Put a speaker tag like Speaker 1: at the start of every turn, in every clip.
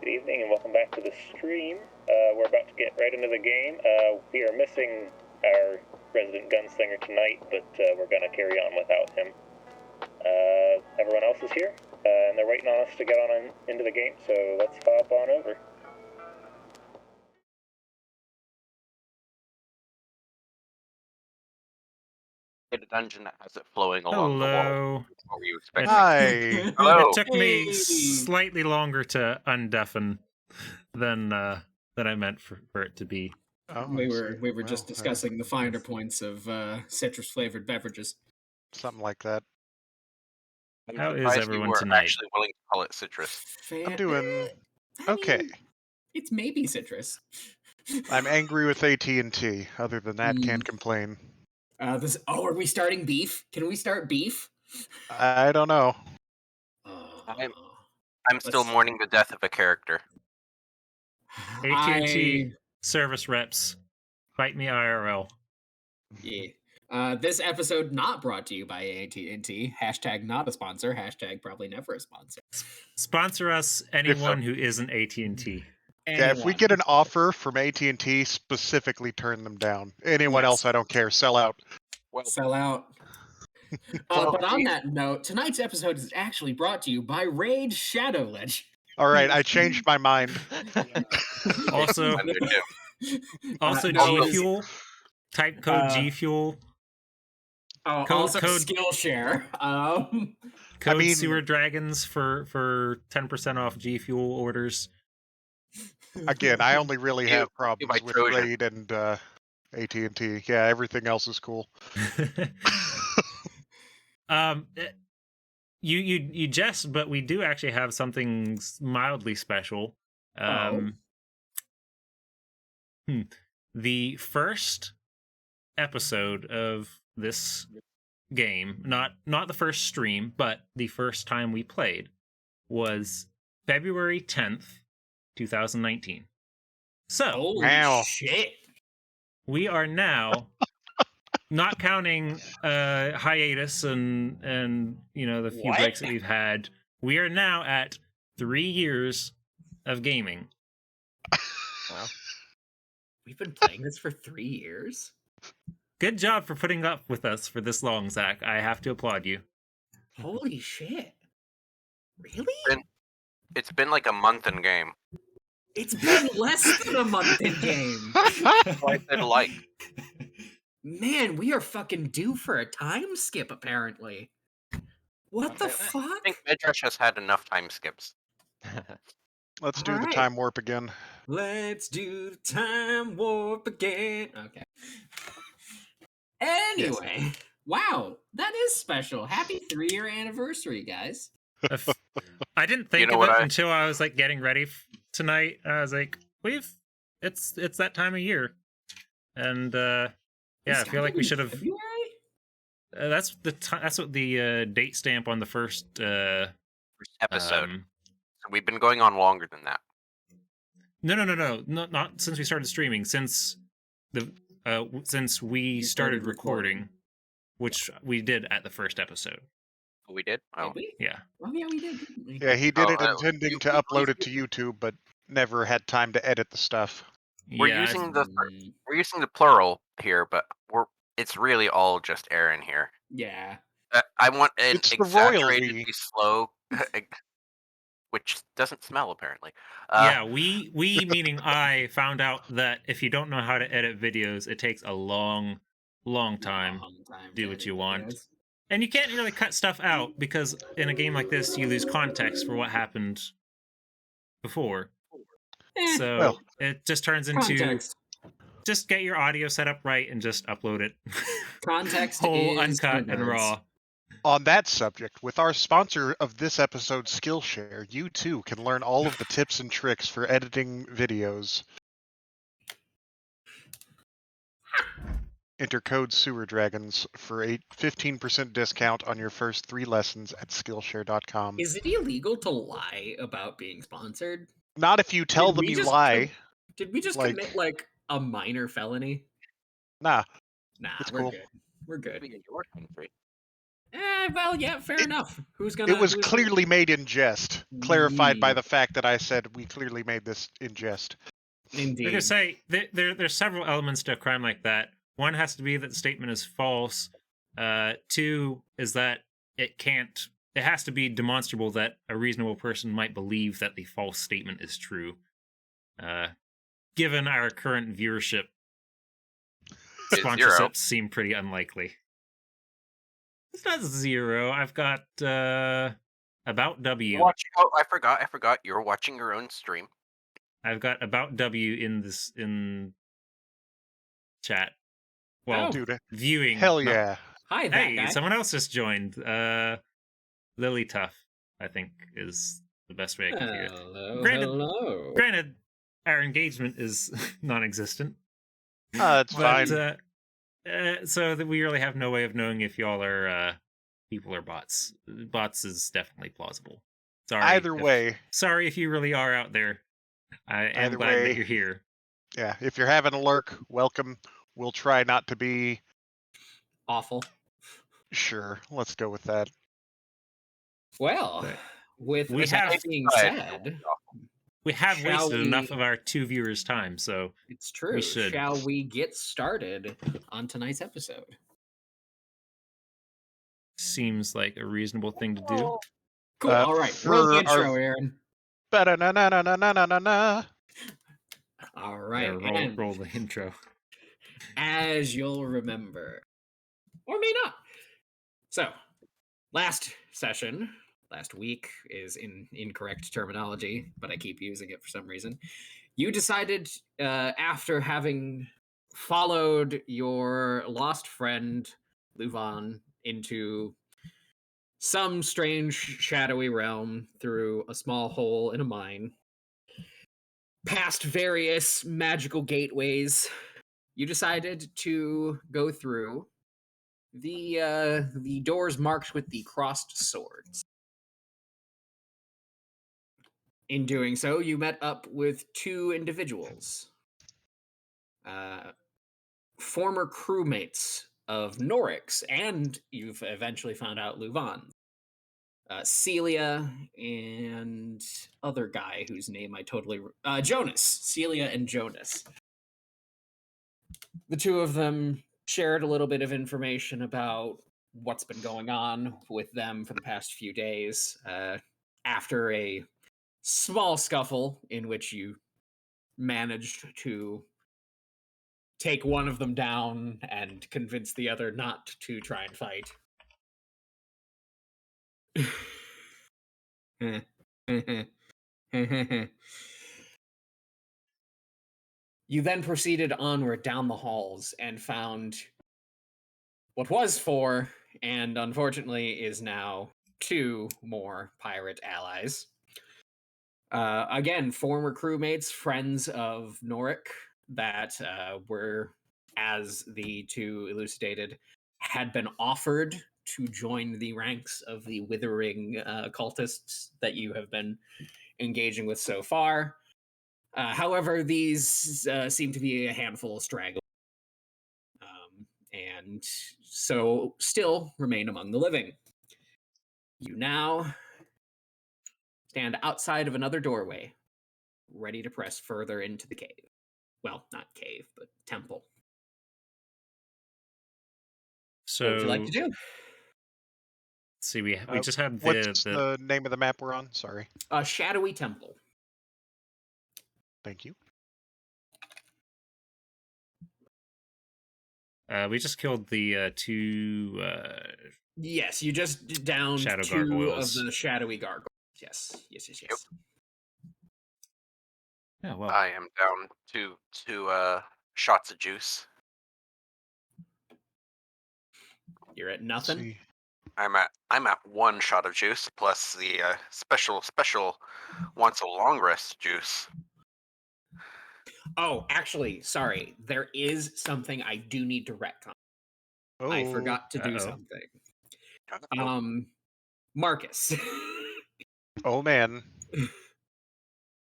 Speaker 1: Good evening and welcome back to the stream. We're about to get right into the game. We are missing our resident gunslinger tonight, but we're going to carry on without him. Everyone else is here, and they're waiting on us to get on into the game, so let's hop on over.
Speaker 2: A dungeon that has it flowing along the wall. What were you expecting?
Speaker 3: Hi.
Speaker 2: Hello.
Speaker 4: It took me slightly longer to undeafen than I meant for it to be.
Speaker 3: Oh,
Speaker 5: we were just discussing the finer points of citrus flavored beverages.
Speaker 3: Something like that.
Speaker 2: I'm
Speaker 4: How is
Speaker 2: surprised
Speaker 4: everyone
Speaker 2: you were
Speaker 4: tonight?
Speaker 2: actually willing to call it citrus.
Speaker 3: I'm doing
Speaker 5: I
Speaker 3: okay.
Speaker 5: mean, it's maybe citrus.
Speaker 3: I'm angry with AT&T. Other than that, can't complain.
Speaker 5: Are we starting beef? Can we start beef?
Speaker 3: I don't know.
Speaker 2: I'm still mourning the death of a character.
Speaker 4: AT&T service reps, fight me IRL.
Speaker 5: Yeah. This episode not brought to you by AT&T. Hashtag not a sponsor. Hashtag probably never a sponsor.
Speaker 4: Sponsor us, anyone who isn't AT&T.
Speaker 3: Yeah, if we get an offer from AT&T, specifically turn them down. Anyone else, I don't care. Sell out.
Speaker 2: Well,
Speaker 5: Sell out. But on that note, tonight's episode is actually brought to you by Raid Shadow Lich.
Speaker 3: All right, I changed my mind.
Speaker 4: Also,
Speaker 5: no,
Speaker 4: G Fuel. Type code G Fuel.
Speaker 5: Also Skillshare.
Speaker 4: Code Sewer Dragons for 10% off G Fuel orders.
Speaker 3: Again, I only really have problems with Raid and AT&T. Yeah, everything else is cool.
Speaker 4: You jest, but we do actually have something mildly special. The first episode of this game, not the first stream, but the first time we played, was February 10th, 2019. So,
Speaker 5: wow. Shit.
Speaker 4: We are now, not counting hiatus and the few breaks that we've had, we are now at 3 years of gaming.
Speaker 5: Wow. We've been playing this for 3 years?
Speaker 4: Good job for putting up with us for this long, Zach. I have to applaud you.
Speaker 5: Holy shit. Really?
Speaker 2: It's been like a month in game.
Speaker 5: It's been less than a month in game.
Speaker 2: I said like.
Speaker 5: Man, we are fucking due for a time skip, apparently. What the fuck?
Speaker 2: I think Medrush has had enough time skips.
Speaker 3: Let's do the time warp again.
Speaker 5: Let's do the time warp again. Okay. Anyway, wow, that is special. Happy 3-year anniversary, guys.
Speaker 4: I didn't think of it until I was like getting ready tonight. I was like, it's that time of year, and I feel like we should have. That's what the date stamp on the first
Speaker 2: episode. So we've been going on longer than that.
Speaker 4: No, not since we started streaming. Since we started recording, which we did at the first episode.
Speaker 2: We did? Oh.
Speaker 5: Did we?
Speaker 4: Yeah.
Speaker 5: Oh, yeah, we did, didn't we?
Speaker 3: Yeah, he did it intending to upload it to YouTube, but never had time to edit the stuff.
Speaker 2: We're using the plural here, but it's really all just Aaron here.
Speaker 5: Yeah.
Speaker 2: I want an
Speaker 3: It's
Speaker 2: exaggeratedly slow, which doesn't smell apparently.
Speaker 4: We meaning I found out that if you don't know how to edit videos, it takes a long time to do what you want. And you can't really cut stuff out because in a game like this, you lose context for what happened before. So it just turns into just get your audio set up right and just upload it.
Speaker 5: Context
Speaker 4: whole
Speaker 5: is
Speaker 4: uncut and raw.
Speaker 3: On that subject, with our sponsor of this episode, Skillshare, you too can learn all of the tips and tricks for editing videos. Enter code SewerDragons for a 15% discount on your first 3 lessons at Skillshare.com.
Speaker 5: Is it illegal to lie about being sponsored?
Speaker 3: Not if you tell them you lie.
Speaker 5: Did we just commit like a minor felony?
Speaker 3: Nah,
Speaker 5: we're
Speaker 3: cool.
Speaker 5: good. We're good. Well, yeah, fair enough. Who's gonna?
Speaker 3: It was
Speaker 5: who's
Speaker 3: clearly made in jest, clarified by
Speaker 5: Ye-
Speaker 3: the fact that I said we clearly made this in jest.
Speaker 5: Indeed.
Speaker 4: Like I say, there's several elements to a crime like that. One has to be that the statement is false. Two is that it has to be demonstrable that a reasonable person might believe that the false statement is true. Given our current viewership,
Speaker 2: It's zero.
Speaker 4: sponsorships seem pretty unlikely. It's not 0. I've got About W.
Speaker 2: Oh, I forgot. You're watching your own stream.
Speaker 4: I've got About W in chat. Well,
Speaker 3: Dude,
Speaker 4: viewing.
Speaker 3: hell
Speaker 4: not-
Speaker 3: yeah.
Speaker 5: Hi, that
Speaker 4: Hey,
Speaker 5: guy.
Speaker 4: someone else just joined. Lily Tuff, I think, is the best way I can view it.
Speaker 5: Hello,
Speaker 4: Granted-
Speaker 5: hello.
Speaker 4: Granted, our engagement is non-existent,
Speaker 3: It's
Speaker 4: but
Speaker 3: fine.
Speaker 4: so that we really have no way of knowing if y'all are people or bots. Bots is definitely plausible. Sorry.
Speaker 3: Either
Speaker 4: if-
Speaker 3: way,
Speaker 4: Sorry if you really are out there. I am
Speaker 3: Either
Speaker 4: glad
Speaker 3: way.
Speaker 4: that you're here.
Speaker 3: yeah, if you're having a lurk, welcome. We'll try not to be
Speaker 5: Awful.
Speaker 3: sure. Let's go with that.
Speaker 5: Well,
Speaker 4: But
Speaker 5: with
Speaker 4: we
Speaker 5: that
Speaker 4: have-
Speaker 5: being
Speaker 2: Right.
Speaker 5: said,
Speaker 4: We have
Speaker 5: Shall
Speaker 4: wasted enough
Speaker 5: we-
Speaker 4: of our 2 viewers' time, so
Speaker 5: it's true.
Speaker 4: should.
Speaker 5: Shall we get started on tonight's episode?
Speaker 4: seems like a reasonable thing to do.
Speaker 5: Cool. All right.
Speaker 3: for
Speaker 5: Roll the
Speaker 3: our-
Speaker 5: intro, Aaron.
Speaker 3: Ba-da-na-na-na-na-na-na.
Speaker 5: All right.
Speaker 4: Yeah,
Speaker 5: and
Speaker 4: roll the intro.
Speaker 5: as you'll remember, or may not. So, last week is in incorrect terminology, but I keep using it for some reason. You decided, after having followed your lost friend Luvon into some strange shadowy realm through a small hole in a mine, past various magical gateways, you decided to go through the doors marked with the crossed swords. In doing so, you met up with 2 individuals, former crewmates of Norix, and you've eventually found out Luvon. Celia and other guy whose name I totally... Jonas. Celia and Jonas. The 2 of them shared a little bit of information about what's been going on with them for the past few days, after a small scuffle in which you managed to take one of them down and convince the other not to try and fight. You then proceeded onward down the halls and found what was 4, and unfortunately is now 2 more pirate allies. Again, former crewmates, friends of Noric, that were, as the 2 elucidated, had been offered to join the ranks of the withering cultists that you have been engaging with so far. However, these seem to be a handful of stragglers, and so still remain among the living. You now stand outside of another doorway, ready to press further into the cave. Well, not cave, but temple.
Speaker 4: So,
Speaker 5: What would you like to do?
Speaker 4: see, we just had
Speaker 3: What's
Speaker 4: the
Speaker 3: the name of the map we're on? Sorry.
Speaker 5: A shadowy temple.
Speaker 3: Thank you.
Speaker 4: we just killed the 2
Speaker 5: Yes, you just downed
Speaker 4: Shadow
Speaker 5: 2
Speaker 4: gargoyles.
Speaker 5: of the shadowy gargoyles. Yes.
Speaker 4: Oh well.
Speaker 2: I am down to 2 shots of juice.
Speaker 5: You're at
Speaker 3: Let's
Speaker 5: nothing.
Speaker 3: see.
Speaker 2: I'm at 1 shot of juice plus the special once a long rest juice.
Speaker 5: Oh, actually, sorry. There is something I do need to retcon.
Speaker 3: Oh,
Speaker 5: I forgot to do
Speaker 4: Uh-oh.
Speaker 5: something. Marcus.
Speaker 3: Oh man.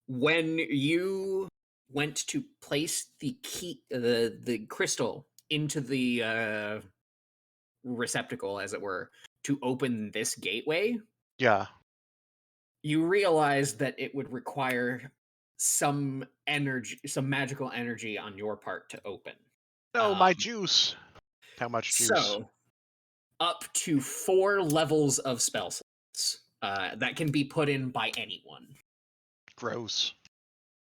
Speaker 5: When you went to place the key, the crystal into the receptacle, as it were, to open this gateway,
Speaker 3: Yeah.
Speaker 5: you realize that it would require some energy, some magical energy on your part to open.
Speaker 3: No, my juice. How much juice?
Speaker 5: So, up to 4 levels of spell slots that can be put in by anyone.
Speaker 3: Gross.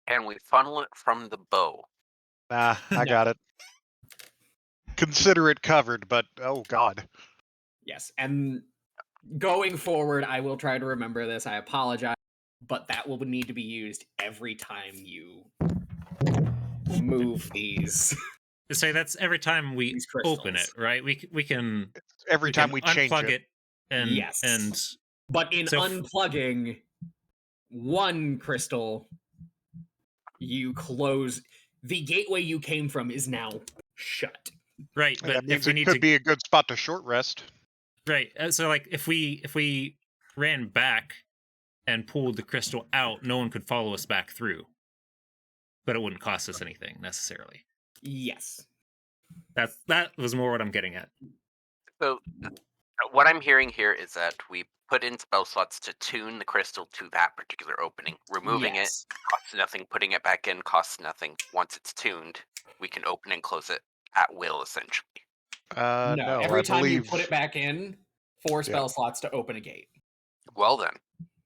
Speaker 2: And we funnel it from the bow.
Speaker 3: Nah, I
Speaker 5: No.
Speaker 3: got it. Consider it covered, but oh god.
Speaker 5: Yes, and going forward, I will try to remember this. I apologize, but that will need to be used every time you move these.
Speaker 4: Say that's every time we
Speaker 5: These
Speaker 4: open it,
Speaker 5: crystals.
Speaker 4: right? We can
Speaker 3: Every time we change
Speaker 4: unplug
Speaker 3: it.
Speaker 4: it and
Speaker 5: Yes.
Speaker 4: and
Speaker 5: But in
Speaker 4: So
Speaker 5: unplugging one crystal, you close the gateway you came from is now shut.
Speaker 4: right,
Speaker 3: And that
Speaker 4: but
Speaker 3: means
Speaker 4: if we
Speaker 3: it
Speaker 4: need
Speaker 3: could
Speaker 4: to
Speaker 3: be a good spot to short rest.
Speaker 4: right, so like if we ran back and pulled the crystal out, no one could follow us back through. But it wouldn't cost us anything necessarily.
Speaker 5: Yes.
Speaker 4: That was more what I'm getting at.
Speaker 2: So what I'm hearing here is that we put in spell slots to tune the crystal to that particular opening. Removing
Speaker 5: Yes.
Speaker 2: it costs nothing. Putting it back in costs nothing. Once it's tuned, we can open and close it at will, essentially.
Speaker 3: No,
Speaker 5: every
Speaker 3: I
Speaker 5: time
Speaker 3: believe...
Speaker 5: you put it back in, 4 spell slots to open a gate.
Speaker 2: Well then.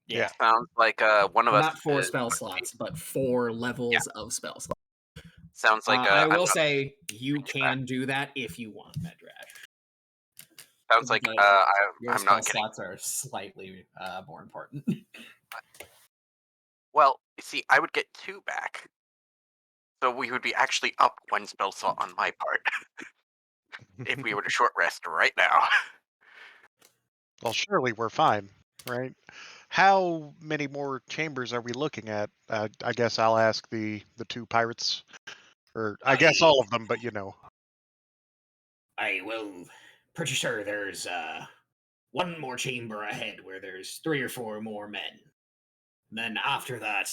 Speaker 5: Yeah.
Speaker 2: Sounds like one of us...
Speaker 5: Not 4 spell slots, but 4 levels of spell slots.
Speaker 2: Sounds like...
Speaker 5: I will say you can do that if you want, Medrash.
Speaker 2: Sounds like
Speaker 5: But your
Speaker 2: I'm
Speaker 5: spell
Speaker 2: not getting...
Speaker 5: slots are slightly more important.
Speaker 2: Well, you see, I would get 2 back. So we would be actually up 1 spell slot on my part. If we were to short rest right now.
Speaker 3: Well, surely we're fine, right? How many more chambers are we looking at? I guess I'll ask the 2 pirates. Or I guess all of them, but you know.
Speaker 5: Well, pretty sure there's one more chamber ahead where there's 3 or 4 more men. And then after that,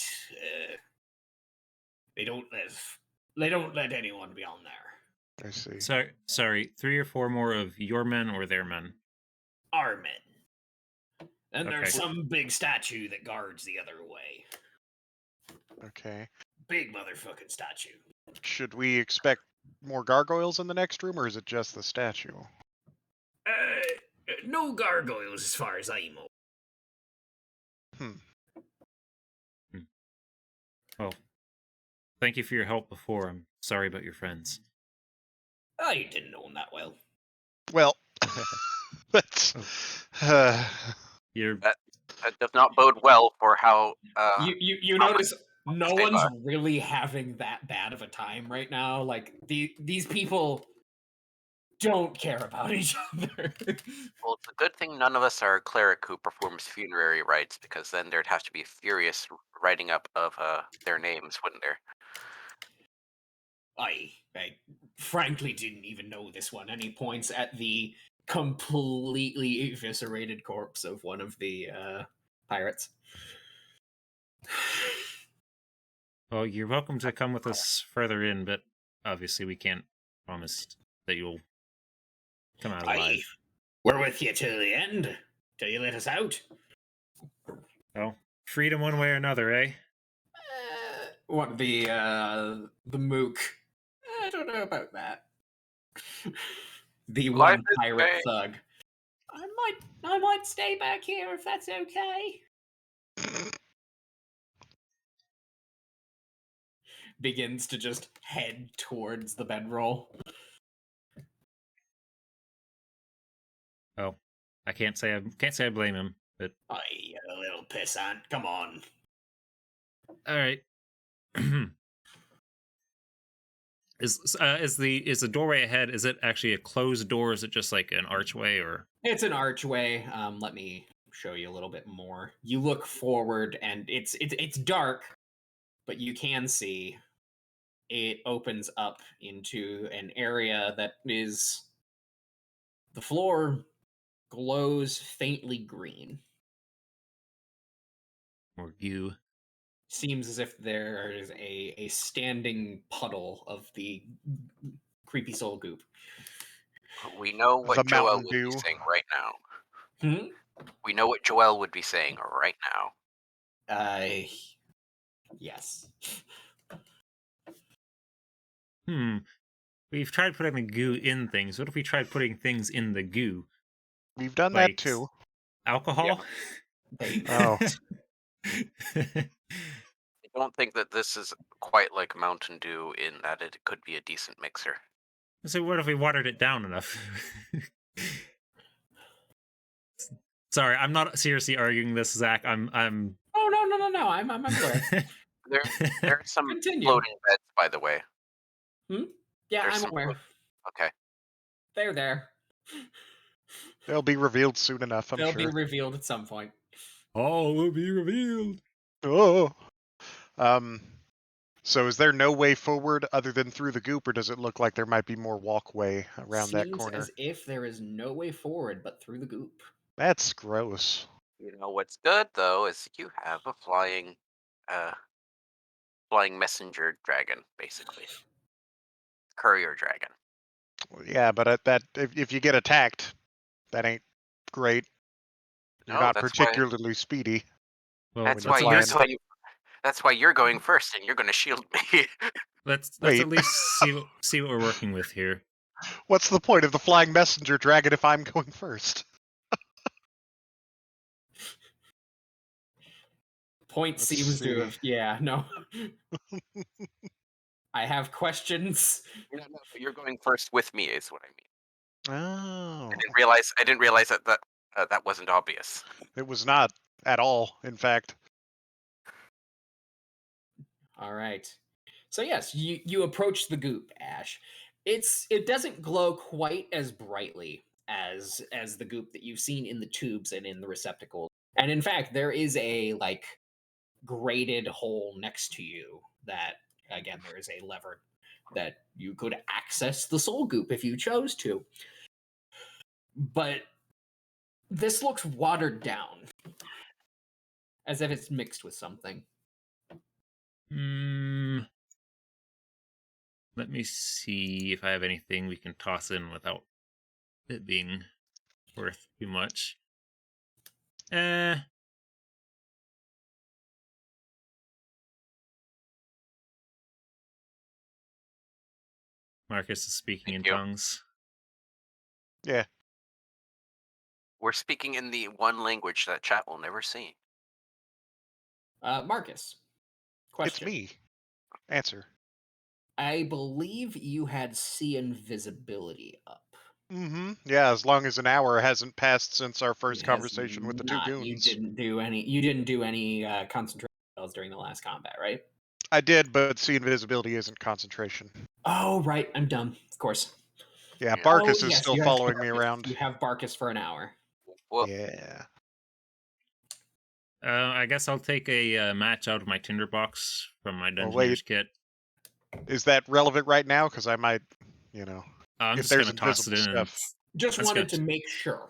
Speaker 5: they don't let anyone beyond there.
Speaker 3: I see.
Speaker 4: Sorry, 3 or 4 more of your men or their men?
Speaker 5: Our men. And there's
Speaker 4: Okay.
Speaker 5: some big statue that guards the other way.
Speaker 3: Okay.
Speaker 5: Big motherfucking statue.
Speaker 3: Should we expect more gargoyles in the next room, or is it just the statue?
Speaker 5: No gargoyles as far as I know.
Speaker 4: Well, thank you for your help before. I'm sorry about your friends.
Speaker 5: I didn't know him that well.
Speaker 3: Well, that's...
Speaker 4: You're
Speaker 2: That does not bode well for how...
Speaker 5: You
Speaker 2: how
Speaker 5: notice no
Speaker 2: they
Speaker 5: one's
Speaker 2: are.
Speaker 5: really having that bad of a time right now. Like, these people don't care about each other.
Speaker 2: Well, it's a good thing none of us are a cleric who performs funerary rites, because then there'd have to be a furious writing up of their names, wouldn't there?
Speaker 5: I frankly didn't even know this one. And he points at the completely eviscerated corpse of one of the pirates.
Speaker 4: well, you're welcome to come with us further in, but obviously we can't promise that you'll come out alive.
Speaker 5: We're with you till the end, till you let us out.
Speaker 4: Well, freedom one way or another, eh?
Speaker 5: What the mook? I don't know about that. The
Speaker 2: Life
Speaker 5: one
Speaker 2: is
Speaker 5: pirate
Speaker 2: great.
Speaker 5: thug. I might stay back here if that's okay. Begins to just head towards the bedroll.
Speaker 4: Oh, I can't say I blame him, but
Speaker 5: Aye, you little pissant. Come on.
Speaker 4: all right. Is the doorway ahead? Is it actually a closed door? Is it just like an archway, or?
Speaker 5: It's an archway. Let me show you a little bit more. You look forward, and it's dark, but you can see it opens up into an area that is... the floor glows faintly green.
Speaker 4: Or you?
Speaker 5: Seems as if there is a standing puddle of the creepy soul goop.
Speaker 2: We know what
Speaker 3: The
Speaker 2: Joel
Speaker 3: Mountain
Speaker 2: would be
Speaker 3: Dew.
Speaker 2: saying right now. We know what Joelle would be saying right now.
Speaker 5: Yes.
Speaker 4: We've tried putting the goo in things. What if we tried putting things in the goo?
Speaker 3: We've done
Speaker 4: Like
Speaker 3: that too.
Speaker 4: alcohol?
Speaker 3: Oh.
Speaker 2: I don't think that this is quite like Mountain Dew in that it could be a decent mixer.
Speaker 4: So what if we watered it down enough? Sorry, I'm not seriously arguing this, Zach. I'm.
Speaker 5: Oh no! I'm glad.
Speaker 2: There are some
Speaker 5: Continue.
Speaker 2: floating beds, by the way.
Speaker 5: Yeah,
Speaker 2: There's
Speaker 5: I'm
Speaker 2: some
Speaker 5: aware.
Speaker 2: Okay.
Speaker 5: They're there.
Speaker 3: They'll be revealed soon enough, I'm
Speaker 5: They'll
Speaker 3: sure.
Speaker 5: be revealed at some point.
Speaker 4: All will be revealed.
Speaker 3: Oh. So is there no way forward other than through the goop, or does it look like there might be more walkway around that
Speaker 5: Seems
Speaker 3: corner?
Speaker 5: as if there is no way forward but through the goop.
Speaker 3: That's gross.
Speaker 2: You know what's good though is you have a flying messenger dragon, basically. Courier dragon.
Speaker 3: Yeah, but that if you get attacked, that ain't great. You're
Speaker 2: No,
Speaker 3: not
Speaker 2: that's
Speaker 3: particularly speedy.
Speaker 4: Well,
Speaker 2: That's
Speaker 3: when
Speaker 2: why
Speaker 3: you're
Speaker 2: you're
Speaker 3: flying.
Speaker 2: going. That's why you're going first, and you're going to shield me.
Speaker 4: let's
Speaker 3: Wait.
Speaker 4: at least see what we're working with here.
Speaker 3: What's the point of the flying messenger dragon if I'm going first?
Speaker 5: Point
Speaker 3: Let's
Speaker 5: seems to
Speaker 3: see.
Speaker 5: have. Yeah, no. I have questions.
Speaker 2: No, you're going first with me, is what I mean.
Speaker 3: Oh.
Speaker 2: I didn't realize that wasn't obvious.
Speaker 3: It was not at all, in fact.
Speaker 5: All right. So yes, you approach the goop, Ash. It doesn't glow quite as brightly as the goop that you've seen in the tubes and in the receptacle. And in fact, there is a like grated hole next to you that again there is a lever that you could access the soul goop if you chose to. But this looks watered down. As if it's mixed with something.
Speaker 4: Let me see if I have anything we can toss in without it being worth too much. Marcus is speaking in tongues.
Speaker 3: Yeah.
Speaker 2: We're speaking in the one language that chat will never see.
Speaker 5: Marcus, question.
Speaker 3: It's me. Answer.
Speaker 5: I believe you had see invisibility up.
Speaker 3: Mm-hmm. Yeah, as long as an hour hasn't passed since our first
Speaker 5: It has
Speaker 3: conversation with the two
Speaker 5: not.
Speaker 3: goons.
Speaker 5: You didn't do any concentration spells during the last combat, right?
Speaker 3: I did, but see invisibility isn't concentration.
Speaker 5: Oh, right. I'm dumb. Of course.
Speaker 3: Yeah, Barkus is
Speaker 5: yes,
Speaker 3: still
Speaker 5: you have
Speaker 3: following me
Speaker 5: Barkus.
Speaker 3: around.
Speaker 5: You have Barkus for an hour.
Speaker 2: Well,
Speaker 3: Yeah.
Speaker 4: I guess I'll take a match out of my tinderbox from my
Speaker 3: Well,
Speaker 4: Dungeoneer's kit.
Speaker 3: Is that relevant right now? Because I might,
Speaker 4: I'm
Speaker 3: if
Speaker 4: just
Speaker 3: there's
Speaker 4: gonna toss it in.
Speaker 3: stuff.
Speaker 5: Just
Speaker 4: That's
Speaker 5: wanted
Speaker 4: good.
Speaker 5: to make sure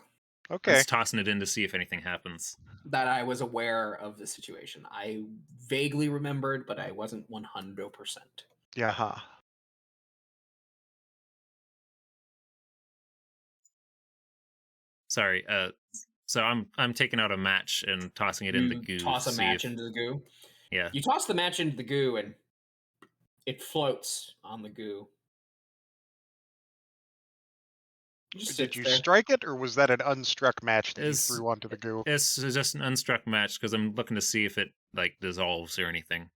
Speaker 4: I'm
Speaker 3: Okay.
Speaker 4: just tossing it in to see if anything happens.
Speaker 5: that I was aware of the situation. I vaguely remembered, but I wasn't 100%.
Speaker 3: Yeah.
Speaker 4: Sorry. So I'm taking out a match and tossing it in the goo.
Speaker 5: Toss a
Speaker 4: to
Speaker 5: match
Speaker 4: see if,
Speaker 5: into the goo.
Speaker 4: Yeah.
Speaker 5: You toss the match into the goo, and it floats on the goo.
Speaker 3: Did you strike it, or was that an unstruck match that you
Speaker 4: It's-
Speaker 3: threw onto the goo?
Speaker 4: It's just an unstruck match because I'm looking to see if it like dissolves or anything.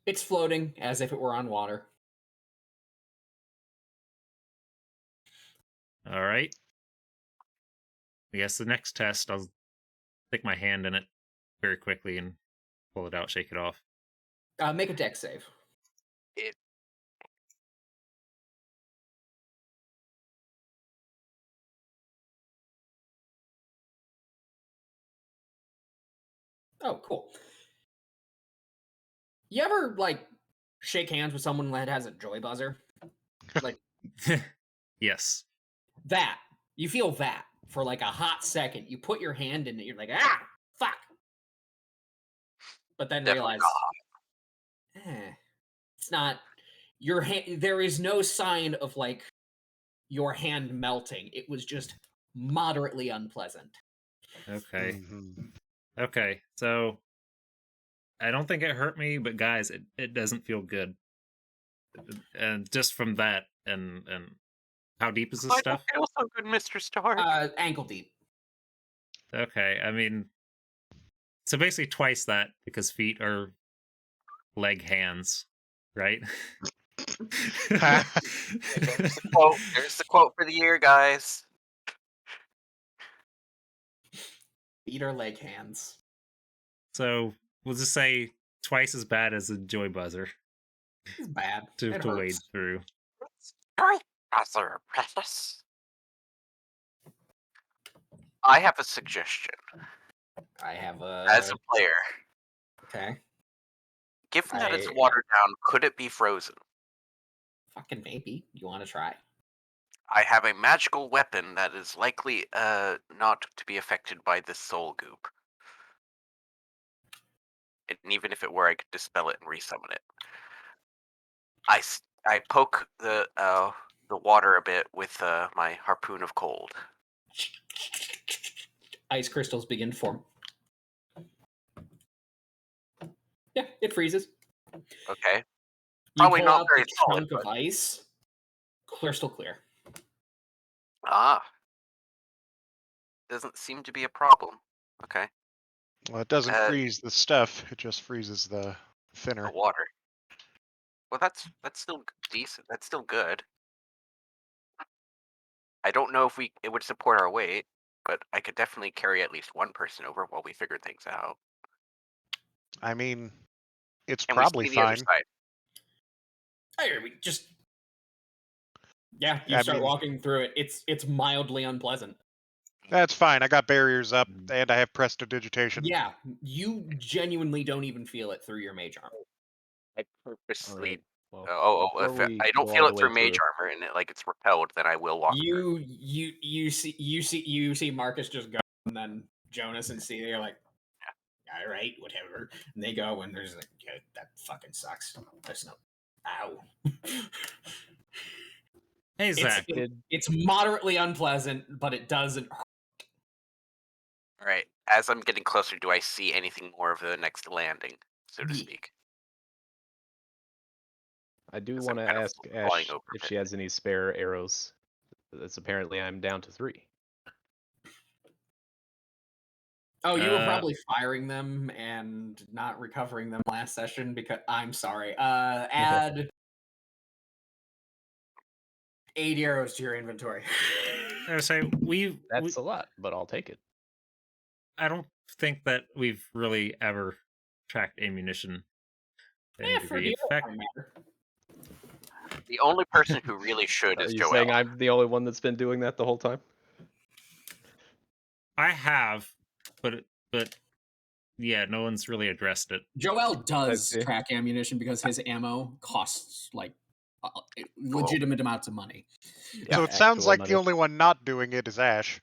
Speaker 5: It's floating as if it were on water.
Speaker 4: All right. I guess the next test, I'll stick my hand in it very quickly and pull it out, shake it off.
Speaker 5: Make a dex save. Oh, cool. You ever like shake hands with someone that has a joy buzzer? Like
Speaker 4: Yes.
Speaker 5: that. You feel that for like a hot second. You put your hand in it, you're like, ah, fuck. But then
Speaker 2: definitely
Speaker 5: realize, it's not your hand. There is no sign of like your hand melting. It was just moderately unpleasant.
Speaker 4: Okay.
Speaker 3: Mhm.
Speaker 4: Okay. So I don't think it hurt me, but guys, it doesn't feel good. And just from that, and how deep is this
Speaker 2: I
Speaker 4: stuff?
Speaker 2: don't feel so good, Mr. Stark.
Speaker 5: Ankle deep.
Speaker 4: Okay, I mean, so basically twice that because feet are leg hands, right?
Speaker 2: There's the quote. There's the quote for the year, guys.
Speaker 5: Feet or leg hands.
Speaker 4: So we'll just say twice as bad as a joy buzzer
Speaker 5: It's bad.
Speaker 4: to
Speaker 5: It
Speaker 4: wade
Speaker 5: hurts.
Speaker 4: through.
Speaker 2: Sorry, Professor Precious. I have a suggestion.
Speaker 5: I have
Speaker 2: As a player,
Speaker 5: okay.
Speaker 2: given that it's watered down, could it be frozen?
Speaker 5: Fucking maybe. You want to try?
Speaker 2: I have a magical weapon that is likely not to be affected by this soul goop. And even if it were, I could dispel it and resummon it. I poke the water a bit with my harpoon of cold.
Speaker 5: Ice crystals begin to form. Yeah, it freezes.
Speaker 2: Okay.
Speaker 5: You
Speaker 2: Probably
Speaker 5: pull
Speaker 2: not
Speaker 5: out
Speaker 2: very
Speaker 5: the
Speaker 2: solid,
Speaker 5: chunk of ice. Crystal clear.
Speaker 2: Doesn't seem to be a problem. Okay.
Speaker 3: Well, it doesn't freeze the stuff; it just freezes the thinner.
Speaker 2: The water. Well, that's still decent. That's still good. I don't know if it would support our weight, but I could definitely carry at least one person over while we figure things out.
Speaker 3: I mean, it's
Speaker 2: And we
Speaker 3: probably
Speaker 2: see the other
Speaker 3: fine.
Speaker 2: side.
Speaker 5: We just you
Speaker 3: I
Speaker 5: start
Speaker 3: mean-
Speaker 5: walking through it. It's mildly unpleasant.
Speaker 3: That's fine. I got barriers up, and I have prestidigitation.
Speaker 5: Yeah, you genuinely don't even feel it through your mage armor.
Speaker 2: I purposely.
Speaker 6: Well,
Speaker 2: If
Speaker 6: before we
Speaker 2: I don't
Speaker 6: go
Speaker 2: feel
Speaker 6: all
Speaker 2: it
Speaker 6: the
Speaker 2: through
Speaker 6: way
Speaker 2: mage
Speaker 6: through-
Speaker 2: armor and it's repelled, then I will walk through.
Speaker 5: You see Marcus just go, and then Jonas and C, they're like, all right, whatever. And they go, and there's like, yeah, that fucking sucks. There's no, ow.
Speaker 4: Hey Zach,
Speaker 5: It's moderately unpleasant, but it doesn't hurt.
Speaker 2: All right. As I'm getting closer, do I see anything more of the next landing, so to speak?
Speaker 6: I do
Speaker 2: 'Cause
Speaker 6: want
Speaker 2: I'm
Speaker 6: to
Speaker 2: kind of
Speaker 6: ask
Speaker 2: flying
Speaker 6: Ash
Speaker 2: over
Speaker 6: if
Speaker 2: it.
Speaker 6: she has any spare arrows. That's apparently I'm down to 3.
Speaker 5: Oh, you were probably firing them and not recovering them last session because I'm sorry. Add 8 arrows to your inventory.
Speaker 4: I would say
Speaker 6: That's a lot, but I'll take it.
Speaker 4: I don't think that we've really ever tracked ammunition to any
Speaker 5: For
Speaker 4: degree.
Speaker 5: you,
Speaker 4: In fact,
Speaker 5: it doesn't matter.
Speaker 2: The only person who really should
Speaker 6: Are
Speaker 2: is
Speaker 6: you
Speaker 2: Joel.
Speaker 6: saying I'm the only one that's been doing that the whole time?
Speaker 4: I have, but yeah, no one's really addressed it.
Speaker 5: Joel does
Speaker 6: see.
Speaker 5: track ammunition because his ammo costs like legitimate amounts of money.
Speaker 3: So it sounds
Speaker 6: actual
Speaker 3: like
Speaker 6: money.
Speaker 3: the only one not doing it is Ash.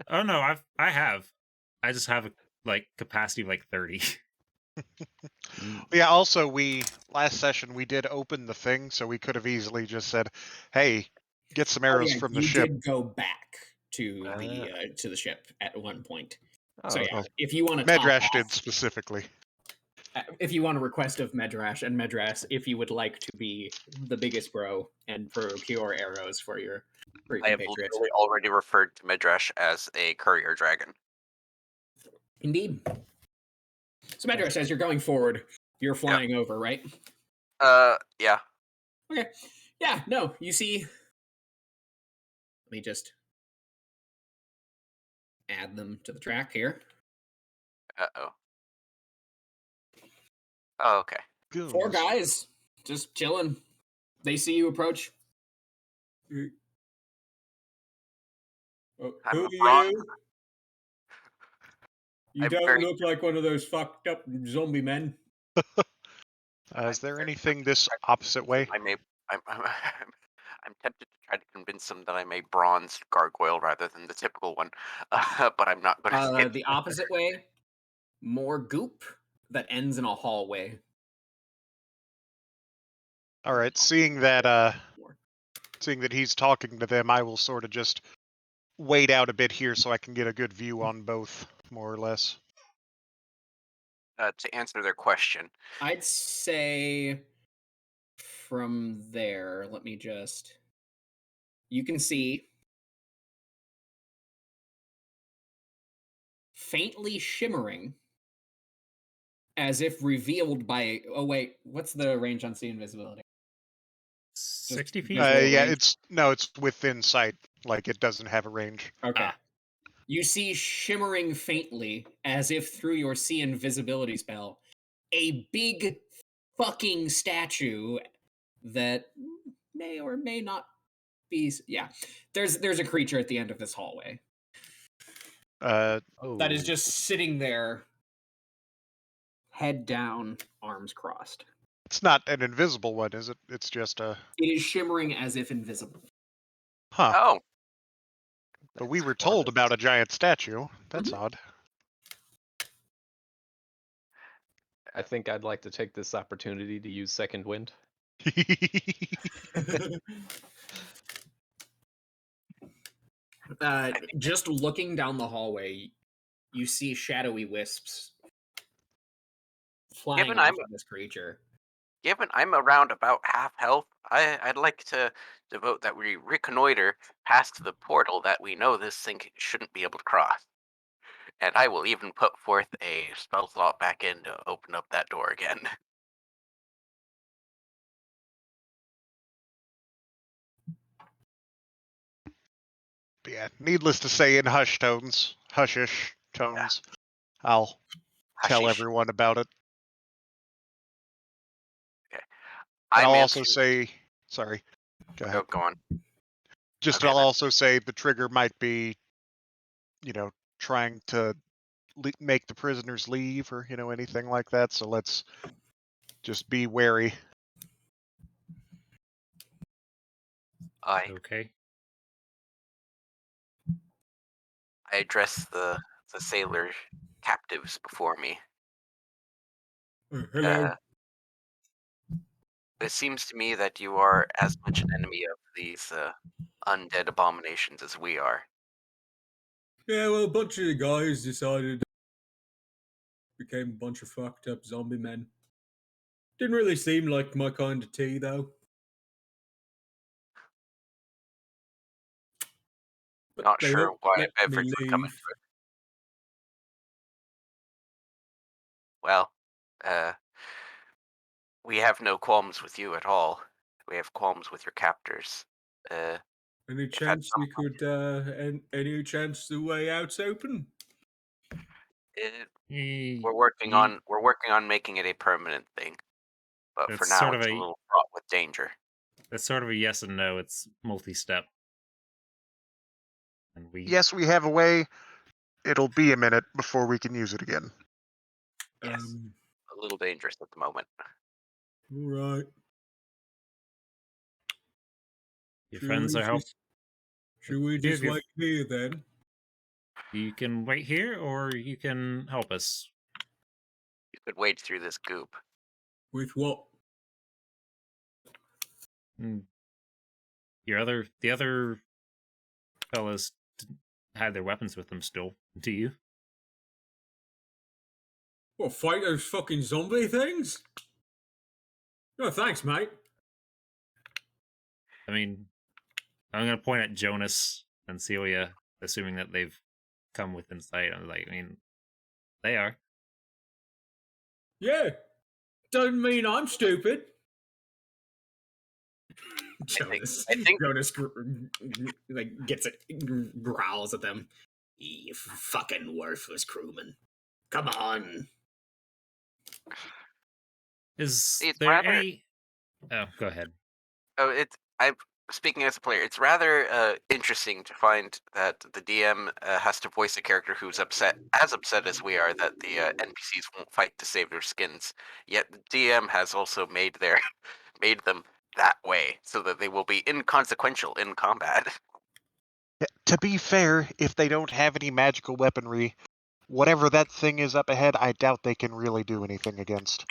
Speaker 4: Oh no, I have. I just have a like capacity of like 30.
Speaker 3: Yeah, also last session we did open the thing, so we could have easily just said, "Hey, get some arrows from the
Speaker 5: you
Speaker 3: ship."
Speaker 5: did go back to the ship at one point. So
Speaker 6: Oh,
Speaker 5: yeah,
Speaker 3: well,
Speaker 5: if you want to
Speaker 3: Medrash did specifically.
Speaker 5: if you want to request of Medrash, and Medrash, if you would like to be the biggest bro and procure arrows for your
Speaker 2: I have
Speaker 5: compatriots.
Speaker 2: literally already referred to Medrash as a courier dragon.
Speaker 5: Indeed. So Medrash, as you're going forward, you're flying over, right?
Speaker 2: Yeah.
Speaker 5: Okay. Yeah, no, you see. Let me just add them to the track here.
Speaker 2: Uh-oh. Oh, okay.
Speaker 5: 4
Speaker 3: Goons.
Speaker 5: guys just chilling. They see you approach. Oh,
Speaker 2: I'm
Speaker 5: who
Speaker 2: a
Speaker 5: are
Speaker 2: bronze.
Speaker 5: you? You
Speaker 2: I'm
Speaker 5: don't
Speaker 2: very-
Speaker 5: look like one of those fucked up zombie men.
Speaker 3: Is there anything this opposite way?
Speaker 2: I'm tempted to try to convince them that I'm a bronze gargoyle rather than the typical one, but I'm not going to.
Speaker 5: The opposite way, more goop that ends in a hallway.
Speaker 3: All right, seeing that he's talking to them, I will sort of just wait out a bit here so I can get a good view on both, more or less.
Speaker 2: To answer their question,
Speaker 5: I'd say from there, let me just. You can see faintly shimmering as if revealed by. Oh, wait. What's the range on sea invisibility?
Speaker 4: 60 feet?
Speaker 5: visual
Speaker 3: Yeah,
Speaker 5: range?
Speaker 3: it's within sight. Like, it doesn't have a range.
Speaker 5: Okay.
Speaker 4: Ah.
Speaker 5: You see shimmering faintly, as if through your see invisibility spell, a big fucking statue that may or may not be. Yeah, there's a creature at the end of this hallway
Speaker 3: Oh.
Speaker 5: that is just sitting there, head down, arms crossed.
Speaker 3: It's not an invisible one, is it? It's just a...
Speaker 5: It is shimmering as if invisible.
Speaker 3: Huh.
Speaker 2: oh,
Speaker 3: But we were told about a giant statue. That's odd.
Speaker 6: I think I'd like to take this opportunity to use Second Wind.
Speaker 5: Just looking down the hallway, you see shadowy wisps flying off of this creature.
Speaker 2: given I'm around about half health, I'd like to devote that we reconnoiter past the portal that we know this thing shouldn't be able to cross. And I will even put forth a spell slot back in to open up that door again.
Speaker 3: Yeah, needless to say, in hushish tones, I'll tell
Speaker 2: Hashish.
Speaker 3: everyone about it.
Speaker 2: Okay.
Speaker 3: And I'll
Speaker 2: I'm
Speaker 3: also
Speaker 2: answering.
Speaker 3: say, sorry, go ahead.
Speaker 2: Go on.
Speaker 3: Just
Speaker 2: Okay,
Speaker 3: I'll
Speaker 2: then.
Speaker 3: also say the trigger might be, trying to make the prisoners leave or, anything like that. So let's just be wary.
Speaker 4: Okay.
Speaker 2: I address the sailor captives before me.
Speaker 5: Hello.
Speaker 2: It seems to me that you are as much an enemy of these undead abominations as we are.
Speaker 7: Yeah, well, a bunch of the guys decided became a bunch of fucked up zombie men. Didn't really seem like my kind of tea, though. But
Speaker 2: Not
Speaker 7: they
Speaker 2: sure
Speaker 7: won't
Speaker 2: why a
Speaker 7: let
Speaker 2: beverage
Speaker 7: me
Speaker 2: would come into
Speaker 7: leave.
Speaker 2: it. Well, we have no qualms with you at all. We have qualms with your captors.
Speaker 7: Any
Speaker 2: at
Speaker 7: chance
Speaker 2: some
Speaker 7: we could, any chance the way out's open?
Speaker 2: We're working on making it a permanent thing, but for
Speaker 4: It's
Speaker 2: now
Speaker 4: sort of
Speaker 2: it's a
Speaker 4: a
Speaker 2: little fraught with danger.
Speaker 4: It's sort of a yes and no. It's multi-step. And
Speaker 3: Yes, we have a way. It'll be a minute before we can use it again.
Speaker 2: Yes, a little dangerous at the moment.
Speaker 7: All right.
Speaker 4: Your friends are help.
Speaker 7: Should we just wait here then?
Speaker 4: You can wait here, or you can help us.
Speaker 2: You could wade through this goop.
Speaker 7: With what?
Speaker 4: The other fellas had their weapons with them still. Do you?
Speaker 7: What, fight those fucking zombie things? No, thanks, mate.
Speaker 4: I mean, I'm gonna point at Jonas and Celia, assuming that they've come within sight. I'm like, I mean, they are.
Speaker 7: Yeah. Doesn't mean I'm stupid.
Speaker 5: Jonas,
Speaker 2: I think
Speaker 5: Jonas gets it, growls at them. You fucking worthless crewman. Come on.
Speaker 4: Is
Speaker 2: it's
Speaker 4: there
Speaker 2: rather.
Speaker 4: any? Oh, go ahead.
Speaker 2: Oh, I'm speaking as a player. It's rather interesting to find that the DM has to voice a character who's as upset as we are, that the NPCs won't fight to save their skins. Yet the DM has also made them that way, so that they will be inconsequential in combat.
Speaker 3: To be fair, if they don't have any magical weaponry, whatever that thing is up ahead, I doubt they can really do anything against.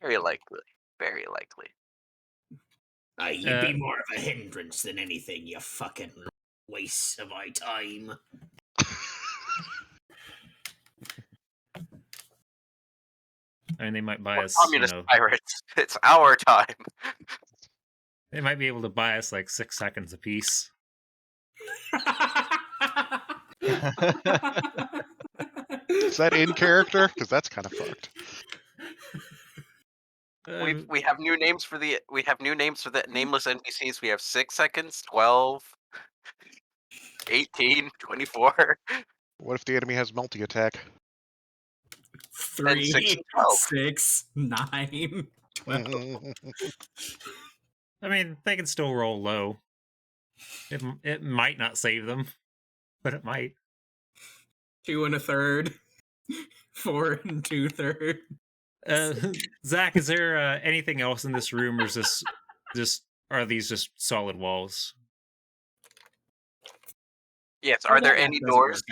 Speaker 2: Very likely. Very likely.
Speaker 5: You'd be more of a hindrance than anything, you fucking Waste of my time.
Speaker 4: I mean, they might buy
Speaker 2: We're
Speaker 4: us,
Speaker 2: communist pirates. It's our time.
Speaker 4: they might be able to buy us like 6 seconds apiece.
Speaker 3: Is that in character? Because that's kind of fucked.
Speaker 2: We have new names for the nameless NPCs. We have 6 seconds, 12, 18, 24.
Speaker 3: What if the enemy has multi-attack?
Speaker 5: 3,
Speaker 2: 6, 12.
Speaker 5: 6, 9, 12.
Speaker 4: I mean, they can still roll low. It might not save them, but it might.
Speaker 5: 2 1/3. 4 2/3.
Speaker 4: Zach, is there anything else in this room, or is this are these just solid walls?
Speaker 2: Yes. Are there any doors?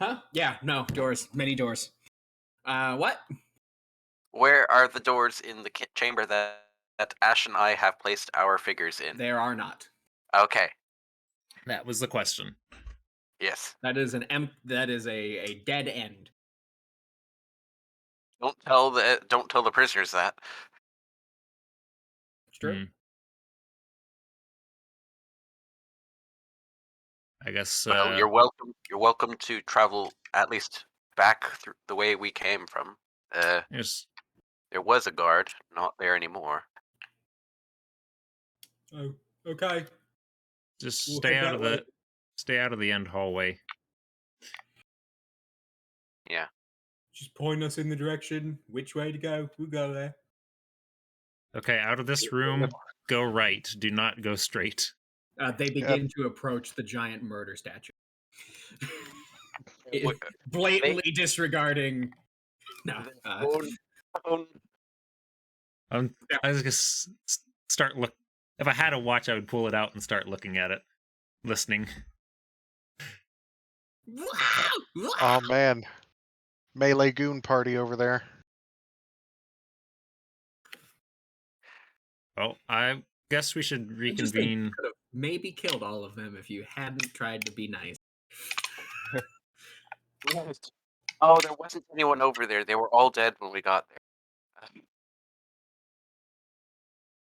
Speaker 5: Huh? Yeah. No doors. Many doors. What?
Speaker 2: Where are the doors in the chamber that Ash and I have placed our figures in?
Speaker 5: There are not.
Speaker 2: Okay.
Speaker 4: That was the question.
Speaker 2: Yes.
Speaker 5: That is that is a dead end.
Speaker 2: Don't tell the prisoners that.
Speaker 5: It's true.
Speaker 4: I guess.
Speaker 2: Well, you're welcome. You're welcome to travel at least back through the way we came from. There was a guard, not there anymore.
Speaker 7: Oh, okay.
Speaker 4: Just
Speaker 7: We'll
Speaker 4: stay
Speaker 7: head
Speaker 4: out of
Speaker 7: that way.
Speaker 4: stay out of the end hallway.
Speaker 2: Yeah.
Speaker 7: Just point us in the direction which way to go. We'll go there.
Speaker 4: Okay, out of this room, go right. Do not go straight.
Speaker 5: They begin to approach the giant murder statue. Blatantly disregarding. No.
Speaker 4: I was just start look. If I had a watch, I would pull it out and start looking at it, listening.
Speaker 3: Oh man, melee goon party over there.
Speaker 4: Well, I guess we should reconvene.
Speaker 5: Could have maybe killed all of them if you hadn't tried to be nice.
Speaker 2: Oh, there wasn't anyone over there. They were all dead when we got there.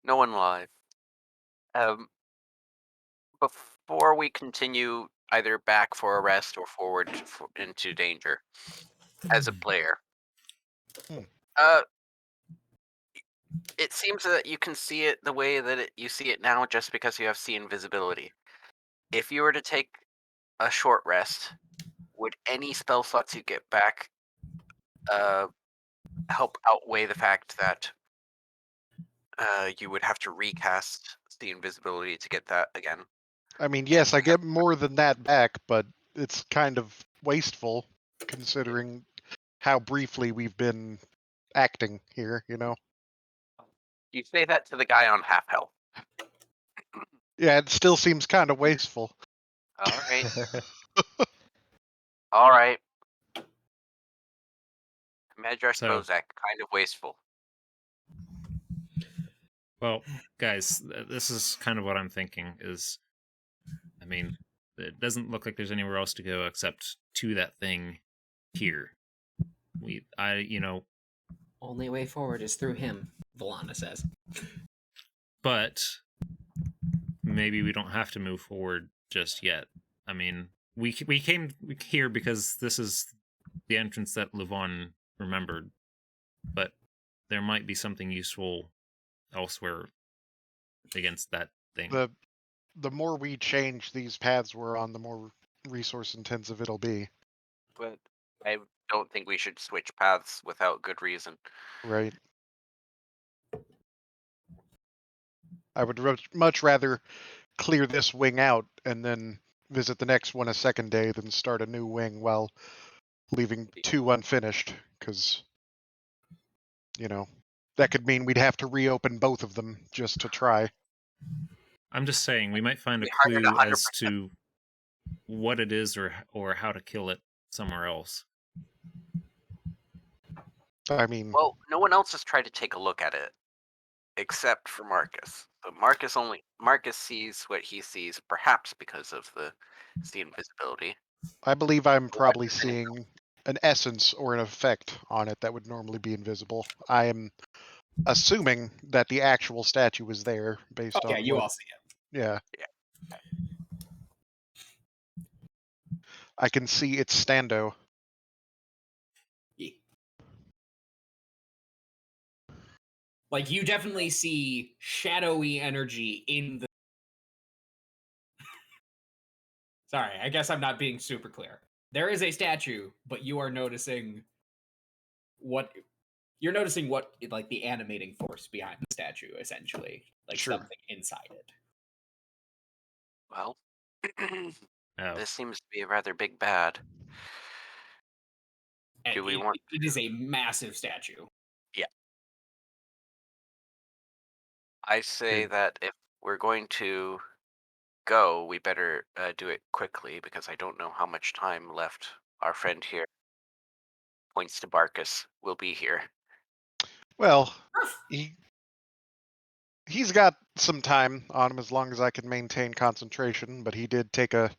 Speaker 2: No one alive. Before we continue either back for a rest or forward into danger, as a player, it seems that you can see it the way that you see it now just because you have C invisibility. If you were to take a short rest, would any spell slots you get back help outweigh the fact that you would have to recast the invisibility to get that again?
Speaker 3: I mean, yes, I get more than that back, but it's kind of wasteful considering how briefly we've been acting here, you know?
Speaker 2: You say that to the guy on half health.
Speaker 3: Yeah, it still seems kind of wasteful.
Speaker 2: All right. All right. Medresh Bozak, kind of wasteful.
Speaker 4: Well, guys, this is kind of what I'm thinking is, I mean, it doesn't look like there's anywhere else to go except to that thing here.
Speaker 5: Only way forward is through him, Volana says.
Speaker 4: But maybe we don't have to move forward just yet. I mean, we came here because this is the entrance that Luvon remembered, but there might be something useful elsewhere against that thing.
Speaker 3: The more we change these paths we're on, the more resource intensive it'll be.
Speaker 2: But I don't think we should switch paths without good reason.
Speaker 3: Right. I would much rather clear this wing out and then visit the next one a second day than start a new wing while leaving 2 unfinished, because, you know, that could mean we'd have to reopen both of them just to try.
Speaker 4: I'm just saying, we might find a clue as to what it is or how to kill it somewhere else.
Speaker 3: I mean...
Speaker 2: Well, no one else has tried to take a look at it. except for Marcus. So Marcus sees what he sees, perhaps because of the invisibility.
Speaker 3: I believe I'm probably seeing an essence or an effect on it that would normally be invisible. I am assuming that the actual statue is there based
Speaker 5: Yeah,
Speaker 3: on
Speaker 5: you
Speaker 3: what.
Speaker 5: all see it.
Speaker 3: Yeah. I can see its stando.
Speaker 5: Yeah. Like, you definitely see shadowy energy in the... Sorry, I guess I'm not being super clear. There is a statue, but you are noticing what... You're noticing what, like, the animating force behind the statue, essentially. Like,
Speaker 3: Sure.
Speaker 5: something inside it.
Speaker 2: Well,
Speaker 4: Oh,
Speaker 2: this seems to be a rather big bad.
Speaker 5: And
Speaker 2: Do we want?
Speaker 5: it is a massive statue.
Speaker 2: I say that if we're going to go, we better do it quickly because I don't know how much time left. Our friend here points to Barkus. Will be here.
Speaker 3: Well, he's got some time on him as long as I can maintain concentration, but he did take a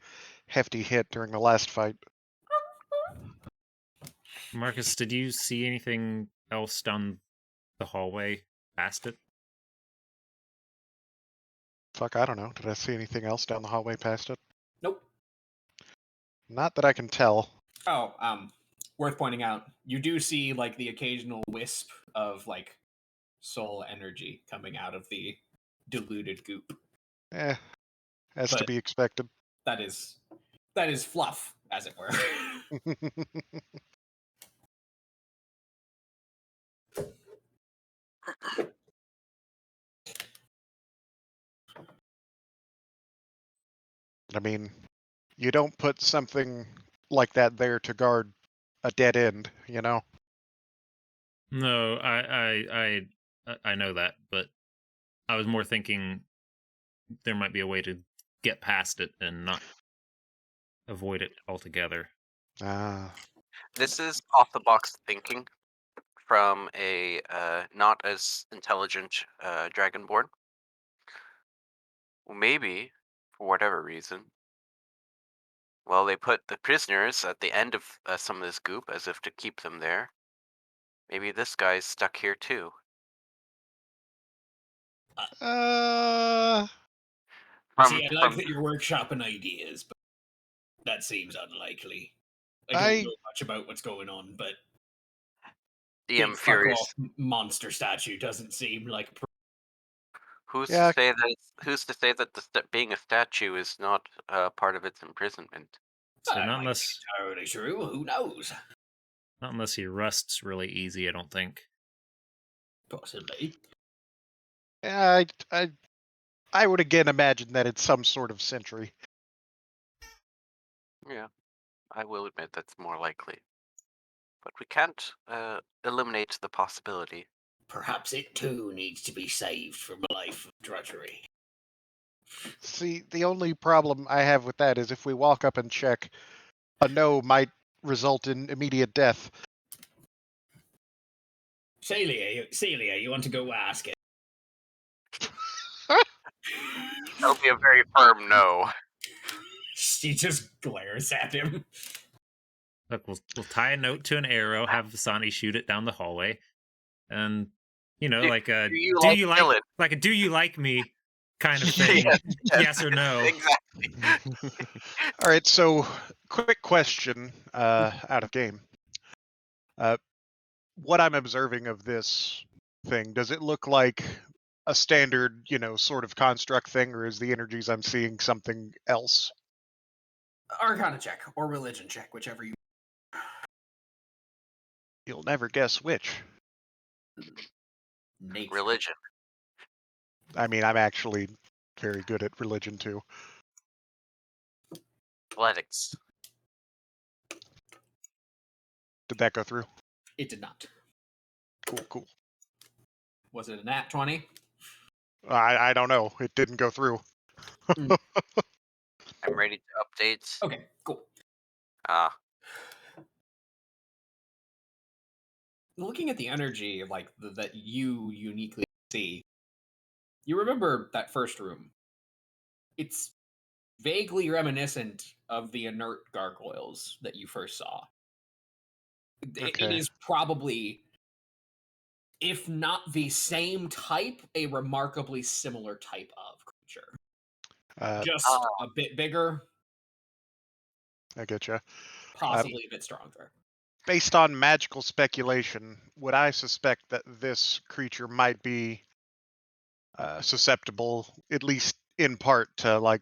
Speaker 3: hefty hit during the last fight.
Speaker 4: Marcus, did you see anything else down the hallway past it?
Speaker 3: Fuck, I don't know. Did I see anything else down the hallway past it?
Speaker 5: Nope.
Speaker 3: Not that I can tell.
Speaker 5: Oh, worth pointing out, you do see, like, the occasional wisp of, like, soul energy coming out of the diluted goop.
Speaker 3: As to
Speaker 5: But-
Speaker 3: be expected.
Speaker 5: That is fluff, as it were.
Speaker 3: I mean, you don't put something like that there to guard a dead end, you know?
Speaker 4: No, I know that, but I was more thinking there might be a way to get past it and not avoid it altogether.
Speaker 3: Ah,
Speaker 2: This is off the box thinking from a not as intelligent dragonborn. Well, maybe, for whatever reason, well, they put the prisoners at the end of some of this goop as if to keep them there. Maybe this guy's stuck here too.
Speaker 5: See, I like that you're workshopping ideas, but that seems unlikely. I don't know much about what's going on, but
Speaker 2: DM
Speaker 5: big
Speaker 2: Furious.
Speaker 5: fuck-off monster statue doesn't seem like...
Speaker 2: Who's
Speaker 3: Yeah.
Speaker 2: to say that being a statue is not part of its imprisonment?
Speaker 4: So
Speaker 5: That
Speaker 4: not
Speaker 5: might
Speaker 4: unless
Speaker 5: be entirely true. Who knows?
Speaker 4: not unless he rusts really easy, I don't think.
Speaker 5: Possibly.
Speaker 3: yeah, I would again imagine that it's some sort of sentry.
Speaker 2: Yeah, I will admit that's more likely. But we can't eliminate the possibility.
Speaker 5: Perhaps it too needs to be saved from a life of drudgery.
Speaker 3: See, the only problem I have with that is if we walk up and check, a no might result in immediate death.
Speaker 5: Celia, you want to go ask it?
Speaker 2: That'll be a very firm no.
Speaker 5: She just glares at him.
Speaker 4: Look, we'll tie a note to an arrow, have Vasani shoot it down the hallway, and like a
Speaker 2: do you
Speaker 4: like me kind of thing. Yes or no.
Speaker 2: Exactly.
Speaker 3: All right, so quick question out of game. What I'm observing of this thing, does it look like a standard, sort of construct thing, or is the energies I'm seeing something else?
Speaker 5: Arcana check or religion check, whichever you...
Speaker 3: You'll never guess which.
Speaker 5: Nature.
Speaker 2: Religion.
Speaker 3: I mean, I'm actually very good at religion too.
Speaker 2: Athletics.
Speaker 3: Did that go through?
Speaker 5: It did not.
Speaker 3: Cool.
Speaker 5: Was it a nat 20?
Speaker 3: I don't know. It didn't go through.
Speaker 2: I'm ready to update.
Speaker 5: Okay, cool. Looking at the energy, like, that you uniquely see, You remember that first room. It's vaguely reminiscent of the inert gargoyles that you first saw. It
Speaker 3: Okay.
Speaker 5: is probably, if not the same type, a remarkably similar type of creature. Just a bit bigger,
Speaker 3: I get you.
Speaker 5: possibly a bit stronger.
Speaker 3: Based on magical speculation, would I suspect that this creature might be susceptible, at least in part, to like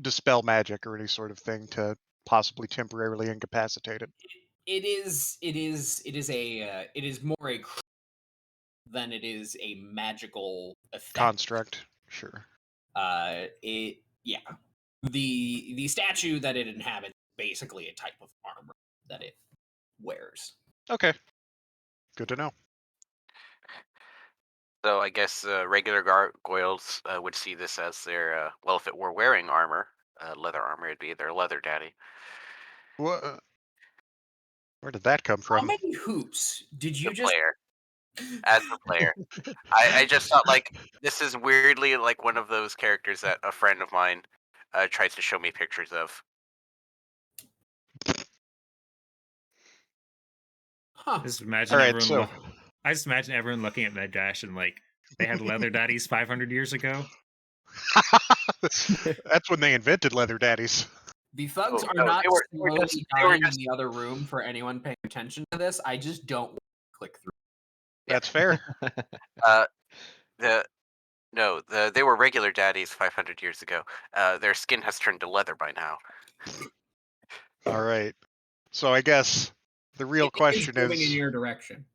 Speaker 3: dispel magic or any sort of thing to possibly temporarily incapacitate it?
Speaker 5: It is more a than it is a magical effect.
Speaker 3: Construct, sure.
Speaker 5: The statue that it inhabits is basically a type of armor that it wears.
Speaker 3: Okay, good to know.
Speaker 2: So I guess regular gargoyles would see this as their well, if it were wearing armor, leather armor, it'd be their leather daddy.
Speaker 3: Where did that come
Speaker 5: How
Speaker 3: from?
Speaker 5: many hoops did you
Speaker 2: The
Speaker 5: just?
Speaker 2: player, as the player, I just thought like this is weirdly like one of those characters that a friend of mine tries to show me pictures of.
Speaker 5: Huh.
Speaker 4: Just imagine
Speaker 3: All right,
Speaker 4: everyone
Speaker 3: so
Speaker 4: I just imagine everyone looking at Medjash and like they had leather daddies 500 years ago.
Speaker 3: that's when they invented leather daddies.
Speaker 5: The thugs
Speaker 2: Oh,
Speaker 5: are
Speaker 2: no,
Speaker 5: not
Speaker 2: they were
Speaker 5: slowly
Speaker 2: just- they were
Speaker 5: dying
Speaker 2: just-
Speaker 5: in the other room for anyone paying attention to this. I just don't want to click through.
Speaker 3: That's fair.
Speaker 2: They were regular daddies 500 years ago. Their skin has turned to leather by now.
Speaker 3: All right. So I guess the real
Speaker 5: It is
Speaker 3: question
Speaker 5: moving in
Speaker 3: is,
Speaker 5: your direction.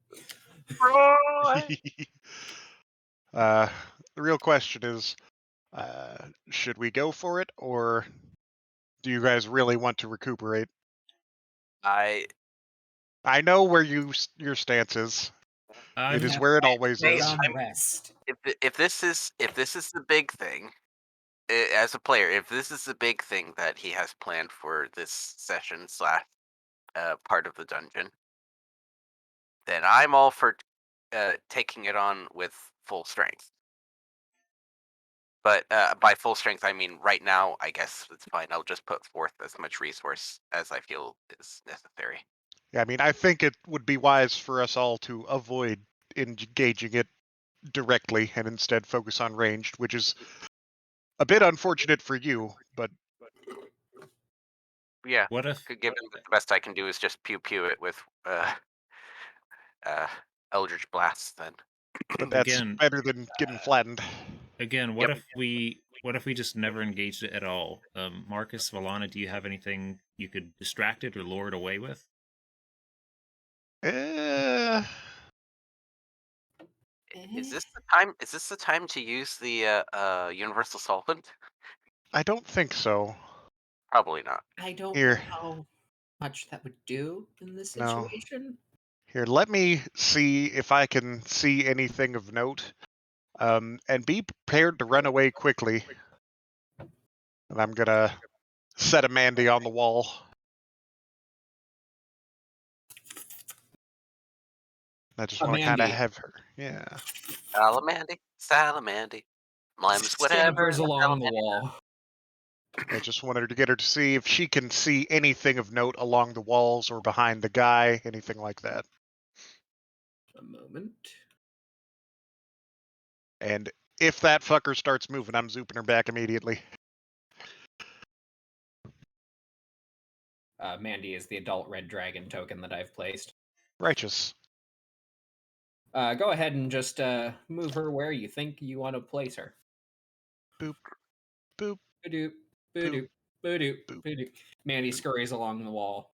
Speaker 3: the real question is, should we go for it, or do you guys really want to recuperate?
Speaker 2: I
Speaker 3: I know where your stance is. It is where it always
Speaker 5: Stay
Speaker 3: is.
Speaker 5: on rest.
Speaker 2: if this is the big thing, as a player, if this is the big thing that he has planned for this session slash part of the dungeon, then I'm all for taking it on with full strength. But by full strength, I mean right now. I guess it's fine. I'll just put forth as much resource as I feel is necessary.
Speaker 3: Yeah, I mean, I think it would be wise for us all to avoid engaging it directly and instead focus on ranged, which is a bit unfortunate for you, but
Speaker 2: Yeah,
Speaker 4: What if
Speaker 2: given that the best I can do is just pew pew it with Eldritch Blasts, then.
Speaker 3: that's
Speaker 4: again
Speaker 3: better than getting flattened.
Speaker 4: what
Speaker 2: Yep.
Speaker 4: if we just never engaged it at all? Marcus, Valana, do you have anything you could distract it or lure it away with?
Speaker 2: Is this the time? Is this the time to use the universal solvent?
Speaker 3: I don't think so.
Speaker 2: Probably not.
Speaker 5: I don't
Speaker 3: Here.
Speaker 5: know how much that would do in this
Speaker 3: No.
Speaker 5: situation.
Speaker 3: Here, let me see if I can see anything of note. And be prepared to run away quickly. And I'm gonna set a Mandy on the wall. I just want to kind of
Speaker 5: Mandy.
Speaker 3: have her. Yeah.
Speaker 2: Salamandy, Mlims, whatever.
Speaker 5: Scampers along the wall.
Speaker 3: I just wanted to get her to see if she can see anything of note along the walls or behind the guy, anything like that.
Speaker 5: A moment.
Speaker 3: And if that fucker starts moving, I'm zooping her back immediately.
Speaker 5: Mandy is the adult red dragon token that I've placed.
Speaker 3: Righteous.
Speaker 5: Go ahead and just move her where you think you want to place her.
Speaker 3: Boop. Boop.
Speaker 5: Boop. Boop. Boop. Boop. Mandy scurries along the wall.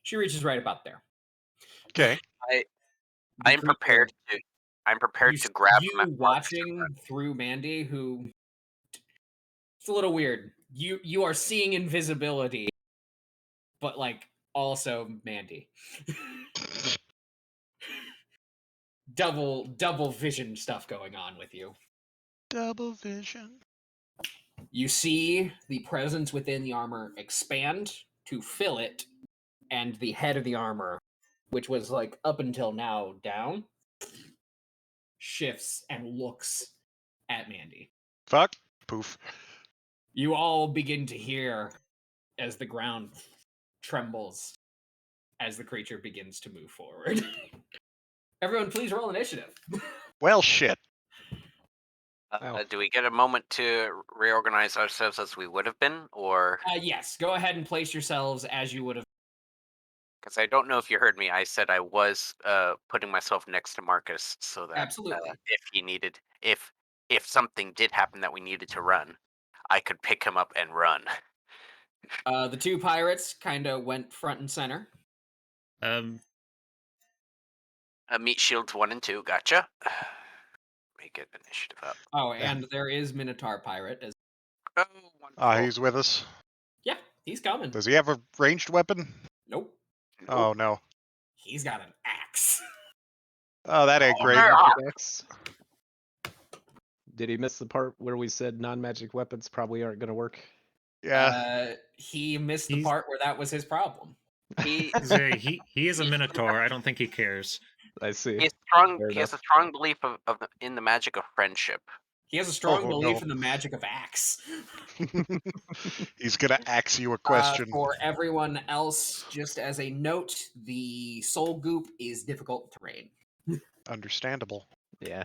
Speaker 5: She reaches right about there.
Speaker 3: Okay.
Speaker 2: I'm prepared to. I'm prepared to grab him.
Speaker 5: You watching through Mandy, who it's a little weird. You are seeing invisibility, but like also Mandy. double vision stuff going on with you.
Speaker 3: Double vision.
Speaker 5: You see the presence within the armor expand to fill it, and the head of the armor, which was like up until now down, shifts and looks at Mandy.
Speaker 3: Fuck. Poof.
Speaker 5: You all begin to hear as the ground trembles as the creature begins to move forward. Everyone, please roll initiative.
Speaker 3: Well, shit.
Speaker 2: Do we get a moment to reorganize ourselves as we would have been, or?
Speaker 5: Yes, go ahead and place yourselves as you would have.
Speaker 2: Because I don't know if you heard me. I said I was putting myself next to Marcus so that
Speaker 5: Absolutely.
Speaker 2: if he needed, if something did happen that we needed to run, I could pick him up and run.
Speaker 5: The two pirates kind of went front and center.
Speaker 2: Meat shields 1 and 2. Gotcha. Make it initiative up.
Speaker 5: Oh, and there is Minotaur pirate.
Speaker 2: Oh, wonderful.
Speaker 3: He's with us.
Speaker 5: Yeah, he's coming.
Speaker 3: Does he have a ranged weapon?
Speaker 5: Nope.
Speaker 3: Oh, no.
Speaker 5: He's got an axe.
Speaker 3: Oh, that ain't great.
Speaker 6: X. Did he miss the part where we said non-magic weapons probably aren't going to work?
Speaker 3: Yeah.
Speaker 5: He missed the part where that was his problem.
Speaker 2: He
Speaker 4: is a Minotaur. I don't think he cares.
Speaker 6: I see.
Speaker 2: He has a strong belief in the magic of friendship.
Speaker 5: He has a strong
Speaker 3: Oh,
Speaker 5: belief
Speaker 3: no.
Speaker 5: in the magic of axe.
Speaker 3: He's gonna axe you a question.
Speaker 5: For everyone else, just as a note, the soul goop is difficult terrain.
Speaker 3: Understandable.
Speaker 6: Yeah.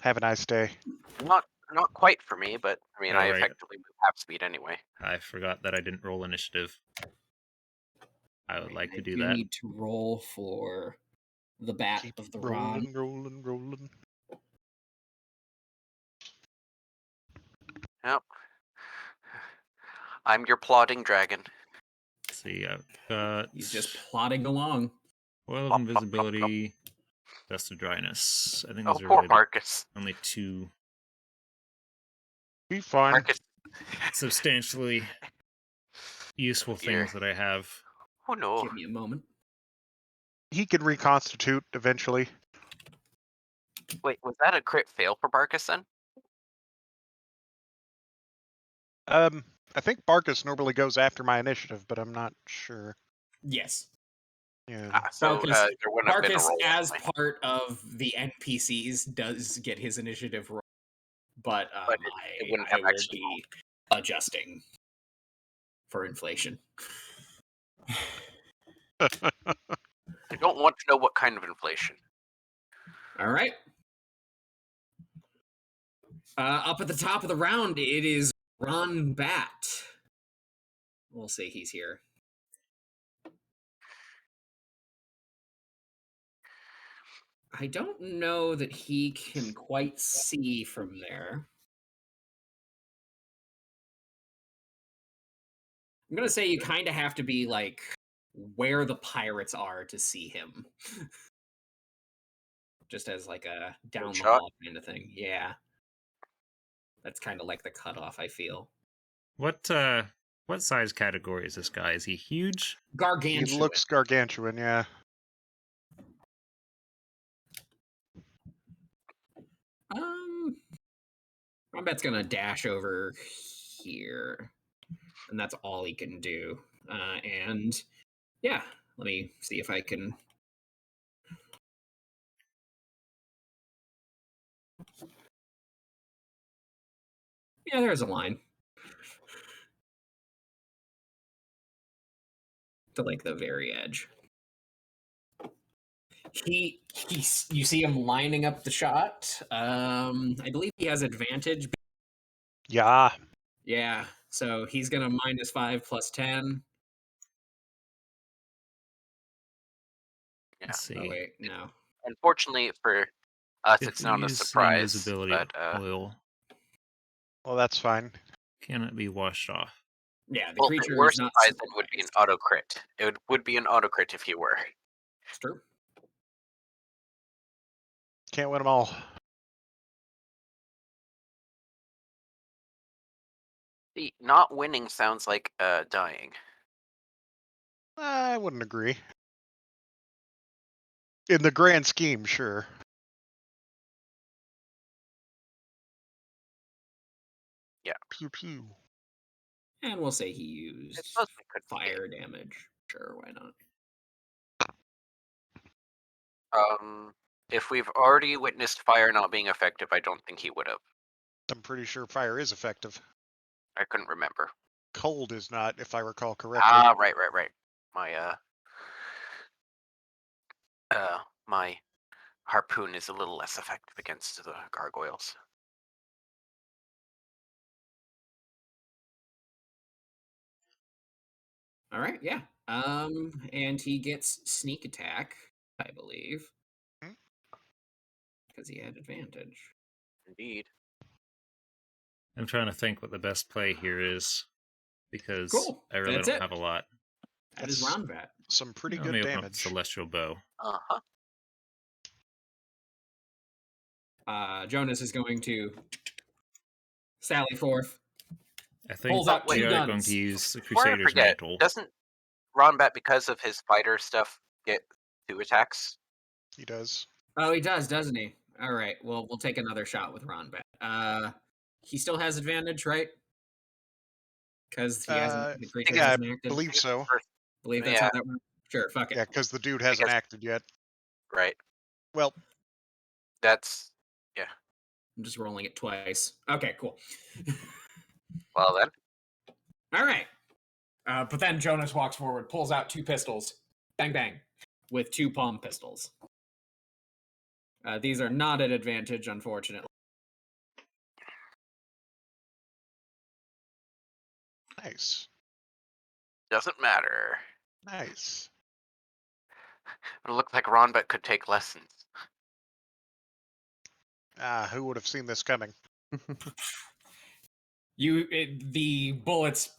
Speaker 3: Have a nice day.
Speaker 2: Not quite for me, but I mean,
Speaker 4: Oh,
Speaker 2: I
Speaker 4: right.
Speaker 2: effectively move half speed anyway.
Speaker 4: I forgot that I didn't roll initiative. I would like to do
Speaker 5: You
Speaker 4: that.
Speaker 5: need to roll for the bat
Speaker 3: Keep
Speaker 5: of the rod.
Speaker 3: rolling.
Speaker 2: Yep. I'm your plodding dragon.
Speaker 4: Let's see, I've got
Speaker 5: He's just plodding along.
Speaker 4: Oil of Invisibility, Dust of Dryness. I think
Speaker 2: Oh,
Speaker 4: those are
Speaker 2: poor
Speaker 4: really
Speaker 2: Marcus.
Speaker 4: only two
Speaker 3: Be fine.
Speaker 2: Marcus.
Speaker 4: substantially useful things that I have.
Speaker 2: Oh no.
Speaker 5: Give me a moment.
Speaker 3: He can reconstitute eventually.
Speaker 2: Wait, was that a crit fail for Marcus then?
Speaker 3: I think Barkus normally goes after my initiative, but I'm not sure.
Speaker 5: Yes.
Speaker 3: Yeah.
Speaker 2: So
Speaker 5: Barkus,
Speaker 2: there wouldn't have been a
Speaker 5: Barkus
Speaker 2: roll.
Speaker 5: as
Speaker 2: anyway.
Speaker 5: part of the NPCs, does get his initiative roll, but,
Speaker 2: But it wouldn't have
Speaker 5: I will
Speaker 2: actually
Speaker 5: be adjusting for inflation.
Speaker 2: I don't want to know what kind of inflation.
Speaker 5: All right. Up at the top of the round, it is Ron Bat. We'll say he's here. I don't know that he can quite see from there. I'm going to say you kind of have to be like where the pirates are to see him. Just as like a down the
Speaker 2: Shot?
Speaker 5: hall kind of thing. Yeah. That's kind of like the cutoff, I feel.
Speaker 4: What size category is this guy? Is he huge?
Speaker 5: Gargantuan.
Speaker 3: He looks gargantuan, yeah.
Speaker 5: Combat's gonna dash over here, and that's all he can do. And yeah, let me see if I can. Yeah, there's a line to like the very edge. You see him lining up the shot. I believe he has advantage.
Speaker 3: Yeah.
Speaker 5: Yeah, so he's gonna -5 + 10.
Speaker 2: Yeah.
Speaker 4: Let's see.
Speaker 5: Oh wait, no.
Speaker 2: Unfortunately for us,
Speaker 4: If
Speaker 2: it's
Speaker 4: we
Speaker 2: not a
Speaker 4: use
Speaker 2: surprise.
Speaker 4: invisibility
Speaker 2: But
Speaker 4: oil,
Speaker 3: Well, that's fine.
Speaker 4: cannot be washed off.
Speaker 5: Yeah, the
Speaker 2: well, if
Speaker 5: creature
Speaker 2: it were
Speaker 5: is not
Speaker 2: surprised, it would be an auto crit. It would be an auto crit if you were.
Speaker 5: It's true.
Speaker 3: Can't win them all.
Speaker 2: See, not winning sounds like dying.
Speaker 3: I wouldn't agree. In the grand scheme, sure.
Speaker 2: Yeah.
Speaker 3: Pew pew.
Speaker 5: And we'll say he used
Speaker 2: I suppose we could
Speaker 5: fire damage. Sure, why not?
Speaker 2: If we've already witnessed fire not being effective, I don't think he would have.
Speaker 3: I'm pretty sure fire is effective.
Speaker 2: I couldn't remember.
Speaker 3: Cold is not, if I recall correctly.
Speaker 2: Ah, right. My harpoon is a little less effective against the gargoyles.
Speaker 5: All right, yeah. And he gets sneak attack, I believe,
Speaker 3: Hmm?
Speaker 5: because he had advantage.
Speaker 2: Indeed.
Speaker 4: I'm trying to think what the best play here is, because
Speaker 5: Cool.
Speaker 4: I really
Speaker 5: That's
Speaker 4: don't
Speaker 5: it.
Speaker 4: have a lot.
Speaker 5: That is
Speaker 3: That's
Speaker 5: Ronvat.
Speaker 3: some pretty
Speaker 4: Let
Speaker 3: good
Speaker 4: me open up
Speaker 3: damage.
Speaker 4: Celestial Bow.
Speaker 2: Uh-huh.
Speaker 5: Jonas is going to sally forth.
Speaker 4: I think
Speaker 5: Pulls out
Speaker 4: we
Speaker 5: two
Speaker 4: are going
Speaker 5: guns.
Speaker 4: to use the
Speaker 2: Before I
Speaker 4: Crusader's
Speaker 2: forget,
Speaker 4: Mantle.
Speaker 2: doesn't Ronbat, because of his fighter stuff, get 2 attacks?
Speaker 3: He does.
Speaker 5: Oh, he does, doesn't he? All right. Well, we'll take another shot with Ronbat. He still has advantage, right? Because he hasn't. The creature
Speaker 3: Yeah, I
Speaker 5: hasn't acted.
Speaker 3: believe so.
Speaker 5: Believe that's
Speaker 2: Yeah.
Speaker 5: how that works. Sure. Fuck it.
Speaker 3: Yeah, because the dude hasn't
Speaker 2: guess-
Speaker 3: acted yet.
Speaker 2: Right.
Speaker 3: Well,
Speaker 2: That's...
Speaker 5: I'm just rolling it twice. Okay. Cool.
Speaker 2: Well then.
Speaker 5: All right. But then Jonas walks forward, pulls out 2 pistols, bang bang, with 2 palm pistols. These are not at advantage, unfortunately.
Speaker 3: nice.
Speaker 2: Doesn't matter.
Speaker 3: Nice.
Speaker 2: It looked like Ronbat could take lessons.
Speaker 3: Who would have seen this coming?
Speaker 5: The bullets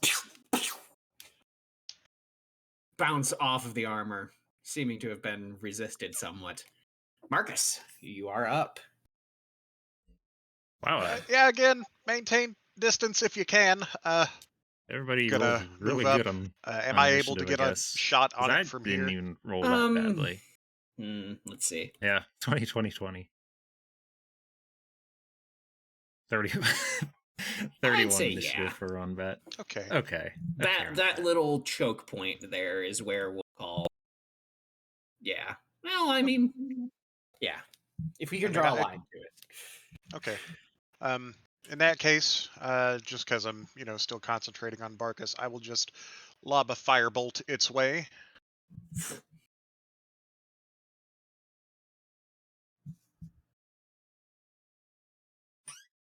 Speaker 5: bounce off of the armor, seeming to have been resisted somewhat. Marcus, you are up.
Speaker 4: Wow,
Speaker 3: Yeah, again, maintain distance if you can.
Speaker 4: everybody
Speaker 3: gonna
Speaker 4: rolled really
Speaker 3: move up.
Speaker 4: good on.
Speaker 3: Am
Speaker 4: on
Speaker 3: I able to
Speaker 4: initiative,
Speaker 3: get
Speaker 4: I
Speaker 3: a
Speaker 4: guess.
Speaker 3: shot
Speaker 4: 'Cause
Speaker 3: on
Speaker 4: I
Speaker 3: it from
Speaker 4: didn't
Speaker 3: here?
Speaker 4: even roll that badly.
Speaker 5: Let's see.
Speaker 4: Yeah, 20. 30. 31
Speaker 5: say
Speaker 4: initiative
Speaker 5: yeah.
Speaker 4: for Ronbat.
Speaker 3: Okay.
Speaker 4: Okay.
Speaker 5: That little choke point there is where we'll call. Yeah. Well, I mean, yeah. If we can draw a line to it.
Speaker 3: Okay. In that case, just because I'm, still concentrating on Barkus, I will just lob a firebolt its way.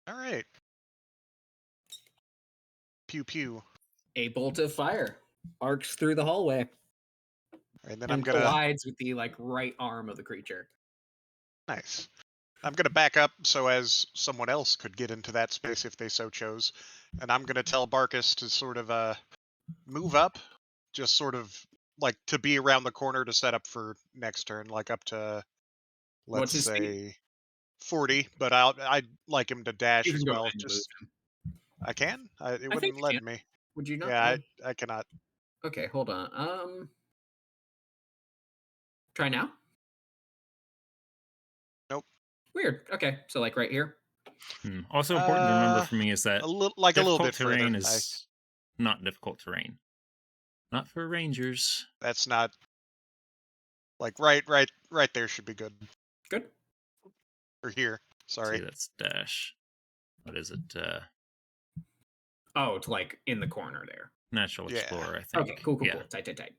Speaker 3: All right. Pew pew.
Speaker 5: A bolt of fire arcs through the hallway
Speaker 3: And then
Speaker 5: and
Speaker 3: I'm gonna
Speaker 5: collides with the right arm of the creature.
Speaker 3: nice. I'm gonna back up so as someone else could get into that space if they so chose, and I'm gonna tell Barkus to sort of move up, just sort of like to be around the corner to set up for next turn, like up to let's
Speaker 5: What's his speed?
Speaker 3: say 40. But I'd like him to dash
Speaker 5: You can
Speaker 3: as
Speaker 5: go
Speaker 3: well.
Speaker 5: ahead and move
Speaker 3: Just
Speaker 5: him.
Speaker 3: I can. It
Speaker 5: think
Speaker 3: wouldn't
Speaker 5: you
Speaker 3: let
Speaker 5: can.
Speaker 3: me.
Speaker 5: Would you not?
Speaker 3: Yeah, I cannot.
Speaker 5: Okay, hold on. Try now.
Speaker 3: Nope.
Speaker 5: Weird. Okay, so like right here.
Speaker 4: Also important to remember for me is that
Speaker 3: a little bit
Speaker 4: terrain
Speaker 3: further.
Speaker 4: is not difficult terrain. Not for rangers.
Speaker 3: That's not like right there should be good.
Speaker 5: Good.
Speaker 3: Or here. Sorry.
Speaker 4: See, that's dash. What is it?
Speaker 5: Oh, it's like in the corner there.
Speaker 4: Natural
Speaker 3: Yeah.
Speaker 4: Explorer, I think.
Speaker 5: Okay, cool.
Speaker 4: Yeah.
Speaker 5: Tight.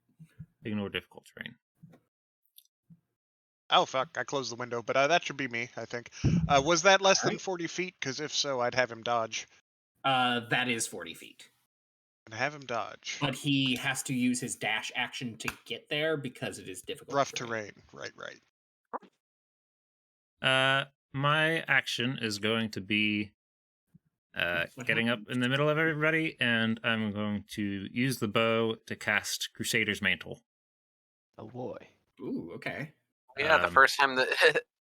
Speaker 4: Ignore difficult terrain.
Speaker 3: Oh fuck! I closed the window, but that should be me. I think. Was that less than 40 feet? Because if so, I'd have him dodge.
Speaker 5: That is 40 feet.
Speaker 3: And have him dodge.
Speaker 5: But he has to use his dash action to get there because it is difficult.
Speaker 3: Rough terrain. Right.
Speaker 4: My action is going to be getting up in the middle of everybody, and I'm going to use the bow to cast Crusader's Mantle.
Speaker 6: Oh boy.
Speaker 5: Ooh, okay.
Speaker 2: Yeah, the first time that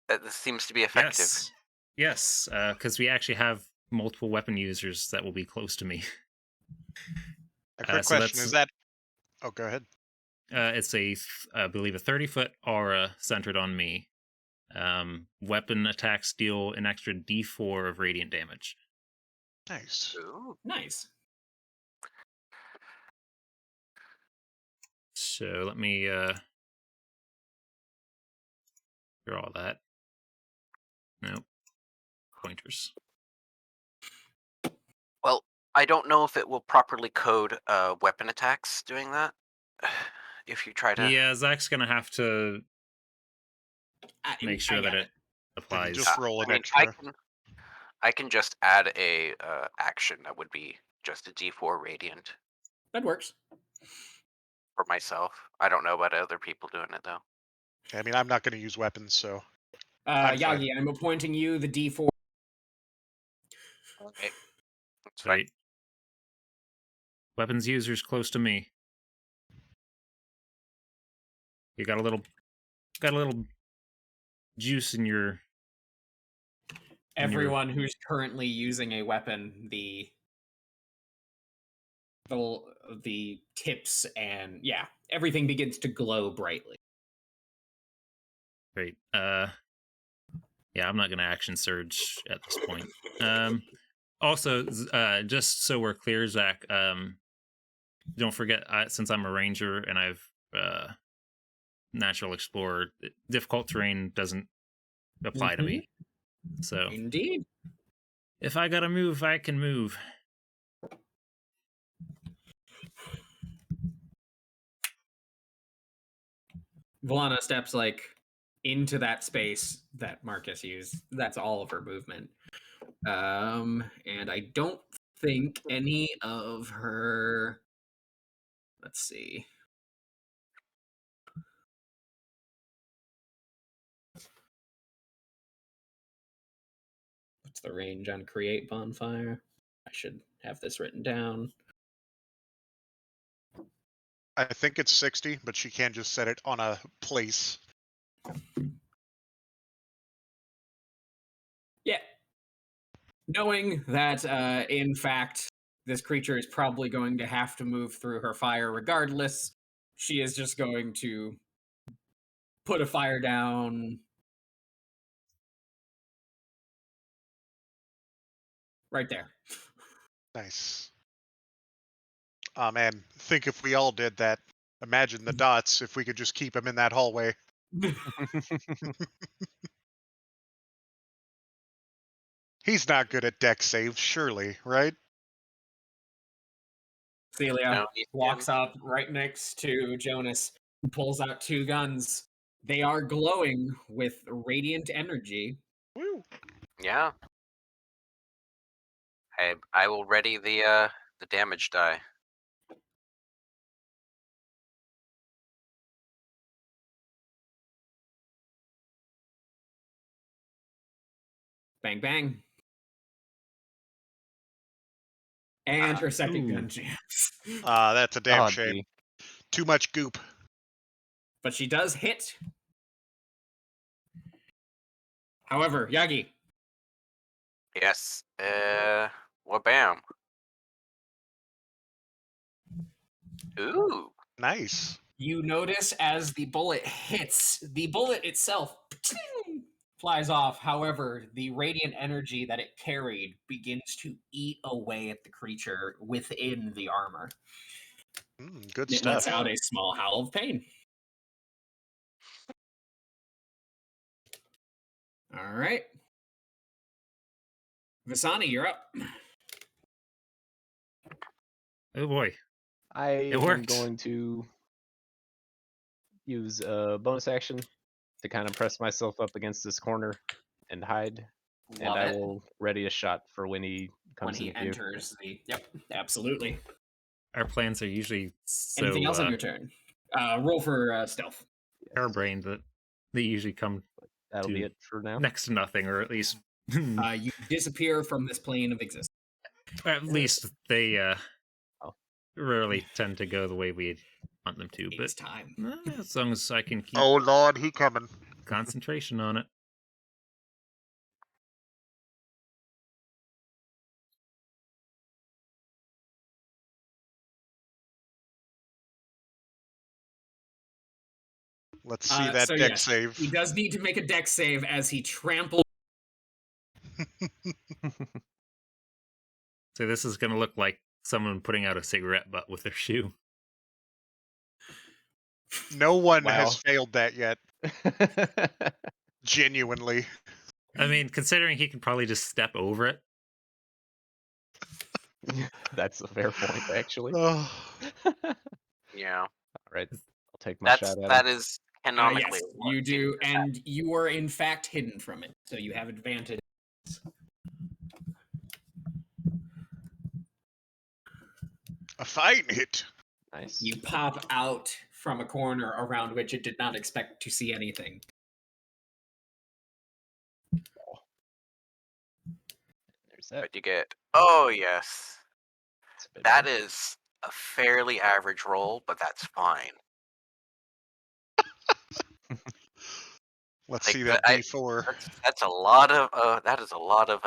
Speaker 2: that this seems to be effective.
Speaker 4: Yes, because we actually have multiple weapon users that will be close to me.
Speaker 3: A quick
Speaker 4: so
Speaker 3: question: is that? Oh, go ahead.
Speaker 4: It's I believe, a 30-foot aura centered on me. Weapon attacks deal an extra D4 of radiant damage.
Speaker 3: Nice.
Speaker 2: Ooh.
Speaker 5: Nice.
Speaker 4: So let me draw that. Nope. Pointers.
Speaker 2: Well, I don't know if it will properly code weapon attacks doing that. If you try to...
Speaker 4: Yeah, Zach's gonna have to make sure that it applies.
Speaker 3: Just roll an
Speaker 2: I mean,
Speaker 3: extra.
Speaker 2: I can just add a action that would be just a D4 radiant
Speaker 5: That works.
Speaker 2: for myself. I don't know about other people doing it though.
Speaker 3: I mean, I'm not going to use weapons, so I'm fine.
Speaker 5: Yagi, I'm appointing you the D4.
Speaker 2: Okay. That's fine.
Speaker 4: Right. Weapons users close to me. You got a little juice in your...
Speaker 5: Everyone who's currently using a weapon, the tips and everything begins to glow brightly.
Speaker 4: Great. Yeah, I'm not gonna action surge at this point. Also, just so we're clear, Zach, don't forget, since I'm a ranger and I've natural explorer, difficult terrain doesn't apply to me. So
Speaker 5: Indeed.
Speaker 4: if I gotta move, I can move.
Speaker 5: Volana steps into that space that Marcus used. That's all of her movement. And I don't think any of her... Let's see. What's the range on create bonfire? I should have this written down.
Speaker 3: I think it's 60, but she can't just set it on a place.
Speaker 5: Yeah. Knowing that, in fact, this creature is probably going to have to move through her fire regardless, she is just going to put a fire down right there.
Speaker 3: Nice. Oh man, think if we all did that. Imagine the dots if we could just keep them in that hallway. He's not good at deck saves, surely, right?
Speaker 5: Celia
Speaker 2: No,
Speaker 5: walks up right next to Jonas, who pulls out two guns. They are glowing with radiant energy.
Speaker 3: Woo.
Speaker 2: Yeah. I will ready the damage die.
Speaker 5: Bang, bang. And her second gun jams.
Speaker 3: That's a damn
Speaker 6: Oh,
Speaker 3: shame.
Speaker 6: gee.
Speaker 3: Too much goop.
Speaker 5: But she does hit. However, Yagi.
Speaker 2: Yes. Well, bam. Ooh.
Speaker 3: Nice.
Speaker 5: You notice as the bullet hits, the bullet itself flies off. However, the radiant energy that it carried begins to eat away at the creature within the armor.
Speaker 3: Good
Speaker 5: It
Speaker 3: stuff.
Speaker 5: lets out a small howl of pain. All right. Visani, you're up.
Speaker 4: Oh boy.
Speaker 6: I am
Speaker 4: worked.
Speaker 6: going to use a bonus action to kind of press myself up against this corner and hide. And
Speaker 5: Love
Speaker 6: I
Speaker 5: it.
Speaker 6: will ready a shot for when he
Speaker 5: When
Speaker 6: comes
Speaker 5: he
Speaker 6: into view.
Speaker 5: enters the... Yep, absolutely.
Speaker 4: Our plans are usually so
Speaker 5: Anything else on your turn? Roll for stealth.
Speaker 4: harebrained that they usually come
Speaker 6: That'll
Speaker 4: to
Speaker 6: be it for now.
Speaker 4: next to nothing, or at least
Speaker 5: You disappear from this plane of existence.
Speaker 4: at least they
Speaker 6: Oh.
Speaker 4: rarely tend to go the way we want them to.
Speaker 5: It's
Speaker 4: But
Speaker 5: time.
Speaker 4: as long as I can keep
Speaker 3: Oh Lord, he coming.
Speaker 4: concentration on it.
Speaker 3: Let's see that
Speaker 5: so
Speaker 3: deck
Speaker 5: yes,
Speaker 3: save.
Speaker 5: he does need to make a dex save as he tramples.
Speaker 4: So this is going to look like someone putting out a cigarette butt with their shoe.
Speaker 3: No one
Speaker 6: Wow.
Speaker 3: has failed that yet. Genuinely.
Speaker 4: I mean, considering he can probably just step over it.
Speaker 6: That's a fair point, actually.
Speaker 3: Oh,
Speaker 2: Yeah,
Speaker 6: All right, I'll take my shot at
Speaker 2: that
Speaker 6: him.
Speaker 2: is canonically.
Speaker 5: Yes,
Speaker 2: what
Speaker 5: you
Speaker 2: it
Speaker 5: do,
Speaker 2: is at.
Speaker 5: and you are in fact hidden from it, so you have advantage.
Speaker 3: a fine hit.
Speaker 6: Nice.
Speaker 5: You pop out from a corner around which it did not expect to see anything.
Speaker 6: There's that.
Speaker 2: But you get. Oh yes,
Speaker 6: That's a bit
Speaker 2: that
Speaker 6: better.
Speaker 2: is a fairly average roll, but that's fine.
Speaker 3: Let's
Speaker 2: Like
Speaker 3: see that D4.
Speaker 2: that's a lot of that is a lot of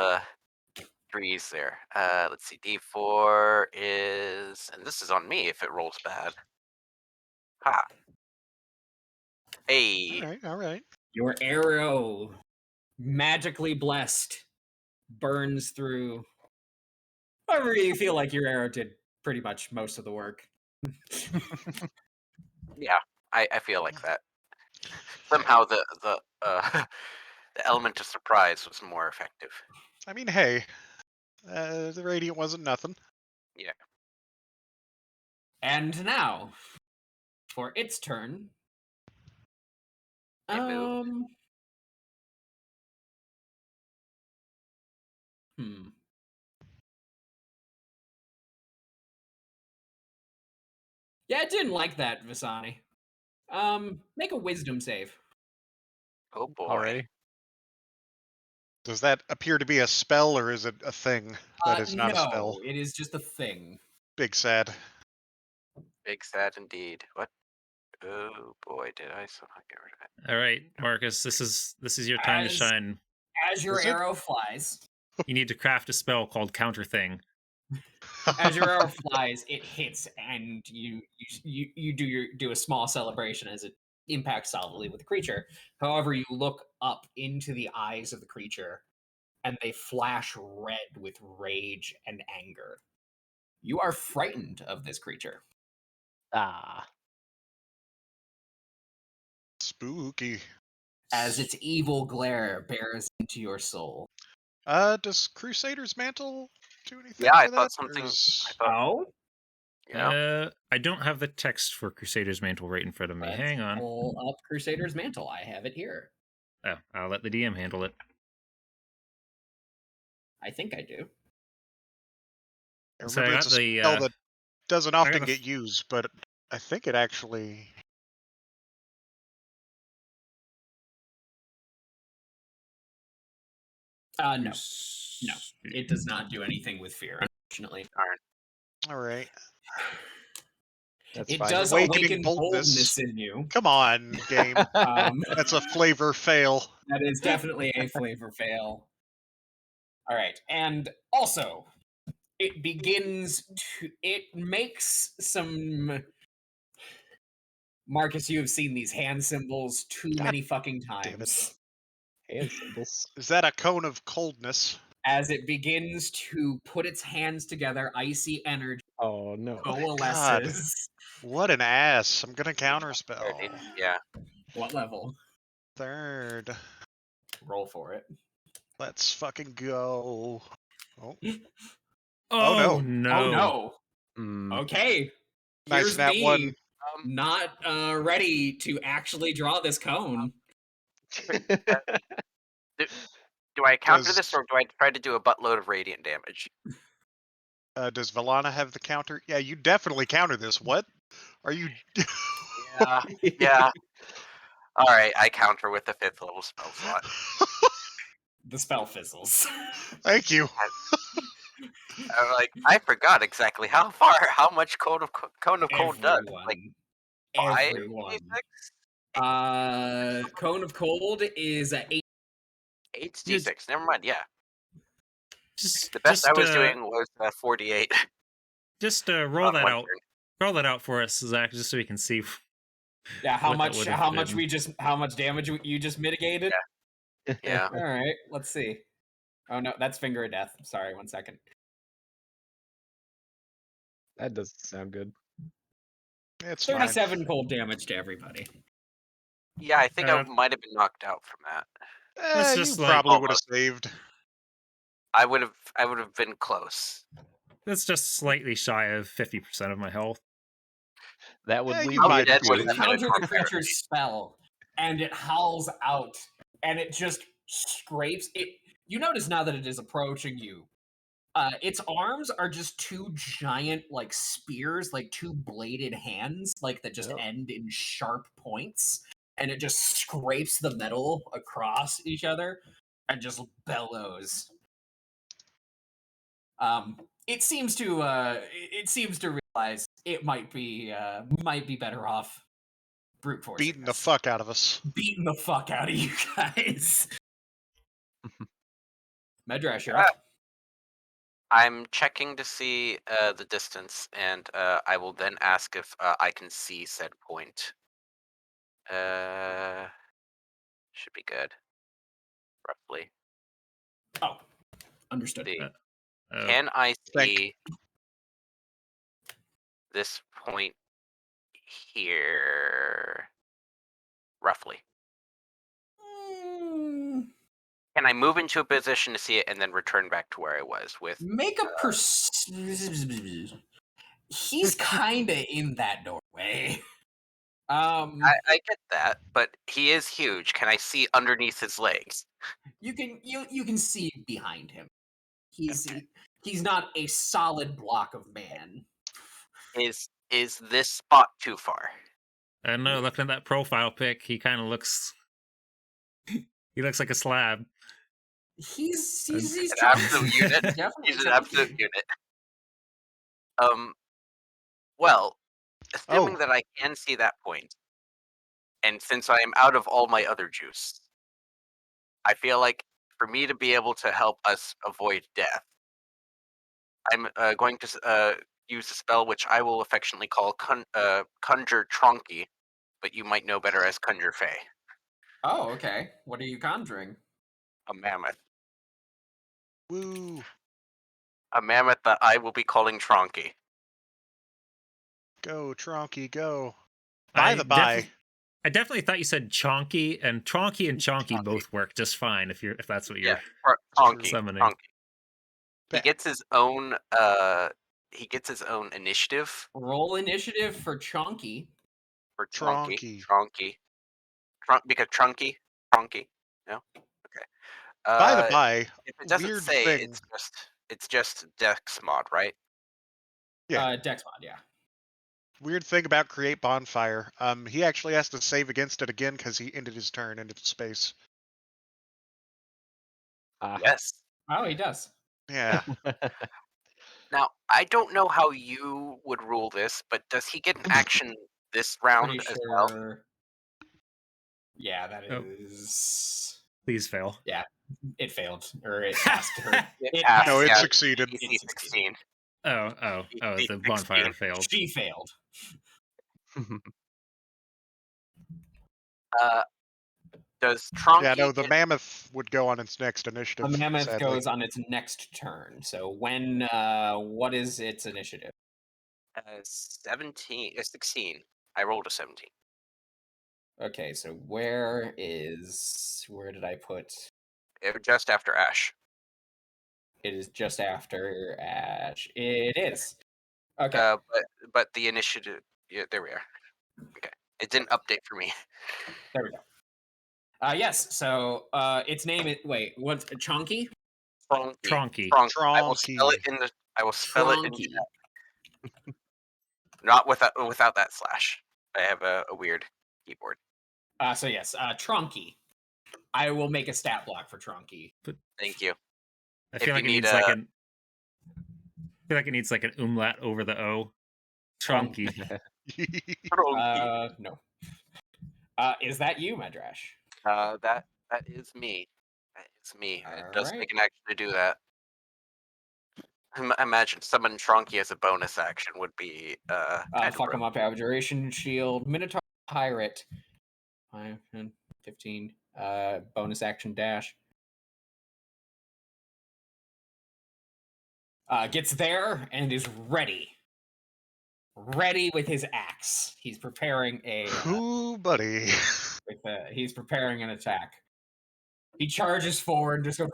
Speaker 2: threes there. Let's see, D4 is, and this is on me if it rolls bad. Ha. Hey.
Speaker 3: All right.
Speaker 5: Your arrow, magically blessed, burns through. However, you feel like your arrow did pretty much most of the work.
Speaker 2: Yeah, I feel like that. Somehow the the element of surprise was more effective.
Speaker 3: I mean, hey, the radiant wasn't nothing.
Speaker 2: Yeah.
Speaker 5: And now, for its turn.
Speaker 2: It moved.
Speaker 5: Yeah, I didn't like that, Visani. Make a wisdom save.
Speaker 2: Oh boy.
Speaker 6: Already.
Speaker 3: Does that appear to be a spell, or is it a thing that is not a spell?
Speaker 5: No, it is just a thing.
Speaker 3: Big sad.
Speaker 2: Big sad indeed. What? Oh boy, did I somehow get rid of it?
Speaker 4: All right, Marcus, this is your time to
Speaker 5: As-
Speaker 4: shine.
Speaker 5: As your
Speaker 3: Is it?
Speaker 5: arrow flies,
Speaker 4: You need to craft a spell called Counter Thing.
Speaker 5: as your arrow flies, it hits, and you do a small celebration as it impacts solidly with the creature. However, you look up into the eyes of the creature, and they flash red with rage and anger. You are frightened of this creature.
Speaker 6: Ah.
Speaker 3: Spooky.
Speaker 5: As its evil glare bears into your soul.
Speaker 3: Does Crusader's Mantle do anything
Speaker 2: Yeah, I
Speaker 3: for
Speaker 2: thought
Speaker 3: that?
Speaker 2: something.
Speaker 3: Or is-
Speaker 2: I thought,
Speaker 5: Oh?
Speaker 2: yeah.
Speaker 4: I don't have the text for Crusader's Mantle right in front of me.
Speaker 5: Let's
Speaker 4: Hang on.
Speaker 5: pull up Crusader's Mantle. I have it here.
Speaker 4: Oh, I'll let the DM handle it.
Speaker 5: I think I do.
Speaker 3: I
Speaker 4: So I
Speaker 3: remember
Speaker 4: got
Speaker 3: it's a
Speaker 4: the,
Speaker 3: spell that doesn't often
Speaker 4: the
Speaker 3: get used, but I think it actually...
Speaker 5: No. No. It does not do anything with fear, unfortunately.
Speaker 3: All right.
Speaker 6: That's
Speaker 5: It
Speaker 6: fine.
Speaker 5: does
Speaker 3: Awakening
Speaker 5: awaken
Speaker 3: boldness.
Speaker 5: boldness in you.
Speaker 3: Come on, game. That's a flavor fail.
Speaker 5: That is definitely a flavor fail. All right. And also, it begins to... It makes some... Marcus, you have seen these hand symbols too
Speaker 3: God
Speaker 5: many fucking
Speaker 3: damn it.
Speaker 5: times.
Speaker 6: Hand symbols.
Speaker 3: Is that a cone of coldness?
Speaker 5: As it begins to put its hands together, icy energy
Speaker 6: Oh no.
Speaker 5: coalesces.
Speaker 3: What an ass. I'm gonna counterspell.
Speaker 2: Yeah.
Speaker 5: What level?
Speaker 3: Third.
Speaker 5: Roll for it.
Speaker 3: Let's fucking go. Oh,
Speaker 4: Oh,
Speaker 3: no.
Speaker 4: no.
Speaker 5: Oh no.
Speaker 6: Mm.
Speaker 5: Okay.
Speaker 3: Nice
Speaker 5: Here's
Speaker 3: nat
Speaker 5: me
Speaker 3: one.
Speaker 5: not ready to actually draw this cone.
Speaker 2: Do I counter
Speaker 3: Does-
Speaker 2: this, or do I try to do a buttload of radiant damage?
Speaker 3: Does Valana have the counter? Yeah, you definitely counter this. What? Are you...
Speaker 2: Yeah. Yeah. All right, I counter with the 5th level spell slot.
Speaker 5: The spell fizzles.
Speaker 3: Thank you.
Speaker 2: I'm like, I forgot exactly how much cone of cold does. Like
Speaker 5: Everyone.
Speaker 2: 5d6?
Speaker 5: Cone of cold is 8.
Speaker 2: 8d6. Never mind. Yeah,
Speaker 4: Just,
Speaker 2: the best
Speaker 4: just,
Speaker 2: I was doing was 48.
Speaker 4: Just roll
Speaker 2: on
Speaker 4: that
Speaker 2: one
Speaker 4: out.
Speaker 2: turn.
Speaker 4: Roll that out for us, Zach, just so we can see.
Speaker 5: Yeah, how
Speaker 4: what that
Speaker 5: much?
Speaker 4: would've
Speaker 5: How much
Speaker 4: been.
Speaker 5: How much damage you just mitigated?
Speaker 2: Yeah.
Speaker 5: All right, let's see. Oh no, that's Finger of Death. Sorry, 1 second.
Speaker 6: That doesn't sound good.
Speaker 3: It's fine.
Speaker 5: 37 cold damage to everybody.
Speaker 2: Yeah, I think I might have been knocked out from that.
Speaker 4: Let's
Speaker 3: You
Speaker 4: just, like,
Speaker 3: probably would have
Speaker 2: almost.
Speaker 3: saved.
Speaker 2: I would have been close.
Speaker 4: That's just slightly shy of 50% of my health.
Speaker 6: That would
Speaker 3: Yeah,
Speaker 6: leave
Speaker 3: you
Speaker 2: How
Speaker 3: might
Speaker 2: dead
Speaker 3: be
Speaker 2: would
Speaker 5: You
Speaker 2: have been a
Speaker 5: counter the
Speaker 2: comparison.
Speaker 5: creature's spell, and it howls out, and it just scrapes it. You notice now that it is approaching you. Its arms are just two giant, like, spears, like two bladed hands, like that just
Speaker 6: Yep.
Speaker 5: end in sharp points, and it just scrapes the metal across each other and just bellows. It seems to realize it might be better off brute forcing
Speaker 3: Beating the
Speaker 5: this.
Speaker 3: fuck out of us.
Speaker 5: Beating the fuck out of you guys. Medrash, you're up.
Speaker 2: I'm checking to see the distance, and I will then ask if I can see said point. Should be good. Roughly.
Speaker 5: Oh, understood.
Speaker 2: See.
Speaker 4: Oh.
Speaker 2: Can I
Speaker 3: Think.
Speaker 2: see this point here? Roughly.
Speaker 5: Mm,
Speaker 2: Can I move into a position to see it and then return back to where I was with?
Speaker 5: make a He's kind of in that doorway.
Speaker 2: I get that, but he is huge. Can I see underneath his legs?
Speaker 5: You can see behind him.
Speaker 2: Okay.
Speaker 5: He's not a solid block of man.
Speaker 2: Is this spot too far?
Speaker 4: I don't know, looking at that profile pic, he kind of looks... he looks like a slab.
Speaker 5: He's
Speaker 2: An
Speaker 5: chunky.
Speaker 2: absolute unit.
Speaker 5: Definitely
Speaker 2: He's an
Speaker 5: chunky.
Speaker 2: absolute unit. Well, assuming
Speaker 3: Oh.
Speaker 2: that I can see that point, and since I am out of all my other juice, I feel like for me to be able to help us avoid death, I'm going to use a spell which I will affectionately call Conjure Tronky, but you might know better as Conjure Fey.
Speaker 5: Oh, okay. What are you conjuring?
Speaker 2: A mammoth.
Speaker 3: Woo.
Speaker 2: A mammoth that I will be calling Tronky.
Speaker 3: Go, Tronky, go. By the by.
Speaker 4: I definitely thought you said chonky, and tronky and chonky
Speaker 3: Chonky.
Speaker 4: both work just fine if that's what you're
Speaker 2: Tronky.
Speaker 4: summoning.
Speaker 2: Tronky. He
Speaker 3: Bet.
Speaker 2: gets his own initiative
Speaker 5: Roll initiative for Chonky.
Speaker 2: for Tronky.
Speaker 3: Tronky.
Speaker 2: Because Tronky. No? Okay.
Speaker 3: By the by,
Speaker 2: if it doesn't
Speaker 3: weird
Speaker 2: say,
Speaker 3: thing.
Speaker 2: it's just Dex mod, right?
Speaker 3: Yeah.
Speaker 5: Dex mod, yeah.
Speaker 3: Weird thing about Create Bonfire. He actually has to save against it again because he ended his turn into space.
Speaker 2: Yes.
Speaker 5: Oh, he does.
Speaker 3: Yeah.
Speaker 2: Now, I don't know how you would rule this, but does he get an action this round
Speaker 5: Pretty
Speaker 2: as well?
Speaker 5: sure. Yeah, that
Speaker 4: Oh.
Speaker 5: is.
Speaker 4: Please fail.
Speaker 5: Yeah, it failed, or it passed.
Speaker 2: It
Speaker 5: passed.
Speaker 3: No, it
Speaker 2: yeah.
Speaker 3: succeeded.
Speaker 2: DC 16.
Speaker 4: Oh,
Speaker 2: DC
Speaker 4: the bonfire
Speaker 2: 16.
Speaker 4: failed.
Speaker 5: She failed.
Speaker 2: Does Tronky
Speaker 3: Yeah, no, the
Speaker 2: get
Speaker 3: mammoth would go on its next initiative.
Speaker 5: The mammoth
Speaker 3: sadly.
Speaker 5: goes on its next turn. So when? What is its initiative?
Speaker 2: 16? I rolled a 17.
Speaker 5: Okay, so where did I put?
Speaker 2: Just after Ash.
Speaker 5: It is just after Ash. It is. Okay.
Speaker 2: But the initiative. Yeah, there we are. Okay, it didn't update for me.
Speaker 5: There we go. Yes. So its name is what's Chonky?
Speaker 4: Tronky.
Speaker 2: I will spell it in the. I will spell it in
Speaker 5: Tronky.
Speaker 2: chat. Not without that slash. I have a weird keyboard.
Speaker 5: So yes, Tronky. I will make a stat block for Tronky.
Speaker 2: Thank you.
Speaker 4: I feel like it needs like an umlaut over the O. Tronky.
Speaker 5: No. Is that you, Medrash?
Speaker 2: That is me. That is me. It does
Speaker 5: Alright.
Speaker 2: take an action to do that. Imagine summon Tronky as a bonus action would be
Speaker 5: Fuck him up, abjuration shield, Minotaur pirate. 5, 10, 15. Bonus action dash. Gets there and is ready. Ready with his axe. He's preparing a.
Speaker 3: Ooh, buddy.
Speaker 5: He's preparing an attack. He charges forward and just goes.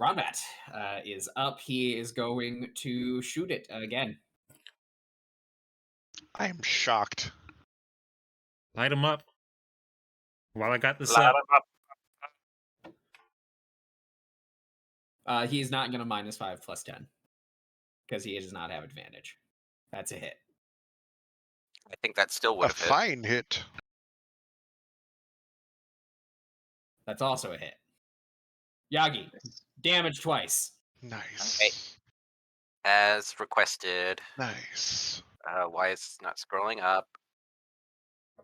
Speaker 5: Rombat is up. He is going to shoot it again.
Speaker 3: I am shocked.
Speaker 4: Light him up. While I got this
Speaker 2: Light
Speaker 4: up.
Speaker 2: 'em up.
Speaker 5: He's not going to -5 +10 because he does not have advantage. That's a hit.
Speaker 2: I think that still would
Speaker 3: A
Speaker 2: have hit.
Speaker 3: fine hit.
Speaker 5: That's also a hit. Yagi, damage twice.
Speaker 3: Nice.
Speaker 2: As requested.
Speaker 3: Nice.
Speaker 2: Why is it not scrolling up?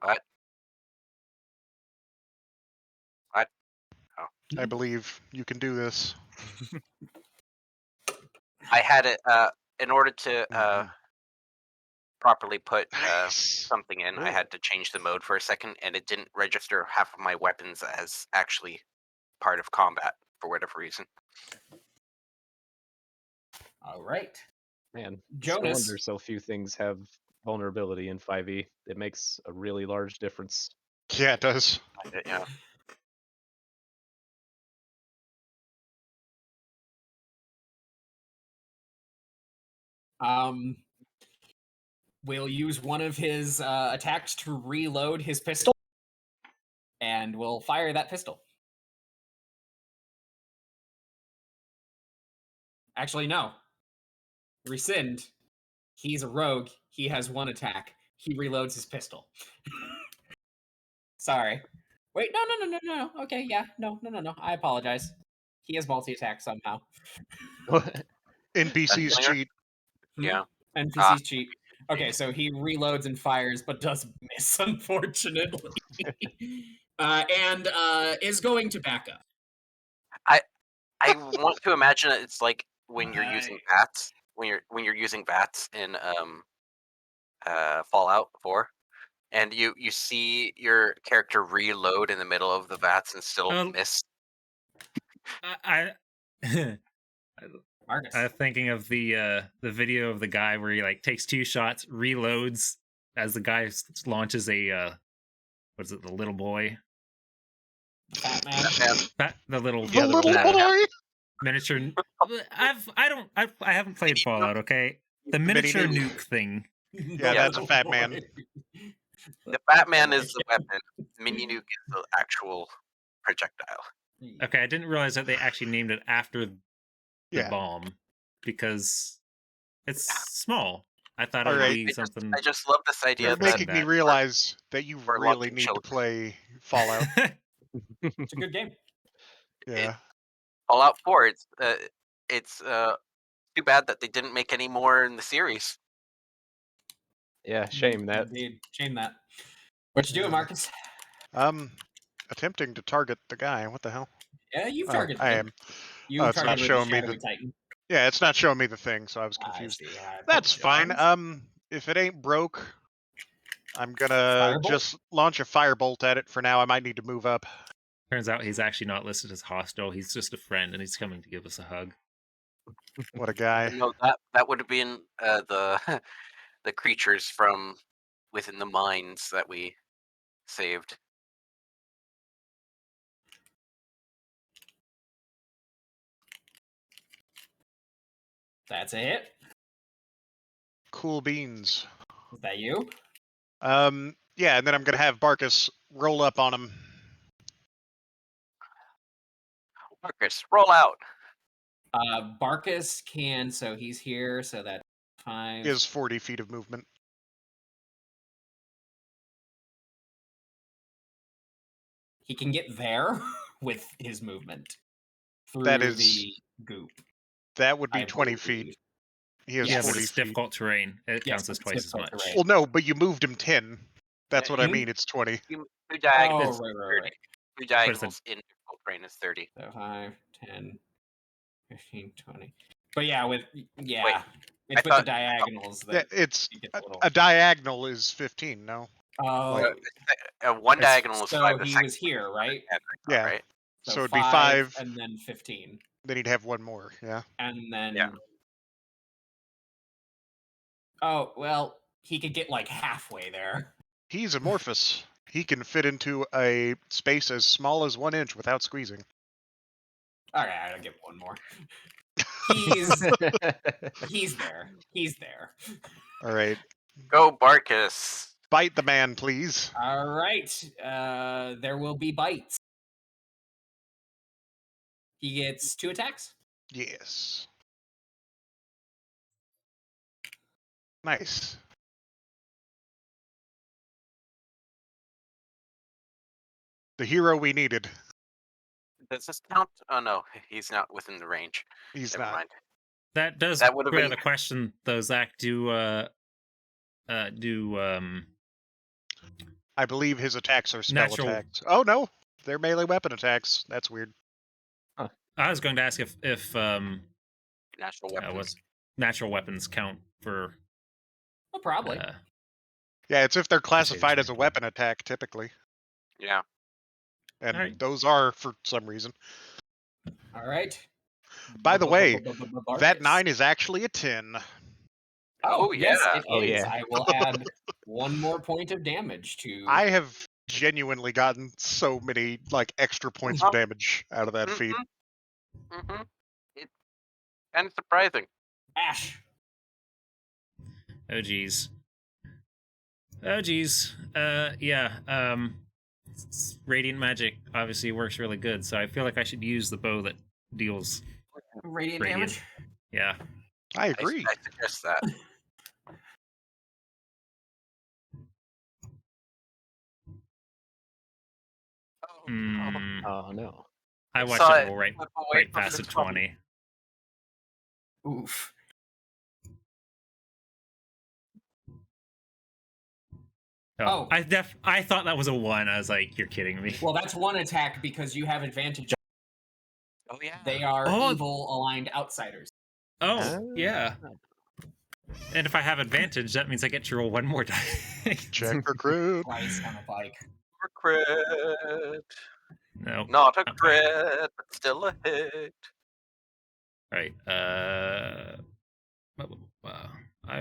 Speaker 2: What? What?
Speaker 3: I believe you can do this.
Speaker 2: I had it in order to
Speaker 3: Mhm.
Speaker 2: properly put
Speaker 3: Nice.
Speaker 2: something in. I had to change the mode for a second, and it didn't register half of my weapons as actually part of combat for whatever reason.
Speaker 5: All right.
Speaker 6: Man, it's no
Speaker 5: Jonas.
Speaker 6: wonder so few things have vulnerability in 5e. It makes a really large difference.
Speaker 3: Yeah, it does.
Speaker 2: Yeah.
Speaker 5: Will use one of his attacks to reload his pistol, and will fire that pistol. Actually, no. Rescind. He's a rogue. He has one attack. He reloads his pistol. Sorry. Wait, no. Okay, yeah, no. I apologize. He has multi-attack somehow.
Speaker 3: NPCs
Speaker 2: Gunslinger?
Speaker 3: cheat.
Speaker 2: Yeah.
Speaker 5: NPCs cheat. Okay, so he reloads and fires, but does miss, unfortunately. And is going to back up.
Speaker 2: I want to imagine it's like when you're using VATS. When you're using VATS in Fallout 4, and you see your character reload in the middle of the VATS and still miss.
Speaker 4: I
Speaker 5: Marcus.
Speaker 4: I'm thinking of the video of the guy where he like takes 2 shots, reloads as the guy launches a what is it, the little boy?
Speaker 5: Fat man.
Speaker 4: The little
Speaker 3: The little boy.
Speaker 4: miniature. I haven't played Fallout. Okay, the miniature
Speaker 3: nuke.
Speaker 4: nuke thing.
Speaker 3: Yeah, that's a fat man.
Speaker 2: The Batman is the weapon. Mini nuke is the actual projectile.
Speaker 4: Okay, I didn't realize that they actually named it after the
Speaker 3: Yeah.
Speaker 4: bomb because it's small. I thought it
Speaker 3: All
Speaker 4: would
Speaker 3: right.
Speaker 4: be something.
Speaker 2: I just love this idea
Speaker 3: You're
Speaker 2: that
Speaker 3: making me realize that you
Speaker 2: for
Speaker 3: really
Speaker 2: lucky
Speaker 3: need to
Speaker 2: children.
Speaker 3: play Fallout.
Speaker 5: It's a good game.
Speaker 3: Yeah.
Speaker 2: Fallout 4. It's too bad that they didn't make any more in the series.
Speaker 6: Yeah, shame that.
Speaker 5: Indeed. Shame that. What you doing, Marcus?
Speaker 3: Attempting to target the guy. What the hell?
Speaker 5: Yeah, you've targeted
Speaker 3: I
Speaker 5: him.
Speaker 3: am.
Speaker 5: You
Speaker 3: It's not
Speaker 5: targeted
Speaker 3: showing
Speaker 5: the
Speaker 3: me
Speaker 5: Shadowy Titan.
Speaker 3: Yeah, it's not showing me the thing, so I was confused.
Speaker 5: I see. I
Speaker 3: That's fine.
Speaker 5: apologize.
Speaker 3: If it ain't broke, I'm gonna
Speaker 5: Firebolt?
Speaker 3: just launch a firebolt at it for now. I might need to move up.
Speaker 4: Turns out he's actually not listed as hostile. He's just a friend, and he's coming to give us a hug.
Speaker 3: What a guy.
Speaker 2: No, that would have been the the creatures from within the mines that we saved.
Speaker 5: That's a hit.
Speaker 3: Cool beans.
Speaker 5: Is that you?
Speaker 3: Yeah, and then I'm gonna have Barkus roll up on him.
Speaker 2: Marcus, roll out.
Speaker 5: Barkus can, so he's here, so that's 5.
Speaker 3: He has 40 feet of movement.
Speaker 5: He can get there with his movement through
Speaker 3: That is-
Speaker 5: the goop.
Speaker 3: That would be
Speaker 5: I
Speaker 3: 20
Speaker 5: believe.
Speaker 3: feet. He has
Speaker 4: Yeah, but
Speaker 3: 40
Speaker 4: it's
Speaker 3: feet.
Speaker 4: difficult terrain. It
Speaker 5: Yes,
Speaker 4: counts as
Speaker 5: it's
Speaker 4: twice as
Speaker 5: difficult
Speaker 4: much.
Speaker 5: terrain.
Speaker 3: Well, no, but you moved him 10. That's what I
Speaker 5: Mhm.
Speaker 3: mean. It's 20.
Speaker 2: Two
Speaker 5: Oh,
Speaker 2: diagonals.
Speaker 5: right.
Speaker 2: 2 diagonals in difficult terrain is 30.
Speaker 5: So 5, 10, 15, 20. But yeah, it's
Speaker 2: I
Speaker 5: with the
Speaker 2: thought-
Speaker 5: diagonals
Speaker 3: Yeah,
Speaker 5: that
Speaker 3: it's
Speaker 5: it gets a little.
Speaker 3: a diagonal is 15. No.
Speaker 5: Oh,
Speaker 2: One
Speaker 4: It's-
Speaker 2: diagonal is
Speaker 5: so
Speaker 2: 5. The
Speaker 5: he
Speaker 2: second
Speaker 5: was here, right?
Speaker 3: Yeah.
Speaker 2: right?
Speaker 3: So it'd be 5.
Speaker 5: and then 15,
Speaker 3: Then he'd have one more. Yeah.
Speaker 5: and then
Speaker 2: Yeah.
Speaker 5: Oh well, he could get like halfway there.
Speaker 3: He's amorphous. He can fit into a space as small as 1 inch without squeezing.
Speaker 5: Okay, I'll give one more. He's there. He's there.
Speaker 3: All right.
Speaker 2: Go, Barkus.
Speaker 3: Bite the man, please.
Speaker 5: All right. There will be bites. He gets 2 attacks.
Speaker 3: Yes. Nice. The hero we needed.
Speaker 2: Does this count? Oh no, he's not within the range.
Speaker 3: He's
Speaker 2: Never
Speaker 3: not.
Speaker 2: mind.
Speaker 4: That does
Speaker 2: That would've
Speaker 4: bear
Speaker 2: been-
Speaker 4: the question, though, Zach.
Speaker 3: I believe his attacks are spell
Speaker 4: Natural-
Speaker 3: attacks. Oh no, they're melee weapon attacks. That's weird.
Speaker 4: I was going to ask if
Speaker 2: Natural weapons.
Speaker 4: was natural weapons count for
Speaker 5: Oh, probably.
Speaker 3: Yeah, it's if they're
Speaker 6: Crusade
Speaker 3: classified as a
Speaker 6: check.
Speaker 3: weapon attack typically,
Speaker 2: Yeah.
Speaker 3: and
Speaker 4: Alright.
Speaker 3: those are for some reason.
Speaker 5: All right.
Speaker 3: By the way, that
Speaker 5: Barkus.
Speaker 3: 9 is actually a 10.
Speaker 2: Oh,
Speaker 5: yes,
Speaker 2: yeah.
Speaker 5: it
Speaker 6: Oh,
Speaker 5: is.
Speaker 6: yeah.
Speaker 5: I will add 1 more point of damage to.
Speaker 3: I have genuinely gotten so many like extra points of damage out of that feat.
Speaker 2: Mm-hmm. It's kind of surprising.
Speaker 5: Ash.
Speaker 4: Oh geez. Yeah. Radiant magic obviously works really good, so I feel like I should use the bow that deals.
Speaker 5: Radiant
Speaker 4: Radiant.
Speaker 5: damage.
Speaker 4: Yeah.
Speaker 3: I agree.
Speaker 2: I suggest that.
Speaker 4: Mm,
Speaker 6: Oh no.
Speaker 4: I watched
Speaker 2: Saw
Speaker 4: it
Speaker 2: it
Speaker 4: roll right
Speaker 2: slip away from
Speaker 4: past
Speaker 2: the
Speaker 4: a
Speaker 2: top.
Speaker 4: 20.
Speaker 5: Oof. Oh.
Speaker 4: I thought that was a 1. I was like, you're kidding me.
Speaker 5: Well, that's 1 attack because you have advantage.
Speaker 2: Oh yeah.
Speaker 5: They are
Speaker 4: Oh.
Speaker 5: evil aligned outsiders.
Speaker 4: Oh, yeah. And if I have advantage, that means I get to roll 1 more die.
Speaker 3: Check for crit.
Speaker 5: Twice on a bike.
Speaker 2: Crit.
Speaker 4: No.
Speaker 2: Not a
Speaker 4: bad.
Speaker 2: crit, but still a hit.
Speaker 4: Right. I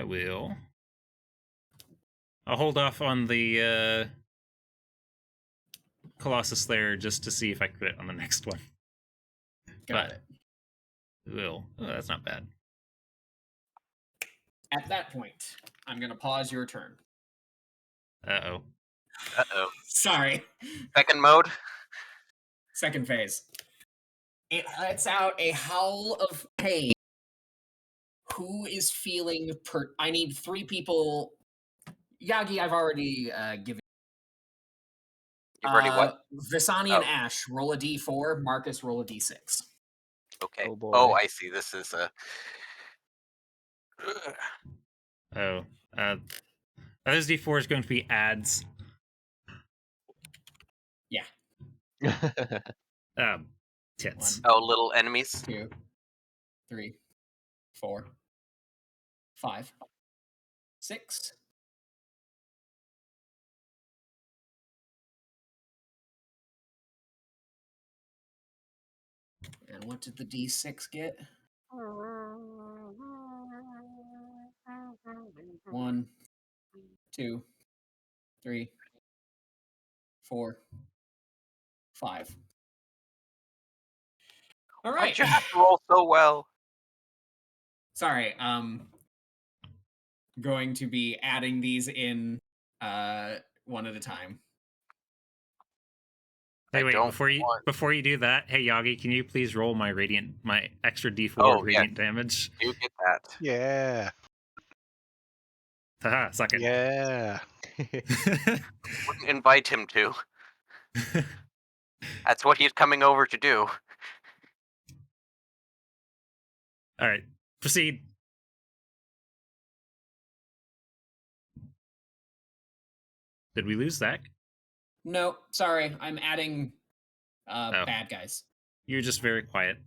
Speaker 4: will. I'll hold off on the Colossus Slayer just to see if I crit on the next one.
Speaker 5: Got it.
Speaker 4: Will. Oh, that's not bad.
Speaker 5: At that point, I'm going to pause your turn.
Speaker 4: Uh-oh.
Speaker 2: Uh-oh.
Speaker 5: Sorry.
Speaker 2: Second mode?
Speaker 5: Second phase. It lets out a howl of pain. Who is feeling I need 3 people. Yagi, I've already given.
Speaker 2: You've already what?
Speaker 5: Visani
Speaker 2: Oh.
Speaker 5: and Ash, roll a d4. Marcus, roll a d6.
Speaker 2: Okay.
Speaker 6: Oh, boy.
Speaker 2: Oh, I see. This is a...
Speaker 4: Oh. Those D4 is going to be ads. Tits.
Speaker 2: Oh, little enemies?
Speaker 5: 2, 3, 4, 5, 6. And what did the d6 get? 1, 2, 3, 4, 5. All right.
Speaker 2: Why'd you have to roll so well?
Speaker 5: Sorry. Going to be adding these in one at a time.
Speaker 4: Hey,
Speaker 2: I
Speaker 4: wait,
Speaker 2: don't
Speaker 4: before you do that, hey Yagi, can you please roll my extra D4
Speaker 2: Oh,
Speaker 4: radiant damage?
Speaker 2: You get that.
Speaker 3: Yeah.
Speaker 4: Haha, suck it.
Speaker 3: Yeah.
Speaker 2: Wouldn't invite him to. That's what he's coming over to do.
Speaker 4: All right, proceed. Did we lose Zach?
Speaker 5: No, sorry. I'm adding bad guys.
Speaker 4: You're just very quiet.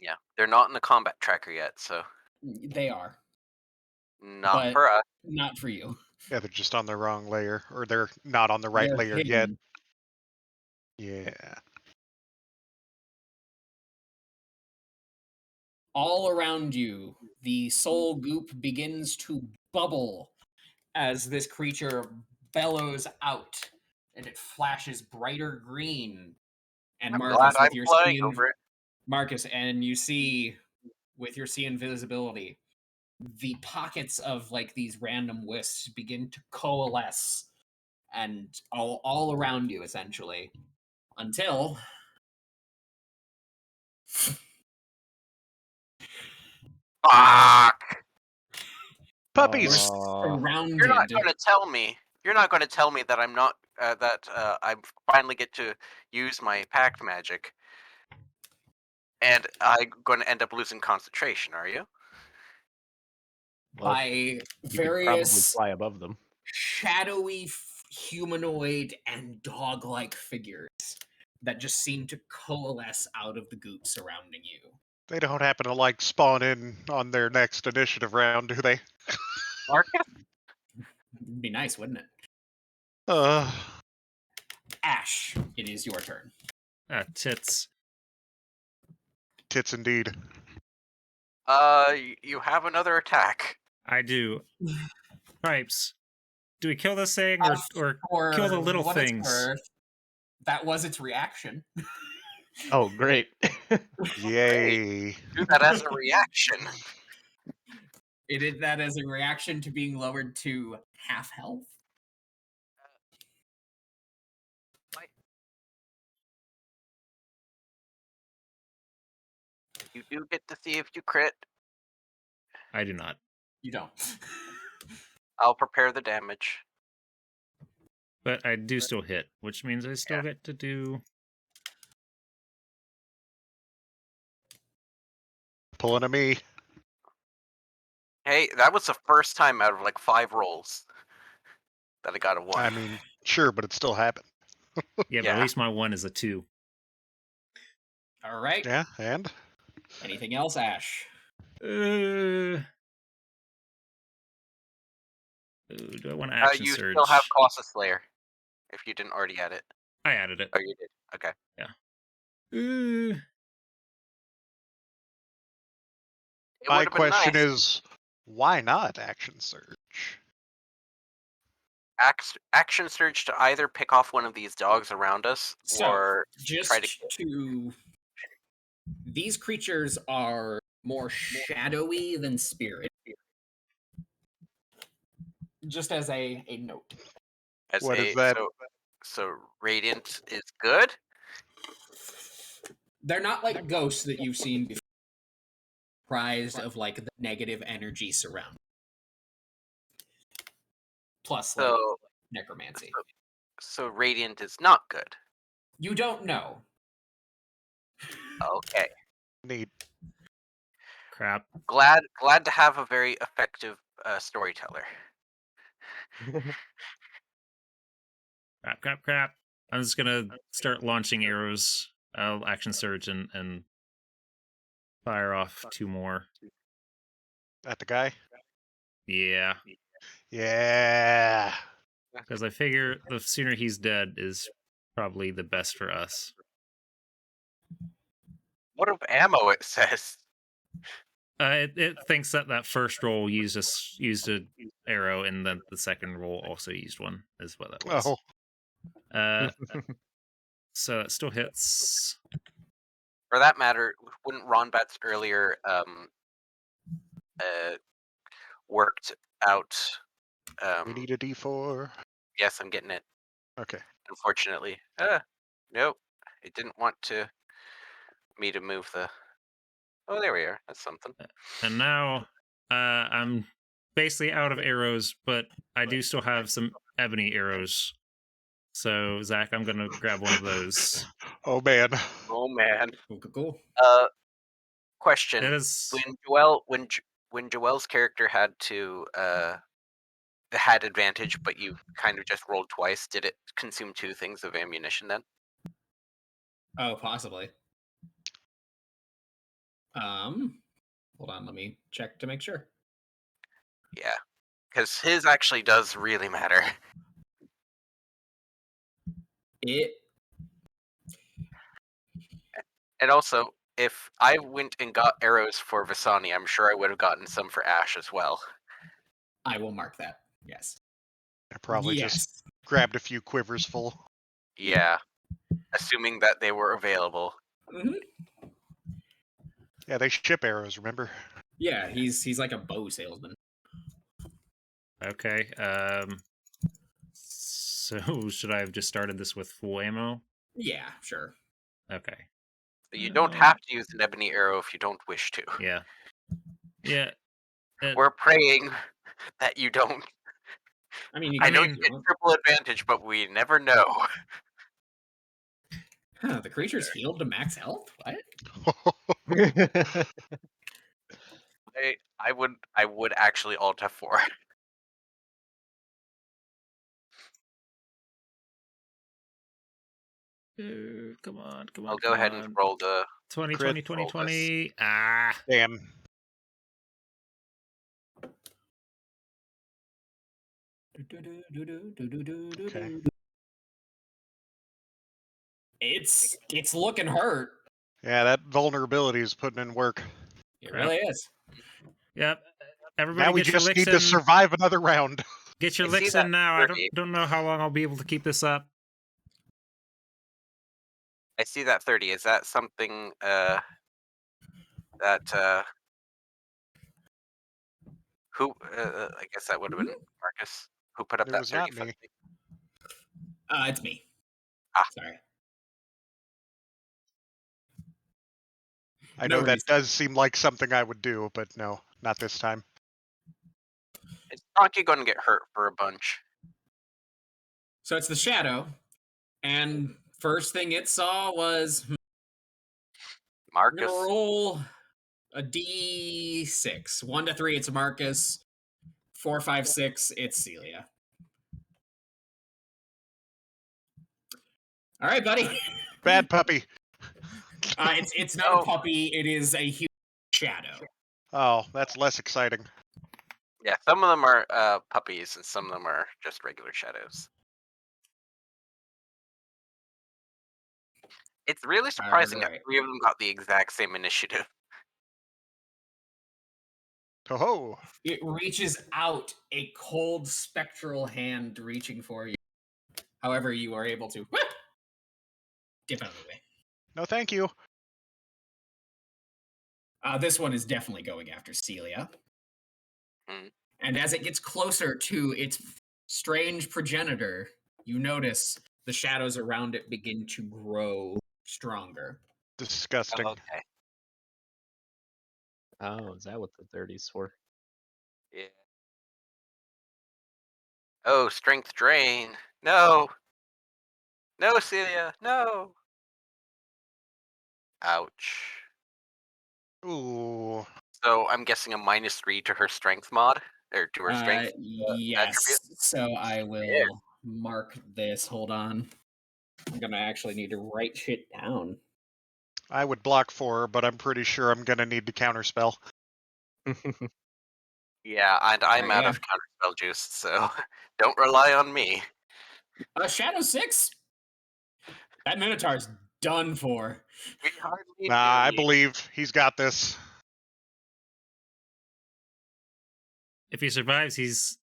Speaker 2: Yeah, they're not in the combat tracker yet, so
Speaker 5: They are.
Speaker 2: not
Speaker 5: But
Speaker 2: for us.
Speaker 5: Not for you.
Speaker 3: Yeah, they're just on the wrong layer, or they're not on the right
Speaker 5: They're
Speaker 3: layer yet.
Speaker 5: hidden.
Speaker 3: Yeah.
Speaker 5: All around you, the soul goop begins to bubble as this creature bellows out and it flashes brighter green. And
Speaker 2: I'm
Speaker 5: Marcus,
Speaker 2: glad I'm
Speaker 5: with your
Speaker 2: flying
Speaker 5: sea
Speaker 2: over it.
Speaker 5: Marcus, and you see with your sea invisibility, the pockets of like these random wisps begin to coalesce and all around you essentially until
Speaker 2: Fuck!
Speaker 3: Puppies.
Speaker 5: surrounded.
Speaker 2: You're not going to tell me. You're not going to tell me that I'm not I finally get to use my pact magic, and I'm going to end up losing concentration. Are you?
Speaker 6: Well,
Speaker 5: by
Speaker 6: you could probably
Speaker 5: various
Speaker 6: fly above them.
Speaker 5: shadowy humanoid and dog-like figures that just seem to coalesce out of the goop surrounding you.
Speaker 3: They don't happen to like spawn in on their next initiative round, do they?
Speaker 2: Marcus?
Speaker 5: It'd be nice, wouldn't it?
Speaker 3: Uh,
Speaker 5: Ash, it is your turn.
Speaker 4: Tits.
Speaker 3: tits indeed.
Speaker 2: You have another attack.
Speaker 4: I do. Pipes. Do we kill this thing or
Speaker 5: For
Speaker 4: kill the little
Speaker 5: what it's
Speaker 4: things?
Speaker 5: worth, that was its reaction.
Speaker 6: Oh, great.
Speaker 3: Yay.
Speaker 2: Do that as a reaction.
Speaker 5: It did that as a reaction to being lowered to half health.
Speaker 2: You do get to see if you crit.
Speaker 4: I do not.
Speaker 5: You don't.
Speaker 2: I'll prepare the damage.
Speaker 4: But I do still hit, which means I still get to do...
Speaker 3: Pulling a me.
Speaker 2: Hey, that was the first time out of like 5 rolls that I got a 1.
Speaker 3: I mean, sure, but it still happened.
Speaker 4: Yeah, but
Speaker 2: Yeah.
Speaker 4: at least my 1 is a 2.
Speaker 5: All right.
Speaker 3: Yeah, and?
Speaker 5: Anything else, Ash?
Speaker 4: Do I want to action
Speaker 2: you
Speaker 4: surge?
Speaker 2: still have Colossus Slayer, if you didn't already add it.
Speaker 4: I added it.
Speaker 2: Oh, you did? Okay.
Speaker 4: Uh,
Speaker 2: It
Speaker 3: My
Speaker 2: would've been
Speaker 3: question
Speaker 2: nice.
Speaker 3: is, why not action surge?
Speaker 2: Action surge to either pick off one of these dogs around us,
Speaker 5: So,
Speaker 2: or
Speaker 5: just
Speaker 2: try
Speaker 5: to... These creatures are more shadowy than spirit. Just as a note.
Speaker 2: as
Speaker 3: What
Speaker 2: a
Speaker 3: is that?
Speaker 2: So radiant is good.
Speaker 5: They're not like ghosts that you've seen before, comprised of like the negative energy surround. Plus, like
Speaker 2: So
Speaker 5: necromancy.
Speaker 2: so radiant is not good.
Speaker 5: You don't know.
Speaker 2: Okay.
Speaker 3: Neat.
Speaker 4: crap.
Speaker 2: Glad to have a very effective storyteller.
Speaker 4: Crap. I'm just gonna start launching arrows. I'll action surge and fire off 2 more.
Speaker 3: At the guy?
Speaker 4: Yeah,
Speaker 3: Yeah.
Speaker 4: because I figure the sooner he's dead is probably the best for us.
Speaker 2: What of ammo it says?
Speaker 4: It thinks that first roll used an arrow, and then the second roll also used one. Is what that was.
Speaker 3: Oh,
Speaker 4: So it still hits.
Speaker 2: For that matter, wouldn't Ronbat's earlier worked out?
Speaker 3: we need a D4.
Speaker 2: Yes, I'm getting it.
Speaker 3: Okay.
Speaker 2: Unfortunately, nope. It didn't want me to move the. Oh, there we are. That's something.
Speaker 4: And now I'm basically out of arrows, but I do still have some ebony arrows. So, Zach, I'm going to grab one of those.
Speaker 3: Oh, man.
Speaker 2: Oh man.
Speaker 5: Cool.
Speaker 2: Question:
Speaker 4: It is...
Speaker 2: when Joel's character had advantage, but you kind of just rolled twice, did it consume 2 things of ammunition then?
Speaker 5: Oh, possibly. Hold on, let me check to make sure.
Speaker 2: Yeah, because his actually does really matter. And also, if I went and got arrows for Visani, I'm sure I would have gotten some for Ash as well.
Speaker 5: I will mark that. Yes.
Speaker 3: I probably just grabbed a few quivers full.
Speaker 2: Yeah. Assuming that they were available.
Speaker 5: Mhm.
Speaker 3: Yeah, they ship arrows, remember?
Speaker 5: Yeah, he's like a bow salesman.
Speaker 4: Okay. So should I have just started this with full ammo?
Speaker 5: Yeah, sure.
Speaker 4: Okay.
Speaker 2: You don't have to use an ebony arrow if you don't wish to.
Speaker 4: Yeah. Yeah.
Speaker 2: We're praying that you don't.
Speaker 5: I mean, you
Speaker 2: I
Speaker 5: can
Speaker 2: know
Speaker 5: if
Speaker 2: you
Speaker 5: you
Speaker 2: get
Speaker 5: want.
Speaker 2: triple advantage, but we never know.
Speaker 5: Huh, the creature's healed to max health? What?
Speaker 2: I would actually alt F4.
Speaker 4: Come on, come on.
Speaker 2: I'll go ahead and roll the
Speaker 4: 20,
Speaker 3: Crit.
Speaker 4: 20, 20,
Speaker 2: Roll this.
Speaker 4: 20. Ah.
Speaker 3: Damn. Okay.
Speaker 5: It's looking hurt.
Speaker 3: Yeah, that vulnerability is putting in work.
Speaker 5: It really is.
Speaker 4: Yep. Everybody
Speaker 3: Now we
Speaker 4: get your
Speaker 3: just
Speaker 4: licks
Speaker 3: need
Speaker 4: in.
Speaker 3: to survive another round.
Speaker 4: Get your
Speaker 2: I see
Speaker 4: licks
Speaker 2: that
Speaker 4: in now. I
Speaker 2: 30.
Speaker 4: don't know how long I'll be able to keep this up.
Speaker 2: I see that 30. Is that something that who I guess that would have been Marcus who put up
Speaker 3: It
Speaker 2: that
Speaker 3: was
Speaker 2: 30
Speaker 3: not
Speaker 2: for
Speaker 3: me.
Speaker 2: me.
Speaker 5: It's me.
Speaker 2: Ah.
Speaker 5: Sorry.
Speaker 3: I
Speaker 5: No
Speaker 3: know that
Speaker 5: reason.
Speaker 3: does seem like something I would do, but no, not this time.
Speaker 2: Is Donkey going to get hurt for a bunch?
Speaker 5: So it's the shadow, and first thing it saw was I'm
Speaker 2: Marcus.
Speaker 5: gonna roll a d6. 1 to 3, it's Marcus. 4, 5, 6, it's Celia. All right, buddy.
Speaker 3: Bad puppy.
Speaker 5: It's not a puppy. It is a huge shadow.
Speaker 3: Oh, that's less exciting.
Speaker 2: Yeah, some of them are puppies and some of them are just regular shadows. It's really surprising that
Speaker 5: Alright.
Speaker 2: 3 of them got the exact same initiative.
Speaker 3: Oh-ho.
Speaker 5: It reaches out, a cold spectral hand reaching for you. However, you are able to dip out of the way.
Speaker 3: No, thank you.
Speaker 5: This one is definitely going after Celia.
Speaker 2: Mm.
Speaker 5: And as it gets closer to its strange progenitor, you notice the shadows around it begin to grow stronger.
Speaker 3: Disgusting.
Speaker 2: Oh, okay.
Speaker 6: Oh, is that what the 30's for?
Speaker 2: Yeah. Oh, strength drain. No. No, Celia. No. Ouch.
Speaker 3: Ooh.
Speaker 2: So I'm guessing a -3 to her strength mod or to her strength
Speaker 5: Yes.
Speaker 2: attribute.
Speaker 5: So I will mark this. Hold on. I'm gonna actually need to write shit down.
Speaker 3: I would block 4, but I'm pretty sure I'm gonna need to counterspell.
Speaker 2: Yeah, and I'm out of counterspell juice, so don't rely on me.
Speaker 5: Shadow 6. That Minotaur's done for.
Speaker 2: We hardly
Speaker 3: Nah, I
Speaker 2: knew you.
Speaker 3: believe he's got this.
Speaker 4: If he survives, he's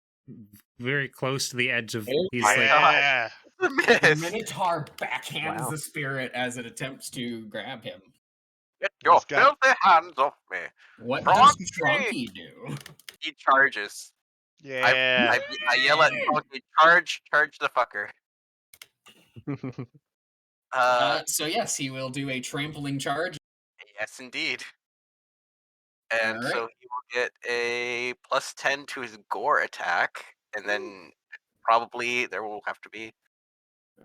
Speaker 4: very close to the edge of. He's
Speaker 2: my
Speaker 4: like,
Speaker 2: God.
Speaker 3: Yeah.
Speaker 2: The
Speaker 5: The
Speaker 2: miss.
Speaker 5: Minotaur backhands
Speaker 6: Wow.
Speaker 5: the spirit as it attempts to grab him.
Speaker 2: Get your
Speaker 3: He's got-
Speaker 2: filthy hands off me.
Speaker 5: What
Speaker 2: Tronky!
Speaker 5: does Tronky do?
Speaker 2: He charges.
Speaker 3: Yeah.
Speaker 2: I yell at Tronky, charge the fucker.
Speaker 5: So yes, he will do a trampling charge.
Speaker 2: Yes, indeed. And
Speaker 5: Alright.
Speaker 2: so he will get a +10 to his gore attack, and then probably there will have to be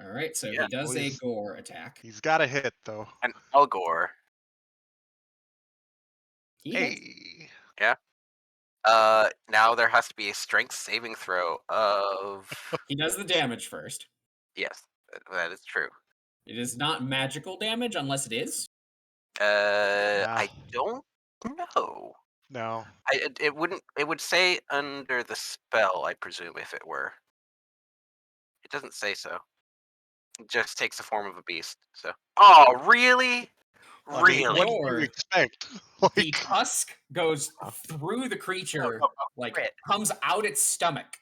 Speaker 5: All right, so
Speaker 2: Yeah,
Speaker 5: he does a
Speaker 3: please.
Speaker 5: gore attack.
Speaker 3: He's got a hit, though.
Speaker 2: an Algore.
Speaker 5: He hits.
Speaker 3: Hey.
Speaker 2: Now there has to be a strength saving throw of
Speaker 5: He does the damage first.
Speaker 2: yes, that is true.
Speaker 5: It is not magical damage unless it is.
Speaker 2: I don't know.
Speaker 3: No.
Speaker 2: It wouldn't. It would say under the spell, I presume, if it were. It doesn't say so. It just takes the form of a beast. So. Oh, really?
Speaker 3: I mean,
Speaker 2: Really?
Speaker 3: what did you expect?
Speaker 5: The tusk goes through the creature, like
Speaker 2: crit.
Speaker 5: comes out its stomach,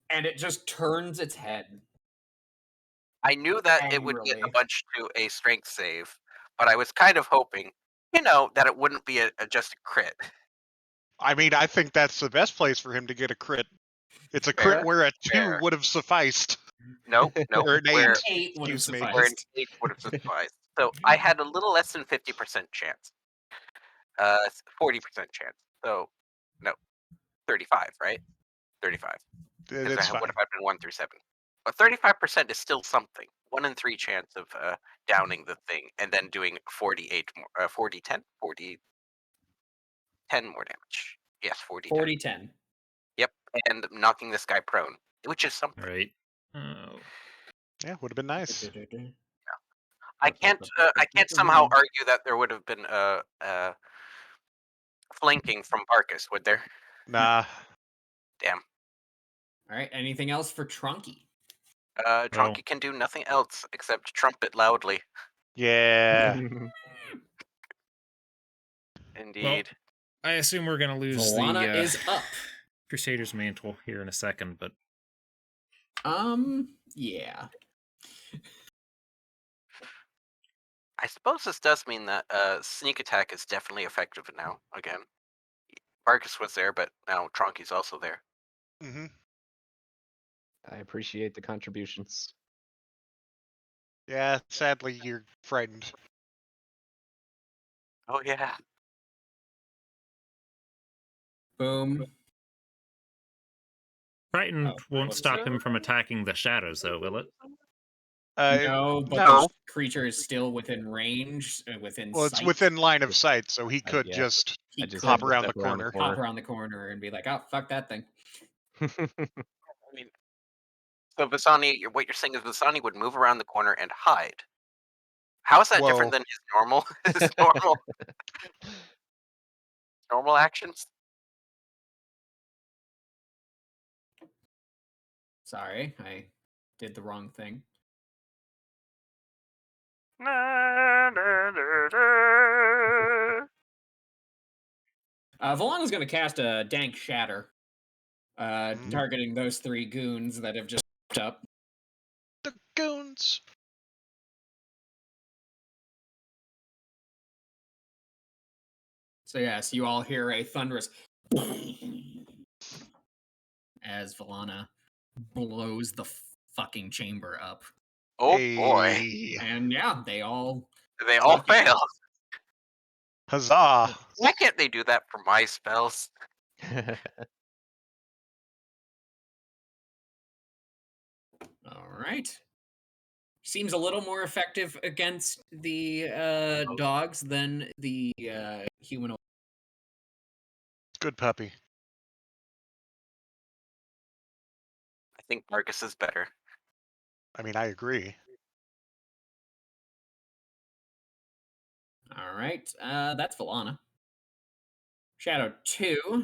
Speaker 5: and it just turns its head.
Speaker 2: I knew that it would get a
Speaker 5: Angrily.
Speaker 2: bunch to a strength save, but I was kind of hoping, that it wouldn't be just a crit.
Speaker 3: I mean, I think that's the best place for him to get a crit. It's a
Speaker 2: Fair,
Speaker 3: crit where a 2
Speaker 2: fair.
Speaker 3: would have sufficed.
Speaker 2: Nope,
Speaker 3: Or an
Speaker 2: where
Speaker 3: 8.
Speaker 5: 8 would have
Speaker 3: Excuse me.
Speaker 2: where an
Speaker 5: sufficed.
Speaker 2: 8 would have sufficed. So I had a little less than 50% chance. 40% chance. So, no, 35, right? 35. Because
Speaker 3: It's
Speaker 2: that would
Speaker 3: fine.
Speaker 2: have been 1 through 7. But 35% is still something. 1 in 3 chance of downing the thing and then doing 48 more, 40, 10? 40, 10 more damage. Yes, 40, 10.
Speaker 5: 40 10.
Speaker 2: Yep, and knocking this guy prone, which is something.
Speaker 4: Right. Oh.
Speaker 3: Yeah, would have been nice.
Speaker 2: I can't somehow argue that there would have been flanking from Barkus, would there?
Speaker 3: Nah.
Speaker 2: Damn.
Speaker 5: All right. Anything else for Trunky?
Speaker 2: Trunky can do nothing else except trumpet loudly.
Speaker 3: Yeah.
Speaker 2: Indeed.
Speaker 4: I assume we're gonna lose
Speaker 5: Volana
Speaker 4: the
Speaker 5: is up.
Speaker 4: Crusader's mantle here in a second, but
Speaker 5: Yeah.
Speaker 2: I suppose this does mean that sneak attack is definitely effective now. Again, Barkus was there, but now Trunky's also there.
Speaker 3: Mm-hmm.
Speaker 6: I appreciate the contributions.
Speaker 3: Yeah, sadly, you're frightened.
Speaker 2: Oh yeah.
Speaker 5: Boom.
Speaker 4: Frightened
Speaker 5: Oh,
Speaker 4: won't
Speaker 5: what's
Speaker 4: stop
Speaker 5: that?
Speaker 4: him from attacking the shadows, though, will it?
Speaker 5: No, but
Speaker 2: no.
Speaker 5: the creature is still within range, within
Speaker 3: Well,
Speaker 5: sight.
Speaker 3: it's within line of sight, so he could
Speaker 6: yeah.
Speaker 3: just
Speaker 5: He
Speaker 6: just
Speaker 5: could
Speaker 3: hop around the
Speaker 6: step around the
Speaker 3: corner.
Speaker 5: hop around the corner and be like, "Oh, fuck that thing."
Speaker 2: I mean, so Visani, what you're saying is Visani would move around the corner and hide. How is that different
Speaker 3: Well-
Speaker 2: than his normal actions?
Speaker 5: Sorry, I did the wrong thing. Volana's going to cast a Dank Shatter, targeting those 3 goons that have just up.
Speaker 3: The goons.
Speaker 5: So yes, you all hear a thunderous as Volana blows the fucking chamber up.
Speaker 2: Oh boy.
Speaker 3: Hey.
Speaker 5: And yeah, they all
Speaker 2: Fail.
Speaker 3: Huzzah.
Speaker 2: Why can't they do that for my spells?
Speaker 5: All right. Seems a little more effective against the dogs than the humanoid.
Speaker 3: Good puppy.
Speaker 2: I think Marcus is better.
Speaker 3: I mean, I agree.
Speaker 5: All right. That's Volana. Shadow 2.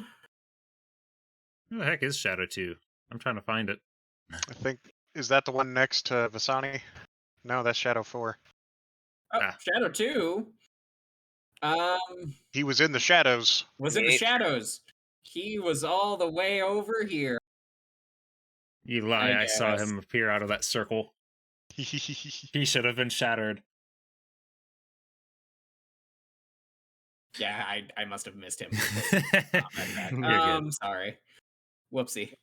Speaker 4: Who the heck is Shadow 2? I'm trying to find it.
Speaker 3: I think, is that the one next to Visani? No, that's Shadow 4.
Speaker 5: Oh, Shadow 2.
Speaker 3: He was in the shadows.
Speaker 5: Was in the shadows. He was all the way over here.
Speaker 4: You lie, I saw
Speaker 5: guess.
Speaker 4: him appear out of that circle. He should have been shattered.
Speaker 5: Yeah, I must have missed him.
Speaker 4: You're good.
Speaker 5: Sorry. Whoopsie.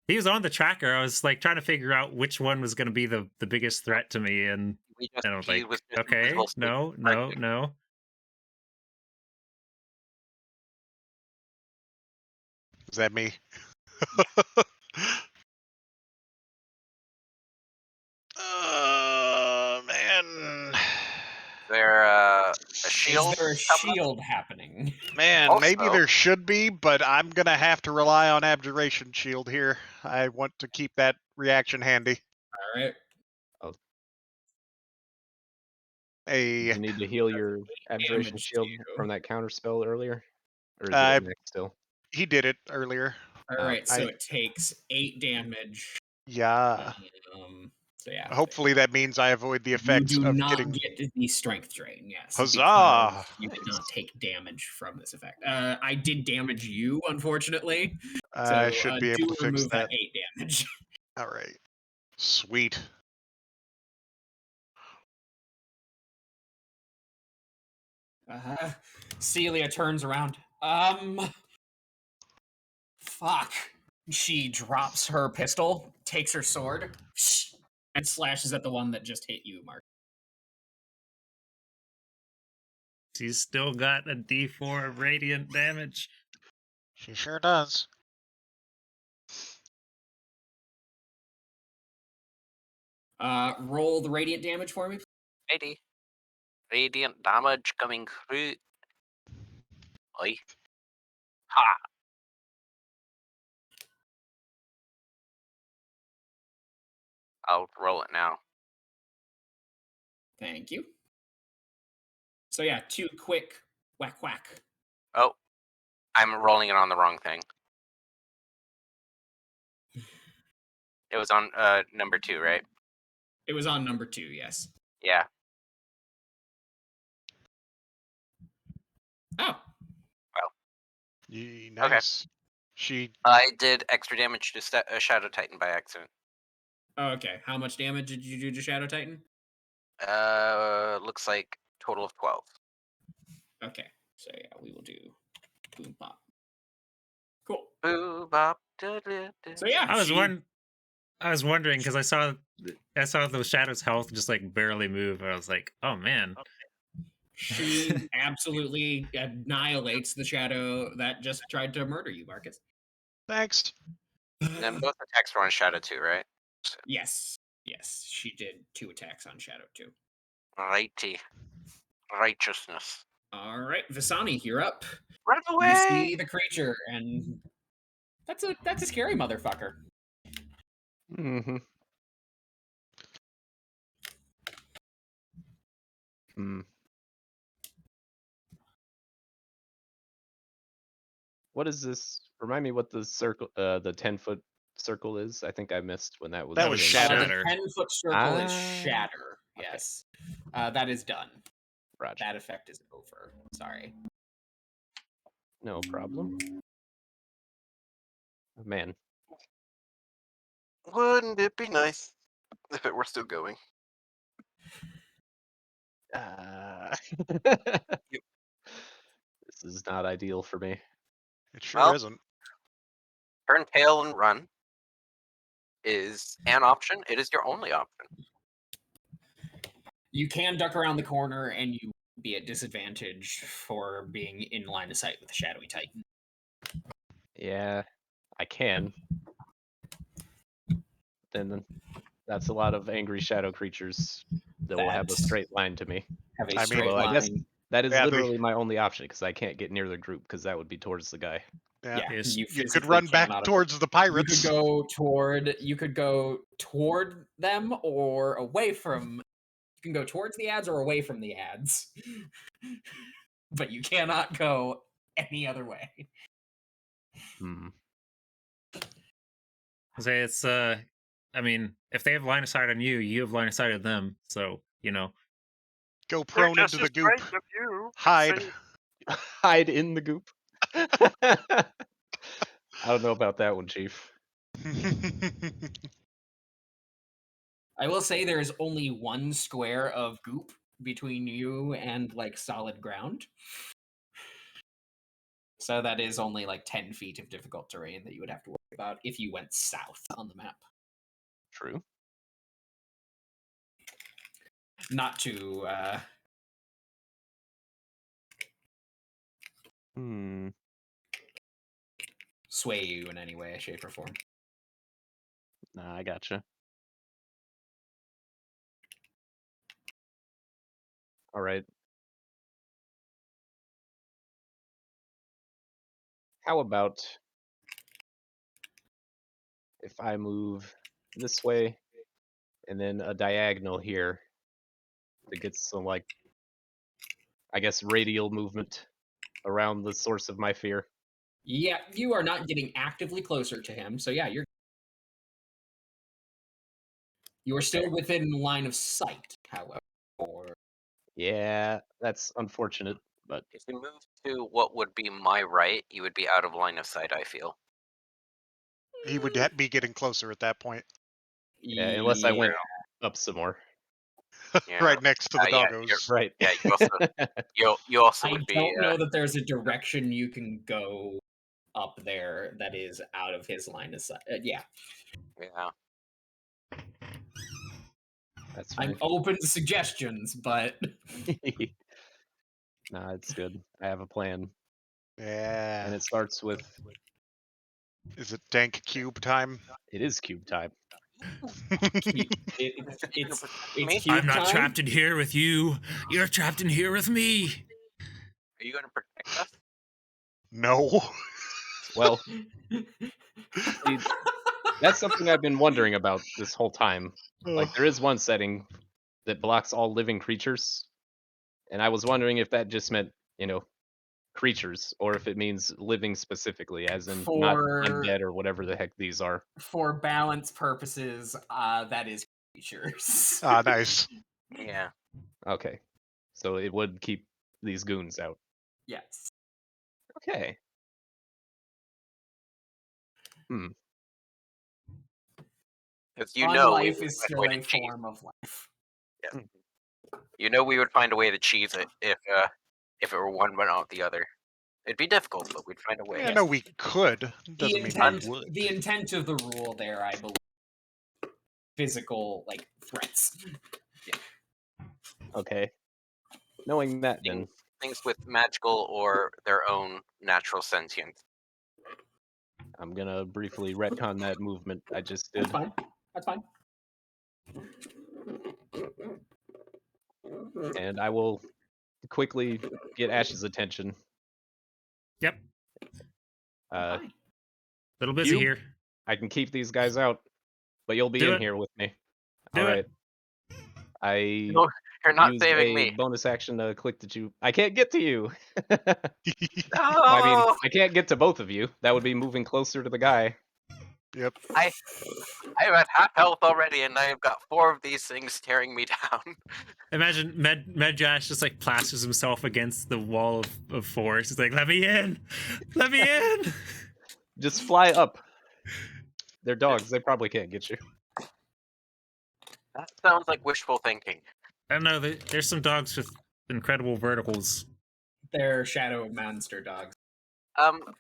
Speaker 4: He was on the tracker. I was like trying to figure out which one was going to be the biggest threat to me, and I was like, okay, no.
Speaker 3: Is that me? Man.
Speaker 2: Is there a shield?
Speaker 5: Is there a shield happening?
Speaker 3: Man,
Speaker 2: Also,
Speaker 3: maybe there should be, but I'm going to have to rely on Abjuration Shield here. I want to keep that reaction handy.
Speaker 5: All right.
Speaker 6: You need to heal your Abjuration
Speaker 5: damage to
Speaker 6: Shield
Speaker 5: you.
Speaker 6: from that counter spell earlier? Or is it next still?
Speaker 3: He did it earlier.
Speaker 5: All right, so it takes 8 damage.
Speaker 3: Yeah.
Speaker 5: So yeah.
Speaker 3: Hopefully that means I avoid the effects
Speaker 5: you do
Speaker 3: of
Speaker 5: not
Speaker 3: getting...
Speaker 5: get the strength drain, yes.
Speaker 3: Huzzah!
Speaker 5: because You did not take damage from this effect. I did damage you, unfortunately.
Speaker 3: I
Speaker 5: So,
Speaker 3: should be able to fix
Speaker 5: remove
Speaker 3: that.
Speaker 5: 8 damage.
Speaker 3: All right. Sweet.
Speaker 5: Celia turns around. Fuck. She drops her pistol, takes her sword, and slashes at the one that just hit you, Mark.
Speaker 4: She's still got a D4 of radiant damage.
Speaker 3: She sure does.
Speaker 5: Roll the radiant damage for me.
Speaker 2: Righty. Radiant damage coming through. Oi. Ha! I'll roll it now.
Speaker 5: Thank you. So yeah, 2 quick whack whack.
Speaker 2: Oh, I'm rolling it on the wrong thing. It was on number 2, right?
Speaker 5: It was on number 2, yes.
Speaker 2: Yeah.
Speaker 5: Oh.
Speaker 3: Nice. She.
Speaker 2: I did extra damage to Shadow Titan by accident.
Speaker 5: Okay. How much damage did you do to Shadow Titan?
Speaker 2: Looks like total of 12.
Speaker 5: Okay. So yeah, we will do boom pop. Cool.
Speaker 2: Boo bop. Da, da, da.
Speaker 5: So yeah,
Speaker 4: I was wondering because I saw the Shadow's health just like barely move. I was like, oh man.
Speaker 5: she absolutely annihilates the Shadow that just tried to murder you, Marcus.
Speaker 3: Thanks.
Speaker 2: And then both attacks were on Shadow 2, right?
Speaker 5: Yes. Yes, she did 2 attacks on Shadow 2.
Speaker 2: Righty. Righteousness.
Speaker 5: All right, Visani, you're up.
Speaker 2: Run
Speaker 5: You
Speaker 2: away!
Speaker 5: see the creature, and that's a scary motherfucker.
Speaker 6: Mm-hmm. What is this? Remind me what the circle, the 10-foot circle is. I think I missed when that was.
Speaker 3: That was
Speaker 4: in
Speaker 3: Shatter.
Speaker 5: The 10-foot circle is
Speaker 6: Ah,
Speaker 5: Shatter.
Speaker 6: okay.
Speaker 5: Yes, that is done.
Speaker 6: Roger.
Speaker 5: That effect is over. Sorry.
Speaker 6: No problem. Oh, man.
Speaker 2: Wouldn't it be nice if it were still going?
Speaker 6: This is not ideal for me.
Speaker 3: It sure
Speaker 2: Well,
Speaker 3: isn't.
Speaker 2: Turn tail and run is an option. It is your only option.
Speaker 5: You can duck around the corner, and you be at disadvantage for being in line of sight with the Shadowy Titan.
Speaker 6: Yeah, I can. Then that's a lot of angry shadow creatures that will have a straight line to me.
Speaker 5: Have a
Speaker 3: I mean,
Speaker 5: straight
Speaker 6: Although
Speaker 5: line.
Speaker 6: I guess that is
Speaker 3: Yeah,
Speaker 6: literally my only option because I can't get near the group because that would be towards the guy.
Speaker 3: Yeah.
Speaker 4: Yes.
Speaker 5: You
Speaker 3: You could
Speaker 5: physically
Speaker 3: run back
Speaker 5: cannot
Speaker 3: towards the
Speaker 5: You
Speaker 3: pirates.
Speaker 5: could go toward them or away from. You can go towards the ads or away from the ads, but you cannot go any other way.
Speaker 4: Say it's I mean, if they have line of sight on you, you have line of sight on them. So
Speaker 3: Go prone into the goop. Hide.
Speaker 6: Hide in the goop. I don't know about that one, Chief.
Speaker 5: I will say there is only 1 square of goop between you and like solid ground. So that is only like 10 feet of difficult terrain that you would have to worry about if you went south on the map.
Speaker 6: True.
Speaker 5: Not to sway you in any way, shape, or form.
Speaker 6: Nah, I gotcha. All right. How about if I move this way and then a diagonal here to get some, like, I guess, radial movement around the source of my fear?
Speaker 5: Yeah, you are not getting actively closer to him, so yeah, you're still within line of sight, however.
Speaker 6: Yeah, that's unfortunate, but
Speaker 2: If you move to what would be my right, you would be out of line of sight, I feel.
Speaker 3: He would be getting closer at that point.
Speaker 6: Yeah, unless I went up some more.
Speaker 2: Yeah.
Speaker 3: Right next to the
Speaker 2: Yeah,
Speaker 3: doggos.
Speaker 6: Right.
Speaker 2: Yeah, you also
Speaker 5: I
Speaker 2: would be.
Speaker 5: don't know that there's a direction you can go up there that is out of his line of sight. Yeah,
Speaker 2: Yeah.
Speaker 6: That's fine.
Speaker 5: I'm open to suggestions, but
Speaker 6: Nah, it's good. I have a plan.
Speaker 3: Yeah.
Speaker 6: And it starts with
Speaker 3: Is it dank cube time?
Speaker 6: it is cube time.
Speaker 5: it's
Speaker 2: Me?
Speaker 5: cube
Speaker 4: I'm not
Speaker 5: time.
Speaker 4: trapped in here with you. You're trapped in here with me.
Speaker 2: Are you going to protect us?
Speaker 3: No.
Speaker 6: Well, see, that's something I've been wondering about this whole time. Like there is one setting that blocks all living creatures, and I was wondering if that just meant, creatures, or if it means living specifically, as in not undead or whatever the heck these are.
Speaker 5: For balance purposes, that is creatures.
Speaker 3: Ah, nice.
Speaker 2: Yeah.
Speaker 6: Okay. So it would keep these goons out.
Speaker 5: Yes.
Speaker 6: Okay.
Speaker 2: Because
Speaker 5: Life is still a form of life.
Speaker 2: Yeah. We would find a way to cheese it if it were one but not the other. It'd be difficult, but we'd find a way.
Speaker 3: Yeah, no, we could. Doesn't mean we would.
Speaker 5: The intent of the rule there, I believe, physical threats.
Speaker 6: Okay. Knowing that, then
Speaker 2: Things with magical or their own natural sentience.
Speaker 6: I'm gonna briefly retcon that movement I just did.
Speaker 5: That's fine.
Speaker 6: And I will quickly get Ash's attention.
Speaker 4: Yep. Little busy
Speaker 6: Cube?
Speaker 4: here.
Speaker 6: I can keep these guys out, but you'll be
Speaker 4: Do
Speaker 6: in
Speaker 4: it.
Speaker 6: here with me.
Speaker 4: Do
Speaker 6: All
Speaker 4: it.
Speaker 6: right. I
Speaker 2: No, you're not
Speaker 6: used
Speaker 2: saving
Speaker 6: a
Speaker 2: me.
Speaker 6: bonus action to click that you. I can't get to you.
Speaker 2: No!
Speaker 6: I mean, I can't get to both of you. That would be moving closer to the guy.
Speaker 3: Yep.
Speaker 2: I'm at half health already, and I've got 4 of these things tearing me down.
Speaker 4: Imagine Medjash just plasters himself against the wall of force. He's like, "Let me in, let me in."
Speaker 6: Just fly up. They're dogs. They probably can't get you.
Speaker 2: That sounds like wishful thinking.
Speaker 4: I don't know. There's some dogs with incredible verticals.
Speaker 5: They're shadow monster dogs.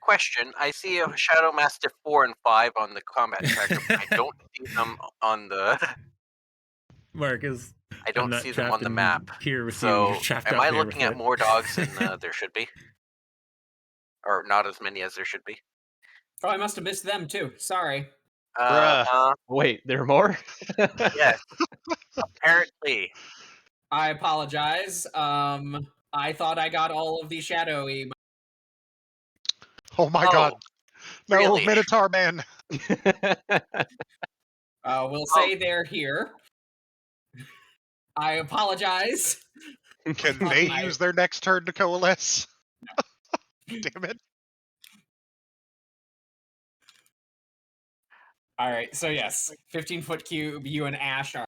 Speaker 2: Question. I see a Shadow Mastiff 4 and 5 on the combat tracker, but I don't see them on the.
Speaker 4: Marcus,
Speaker 2: I don't see them on the map.
Speaker 4: Here with
Speaker 2: So,
Speaker 4: you. You're trapped
Speaker 2: am
Speaker 4: out
Speaker 2: I
Speaker 4: there
Speaker 2: looking
Speaker 4: with
Speaker 2: at
Speaker 4: it.
Speaker 2: more dogs than there should be? Or not as many as there should be?
Speaker 5: Oh, I must have missed them too. Sorry.
Speaker 6: Wait, there are more?
Speaker 2: Yes. Apparently.
Speaker 5: I apologize. I thought I got all of the shadowy.
Speaker 3: Oh my god. No,
Speaker 2: really?
Speaker 3: Minotaur man.
Speaker 5: We'll say they're here. I apologize.
Speaker 3: Can they use their next turn to coalesce? No. Damn it.
Speaker 5: All right, so yes, 15-foot cube, you and Ash are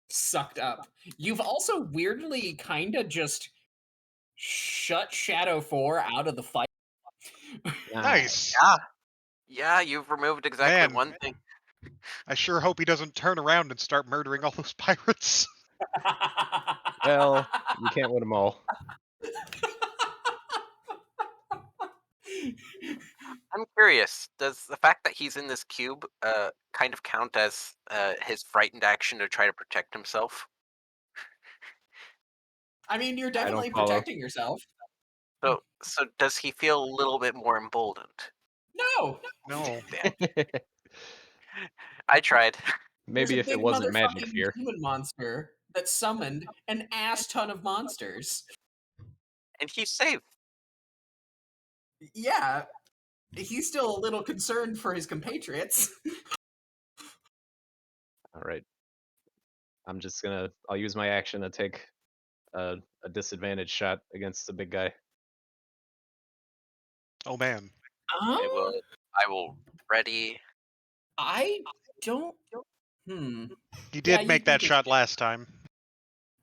Speaker 5: sucked up. You've also weirdly kind of just shut Shadow 4 out of the fight.
Speaker 3: Nice.
Speaker 2: Yeah, you've removed exactly one thing.
Speaker 3: I sure hope he doesn't turn around and start murdering all those pirates.
Speaker 6: Well, you can't win them all.
Speaker 2: I'm curious, does the fact that he's in this cube kind of count as his frightened action to try to protect himself?
Speaker 5: I mean, you're definitely protecting yourself.
Speaker 2: So does he feel a little bit more emboldened?
Speaker 5: No.
Speaker 2: I tried.
Speaker 6: Maybe if it wasn't magic fear.
Speaker 5: Human monster that summoned an ass ton of monsters.
Speaker 2: And he's safe.
Speaker 5: Yeah. He's still a little concerned for his compatriots.
Speaker 6: All right. I'll use my action to take a disadvantage shot against the big guy.
Speaker 3: Oh man.
Speaker 2: I will ready.
Speaker 5: I don't.
Speaker 3: He did make that shot last time.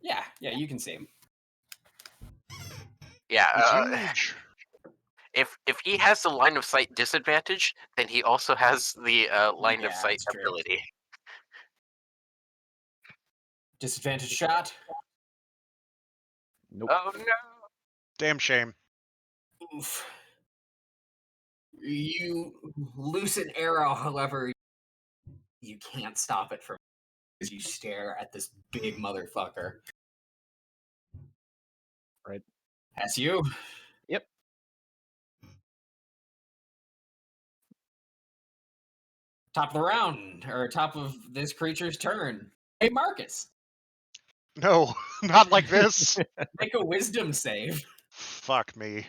Speaker 5: Yeah, you can see him.
Speaker 2: Yeah. If he has the line of sight disadvantage, then he also has the line of sight ability.
Speaker 5: Disadvantage shot.
Speaker 6: Nope.
Speaker 2: Oh no!
Speaker 3: Damn shame.
Speaker 5: Oof. You loose an arrow, however, you can't stop it from as you stare at this big motherfucker.
Speaker 6: Right.
Speaker 5: That's you.
Speaker 6: Yep.
Speaker 5: Top of the round, or top of this creature's turn. Hey, Marcus,
Speaker 3: No, not like this.
Speaker 5: make a wisdom save.
Speaker 3: Fuck me.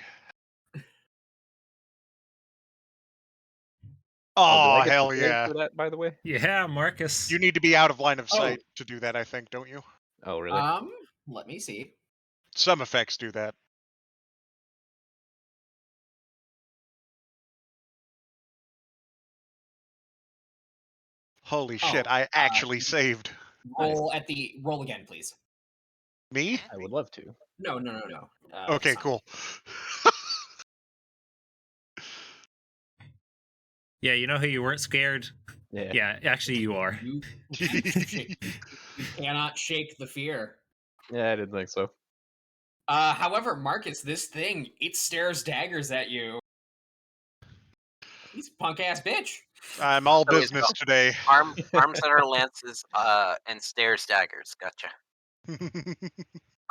Speaker 6: Oh, do I
Speaker 3: Oh,
Speaker 6: get
Speaker 3: hell
Speaker 6: the save
Speaker 3: yeah.
Speaker 6: for that, by the way?
Speaker 4: Yeah, Marcus.
Speaker 3: You need to be out of line of
Speaker 5: Oh.
Speaker 3: sight to do that, I think, don't you?
Speaker 6: Oh, really?
Speaker 5: Let me see.
Speaker 3: Some effects do that. Holy shit, I actually saved.
Speaker 5: Roll roll again, please.
Speaker 3: Me?
Speaker 6: I would love to.
Speaker 5: No.
Speaker 3: Okay,
Speaker 5: Simon.
Speaker 3: cool.
Speaker 4: Yeah, you know who you weren't scared?
Speaker 6: Yeah.
Speaker 4: Yeah, actually you are.
Speaker 5: You cannot shake the fear.
Speaker 6: Yeah, I didn't think so.
Speaker 5: However, Marcus, this thing, it stares daggers at you. He's a punk ass bitch.
Speaker 3: I'm all
Speaker 2: So it's
Speaker 3: business today.
Speaker 2: Arms that are lances, and stairs daggers. Gotcha.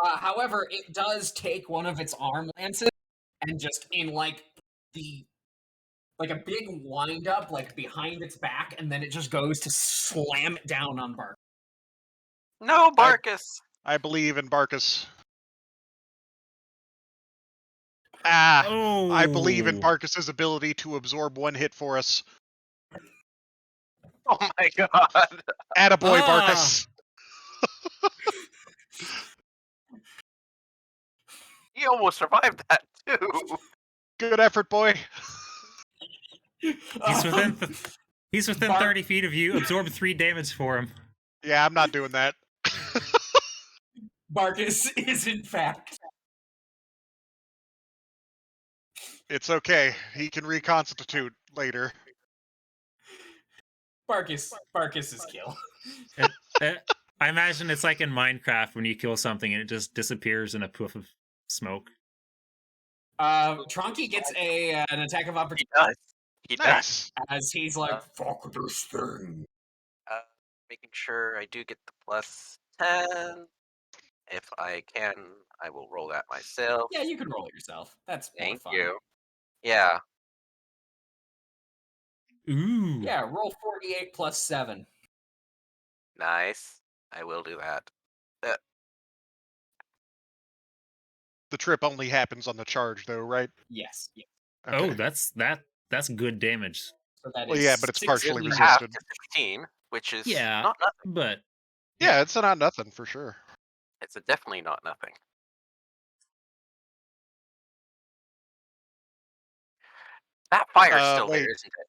Speaker 5: However, it does take one of its arm lances and just in like a big wind up like behind its back, and then it just goes to slam it down on Bark.
Speaker 2: No, Barkus.
Speaker 3: I believe in Barkus. Ah,
Speaker 4: Oh,
Speaker 3: I believe in Barkus's ability to absorb one hit for us.
Speaker 2: Oh my god.
Speaker 3: Attaboy,
Speaker 4: Ah.
Speaker 3: Barkus.
Speaker 2: He almost survived that too.
Speaker 3: Good effort, boy.
Speaker 4: He's within he's within
Speaker 5: Bark-
Speaker 4: 30 feet of you. Absorb 3 damage for him.
Speaker 3: Yeah, I'm not doing that.
Speaker 5: Barkus is in fact.
Speaker 3: It's okay. He can reconstitute later.
Speaker 5: Barkus is kill.
Speaker 4: I imagine it's like in Minecraft when you kill something and it just disappears in a poof of smoke.
Speaker 5: Tronky gets an attack of opportunity.
Speaker 2: He does.
Speaker 3: Nice.
Speaker 5: As he's like, fuck this thing.
Speaker 2: Making sure I do get the plus 10. If I can, I will roll that myself.
Speaker 5: Yeah, you can roll it yourself. That's more
Speaker 2: Thank
Speaker 5: fun.
Speaker 2: you. Yeah.
Speaker 4: Ooh.
Speaker 5: Yeah, roll 48 plus 7.
Speaker 2: Nice. I will do that.
Speaker 3: The trip only happens on the charge, though, right?
Speaker 5: Yes.
Speaker 3: Okay.
Speaker 4: Oh, that's good damage.
Speaker 5: So that
Speaker 3: Well,
Speaker 5: is
Speaker 3: yeah, but it's
Speaker 5: 6
Speaker 3: partially
Speaker 2: It's half
Speaker 3: resisted.
Speaker 2: to 16, which is
Speaker 4: Yeah,
Speaker 2: not nothing.
Speaker 4: but
Speaker 3: Yeah, it's not nothing for sure.
Speaker 2: It's definitely not nothing. That fire's still
Speaker 3: wait.
Speaker 2: there, isn't it?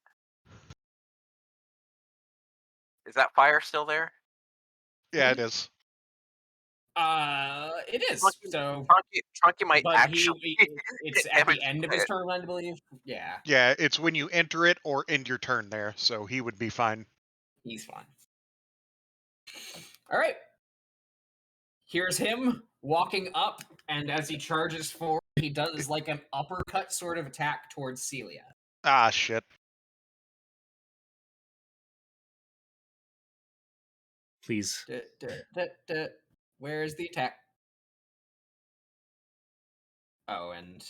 Speaker 2: Is that fire still there?
Speaker 3: Yeah, it is.
Speaker 5: It is. So,
Speaker 2: Trunky might
Speaker 5: but
Speaker 2: actually.
Speaker 5: it's
Speaker 2: get
Speaker 5: at the
Speaker 2: damaged
Speaker 5: end of
Speaker 2: by
Speaker 5: his
Speaker 2: it.
Speaker 5: turn, I believe. Yeah,
Speaker 3: Yeah, it's when you enter it or end your turn there, so he would be fine.
Speaker 5: he's fine. All right. Here's him walking up, and as he charges forward, he does like an uppercut sort of attack towards Celia.
Speaker 3: Ah, shit.
Speaker 4: please.
Speaker 5: Where's the attack? Oh, and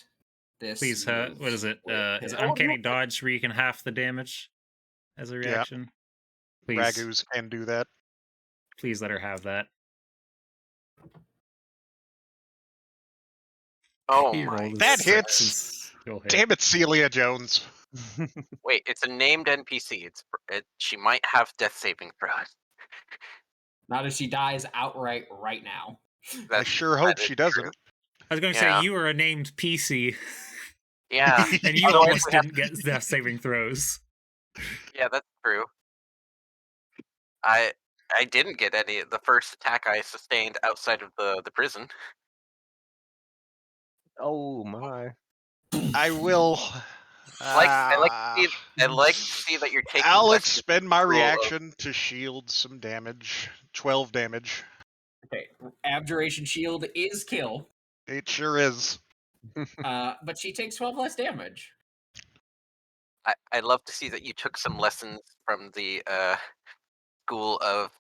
Speaker 5: this.
Speaker 4: Please,
Speaker 5: moves
Speaker 4: what is it?
Speaker 5: with
Speaker 4: Is it
Speaker 5: him.
Speaker 4: uncanny dodge where you can half the damage as a reaction? Please,
Speaker 3: Ragus can do that.
Speaker 4: please let her have that.
Speaker 2: Oh
Speaker 4: He
Speaker 2: my!
Speaker 4: rolled a
Speaker 3: That
Speaker 4: 6
Speaker 3: hits!
Speaker 4: and still hit.
Speaker 3: Damn it, Celia Jones.
Speaker 2: Wait, it's a named NPC. She might have death saving throws.
Speaker 5: Not if she dies outright right now.
Speaker 3: I sure hope she doesn't.
Speaker 4: I was going to
Speaker 2: Yeah.
Speaker 4: say you were a named PC,
Speaker 2: Yeah,
Speaker 4: and you
Speaker 2: Otherwise
Speaker 4: almost
Speaker 2: we have
Speaker 4: didn't get death saving throws.
Speaker 2: yeah, that's true. I didn't get any. The first attack I sustained outside of the prison.
Speaker 6: Oh my.
Speaker 3: I will.
Speaker 2: I like to see that you're taking.
Speaker 3: I'll
Speaker 2: less
Speaker 3: expend my
Speaker 2: control of-
Speaker 3: reaction to shield some damage. 12 damage.
Speaker 5: Okay, Abjuration Shield is kill,
Speaker 3: It sure is.
Speaker 5: but she takes 12 less damage.
Speaker 2: I love to see that you took some lessons from the school of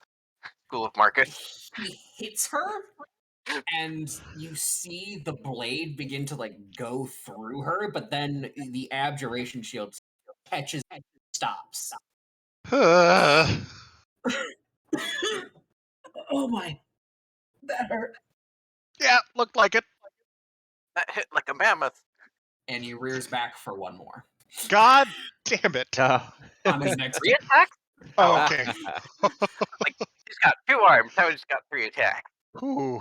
Speaker 2: Marcus.
Speaker 5: He hits her, and you see the blade begin to like go through her, but then the Abjuration Shield catches and stops.
Speaker 3: Uh,
Speaker 5: Oh my, that hurt.
Speaker 3: yeah, looked like it.
Speaker 2: That hit like a mammoth.
Speaker 5: And he rears back for one more
Speaker 3: God damn it.
Speaker 5: on his next
Speaker 2: Three
Speaker 5: turn.
Speaker 2: attacks?
Speaker 3: Oh, okay.
Speaker 2: Like he's got 2 arms. How he's got 3 attacks?
Speaker 3: Ooh.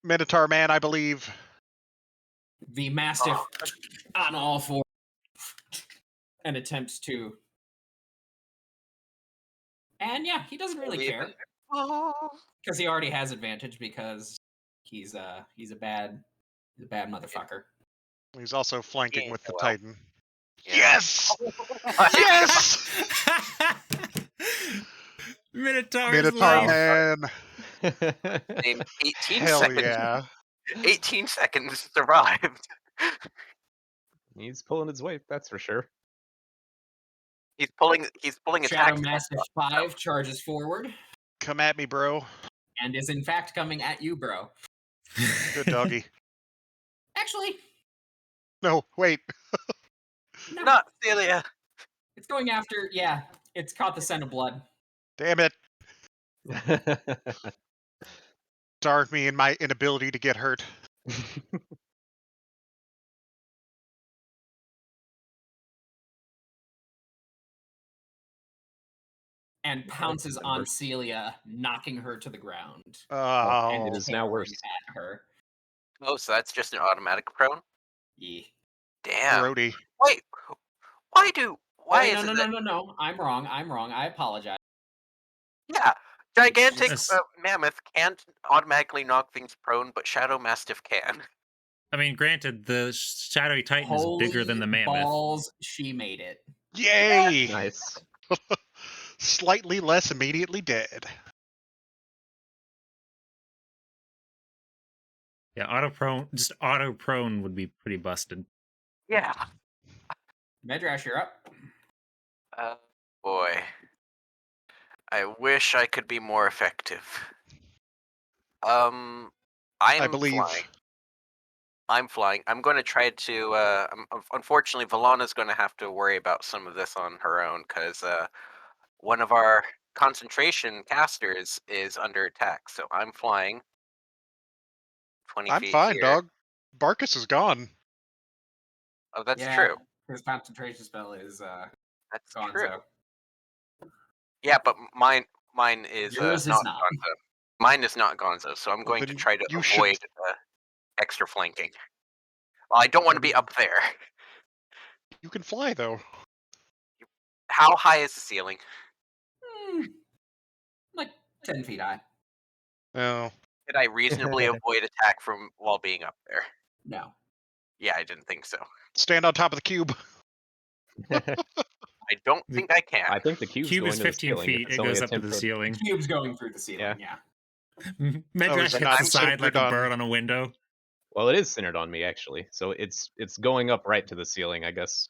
Speaker 3: Minotaur man, I believe.
Speaker 5: The Mastiff on all fours and attempts to. And yeah, he doesn't really care because he already has advantage because he's a bad motherfucker.
Speaker 3: He's also flanking
Speaker 2: Yeah,
Speaker 3: with the
Speaker 2: well.
Speaker 3: Titan.
Speaker 2: Yeah.
Speaker 3: Yes!
Speaker 2: Like,
Speaker 3: Yes!
Speaker 4: Minotaur's
Speaker 3: Minotaur
Speaker 4: life.
Speaker 3: man.
Speaker 2: in 18
Speaker 3: Hell
Speaker 2: seconds.
Speaker 3: yeah.
Speaker 2: 18 seconds survived.
Speaker 6: He's pulling his weight, that's for sure.
Speaker 2: He's pulling
Speaker 5: Shadow
Speaker 2: attacks.
Speaker 5: Mastiff 5 charges forward
Speaker 3: Come at me, bro.
Speaker 5: and is in fact coming at you, bro.
Speaker 3: Good doggy.
Speaker 5: Actually,
Speaker 3: No, wait.
Speaker 5: no.
Speaker 2: Not Celia.
Speaker 5: It's going after, yeah, it's caught the scent of blood.
Speaker 3: Damn it. Darn me in my inability to get hurt.
Speaker 5: And pounces
Speaker 6: that
Speaker 5: on
Speaker 6: works.
Speaker 5: Celia, knocking her to the ground.
Speaker 3: Oh,
Speaker 5: And
Speaker 6: it is now
Speaker 5: tearing
Speaker 6: worse.
Speaker 5: at her.
Speaker 2: Oh, so that's just an automatic prone?
Speaker 5: Yeah.
Speaker 2: Damn.
Speaker 3: Brody.
Speaker 2: Wait. Why
Speaker 5: Wait,
Speaker 2: is it
Speaker 5: no. I'm wrong. I apologize.
Speaker 2: Yeah. Gigantic
Speaker 4: Yes.
Speaker 2: mammoth can't automatically knock things prone, but Shadow Mastiff can.
Speaker 4: I mean, granted, the shadowy titan is bigger than the
Speaker 5: Holy
Speaker 4: mammoth.
Speaker 5: balls, she made it.
Speaker 3: Yay!
Speaker 6: Nice.
Speaker 3: Slightly less immediately dead.
Speaker 4: Yeah, just auto prone would be pretty busted.
Speaker 2: Yeah.
Speaker 5: Medrash, you're up.
Speaker 2: Boy. I wish I could be more effective.
Speaker 3: I believe.
Speaker 2: I'm flying. I'm going to try to. Unfortunately, Valana's going to have to worry about some of this on her own because one of our concentration casters is under attack. So I'm flying 20
Speaker 3: I'm
Speaker 2: feet
Speaker 3: fine,
Speaker 2: here.
Speaker 3: dog. Barkus is gone.
Speaker 2: Oh, that's
Speaker 5: Yeah,
Speaker 2: true.
Speaker 5: His concentration spell is
Speaker 2: That's
Speaker 5: gone.
Speaker 2: true.
Speaker 5: So
Speaker 2: Yeah, but mine is
Speaker 5: yours
Speaker 2: not
Speaker 5: is not.
Speaker 2: Gonzo. Mine is not Gonzo, so I'm
Speaker 3: Well,
Speaker 2: going to
Speaker 3: then
Speaker 2: try to
Speaker 3: you should-
Speaker 2: avoid extra flanking. Well, I don't want to be up there.
Speaker 3: You can fly, though.
Speaker 2: How high is the ceiling?
Speaker 5: Like 10 feet high.
Speaker 3: Oh.
Speaker 2: Did I reasonably avoid attack from while being up there?
Speaker 5: No.
Speaker 2: Yeah, I didn't think so.
Speaker 3: Stand on top of the cube.
Speaker 2: I don't think I can.
Speaker 6: I think the cube's
Speaker 4: Cube
Speaker 6: going
Speaker 4: is
Speaker 6: to the
Speaker 4: 15
Speaker 6: ceiling.
Speaker 4: feet.
Speaker 6: If it's
Speaker 4: It
Speaker 6: only
Speaker 4: goes
Speaker 6: a
Speaker 4: up to the
Speaker 6: 10-foot
Speaker 4: ceiling.
Speaker 5: Cube's going through the ceiling, yeah.
Speaker 4: Medrash
Speaker 3: is it
Speaker 4: hits
Speaker 3: not
Speaker 4: the side like
Speaker 3: centered
Speaker 4: a
Speaker 3: on-
Speaker 4: bird on a window.
Speaker 6: Well, it is centered on me actually, so it's going up right to the ceiling, I guess.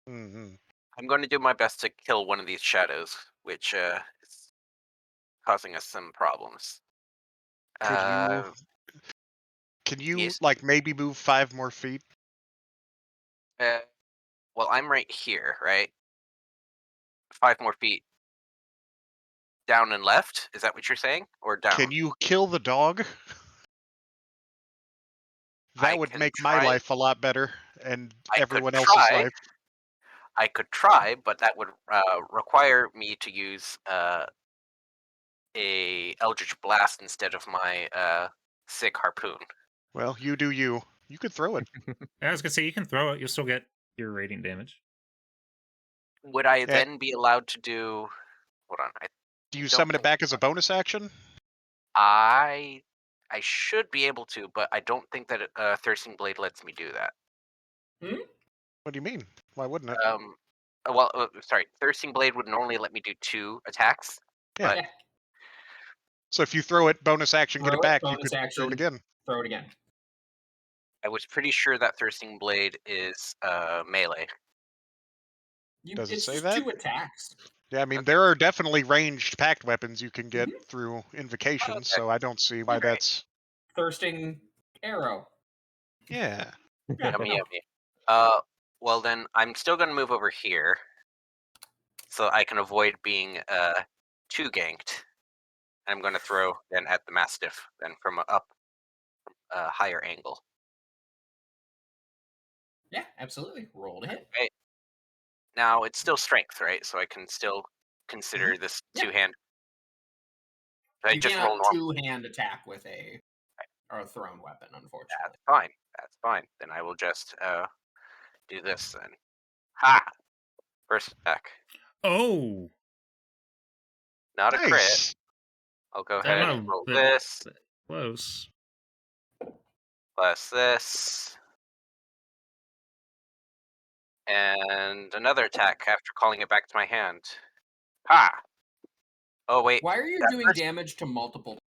Speaker 3: Mm-hmm.
Speaker 2: I'm going to do my best to kill one of these shadows, which is causing us some problems.
Speaker 3: Can you
Speaker 2: yes.
Speaker 3: like maybe move 5 more feet?
Speaker 2: Well, I'm right here, right? 5 more feet. Down and left? Is that what you're saying? Or down?
Speaker 3: Can you kill the dog? That
Speaker 2: I
Speaker 3: would
Speaker 2: can
Speaker 3: make my
Speaker 2: try-
Speaker 3: life a lot better, and
Speaker 2: I could
Speaker 3: everyone else's
Speaker 2: try.
Speaker 3: life.
Speaker 2: I could try, but that would require me to use a Eldritch Blast instead of my sick harpoon.
Speaker 3: Well, you do you. You could throw it.
Speaker 4: I was gonna say you can throw it. You'll still get your radiant damage.
Speaker 2: Would I then be allowed to do? Hold on.
Speaker 3: Do you
Speaker 2: don't
Speaker 3: summon it
Speaker 2: think
Speaker 3: back as a bonus action?
Speaker 2: I should be able to, but I don't think that Thirsting Blade lets me do that.
Speaker 3: What do you mean? Why wouldn't it?
Speaker 2: Well, sorry. Thirsting Blade would normally let me do 2 attacks,
Speaker 3: Yeah.
Speaker 2: but
Speaker 3: So if you throw it, bonus action, get
Speaker 5: Throw
Speaker 3: it back, you
Speaker 5: bonus
Speaker 3: could
Speaker 5: action,
Speaker 3: throw it again.
Speaker 5: Throw it again.
Speaker 2: I was pretty sure that Thirsting Blade is melee.
Speaker 3: Does it
Speaker 5: It's
Speaker 3: say
Speaker 5: just
Speaker 3: that?
Speaker 5: 2 attacks.
Speaker 3: Yeah, I mean,
Speaker 2: Okay.
Speaker 3: there are definitely ranged packed weapons you can get through invocations,
Speaker 2: Okay.
Speaker 3: so I don't see why
Speaker 2: Right.
Speaker 3: that's...
Speaker 5: Thirsting arrow.
Speaker 3: Yeah.
Speaker 2: Yummy, yummy. Well then, I'm still gonna move over here, so I can avoid being 2 ganked. I'm gonna throw then at the Mastiff, then from a higher angle.
Speaker 5: Yeah, absolutely. Roll to hit.
Speaker 2: Okay. Now it's still strength, right? So I can still consider this
Speaker 5: Yeah.
Speaker 2: 2-hand. I
Speaker 5: You
Speaker 2: just roll
Speaker 5: cannot
Speaker 2: normal.
Speaker 5: 2-hand attack with a thrown weapon, unfortunately.
Speaker 2: That's fine. That's fine. Then I will just do this then. Ha! First attack.
Speaker 4: Oh,
Speaker 2: Not a crit.
Speaker 3: Nice.
Speaker 2: I'll go
Speaker 4: that
Speaker 2: ahead
Speaker 4: might
Speaker 2: and
Speaker 4: have
Speaker 2: roll
Speaker 4: been
Speaker 2: this
Speaker 4: close.
Speaker 2: plus this. And another attack after calling it back to my hand. Ha! Oh wait,
Speaker 5: Why are you
Speaker 2: that
Speaker 5: doing
Speaker 2: first-
Speaker 5: damage to multiple?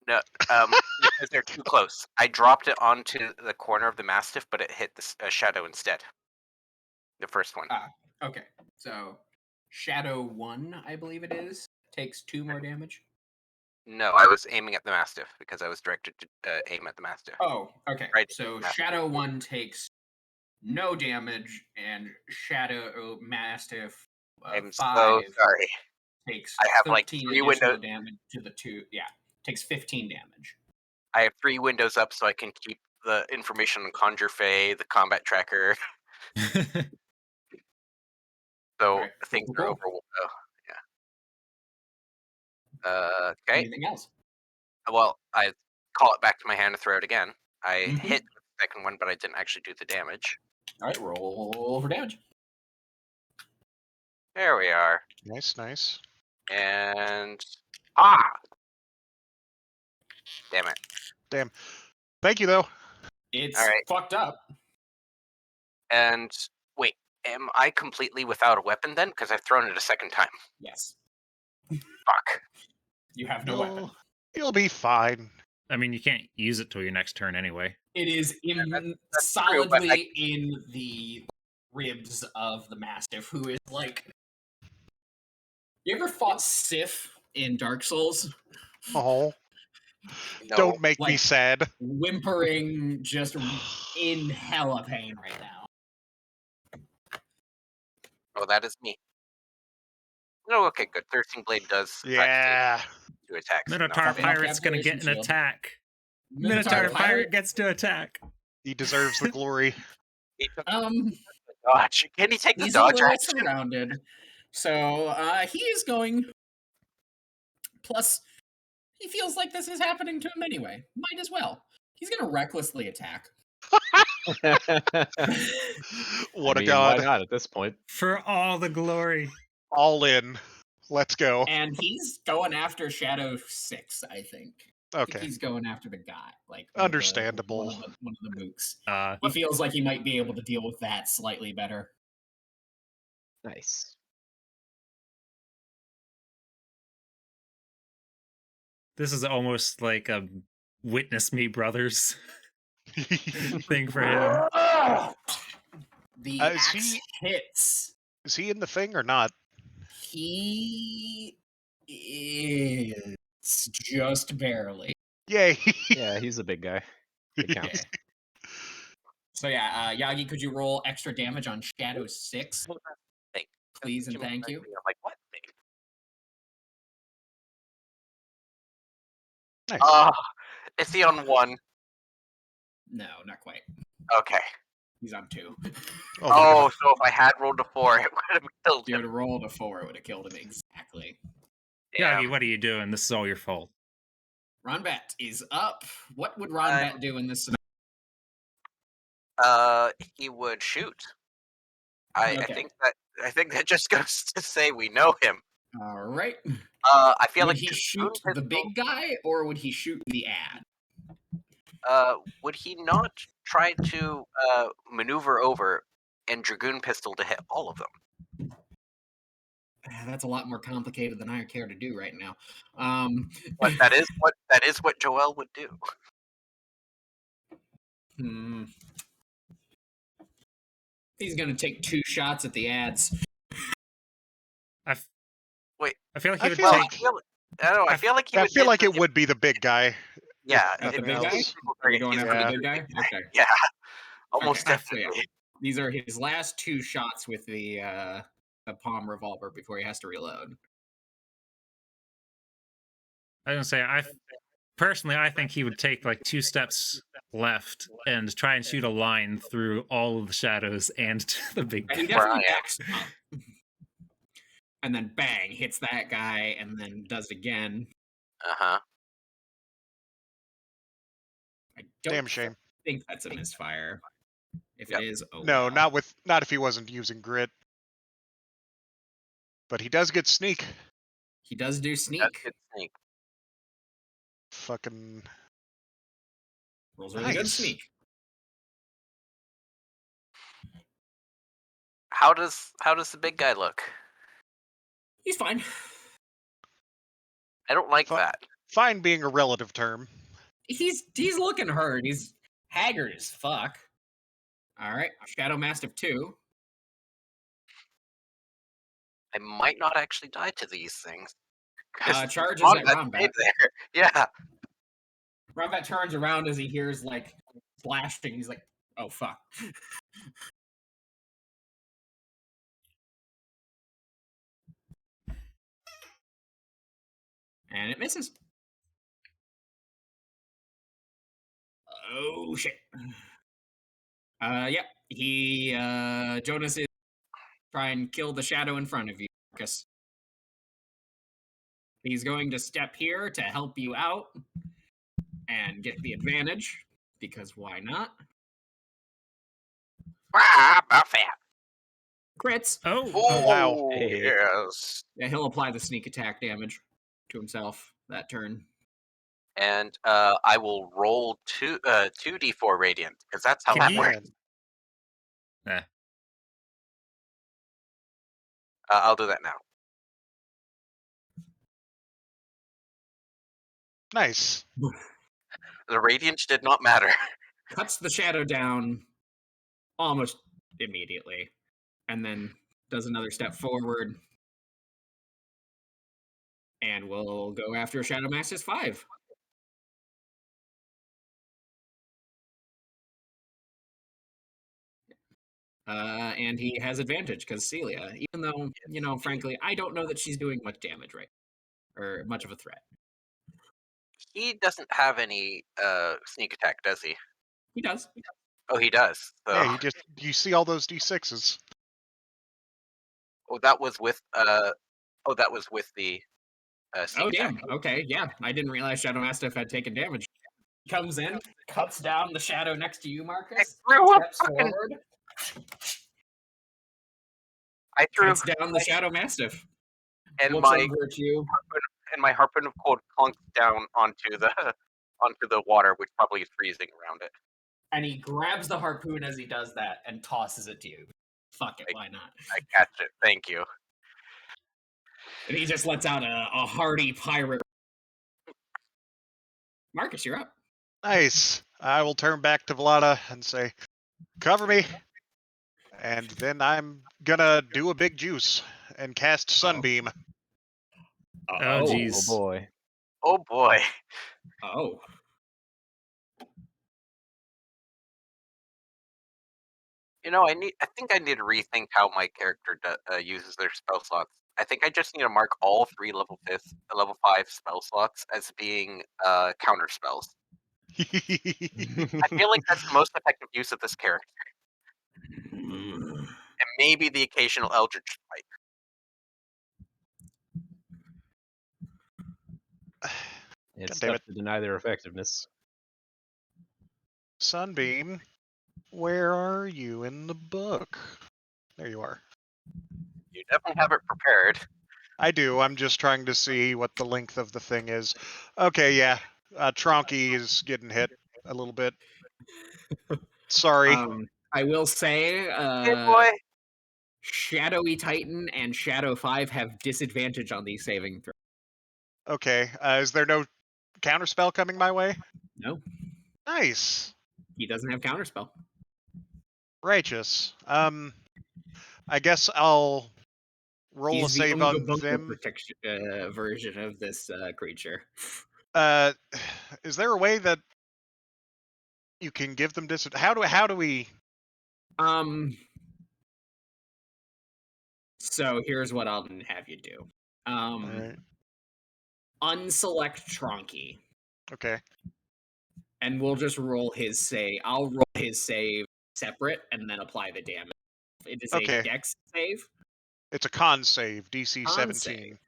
Speaker 2: no, because they're too close. I dropped it onto the corner of the Mastiff, but it hit the shadow instead. The first one.
Speaker 5: Okay, so Shadow 1, I believe it is, takes 2 more damage.
Speaker 2: No, I was aiming at the Mastiff because I was directed to aim at the Mastiff.
Speaker 5: Oh, okay.
Speaker 2: Right,
Speaker 5: So
Speaker 2: Mastiff.
Speaker 5: Shadow 1 takes no damage, and Shadow Mastiff
Speaker 2: I'm
Speaker 5: 5
Speaker 2: so sorry.
Speaker 5: takes
Speaker 2: I have, like,
Speaker 5: 13
Speaker 2: 3
Speaker 5: additional
Speaker 2: windows.
Speaker 5: damage to the 2. Yeah, takes 15 damage.
Speaker 2: I have 3 windows up so I can keep the information on Conjure Fey, the combat tracker. So
Speaker 5: Alright,
Speaker 2: things
Speaker 5: cool,
Speaker 2: are
Speaker 5: cool.
Speaker 2: over. Okay.
Speaker 5: Anything else?
Speaker 2: Well, I call it back to my hand to throw it again. I
Speaker 5: Mhm.
Speaker 2: hit the second one, but I didn't actually do the damage.
Speaker 5: Alright, roll for damage.
Speaker 2: There we are.
Speaker 3: Nice, nice.
Speaker 2: And damn it.
Speaker 3: Damn. Thank you, though.
Speaker 5: It's
Speaker 2: Alright.
Speaker 5: fucked up.
Speaker 2: And wait, am I completely without a weapon then? Because I've thrown it a second time.
Speaker 5: Yes.
Speaker 2: Fuck.
Speaker 5: You have no weapon.
Speaker 3: You'll be fine.
Speaker 4: I mean, you can't use it till your next turn anyway.
Speaker 5: It is
Speaker 2: that's true, but
Speaker 5: solidly in the ribs of the Mastiff, who is like... You ever fought Sif in Dark Souls?
Speaker 3: Oh,
Speaker 2: No.
Speaker 3: don't make me
Speaker 5: Like-
Speaker 3: sad.
Speaker 5: Whimpering, just in hella pain right now.
Speaker 2: Oh, that is me. No, okay, good. Thirsting Blade does
Speaker 3: Yeah.
Speaker 2: 2 attacks.
Speaker 4: Minotaur
Speaker 5: fucking
Speaker 4: Pirate's gonna get an
Speaker 5: Encapsulation shield.
Speaker 4: attack. Minotaur Pirate gets to attack.
Speaker 3: He deserves the glory.
Speaker 2: He took
Speaker 5: Um,
Speaker 2: the dodge. Can he take the
Speaker 5: he's
Speaker 2: dodge
Speaker 5: a little
Speaker 2: action?
Speaker 5: surrounded. So, he is going... Plus, he feels like this is happening to him anyway. Might as well. He's gonna recklessly attack.
Speaker 3: What
Speaker 6: I
Speaker 3: a
Speaker 6: mean,
Speaker 3: god.
Speaker 6: Why not at this point?
Speaker 4: For all the glory.
Speaker 3: All in. Let's go.
Speaker 5: And he's going after Shadow 6, I think. I think
Speaker 3: Okay.
Speaker 5: he's going after the guy. Like
Speaker 3: Understandable.
Speaker 5: one of the mooks.
Speaker 4: Uh,
Speaker 5: He feels like he might be able to deal with that slightly better.
Speaker 6: Nice.
Speaker 4: this is almost like a witness me, brothers thing for him.
Speaker 5: The
Speaker 3: Is
Speaker 5: axe
Speaker 3: he-
Speaker 5: hits.
Speaker 3: Is he in the thing or not?
Speaker 5: He is just barely.
Speaker 3: Yay.
Speaker 6: Yeah, he's a big guy. It counts.
Speaker 5: So yeah, Yagi, could you roll extra damage on Shadow 6,
Speaker 2: What was that thing?
Speaker 5: please and
Speaker 2: Jimmy
Speaker 5: thank you?
Speaker 2: I'm like, what thing?
Speaker 3: Nice.
Speaker 2: Is he on 1?
Speaker 5: No, not quite.
Speaker 2: Okay.
Speaker 5: He's on 2.
Speaker 3: Oh, my
Speaker 2: Oh,
Speaker 3: God.
Speaker 2: so if I had rolled a 4, it would have killed
Speaker 5: If you
Speaker 2: him.
Speaker 5: would have rolled a 4, it would have killed him exactly.
Speaker 2: Damn.
Speaker 4: Yagi, what are you doing? This is all your fault.
Speaker 5: Ronbat is up. What would Ronbat do in this scenario?
Speaker 2: He would shoot. I
Speaker 5: Okay.
Speaker 2: think that just goes to say we know him.
Speaker 5: All right.
Speaker 2: I feel
Speaker 5: Would
Speaker 2: like
Speaker 5: he
Speaker 2: Dragoon
Speaker 5: shoot the
Speaker 2: pistol-
Speaker 5: big guy, or would he shoot the ad?
Speaker 2: Would he not try to maneuver over and Dragoon pistol to hit all of them?
Speaker 5: That's a lot more complicated than I care to do right now.
Speaker 2: But that is what Joel would do.
Speaker 5: He's gonna take 2 shots at the ads.
Speaker 2: Wait.
Speaker 4: I feel like he would
Speaker 3: feel
Speaker 4: take.
Speaker 3: like-
Speaker 2: I don't know. I feel like he
Speaker 3: I
Speaker 2: would.
Speaker 3: feel like it would be the big guy.
Speaker 2: Yeah,
Speaker 3: if
Speaker 5: The
Speaker 3: nothing
Speaker 5: big guy?
Speaker 3: else.
Speaker 5: Are we going
Speaker 2: He's
Speaker 5: after
Speaker 3: Yeah.
Speaker 5: the big guy? Okay.
Speaker 2: Yeah, almost
Speaker 5: Okay, so
Speaker 2: definitely.
Speaker 5: yeah. These are his last 2 shots with the palm revolver before he has to reload.
Speaker 4: I was gonna say, personally, I think he would take like 2 steps left and try and shoot a line through all of the shadows and to the big
Speaker 5: And he
Speaker 4: guy.
Speaker 5: definitely
Speaker 2: Right.
Speaker 5: backs up. And then bang, hits that guy, and then does it again.
Speaker 2: Uh-huh.
Speaker 5: I don't
Speaker 3: Damn shame.
Speaker 5: think that's a misfire. If
Speaker 2: Yep.
Speaker 5: it is, oh
Speaker 3: No,
Speaker 5: well.
Speaker 3: not if he wasn't using grit. But he does get sneak.
Speaker 5: He does do
Speaker 2: That's
Speaker 5: sneak.
Speaker 2: good sneak.
Speaker 3: Fucking
Speaker 5: Rolls really good
Speaker 3: nice.
Speaker 5: sneak.
Speaker 2: How does the big guy look?
Speaker 5: He's fine.
Speaker 2: I don't like
Speaker 3: Fu-
Speaker 2: that.
Speaker 3: Fine being a relative term.
Speaker 5: He's looking hurt. He's haggard as fuck. Alright, Shadow Mastiff 2.
Speaker 2: I might not actually die to these things. 'Cause
Speaker 5: Charges
Speaker 2: Ron
Speaker 5: at
Speaker 2: Vet
Speaker 5: Rombat.
Speaker 2: stayed there. Yeah.
Speaker 5: Rombat turns around as he hears like splashing. He's like, oh fuck. And it misses. Oh shit. Yep. He Jonas is try and kill the shadow in front of you, Marcus. He's going to step here to help you out and get the advantage, because why not?
Speaker 2: Buffet.
Speaker 5: Crits.
Speaker 4: Oh,
Speaker 2: Oh,
Speaker 3: wow.
Speaker 6: Hey.
Speaker 2: yes.
Speaker 5: Yeah, he'll apply the sneak attack damage to himself that turn.
Speaker 2: And I will roll 2d4 radiant because that's how
Speaker 4: Can
Speaker 2: that
Speaker 4: he-
Speaker 2: works.
Speaker 4: eh.
Speaker 2: I'll do that now.
Speaker 3: Nice.
Speaker 2: The radiant did not matter.
Speaker 5: Cuts the shadow down almost immediately, and then does another step forward. And we'll go after Shadow Master's 5. And he has advantage because Celia, even though, you know, frankly, I don't know that she's doing much damage right or much of a threat.
Speaker 2: He doesn't have any sneak attack, does he?
Speaker 5: He does.
Speaker 2: Oh, he does. So.
Speaker 3: Yeah, you see all those D6s.
Speaker 2: Oh, that was with the sneak
Speaker 5: Oh,
Speaker 2: attack.
Speaker 5: damn. Okay, yeah. I didn't realize Shadow Mastiff had taken damage. Comes in, cuts down the shadow next to you, Marcus. Steps forward,
Speaker 2: I threw
Speaker 5: cuts down the Shadow Mastiff.
Speaker 2: and
Speaker 5: Looks
Speaker 2: my
Speaker 5: over at you.
Speaker 2: harpoon of cold clunked down onto the water, which probably is freezing around it.
Speaker 5: And he grabs the harpoon as he does that and tosses it to you. Fuck it, why not?
Speaker 2: I catch it. Thank you.
Speaker 5: And he just lets out a hearty pirate. Marcus, you're up.
Speaker 3: Nice. I will turn back to Vlada and say, cover me. And then I'm gonna do a big juice and cast Sunbeam.
Speaker 4: Oh,
Speaker 6: Oh
Speaker 4: jeez.
Speaker 6: boy.
Speaker 2: Oh boy.
Speaker 5: Oh.
Speaker 2: You know, I think I need to rethink how my character uses their spell slots. I think I just need to mark all 3 level 5 spell slots as being counter spells. I feel like that's the most effective use of this character. And maybe the occasional Eldritch Strike.
Speaker 6: It's
Speaker 3: damn
Speaker 6: tough to deny their effectiveness.
Speaker 3: Sunbeam, where are you in the book? There you are.
Speaker 2: You definitely have it prepared.
Speaker 3: I do. I'm just trying to see what the length of the thing is. Okay, yeah. Tronky is getting hit a little bit. Sorry.
Speaker 5: I will say,
Speaker 2: Hey boy.
Speaker 5: Shadowy Titan and Shadow 5 have disadvantage on these saving throws.
Speaker 3: Okay. Is there no counterspell coming my way?
Speaker 5: No,
Speaker 3: Nice.
Speaker 5: he doesn't have counterspell.
Speaker 3: Righteous. I guess I'll roll
Speaker 5: He's
Speaker 3: a
Speaker 5: the
Speaker 3: save
Speaker 5: Unga
Speaker 3: on
Speaker 5: Bunga
Speaker 3: them.
Speaker 5: protection version of this creature.
Speaker 3: Is there a way that you can give them how do we?
Speaker 5: So here's what I'll have you do.
Speaker 3: All right.
Speaker 5: Unselect Tronky,
Speaker 3: Okay.
Speaker 5: and we'll just roll his save. I'll roll his save separate and then apply the damage. It is a
Speaker 3: Okay.
Speaker 5: dex save.
Speaker 3: It's a con save, DC
Speaker 5: Con
Speaker 3: 17.
Speaker 5: save.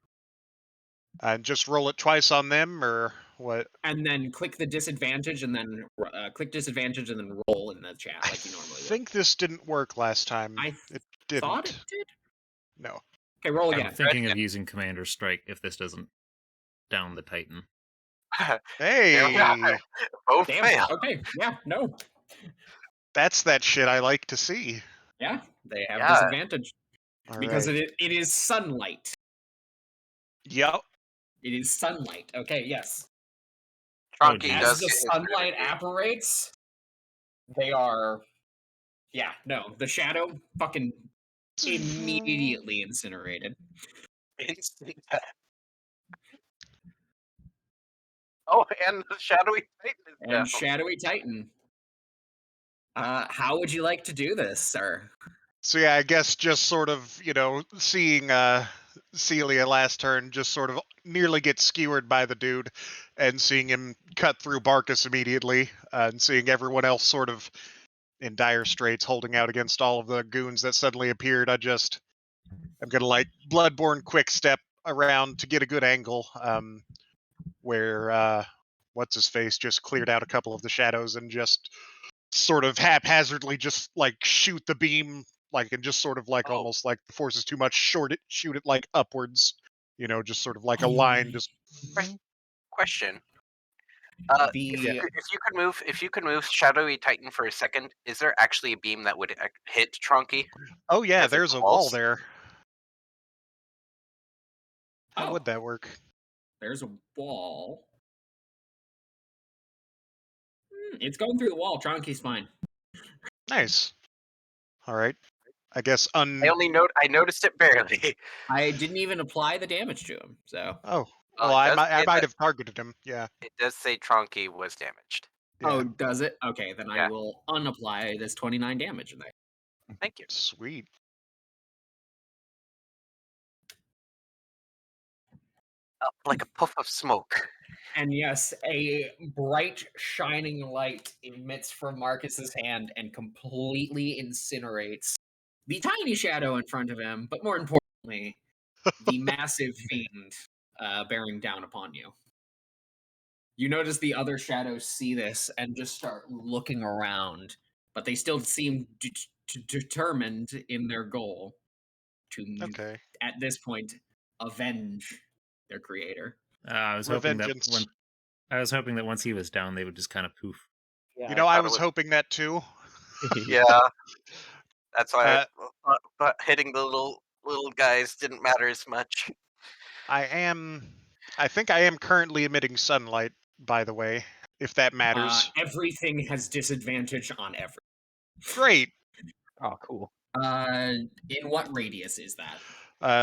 Speaker 3: And just roll it twice on them, or what?
Speaker 5: And then click the disadvantage, and then click disadvantage, and then roll in the chat like you normally
Speaker 3: I
Speaker 5: would.
Speaker 3: think this didn't work last time. It didn't.
Speaker 5: Thought it did.
Speaker 3: No.
Speaker 5: Okay, roll
Speaker 4: I'm
Speaker 5: again.
Speaker 4: thinking of using Commander Strike if this doesn't down the Titan.
Speaker 3: Hey,
Speaker 2: Both
Speaker 5: Damn.
Speaker 2: fail.
Speaker 5: Okay. Yeah. No.
Speaker 3: that's that shit I like to see.
Speaker 5: Yeah. They have
Speaker 2: Yeah.
Speaker 5: disadvantage
Speaker 3: All
Speaker 5: because
Speaker 3: right.
Speaker 5: it is sunlight.
Speaker 3: Yep.
Speaker 5: It is sunlight. Okay. Yes.
Speaker 2: Tronky
Speaker 4: geez.
Speaker 2: does
Speaker 5: As the
Speaker 2: get his
Speaker 5: sunlight
Speaker 2: benefit.
Speaker 5: apparates, they are. Yeah. No. The shadow fucking immediately incinerated.
Speaker 2: Instant death. Oh, and the shadowy Titan is
Speaker 5: And
Speaker 2: down.
Speaker 5: Shadowy Titan. How would you like to do this, sir?
Speaker 3: So yeah, I guess just sort of, seeing Celia last turn just sort of nearly get skewered by the dude, and seeing him cut through Barkus immediately, and seeing everyone else sort of in dire straits holding out against all of the goons that suddenly appeared, I'm gonna Bloodborne quick step around to get a good angle, where what's his face just cleared out a couple of the shadows and just sort of haphazardly just shoot the beam, and just sort of almost like the force is too much, shoot it upwards, just sort of like a line, just
Speaker 2: Question.
Speaker 5: The
Speaker 2: If you could move Shadowy Titan for a second, is there actually a beam that would hit Tronky?
Speaker 3: oh yeah,
Speaker 2: As it
Speaker 3: there's a wall
Speaker 2: falls?
Speaker 3: there. How
Speaker 5: Oh.
Speaker 3: would that work?
Speaker 5: There's a wall. It's going through the wall. Tronky's fine.
Speaker 3: Nice. All right, I guess
Speaker 2: I noticed it barely.
Speaker 5: I didn't even apply the damage to him. So.
Speaker 3: oh
Speaker 2: Well,
Speaker 3: well,
Speaker 2: it
Speaker 3: I
Speaker 2: does
Speaker 3: might
Speaker 2: say that-
Speaker 3: have targeted him. Yeah.
Speaker 2: It does say Tronky was damaged.
Speaker 3: Yeah.
Speaker 5: Oh, does it? Okay, then I
Speaker 2: Yeah.
Speaker 5: will unapply this 29 damage in there.
Speaker 2: Thank you.
Speaker 3: Sweet.
Speaker 2: Like a puff of smoke.
Speaker 5: And yes, a bright shining light emits from Marcus's hand and completely incinerates the tiny shadow in front of him, but more importantly, the massive fiend bearing down upon you. You notice the other shadows see this and just start looking around, but they still seem determined in their goal to,
Speaker 3: Okay.
Speaker 5: at this point, avenge their creator.
Speaker 4: I was hoping that
Speaker 3: Revengeance.
Speaker 4: once he was down, they would just kind of poof.
Speaker 2: Yeah,
Speaker 3: I
Speaker 2: thought
Speaker 3: was
Speaker 2: it
Speaker 3: hoping that too.
Speaker 2: Yeah, that's why. But hitting the little guys didn't matter as much.
Speaker 3: I think I am currently emitting sunlight, by the way, if that matters.
Speaker 5: Everything has disadvantage on everything.
Speaker 3: Great.
Speaker 6: Oh, cool.
Speaker 5: In what radius is that?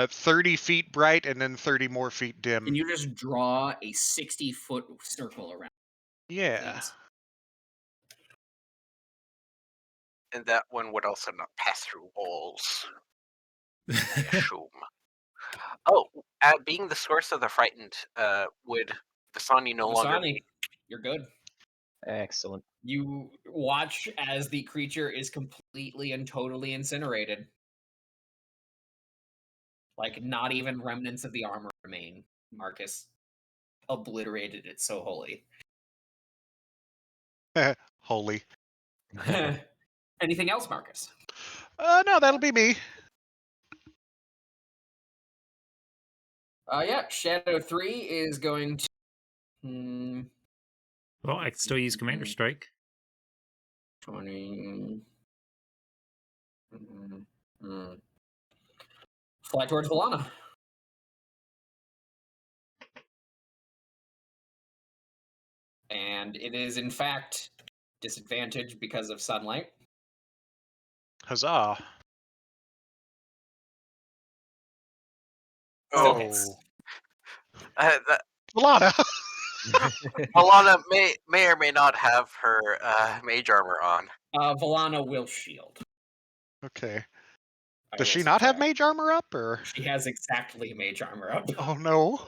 Speaker 3: 30 feet bright and then 30 more feet dim.
Speaker 5: Can you just draw a 60-foot circle around?
Speaker 3: Yeah.
Speaker 5: Please?
Speaker 2: And that one would also not pass through walls, I assume. Oh, being the source of the frightened, would Vasani no longer
Speaker 5: Vasani,
Speaker 2: be?
Speaker 5: you're good.
Speaker 6: Excellent.
Speaker 5: You watch as the creature is completely and totally incinerated. Like, not even remnants of the armor remain. Marcus obliterated it so wholly.
Speaker 3: Holy.
Speaker 5: Anything else, Marcus?
Speaker 3: No, that'll be me.
Speaker 5: Yeah, Shadow 3 is going to...
Speaker 4: Well, I can still use Commander Strike.
Speaker 5: 20... Fly towards Valana. And it is, in fact, disadvantaged because of sunlight.
Speaker 3: Huzzah!
Speaker 5: Still
Speaker 2: Oh,
Speaker 5: hits.
Speaker 3: Lana!
Speaker 2: Alana may or may not have her mage armor on.
Speaker 5: Valana will shield.
Speaker 3: Okay.
Speaker 5: I
Speaker 3: Does
Speaker 5: will
Speaker 3: she not have
Speaker 5: subtract.
Speaker 3: mage armor up, or?
Speaker 5: She has exactly mage armor up.
Speaker 3: Oh no.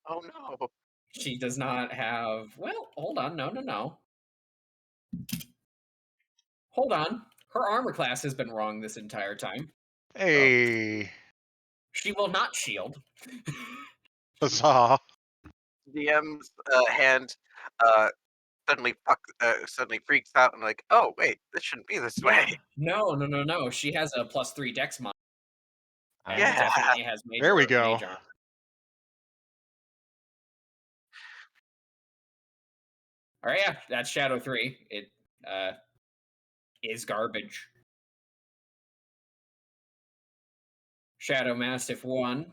Speaker 2: Oh no!
Speaker 5: She does not have. Well, hold on. No. Hold on. Her armor class has been wrong this entire time.
Speaker 3: Hey.
Speaker 5: She will not shield.
Speaker 3: Huzzah.
Speaker 2: DM's hand suddenly freaks out and like, oh wait, this shouldn't be this way.
Speaker 5: No. She has a +3 dex mod. And
Speaker 2: Yeah.
Speaker 5: definitely has major,
Speaker 3: There we go.
Speaker 5: Mage armor. All right, yeah, that's Shadow 3. It is garbage. Shadow Mastiff 1.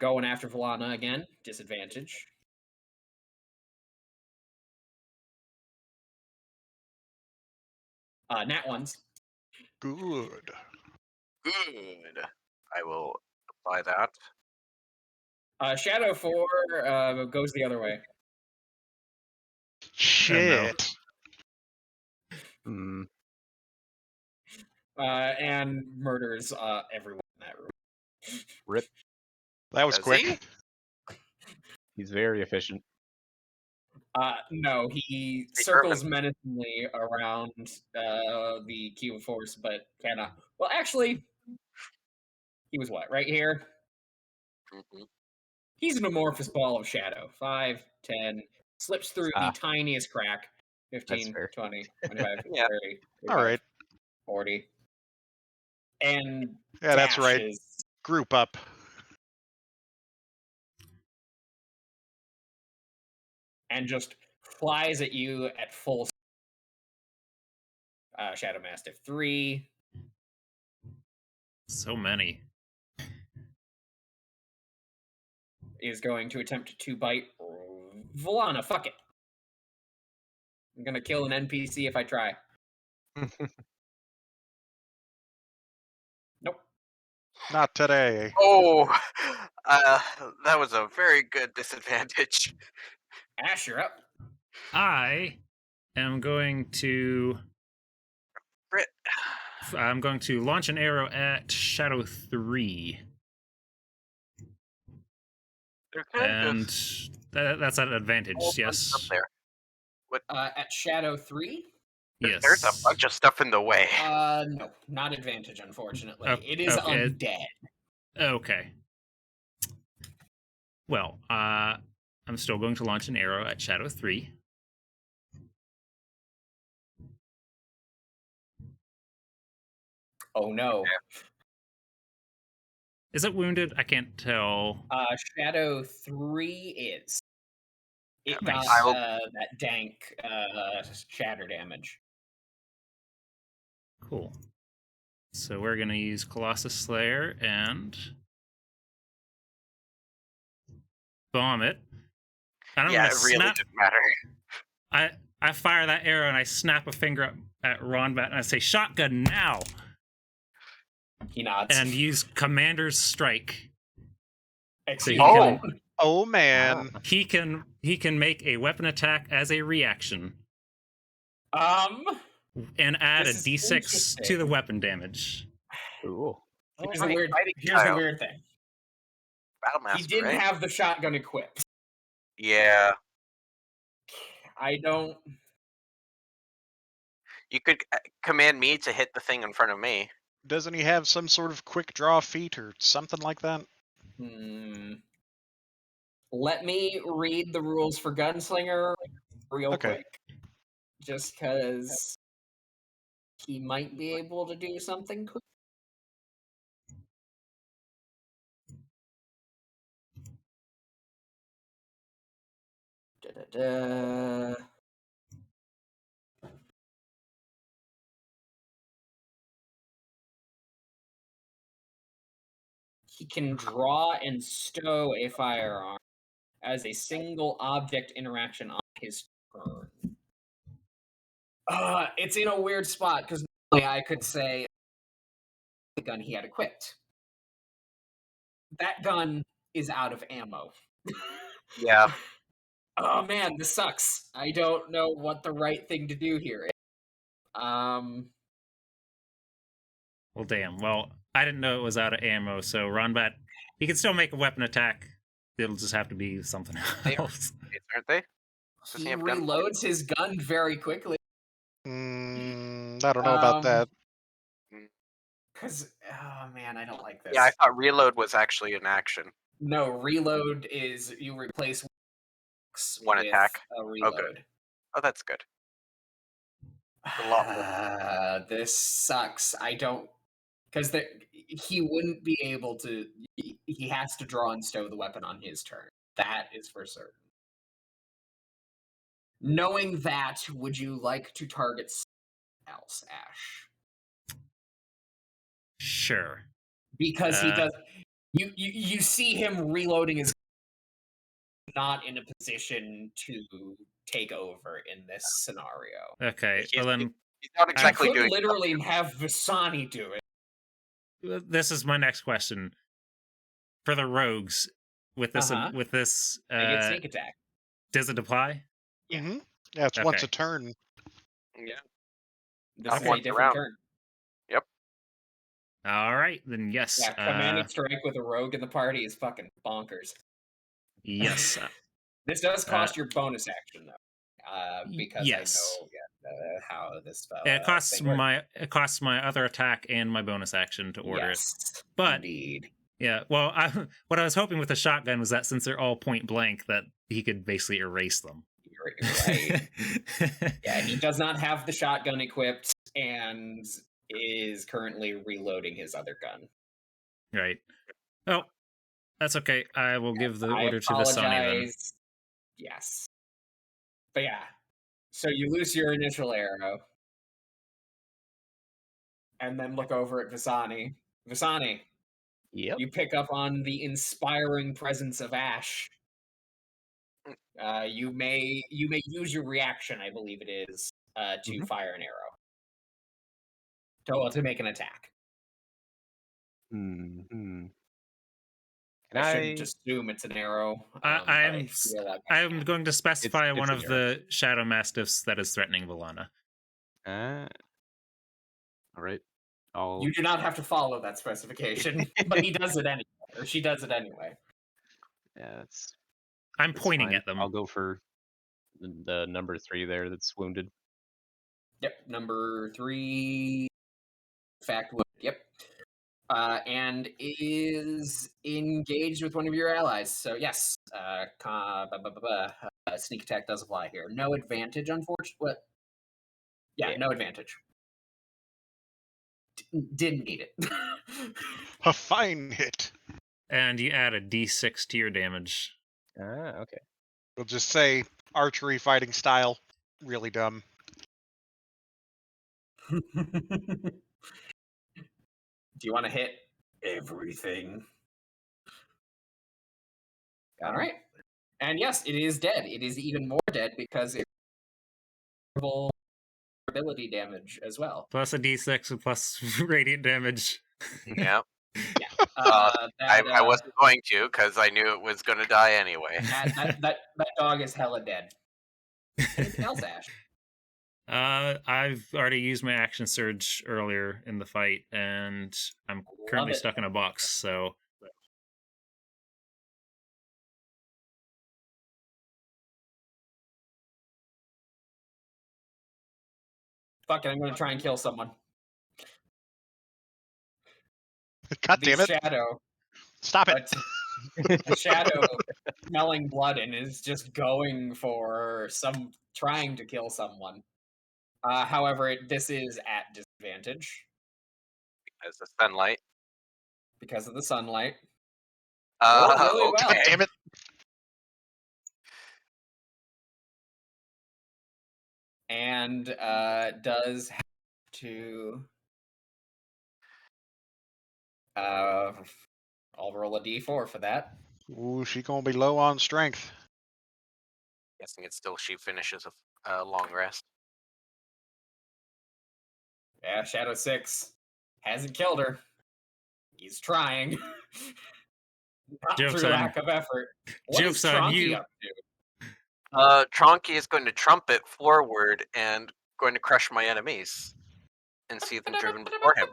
Speaker 5: Going after Valana again. Disadvantage. Nat ones.
Speaker 3: Good.
Speaker 2: Good. I will apply that.
Speaker 5: Shadow 4 goes the other way.
Speaker 3: Shit.
Speaker 6: Hmm.
Speaker 5: And murders everyone in that room.
Speaker 6: Rip.
Speaker 3: That was
Speaker 2: Does
Speaker 3: quick.
Speaker 2: he?
Speaker 6: He's very efficient.
Speaker 5: No, he
Speaker 2: Hey,
Speaker 5: circles
Speaker 2: German.
Speaker 5: menacingly around the cube of force, but cannot. Well, actually, he was what? Right here?
Speaker 2: Mhm.
Speaker 5: He's an amorphous ball of shadow. 5, 10, slips through the
Speaker 6: Ah.
Speaker 5: tiniest crack. 15,
Speaker 6: fair.
Speaker 5: 20, 25,
Speaker 2: Yeah.
Speaker 5: 30,
Speaker 3: All
Speaker 5: 35,
Speaker 3: right.
Speaker 5: 40. And
Speaker 3: Yeah, that's right.
Speaker 5: dashes.
Speaker 3: Group up.
Speaker 5: And just flies at you at full. Shadow Mastiff 3.
Speaker 4: So many.
Speaker 5: Is going to attempt to bite Valana. Fuck it. I'm gonna kill an NPC if I try. Nope.
Speaker 3: Not today.
Speaker 2: Oh, that was a very good disadvantage.
Speaker 5: Ash, you're up.
Speaker 4: I am going to.
Speaker 2: Crit.
Speaker 4: I'm going to launch an arrow at Shadow 3.
Speaker 2: They're kind
Speaker 4: And
Speaker 2: of
Speaker 4: that's at advantage,
Speaker 2: all bunched up
Speaker 4: yes.
Speaker 2: there.
Speaker 5: At Shadow 3?
Speaker 2: There's a
Speaker 4: Yes.
Speaker 2: bunch of stuff in the way.
Speaker 5: No, not advantage, unfortunately. It is
Speaker 4: okay.
Speaker 5: undead.
Speaker 4: Okay. Well, I'm still going to launch an arrow at Shadow 3.
Speaker 5: Oh no.
Speaker 4: Is it wounded? I can't tell.
Speaker 5: Shadow 3 is. It
Speaker 2: Yeah,
Speaker 5: got
Speaker 2: I'll-
Speaker 5: that dank shatter damage.
Speaker 4: Cool. So we're going to use Colossus Slayer and bomb it. And I'm
Speaker 2: yeah,
Speaker 4: gonna
Speaker 2: it really
Speaker 4: snap.
Speaker 2: didn't matter.
Speaker 4: I fire that arrow and I snap a finger up at Ronbat and I say, "Shotgun now!"
Speaker 5: He nods.
Speaker 4: And use Commander's Strike.
Speaker 5: Excuse
Speaker 4: so he
Speaker 5: me.
Speaker 4: can-
Speaker 3: Oh man.
Speaker 4: He can make a weapon attack as a reaction and add
Speaker 5: This
Speaker 4: a
Speaker 5: is
Speaker 4: d6 to the weapon damage.
Speaker 6: Ooh.
Speaker 5: Here's
Speaker 2: Oh,
Speaker 5: the weird.
Speaker 2: fighting
Speaker 5: Here's the
Speaker 2: style.
Speaker 5: weird thing.
Speaker 2: Battlemaster,
Speaker 5: He didn't
Speaker 2: right?
Speaker 5: have the shotgun equipped.
Speaker 2: Yeah.
Speaker 5: I don't.
Speaker 2: You could command me to hit the thing in front of me.
Speaker 3: Doesn't he have some sort of quick draw feat or something like that?
Speaker 5: Let me read the rules for Gunslinger real
Speaker 3: Okay.
Speaker 5: quick. Just because he might be able to do something quick. Da-da-da. he can draw and stow a firearm as a single object interaction on his turn. It's in a weird spot because normally I could say the gun he had equipped. That gun is out of ammo.
Speaker 2: Yeah.
Speaker 5: Oh man, this sucks. I don't know what the right thing to do here is.
Speaker 4: Well, damn. Well, I didn't know it was out of ammo, so Ronbat, he can still make a weapon attack. It'll just have to be something
Speaker 2: They are.
Speaker 4: else.
Speaker 2: Aren't they? Doesn't
Speaker 5: He
Speaker 2: have gunplay?
Speaker 5: reloads his gun very quickly.
Speaker 3: I don't know about that.
Speaker 5: Because, oh man, I don't like this.
Speaker 2: Yeah, I thought reload was actually an action.
Speaker 5: No, reload is you replace
Speaker 2: One
Speaker 5: with
Speaker 2: attack.
Speaker 5: a reload.
Speaker 2: good. Oh, that's good. A lot more.
Speaker 5: This sucks. I don't, because he wouldn't be able to. He has to draw and stow the weapon on his turn. That is for certain. Knowing that, would you like to target something else, Ash?
Speaker 4: Sure.
Speaker 5: Because he does. You see him reloading his, not in a position to take over in this scenario.
Speaker 4: Okay, well then
Speaker 2: He's not exactly
Speaker 5: could
Speaker 2: doing
Speaker 5: literally have Visani do it.
Speaker 4: this is my next question. For the rogues, with this
Speaker 5: They get sneak attack.
Speaker 4: does it apply?
Speaker 3: Yeah, it's once a turn.
Speaker 2: Yeah.
Speaker 5: This is a
Speaker 2: once
Speaker 5: different
Speaker 2: around.
Speaker 5: turn.
Speaker 2: Yep.
Speaker 4: All right, then yes.
Speaker 5: Yeah, commanded strike with a rogue in the party is fucking bonkers.
Speaker 4: Yes.
Speaker 5: This does cost your bonus action though, because
Speaker 4: yes.
Speaker 5: I know how this.
Speaker 4: It costs
Speaker 5: thing works.
Speaker 4: it costs my other attack and my bonus action to order it. But
Speaker 5: indeed.
Speaker 4: Yeah, well, what I was hoping with the shotgun was that since they're all point blank, that he could basically erase them.
Speaker 5: Right. Yeah, he does not have the shotgun equipped and is currently reloading his other gun.
Speaker 4: Right. Oh, that's okay. I will give the order to Visani then.
Speaker 5: Yes. But yeah, so you lose your initial arrow. And then look over at Visani. Visani.
Speaker 6: Yep.
Speaker 5: You pick up on the inspiring presence of Ash. You may use your reaction, I believe it is, to fire an arrow. To make an attack.
Speaker 6: Mm-hmm.
Speaker 5: I shouldn't just assume it's an arrow.
Speaker 4: I'm going to specify
Speaker 6: it's
Speaker 4: one
Speaker 6: an
Speaker 4: of
Speaker 6: arrow.
Speaker 4: the Shadow Mastiffs that is threatening Valana.
Speaker 6: All right.
Speaker 5: You do not have to follow that specification, but he does it anyway, or she does it anyway.
Speaker 6: Yeah,
Speaker 4: I'm
Speaker 6: that's
Speaker 4: pointing
Speaker 6: fine.
Speaker 4: at them.
Speaker 6: I'll go for the number 3 there that's wounded.
Speaker 5: Yep, number 3. Fact wound. Yep. And is engaged with one of your allies. So yes, sneak attack does apply here. No advantage, unfortunately. Yeah, no advantage. Didn't need it.
Speaker 3: A fine hit.
Speaker 4: And you add a d6 to your damage.
Speaker 6: Okay.
Speaker 3: We'll just say archery fighting style. Really dumb.
Speaker 5: Do you want to hit everything? All right. And yes, it is dead. It is even more dead because it's ability damage as well.
Speaker 4: Plus a d6 plus radiant damage.
Speaker 2: Yeah.
Speaker 5: Yeah.
Speaker 2: I wasn't going to because I knew it was going to die anyway.
Speaker 5: that dog is hella dead. Anything else, Ash?
Speaker 4: I've already used my action surge earlier in the fight, and I'm currently stuck in a box, so...
Speaker 5: Fuck it, I'm gonna try and kill someone.
Speaker 3: God damn it.
Speaker 5: Shadow.
Speaker 3: Stop it.
Speaker 5: The shadow smelling blood and is just going for trying to kill someone. However, this is at disadvantage.
Speaker 2: Because the sunlight.
Speaker 5: Because of the sunlight.
Speaker 2: Really
Speaker 5: well.
Speaker 3: God damn it.
Speaker 5: And does have to I'll roll a d4 for that.
Speaker 3: Ooh, she gonna be low on strength.
Speaker 2: Guessing it's still she finishes a long rest.
Speaker 5: Yeah, Shadow 6 hasn't killed her. He's trying. Not
Speaker 4: Joke's
Speaker 5: through
Speaker 4: on-
Speaker 5: lack of effort. What
Speaker 4: joke's
Speaker 5: is
Speaker 4: on
Speaker 5: Tronky
Speaker 4: you.
Speaker 5: up to?
Speaker 2: Tronky is going to trumpet forward and going to crush my enemies and see them driven before him.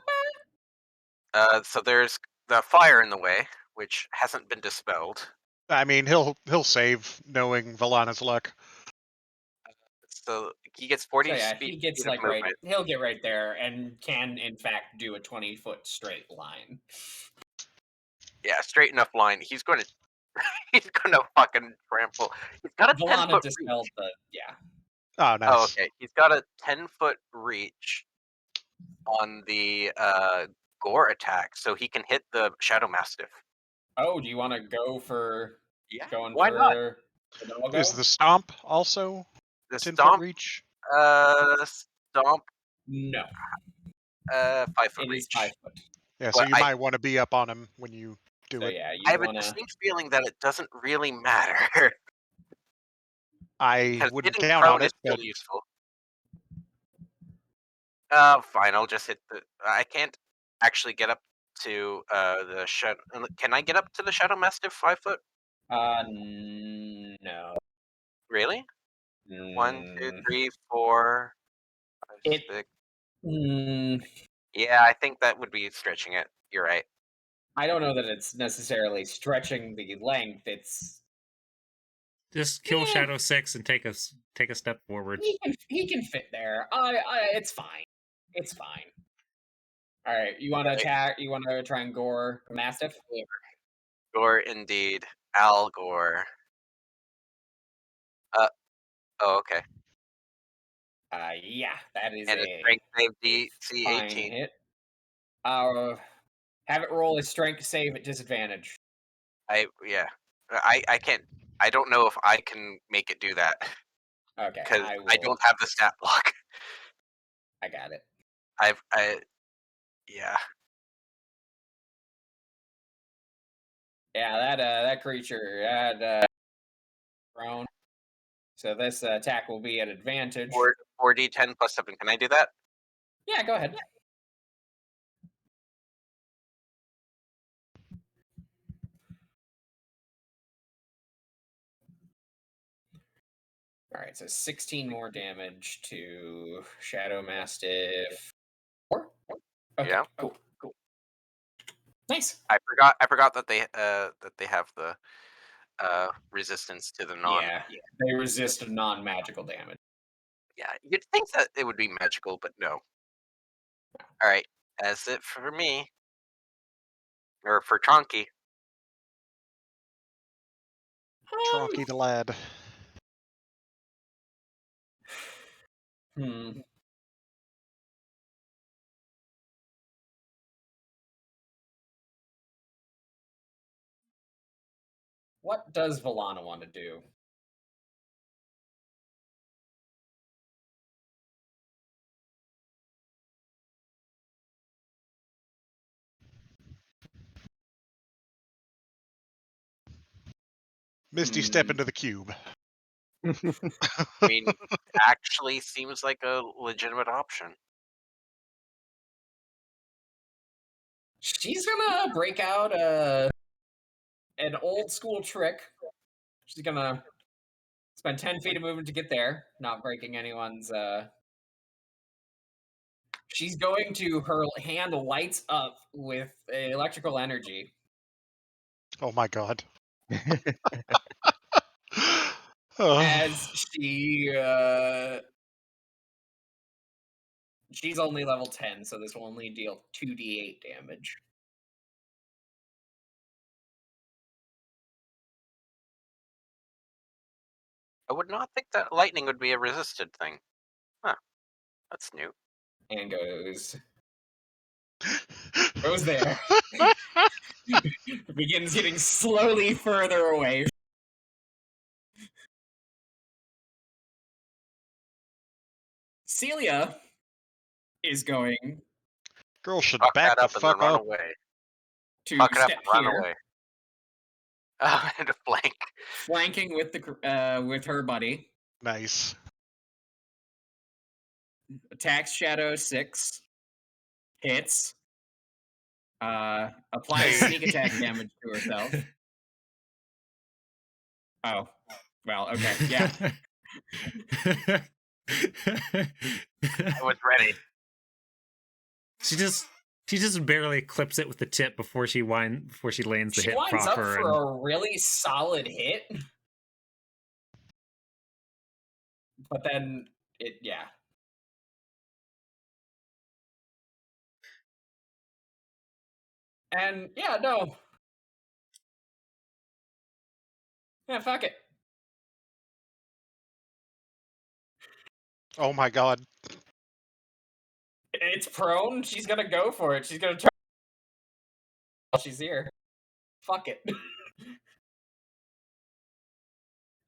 Speaker 2: So there's the fire in the way, which hasn't been dispelled.
Speaker 3: I mean, he'll save knowing Valana's luck.
Speaker 2: So he gets 40
Speaker 5: So yeah,
Speaker 2: speed
Speaker 5: he gets
Speaker 2: of
Speaker 5: like
Speaker 2: movement.
Speaker 5: he'll get right there and can in fact do a 20-foot straight line.
Speaker 2: Yeah, straight enough line. He's going to fucking trample. He's got a
Speaker 5: Valana
Speaker 2: 10-foot
Speaker 5: dispelled
Speaker 2: reach.
Speaker 5: the yeah.
Speaker 3: Oh, nice.
Speaker 2: Oh, okay. He's got a 10-foot reach on the gore attack, so he can hit the Shadow Mastiff.
Speaker 5: Oh, do you want to go for going
Speaker 2: why
Speaker 5: for
Speaker 2: not?
Speaker 5: the doggo?
Speaker 3: Is the stomp also
Speaker 2: The
Speaker 3: 10-foot
Speaker 2: stomp,
Speaker 3: reach?
Speaker 2: stomp,
Speaker 5: No,
Speaker 2: 5-foot
Speaker 5: it
Speaker 2: reach.
Speaker 5: is 5 foot.
Speaker 3: Yeah, so
Speaker 2: But
Speaker 3: you might want to be up on him when you do
Speaker 5: So
Speaker 3: it.
Speaker 5: yeah,
Speaker 2: I
Speaker 5: you
Speaker 2: have a
Speaker 5: want to.
Speaker 2: distinct feeling that it doesn't really matter.
Speaker 3: I
Speaker 2: Because
Speaker 3: wouldn't
Speaker 2: hitting
Speaker 3: count on
Speaker 2: prone is
Speaker 3: it, but
Speaker 2: still useful. Fine, I'll just hit the... I can't actually get up to the Shadow... Can I get up to the Shadow Mastiff 5 foot?
Speaker 5: No.
Speaker 2: Really? 1, 2,
Speaker 5: Mm,
Speaker 2: 3, 4, 5,
Speaker 5: It-
Speaker 2: 6...
Speaker 5: mm,
Speaker 2: Yeah, I think that would be stretching it. You're right.
Speaker 5: I don't know that it's necessarily stretching the length. It's
Speaker 4: Just kill
Speaker 5: Yeah.
Speaker 4: Shadow 6 and take a step forward.
Speaker 5: he can fit there. It's fine. It's fine. All right, you want to attack? You want to try and gore Mastiff?
Speaker 2: Gore indeed. Al Gore. Oh, okay.
Speaker 5: Yeah, that is
Speaker 2: And a strength save DC
Speaker 5: fine
Speaker 2: 18.
Speaker 5: hit. Have it roll a strength save at disadvantage.
Speaker 2: I can't. I don't know if I can make it do that
Speaker 5: Okay,
Speaker 2: because
Speaker 5: I
Speaker 2: I
Speaker 5: will.
Speaker 2: don't have the stat block.
Speaker 5: I got it.
Speaker 2: Yeah.
Speaker 5: Yeah, that creature had prone. So this attack will be at advantage.
Speaker 2: 4d10 plus 7. Can I do that?
Speaker 5: Yeah, go ahead. All right, so 16 more damage to Shadow Mastiff. 4? Okay,
Speaker 2: Yeah.
Speaker 5: cool. Nice.
Speaker 2: I forgot that they have the resistance to the non.
Speaker 5: Yeah, they resist non-magical damage.
Speaker 2: Yeah, you'd think that it would be magical, but no. All right, that's it for me. Or for Tronky.
Speaker 3: Tronky the lad.
Speaker 5: What does Valana want to do?
Speaker 3: Misty step into the cube.
Speaker 2: I mean, actually seems like a legitimate option.
Speaker 5: She's gonna break out an old school trick. She's gonna spend 10 feet of movement to get there, not breaking anyone's. She's going to, her hand lights up with electrical energy.
Speaker 3: Oh my god. Oh.
Speaker 5: As she's only level 10, so this will only deal 2d8 damage.
Speaker 2: I would not think that lightning would be a resisted thing. Huh. That's new.
Speaker 5: And goes there. Begins getting slowly further away. Celia is going.
Speaker 3: Girl should
Speaker 2: Fuck
Speaker 3: back
Speaker 2: that
Speaker 3: the
Speaker 2: up and then
Speaker 3: fuck
Speaker 2: run
Speaker 3: up.
Speaker 2: away.
Speaker 5: to
Speaker 2: Fuck it up
Speaker 5: step
Speaker 2: and run
Speaker 5: here,
Speaker 2: away. And a flank.
Speaker 5: flanking with her buddy.
Speaker 3: Nice.
Speaker 5: Attacks Shadow 6. Hits. Applies
Speaker 3: Hey.
Speaker 5: sneak attack damage to herself. Oh. Well, okay. Yeah.
Speaker 2: I was ready.
Speaker 4: She just barely clips it with the tip before she lands the
Speaker 5: She
Speaker 4: hit
Speaker 5: winds up
Speaker 4: proper.
Speaker 5: for a really solid hit. But then yeah. And yeah, no. Yeah, fuck it.
Speaker 3: Oh my god.
Speaker 5: It's prone. She's gonna go for it. She's gonna try while she's here. Fuck it.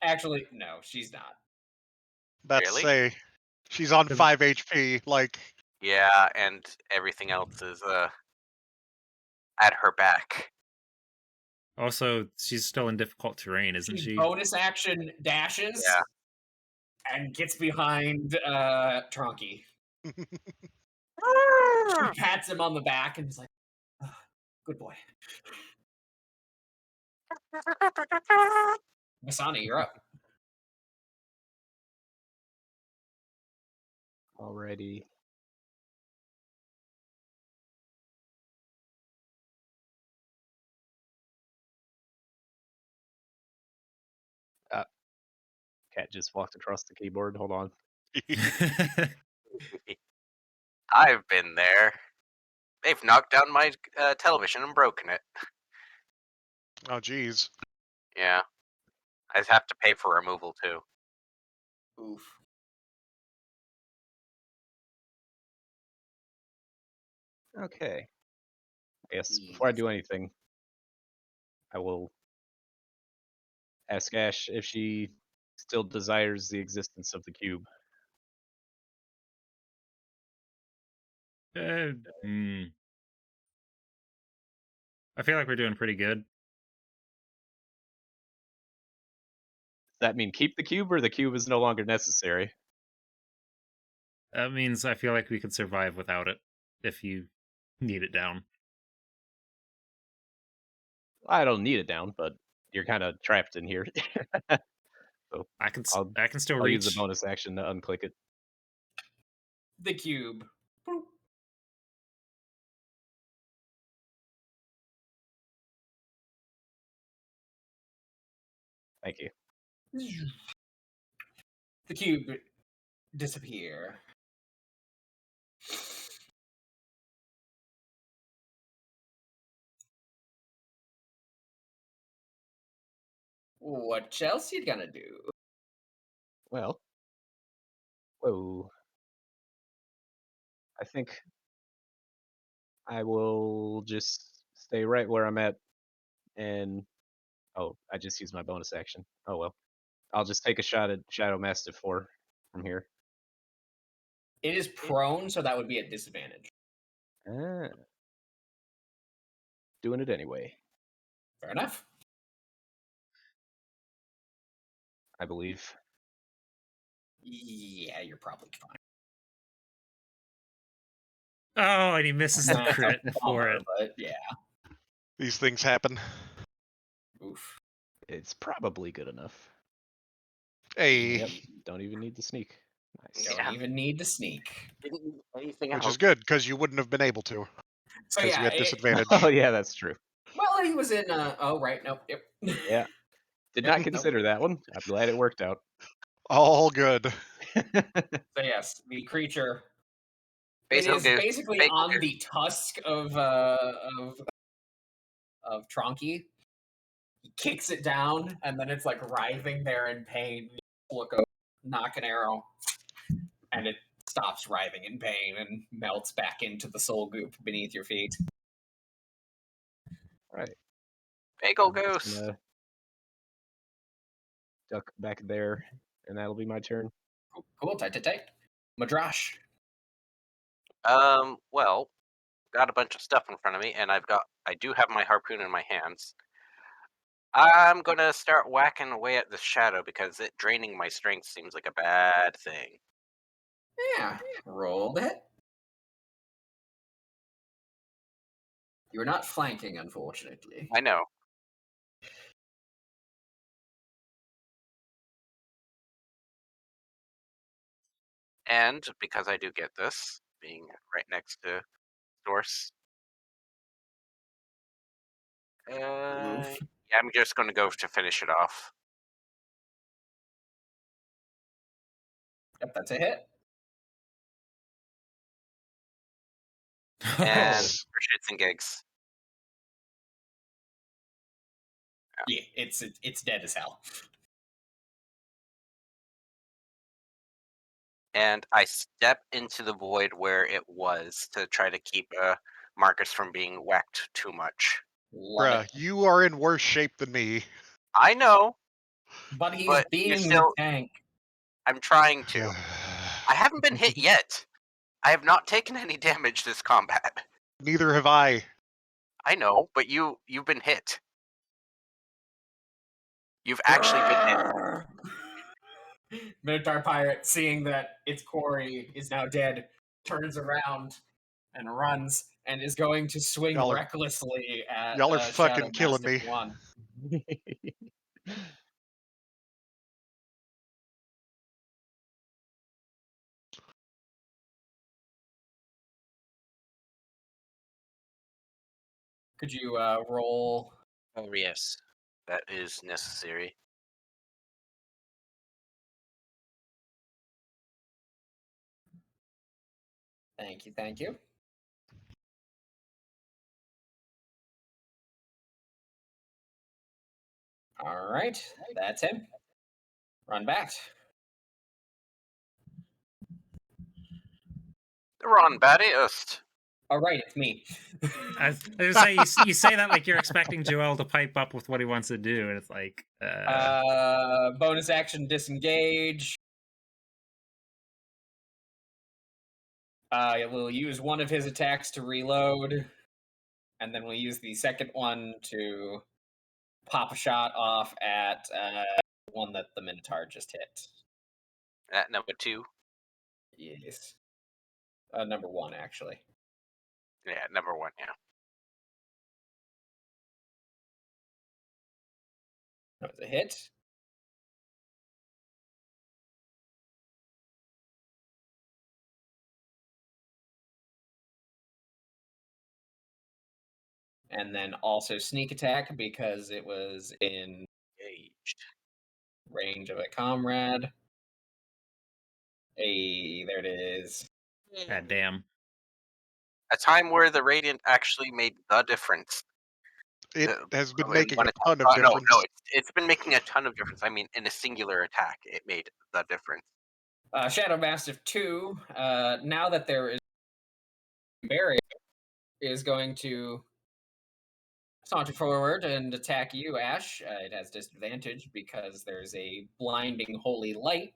Speaker 5: Actually, no, she's not.
Speaker 3: That's
Speaker 2: Really?
Speaker 3: say she's on 5 HP. Like,
Speaker 2: Yeah, and everything else is at her back.
Speaker 4: Also, she's still in difficult terrain, isn't she?
Speaker 5: Bonus action dashes.
Speaker 2: Yeah.
Speaker 5: And gets behind Tronky. She pats him on the back and is like, oh, good boy. Masani, you're up.
Speaker 6: Alrighty. Cat just walked across the keyboard. Hold on.
Speaker 2: I've been there. They've knocked down my television and broken it.
Speaker 3: oh geez.
Speaker 2: Yeah. I have to pay for removal too.
Speaker 5: Oof.
Speaker 6: Okay. I guess before I do anything, I will ask Ash if she still desires the existence of the cube.
Speaker 4: Hmm. I feel like we're doing pretty good.
Speaker 6: Does that mean keep the cube, or the cube is no longer necessary?
Speaker 4: That means I feel like we could survive without it if you need it down.
Speaker 6: I don't need it down, but you're kind of trapped in here. So
Speaker 4: I can still
Speaker 6: I'll use
Speaker 4: reach.
Speaker 6: the bonus action to unclick it.
Speaker 5: The cube. Boop.
Speaker 6: Thank you.
Speaker 5: The cube disappear. What else you gonna do?
Speaker 6: Well, whoa. I think I will just stay right where I'm at, and oh, I just used my bonus action. Oh well. I'll just take a shot at Shadow Mastiff 4 from here.
Speaker 5: It is prone, so that would be at disadvantage.
Speaker 6: Ah. Doing it anyway,
Speaker 5: Fair enough.
Speaker 6: I believe.
Speaker 5: Yeah, you're probably fine.
Speaker 4: Oh, and he misses the
Speaker 5: That's a
Speaker 4: crit for
Speaker 5: bummer,
Speaker 4: it.
Speaker 5: but yeah.
Speaker 3: These things happen.
Speaker 5: Oof.
Speaker 6: It's probably good enough.
Speaker 3: Hey.
Speaker 6: Yep. Don't even need to sneak. Nice.
Speaker 5: Don't even need to sneak.
Speaker 2: Didn't need anything
Speaker 3: Which
Speaker 2: else.
Speaker 3: is good, because you wouldn't have been able to.
Speaker 5: So
Speaker 3: Because
Speaker 5: yeah,
Speaker 3: you had disadvantage.
Speaker 6: Oh yeah, that's true.
Speaker 5: well, he was in. Oh right, nope. Yep.
Speaker 6: Yeah. Did not consider that one. I'm glad it worked out.
Speaker 3: All good.
Speaker 5: So yes, the creature. It
Speaker 2: Basil
Speaker 5: is
Speaker 2: goose.
Speaker 5: basically
Speaker 2: Bagel
Speaker 5: on
Speaker 2: goose.
Speaker 5: the tusk of Tronky. He kicks it down, and then it's like writhing there in pain. You look over, knock an arrow, and it stops writhing in pain and melts back into the soul goop beneath your feet.
Speaker 6: Right.
Speaker 2: Bagel
Speaker 6: I'm just
Speaker 2: goose.
Speaker 6: gonna duck back there, and that'll be my turn.
Speaker 5: Cool, tight. Madrash.
Speaker 2: Well, got a bunch of stuff in front of me, and I've got I do have my harpoon in my hands. I'm gonna start whacking away at the shadow because it draining my strength seems like a bad thing.
Speaker 5: Yeah, roll the hit. You're not flanking, unfortunately.
Speaker 2: I know. And because I do get this, being right next to Source, yeah, I'm just gonna go to finish it off.
Speaker 5: Yep, that's a hit.
Speaker 2: And
Speaker 3: Oh.
Speaker 2: for shits and gigs.
Speaker 5: Yeah, it's dead as hell.
Speaker 2: And I step into the void where it was to try to keep Marcus from being whacked too much.
Speaker 5: Love
Speaker 3: Bruh,
Speaker 5: it.
Speaker 3: you are in worse shape than me.
Speaker 2: I know,
Speaker 5: But he's
Speaker 2: but
Speaker 5: being
Speaker 2: you're still.
Speaker 5: the tank.
Speaker 2: I'm trying to. I haven't been hit yet. I have not taken any damage this combat.
Speaker 3: Neither have I.
Speaker 2: I know, but you've been hit. You've actually been hit.
Speaker 5: Minotaur pirate, seeing that its quarry is now dead, turns around and runs and is going to swing
Speaker 3: Y'all are-
Speaker 5: recklessly at
Speaker 3: Y'all are
Speaker 5: Shadow
Speaker 3: fucking killing
Speaker 5: Mastiff
Speaker 3: me.
Speaker 5: 1. Could you roll?
Speaker 2: Oh yes, that is necessary.
Speaker 5: Thank you, thank you. All right, that's him. Run back.
Speaker 2: The Ron Battiest.
Speaker 5: All right, it's me.
Speaker 4: I was gonna say you say that like you're expecting Joel to pipe up with what he wants to do, and it's like
Speaker 5: Bonus action disengage. We'll use one of his attacks to reload, and then we'll use the second one to pop a shot off at one that the Minotaur just hit.
Speaker 2: At number 2.
Speaker 5: Yes. Number 1, actually.
Speaker 2: Yeah, number 1. Yeah.
Speaker 5: That was a hit. And then also sneak attack because it was in
Speaker 2: Engaged.
Speaker 5: range of a comrade. Hey, there it is.
Speaker 4: God damn.
Speaker 2: A time where the Radiant actually made the difference.
Speaker 3: It has been
Speaker 2: in
Speaker 3: making
Speaker 2: one
Speaker 3: a
Speaker 2: attack.
Speaker 3: ton of difference.
Speaker 2: No, it's been making a ton of difference. I mean, in a singular attack, it made the difference.
Speaker 5: Shadow Mastiff 2, now that there is a barrier, is going to saunter forward and attack you, Ash. It has disadvantage because there's a blinding holy light.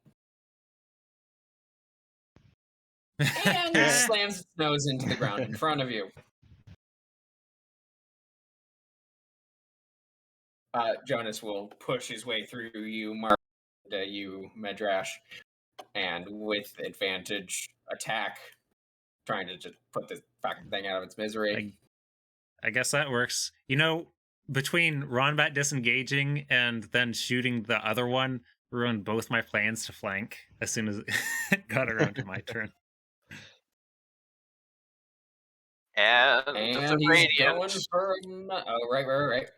Speaker 5: And slams its nose into the ground in front of you. Jonas will push his way through you, Mark, you, Medrash, and with advantage, attack, trying to just put this fucking thing out of its misery.
Speaker 4: I guess that works. You know, between Ronbat disengaging and then shooting the other one, ruined both my plans to flank as soon as it got around to my turn.
Speaker 2: And
Speaker 5: And
Speaker 2: the
Speaker 5: he's
Speaker 2: Radiant.
Speaker 5: going for... Oh, right.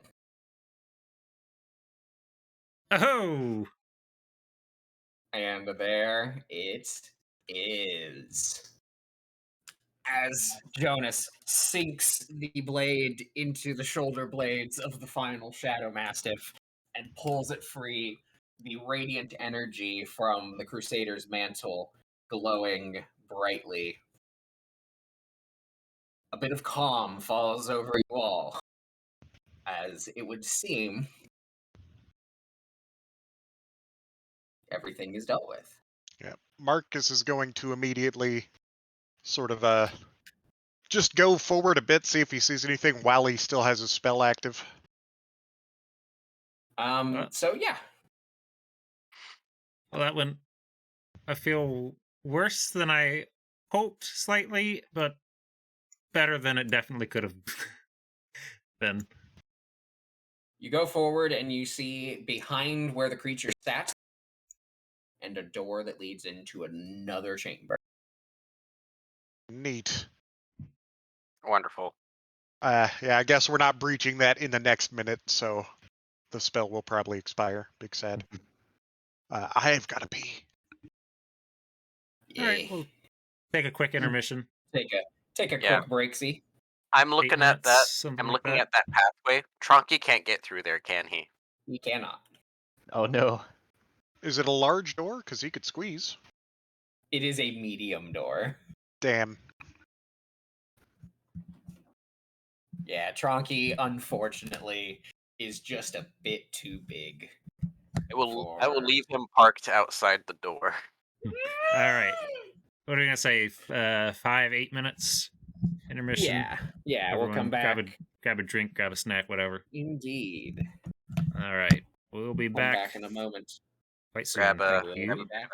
Speaker 4: Oh!
Speaker 5: And there it is. As Jonas sinks the blade into the shoulder blades of the final Shadow Mastiff and pulls it free, the radiant energy from the Crusader's mantle glowing brightly. A bit of calm falls over you all, as it would seem everything is dealt with.
Speaker 3: Yeah. Marcus is going to immediately sort of just go forward a bit, see if he sees anything while he still has his spell active.
Speaker 5: So yeah.
Speaker 4: Well, that went. I feel worse than I hoped slightly, but better than it definitely could have been.
Speaker 5: You go forward and you see behind where the creature sat and a door that leads into another chamber.
Speaker 3: Neat.
Speaker 2: Wonderful.
Speaker 3: Yeah, I guess we're not breaching that in the next minute, so the spell will probably expire. Big sad. I've got to pee.
Speaker 4: All right, we'll take a quick intermission.
Speaker 5: Take a
Speaker 2: Yeah.
Speaker 5: quick breaksy.
Speaker 2: I'm looking at that.
Speaker 4: Something
Speaker 2: I'm
Speaker 4: like
Speaker 2: looking
Speaker 4: that.
Speaker 2: at that pathway. Tronky can't get through there, can he?
Speaker 5: He cannot.
Speaker 6: Oh no.
Speaker 3: Is it a large door? Because he could squeeze.
Speaker 5: It is a medium door.
Speaker 3: Damn.
Speaker 5: Yeah, Tronky, unfortunately, is just a bit too big.
Speaker 2: I will leave him parked outside the door.
Speaker 4: All right. What are we gonna say? 5-8 minutes intermission.
Speaker 5: Yeah, we'll come back.
Speaker 4: Grab a drink, grab a snack, whatever.
Speaker 5: Indeed.
Speaker 4: All right, we'll be
Speaker 5: I'm
Speaker 4: back
Speaker 5: back in a moment.
Speaker 4: quite soon.
Speaker 2: Grab a.
Speaker 4: Thank you.
Speaker 5: Back.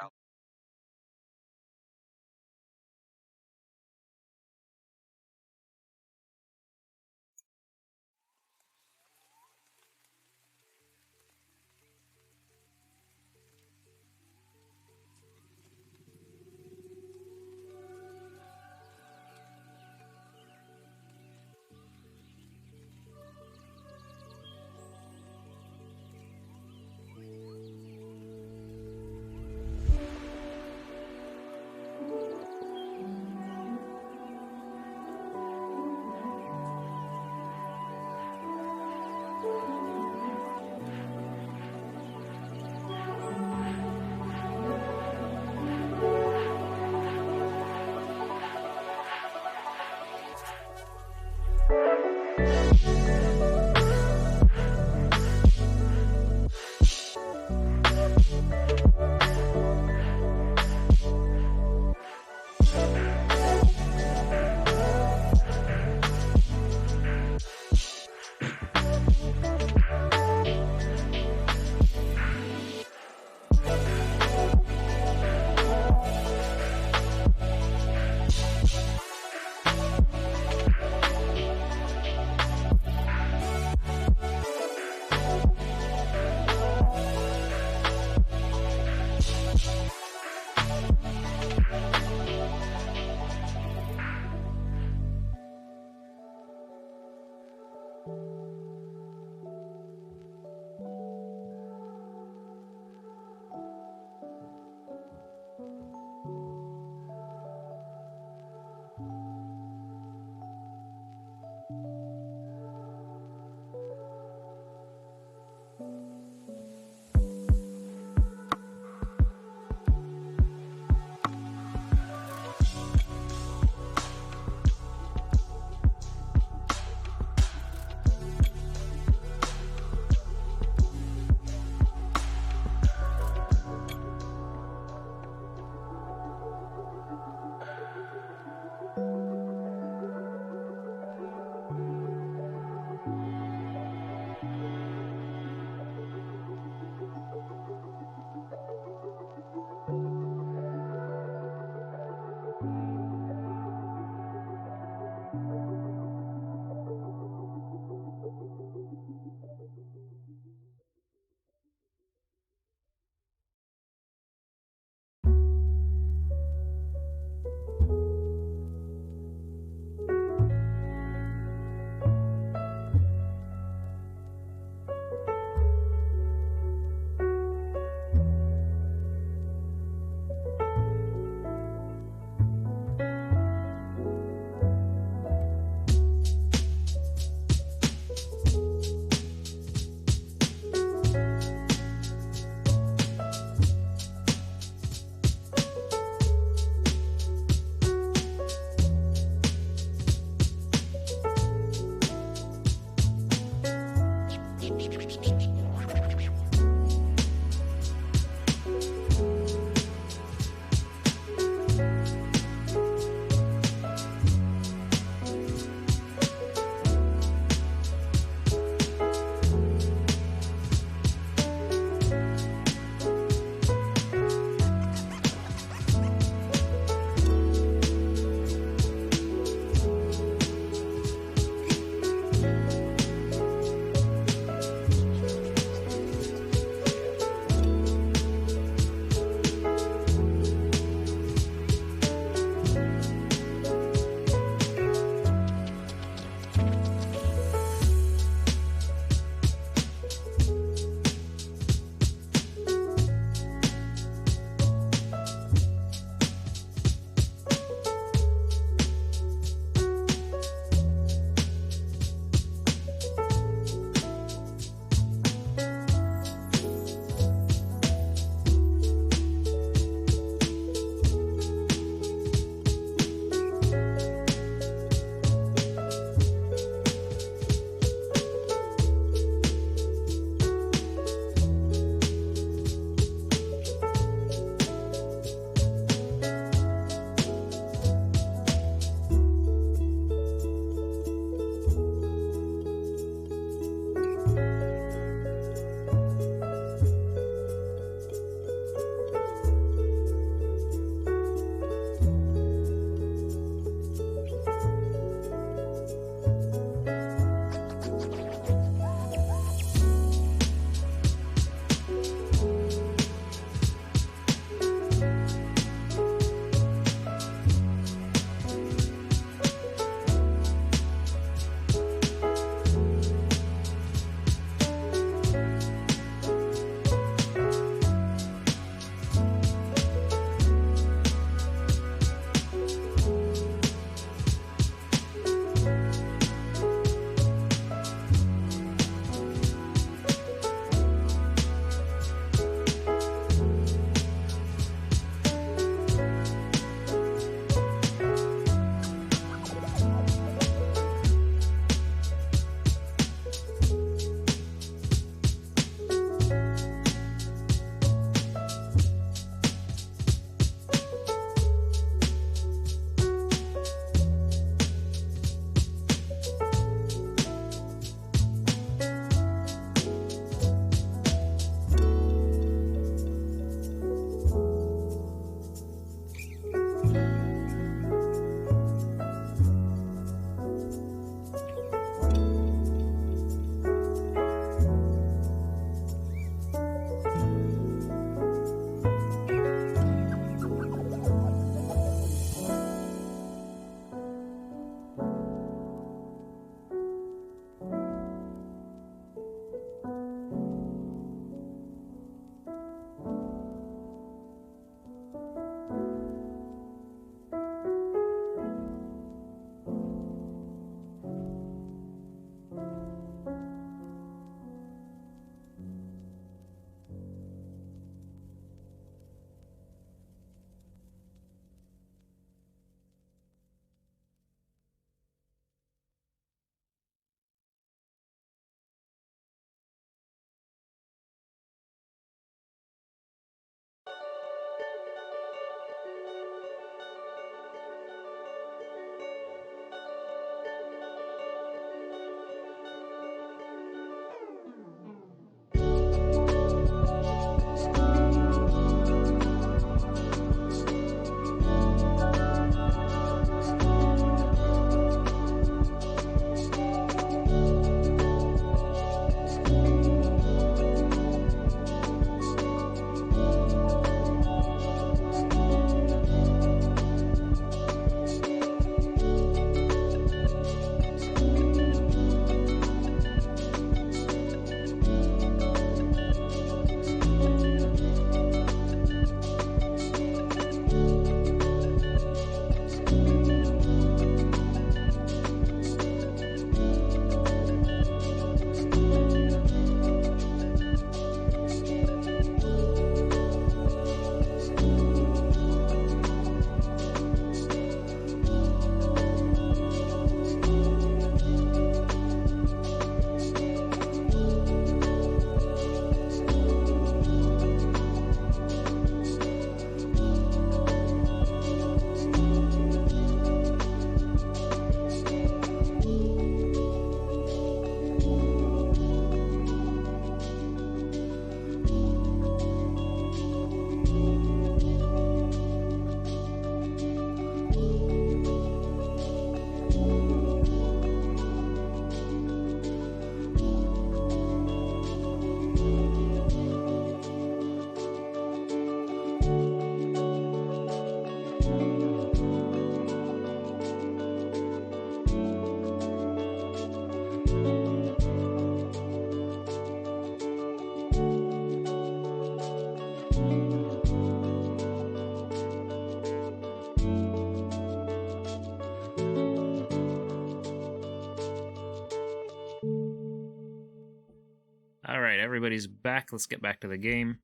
Speaker 4: right, everybody's back. Let's get back to the game.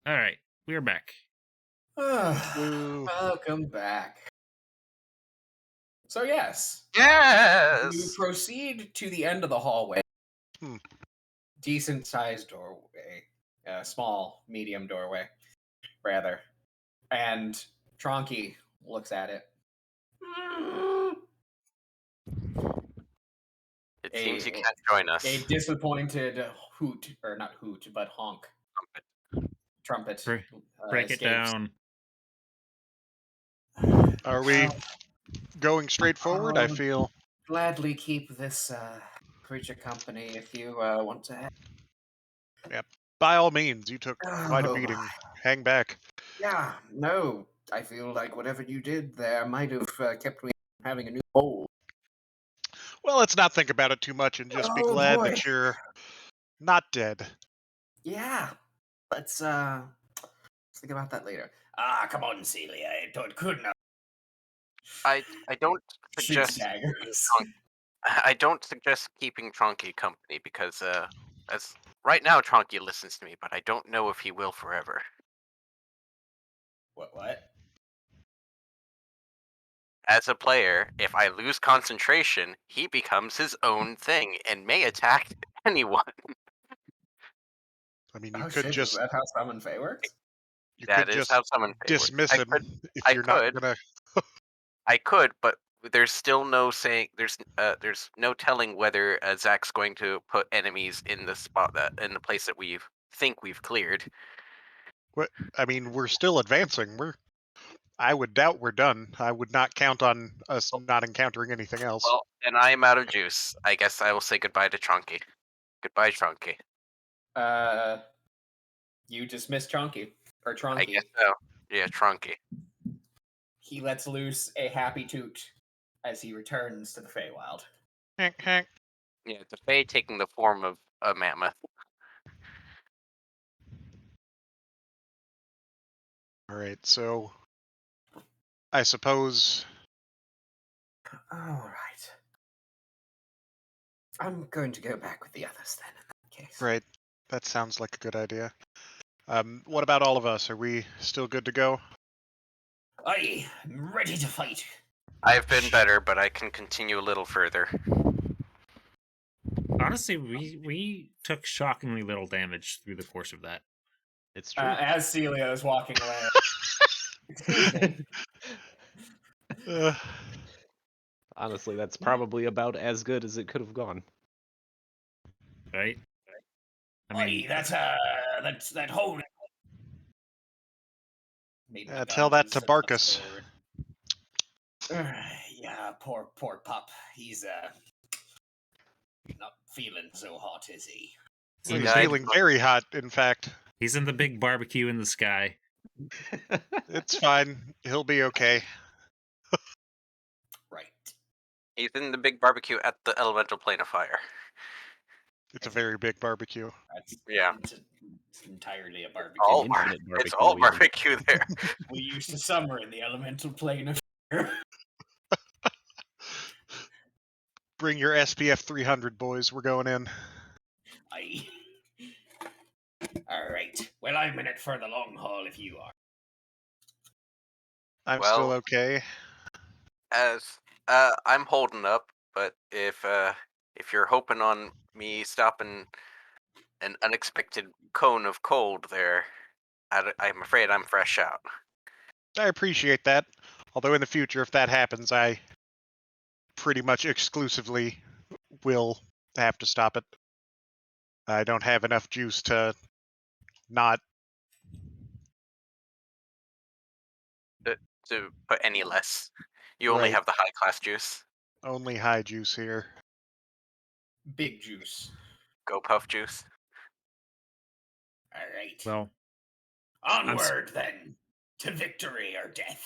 Speaker 4: All right, we're back.
Speaker 3: Woo.
Speaker 5: Welcome back. So yes, you
Speaker 2: Yes.
Speaker 5: proceed to the end of the hallway.
Speaker 3: Hmm.
Speaker 5: Decent sized doorway, small, medium doorway, rather. And Tronky looks at it.
Speaker 2: It seems you can't join us.
Speaker 5: A disappointed hoot, or not hoot, but honk. Trumpet.
Speaker 4: Break it
Speaker 5: escapes.
Speaker 4: down.
Speaker 3: Are we going straight forward? I
Speaker 5: Um,
Speaker 3: feel.
Speaker 5: Gladly keep this creature company if you want to have.
Speaker 3: By all means, you took quite a
Speaker 5: Oh,
Speaker 3: beating. Hang back.
Speaker 5: Yeah, no. I feel like whatever you did there might have kept me from having a new hole.
Speaker 3: Well, let's not think about it too much and just be
Speaker 5: Oh,
Speaker 3: glad
Speaker 5: boy.
Speaker 3: that you're not dead.
Speaker 5: Yeah. Let's think about that later. Come on, Celia. It couldn't have.
Speaker 2: I don't
Speaker 5: Shoots
Speaker 2: suggest
Speaker 5: daggers.
Speaker 2: I don't suggest keeping Tronky company because as right now Tronky listens to me, but I don't know if he will forever.
Speaker 5: What?
Speaker 2: As a player, if I lose concentration, he becomes his own thing and may attack anyone.
Speaker 3: I mean, you
Speaker 5: Oh
Speaker 3: could
Speaker 5: shit,
Speaker 3: just
Speaker 5: is that how Summon Fey works?
Speaker 3: you
Speaker 2: That
Speaker 3: could
Speaker 2: is
Speaker 3: just
Speaker 2: how Summon Fey works.
Speaker 3: dismiss him if
Speaker 2: I
Speaker 3: you're not
Speaker 2: could.
Speaker 3: gonna.
Speaker 2: I could, but there's still no saying. There's no telling whether Zach's going to put enemies in the spot in the place that we think we've cleared.
Speaker 3: I mean, we're still advancing. I would doubt we're done. I would not count on us not encountering anything else.
Speaker 2: Well, then I am out of juice. I guess I will say goodbye to Tronky. Goodbye, Tronky.
Speaker 5: You dismiss Chonky. Or
Speaker 2: I
Speaker 5: Tronky.
Speaker 2: guess so. Yeah, Tronky.
Speaker 5: He lets loose a happy toot as he returns to the Feywild.
Speaker 3: Hank, Hank.
Speaker 2: Yeah, the Fae taking the form of a mammoth.
Speaker 3: All right, so I suppose.
Speaker 5: All right. I'm going to go back with the others then, in that case.
Speaker 3: Right, that sounds like a good idea. What about all of us? Are we still good to go?
Speaker 5: Aye, I'm ready to fight.
Speaker 2: I've been better, but I can continue a little further.
Speaker 4: Honestly, we took shockingly little damage through the course of that.
Speaker 6: It's true.
Speaker 5: As Celia is walking away. Excuse me.
Speaker 6: Honestly, that's probably about as good as it could have gone.
Speaker 4: Right? I mean,
Speaker 5: Aye, that's that whole.
Speaker 3: Tell that to Barkus.
Speaker 5: Yeah, poor pup. He's not feeling so hot, is he?
Speaker 2: He
Speaker 3: He's
Speaker 2: died
Speaker 3: feeling very hot, in fact.
Speaker 4: he's in the big barbecue in the sky.
Speaker 3: It's fine. He'll be okay.
Speaker 5: Right.
Speaker 2: He's in the big barbecue at the elemental plane of fire.
Speaker 3: It's a very big barbecue.
Speaker 5: That's
Speaker 2: Yeah.
Speaker 5: It's entirely a barbecue.
Speaker 2: All
Speaker 6: infinite
Speaker 2: it's
Speaker 6: barbecue
Speaker 2: all
Speaker 6: even.
Speaker 2: barbecue there.
Speaker 5: We used to summer in the elemental plane of fire.
Speaker 3: Bring your SPF 300, boys. We're going in.
Speaker 5: Aye. Alright. Well, I'm in it for the long haul if you are.
Speaker 3: I'm
Speaker 2: Well-
Speaker 3: still okay.
Speaker 2: As I'm holding up, but if you're hoping on me stopping an unexpected cone of cold there, I'm afraid I'm fresh out.
Speaker 3: I appreciate that. Although in the future, if that happens, I pretty much exclusively will have to stop it. I don't have enough juice to not.
Speaker 2: To put any less. You only
Speaker 3: Right.
Speaker 2: have the high class juice.
Speaker 3: Only high juice here.
Speaker 5: Big juice.
Speaker 2: Go puff juice.
Speaker 5: Alright.
Speaker 4: Well,
Speaker 5: Onward then. To victory or death.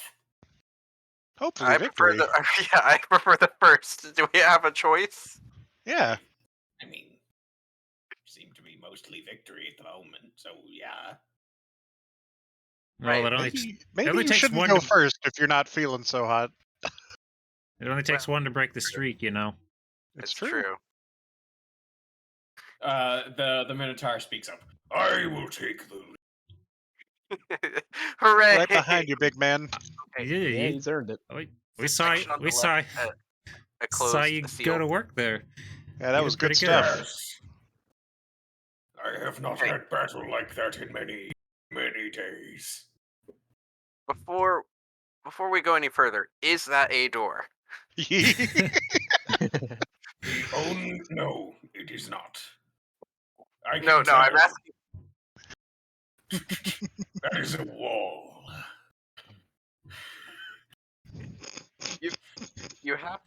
Speaker 3: Hopefully
Speaker 2: I
Speaker 3: victory.
Speaker 2: prefer the I prefer the first. Do we have a choice?
Speaker 3: Yeah.
Speaker 5: I mean, seem to be mostly victory at the moment, so yeah.
Speaker 4: well,
Speaker 2: Right,
Speaker 4: it only
Speaker 3: Maybe
Speaker 4: only
Speaker 3: you
Speaker 4: takes
Speaker 3: shouldn't
Speaker 4: one
Speaker 3: go
Speaker 4: to-
Speaker 3: first if you're not feeling so hot.
Speaker 4: It only takes one to break the streak, you know.
Speaker 3: It's
Speaker 2: It's
Speaker 3: true.
Speaker 2: true.
Speaker 5: The Minotaur speaks up.
Speaker 7: I will take the
Speaker 2: Hooray!
Speaker 3: Right behind you, big man.
Speaker 2: Okay.
Speaker 6: Yeah, he's earned it.
Speaker 4: We saw
Speaker 2: Section on
Speaker 4: we
Speaker 2: the
Speaker 4: saw
Speaker 2: left, a
Speaker 4: saw
Speaker 2: closed
Speaker 4: you
Speaker 2: a
Speaker 4: go
Speaker 2: seal.
Speaker 4: to work there.
Speaker 3: Yeah, that
Speaker 4: You
Speaker 3: was
Speaker 4: did
Speaker 3: good
Speaker 4: pretty
Speaker 3: stuff.
Speaker 7: Yes. I have not
Speaker 2: Okay.
Speaker 7: had battle like that in many, many days.
Speaker 2: Before we go any further, is that a door?
Speaker 7: No, it is not. I
Speaker 2: No,
Speaker 7: can
Speaker 2: I'm
Speaker 7: tell.
Speaker 2: asking.
Speaker 7: That is a wall.
Speaker 2: You have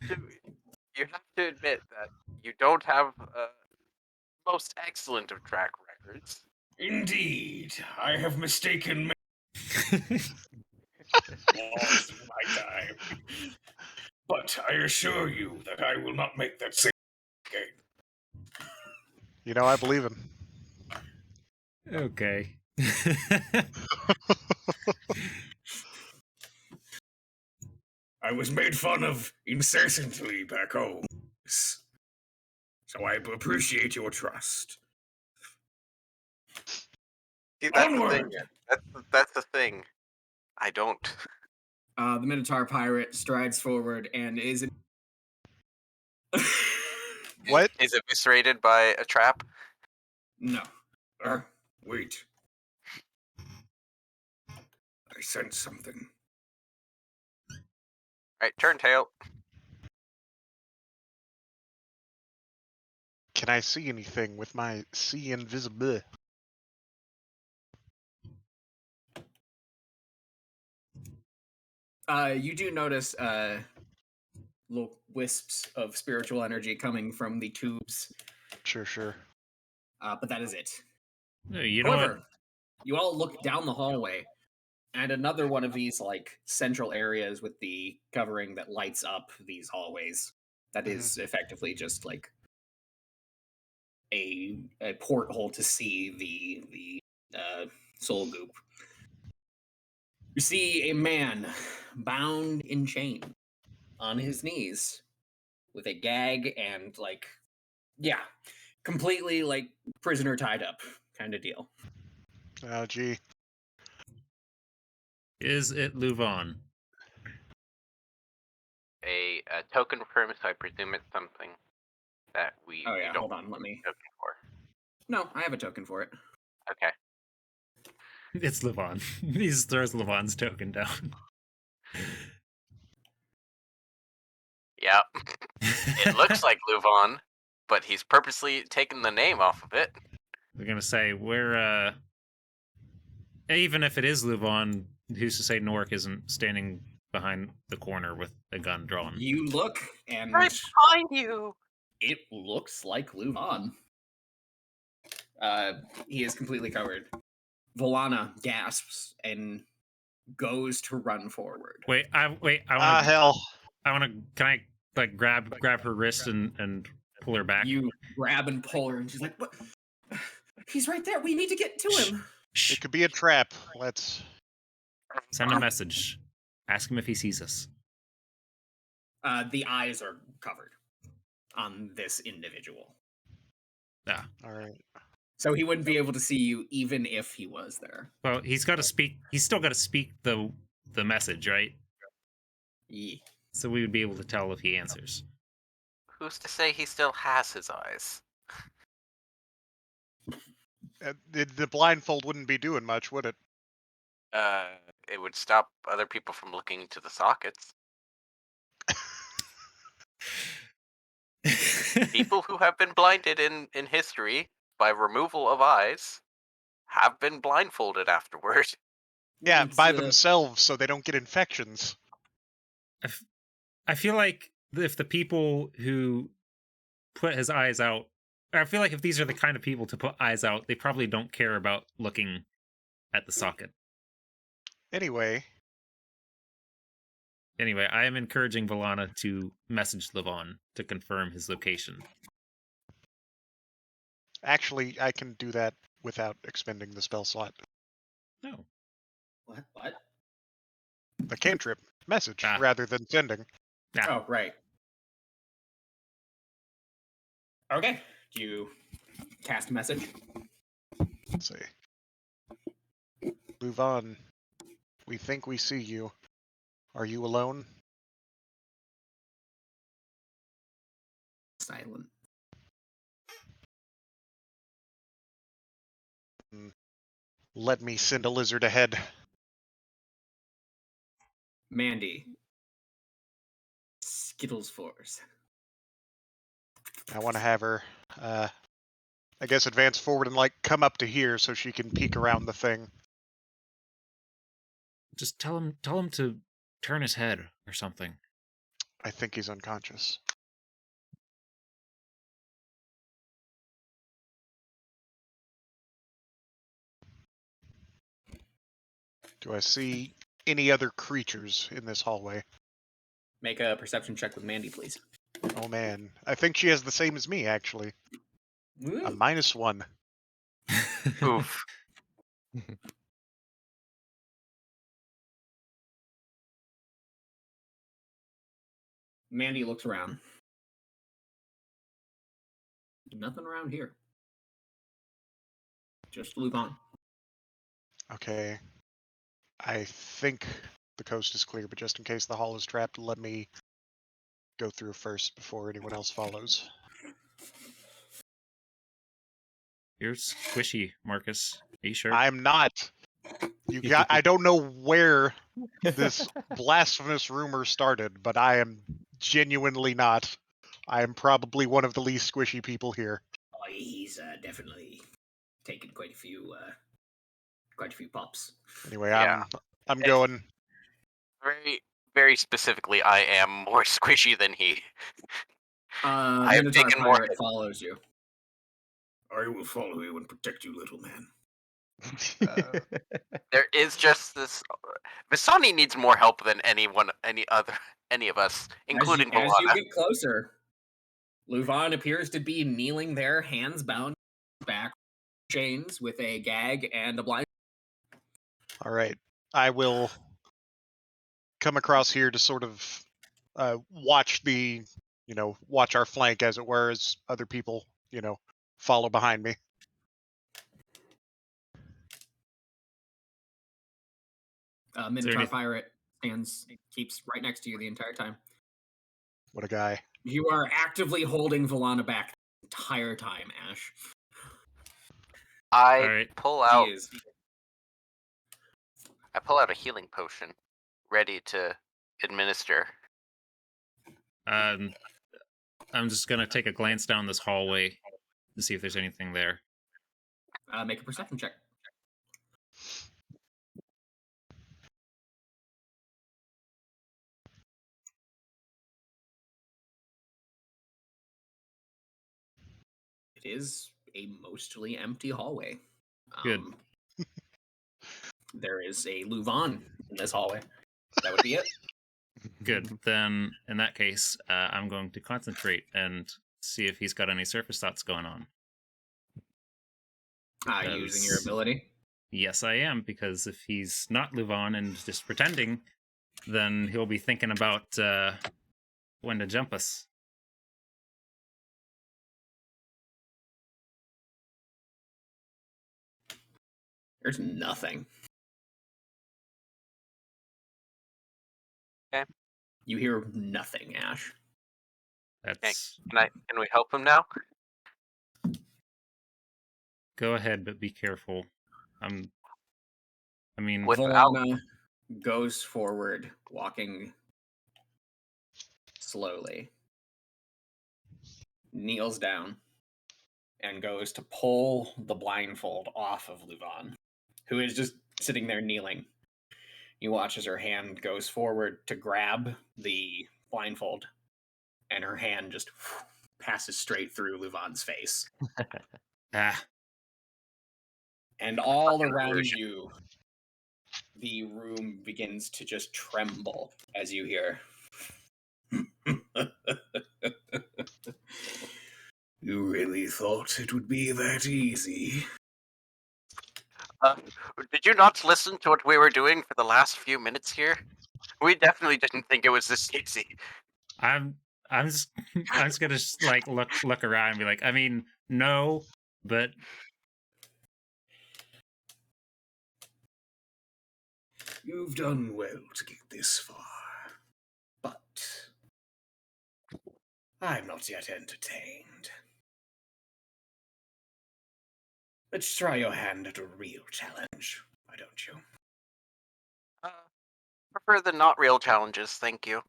Speaker 2: to admit that you don't have most excellent of track records.
Speaker 7: Indeed, I have mistaken walls in my time. But I assure you that I will not make that same game.
Speaker 3: You know, I believe him.
Speaker 4: Okay.
Speaker 7: I was made fun of incessantly back home. So I appreciate your trust.
Speaker 2: See, that's
Speaker 7: Onward!
Speaker 2: the thing. That's the thing. I don't.
Speaker 5: The Minotaur pirate strides forward and is.
Speaker 3: What?
Speaker 2: Is eviscerated by a trap?
Speaker 5: No.
Speaker 7: Wait. I sense something.
Speaker 2: Right, turn tail.
Speaker 3: Can I see anything with my see invisible?
Speaker 5: You do notice little wisps of spiritual energy coming from the tubes,
Speaker 3: Sure.
Speaker 5: but that is it.
Speaker 4: You know
Speaker 5: However,
Speaker 4: what?
Speaker 5: you all look down the hallway, and another one of these like central areas with the covering that lights up these hallways. That is effectively just like a porthole to see the soul goop. You see a man bound in chain on his knees with a gag and completely like prisoner tied up kind of deal.
Speaker 3: Oh, gee.
Speaker 4: Is it Luvon?
Speaker 2: A token firm, so I presume it's something that we
Speaker 5: Oh yeah,
Speaker 2: don't
Speaker 5: hold on, let me.
Speaker 2: token for.
Speaker 5: No, I have a token for it.
Speaker 2: Okay.
Speaker 4: It's Luvon. He just throws Luvon's token down.
Speaker 2: Yeah. It looks like Luvon, but he's purposely taken the name off of it.
Speaker 4: We're gonna say we're even if it is Luvon, who's to say Nork isn't standing behind the corner with a gun drawn?
Speaker 5: You look, and
Speaker 2: Right behind you.
Speaker 5: it looks like Luvon. He is completely covered. Volana gasps and goes to run forward.
Speaker 4: Wait, I
Speaker 3: Ah, hell.
Speaker 4: can I like grab her wrist and pull her back?
Speaker 5: You grab and pull her, and she's like, "What? He's right there. We need to get to him."
Speaker 4: Shh.
Speaker 3: It could be a trap. Let's.
Speaker 4: Send a message. Ask him if he sees us.
Speaker 5: The eyes are covered on this individual,
Speaker 4: Ah.
Speaker 3: All right.
Speaker 5: so he wouldn't be able to see you even if he was there.
Speaker 4: Well, he's got to speak. He's still got to speak the message, right?
Speaker 5: Yeah.
Speaker 4: So we would be able to tell if he answers.
Speaker 2: Who's to say he still has his eyes?
Speaker 3: The blindfold wouldn't be doing much, would it?
Speaker 2: It would stop other people from looking into the sockets. People who have been blinded in history by removal of eyes have been blindfolded afterward.
Speaker 3: Yeah,
Speaker 5: It's,
Speaker 3: by themselves so they don't get infections.
Speaker 4: I feel like if the people who put his eyes out, I feel like if these are the kind of people to put eyes out, they probably don't care about looking at the socket.
Speaker 3: Anyway,
Speaker 4: I am encouraging Volana to message Luvon to confirm his location.
Speaker 3: actually, I can do that without expending the spell slot.
Speaker 4: No.
Speaker 5: What?
Speaker 3: The cantrip message
Speaker 4: Ah.
Speaker 3: rather than sending.
Speaker 5: Oh, right. Okay. Do you cast message?
Speaker 3: Let's see. Luvon, we think we see you. Are you alone?
Speaker 5: Silent.
Speaker 3: Let me send a lizard ahead.
Speaker 5: Mandy. Skittles Force.
Speaker 3: I want to have her, I guess, advance forward and, like, come up to here so she can peek around the thing.
Speaker 4: Just tell him to turn his head or something.
Speaker 3: I think he's unconscious. Do I see any other creatures in this hallway?
Speaker 5: Make a perception check with Mandy, please.
Speaker 3: Oh man, I think she has the same as me, actually. A -1.
Speaker 2: Oof.
Speaker 5: Mandy looks around. Nothing around here. Just Luvon.
Speaker 3: Okay. I think the coast is clear, but just in case the hall is trapped, let me go through first before anyone else follows.
Speaker 4: You're squishy, Marcus. Are you sure?
Speaker 3: I'm not. I don't know where this blasphemous rumor started, but I am genuinely not. I am probably one of the least squishy people here.
Speaker 5: Oh, he's definitely taken quite a few pops.
Speaker 3: Anyway,
Speaker 2: Yeah.
Speaker 3: I'm going.
Speaker 2: Very, very specifically, I am more squishy than he. I've
Speaker 5: Minotaur
Speaker 2: taken more
Speaker 5: Pirate follows you. I will follow you and protect you, little man.
Speaker 2: There is just this. Visani needs more help than any of us, including
Speaker 5: As you
Speaker 2: Volana.
Speaker 5: get closer, Luvon appears to be kneeling there, hands bound back, chains with a gag and a blind.
Speaker 3: All right. I will come across here to sort of watch watch our flank, as it were, as other people, follow behind me.
Speaker 5: Minotaur Pirate keeps right next to you the entire time.
Speaker 3: What a guy.
Speaker 5: You are actively holding Volana back the entire time, Ash.
Speaker 2: I pull out.
Speaker 5: He is.
Speaker 2: I pull out a healing potion, ready to administer.
Speaker 4: I'm just gonna take a glance down this hallway to see if there's anything there.
Speaker 5: Make a perception check. It is a mostly empty hallway.
Speaker 4: Good.
Speaker 5: There is a Luvon in this hallway. That would be it.
Speaker 4: Good. Then, in that case, I'm going to concentrate and see if he's got any surface thoughts going on.
Speaker 5: Using your ability?
Speaker 4: Yes, I am, because if he's not Luvon and just pretending, then he'll be thinking about when to jump us.
Speaker 5: There's nothing.
Speaker 2: Okay.
Speaker 5: You hear nothing, Ash.
Speaker 4: That's.
Speaker 2: Can we help him now?
Speaker 4: Go ahead, but be careful.
Speaker 5: Volana goes forward, walking slowly, kneels down, and goes to pull the blindfold off of Luvon, who is just sitting there kneeling. You watch as her hand goes forward to grab the blindfold, and her hand just passes straight through Luvon's face. And all around you, the room begins to just tremble as you hear. You really thought it would be that easy?
Speaker 2: Did you not listen to what we were doing for the last few minutes here? We definitely didn't think it was this easy.
Speaker 4: I'm just I'm just gonna like look around and be like, I mean, no, but
Speaker 5: You've done well to get this far, but I'm not yet entertained. Let's try your hand at a real challenge, why don't you?
Speaker 2: Prefer the not real challenges, thank you.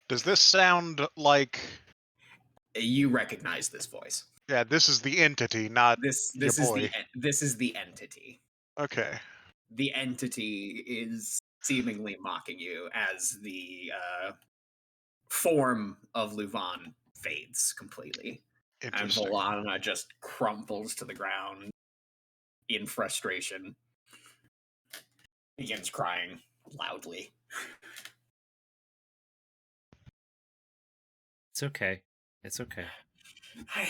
Speaker 3: Does this sound like?
Speaker 5: You recognize this voice.
Speaker 3: Yeah, this is the entity, not
Speaker 5: This
Speaker 3: your
Speaker 5: is
Speaker 3: boy.
Speaker 5: this is the entity.
Speaker 3: Okay.
Speaker 5: The entity is seemingly mocking you as the form of Luvon fades completely. And
Speaker 3: Interesting.
Speaker 5: Volana just crumples to the ground in frustration. Begins crying loudly.
Speaker 4: it's okay. It's okay.
Speaker 5: I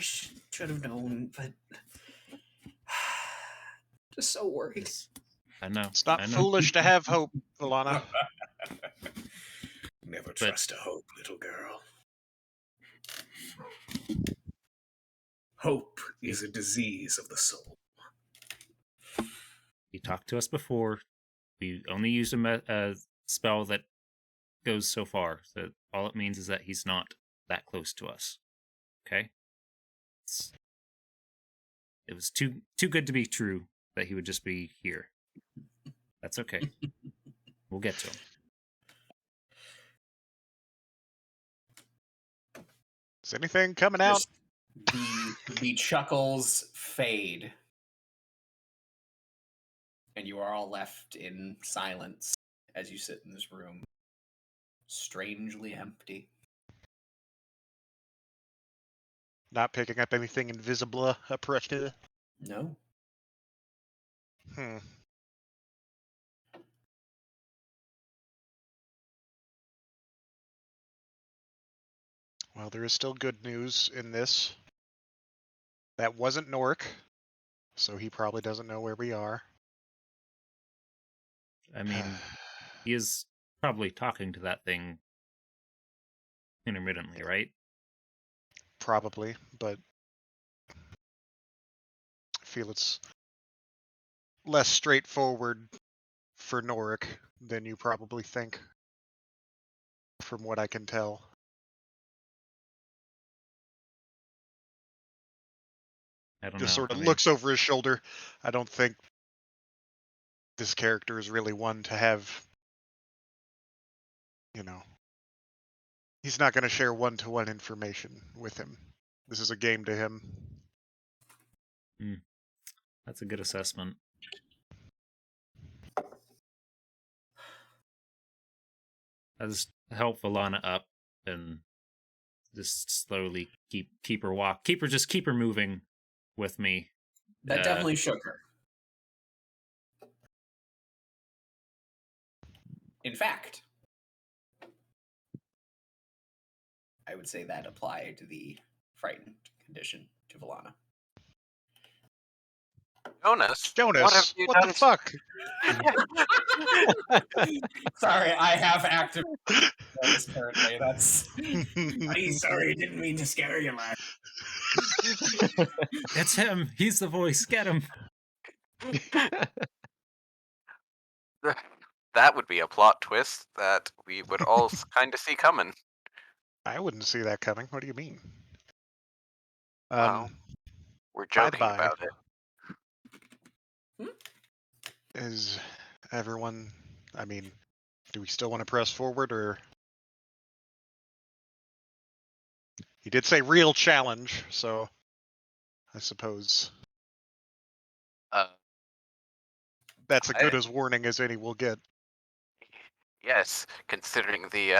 Speaker 5: should have known, but just so worried.
Speaker 4: I know.
Speaker 3: It's not
Speaker 4: I know.
Speaker 3: foolish to have hope, Volana.
Speaker 5: Never trust a hope, little girl. Hope is a disease of the soul.
Speaker 4: He talked to us before. We only used a spell that goes so far. So all it means is that he's not that close to us. Okay? It was too good to be true that he would just be here. That's okay. We'll get to him.
Speaker 3: Is anything coming out?
Speaker 5: The chuckles fade. And you are all left in silence as you sit in this room. Strangely empty.
Speaker 3: Not picking up anything invisible, oppressive.
Speaker 5: No.
Speaker 3: Well, there is still good news in this. That wasn't Nork, so he probably doesn't know where we are.
Speaker 4: I mean, he is probably talking to that thing intermittently, right?
Speaker 3: Probably, but I feel it's less straightforward for Norik than you probably think, from what I can tell.
Speaker 4: I don't
Speaker 3: Just
Speaker 4: know.
Speaker 3: sort of
Speaker 4: I mean,
Speaker 3: looks over his shoulder. I don't think this character is really one to have, he's not going to share one-to-one information with him. This is a game to him.
Speaker 4: that's a good assessment. I just help Valana up and just slowly keep her moving with me.
Speaker 5: That definitely shook her. In fact, I would say that applied the frightened condition to Volana.
Speaker 2: Jonas,
Speaker 3: Jonas,
Speaker 2: what have you
Speaker 3: what
Speaker 2: done?
Speaker 3: the fuck?
Speaker 5: Sorry, I have active Jonas currently. That's. I'm sorry, didn't mean to scare you, lad.
Speaker 4: It's him. He's the voice. Get him.
Speaker 2: That would be a plot twist that we would all kind of see coming.
Speaker 3: I wouldn't see that coming. What do you mean?
Speaker 2: Well, we're
Speaker 3: by the
Speaker 2: joking
Speaker 3: by,
Speaker 2: about it.
Speaker 3: is everyone, I mean, do we still want to press forward, or? He did say real challenge, so I suppose that's as good as warning as any we'll get.
Speaker 2: Yes, considering the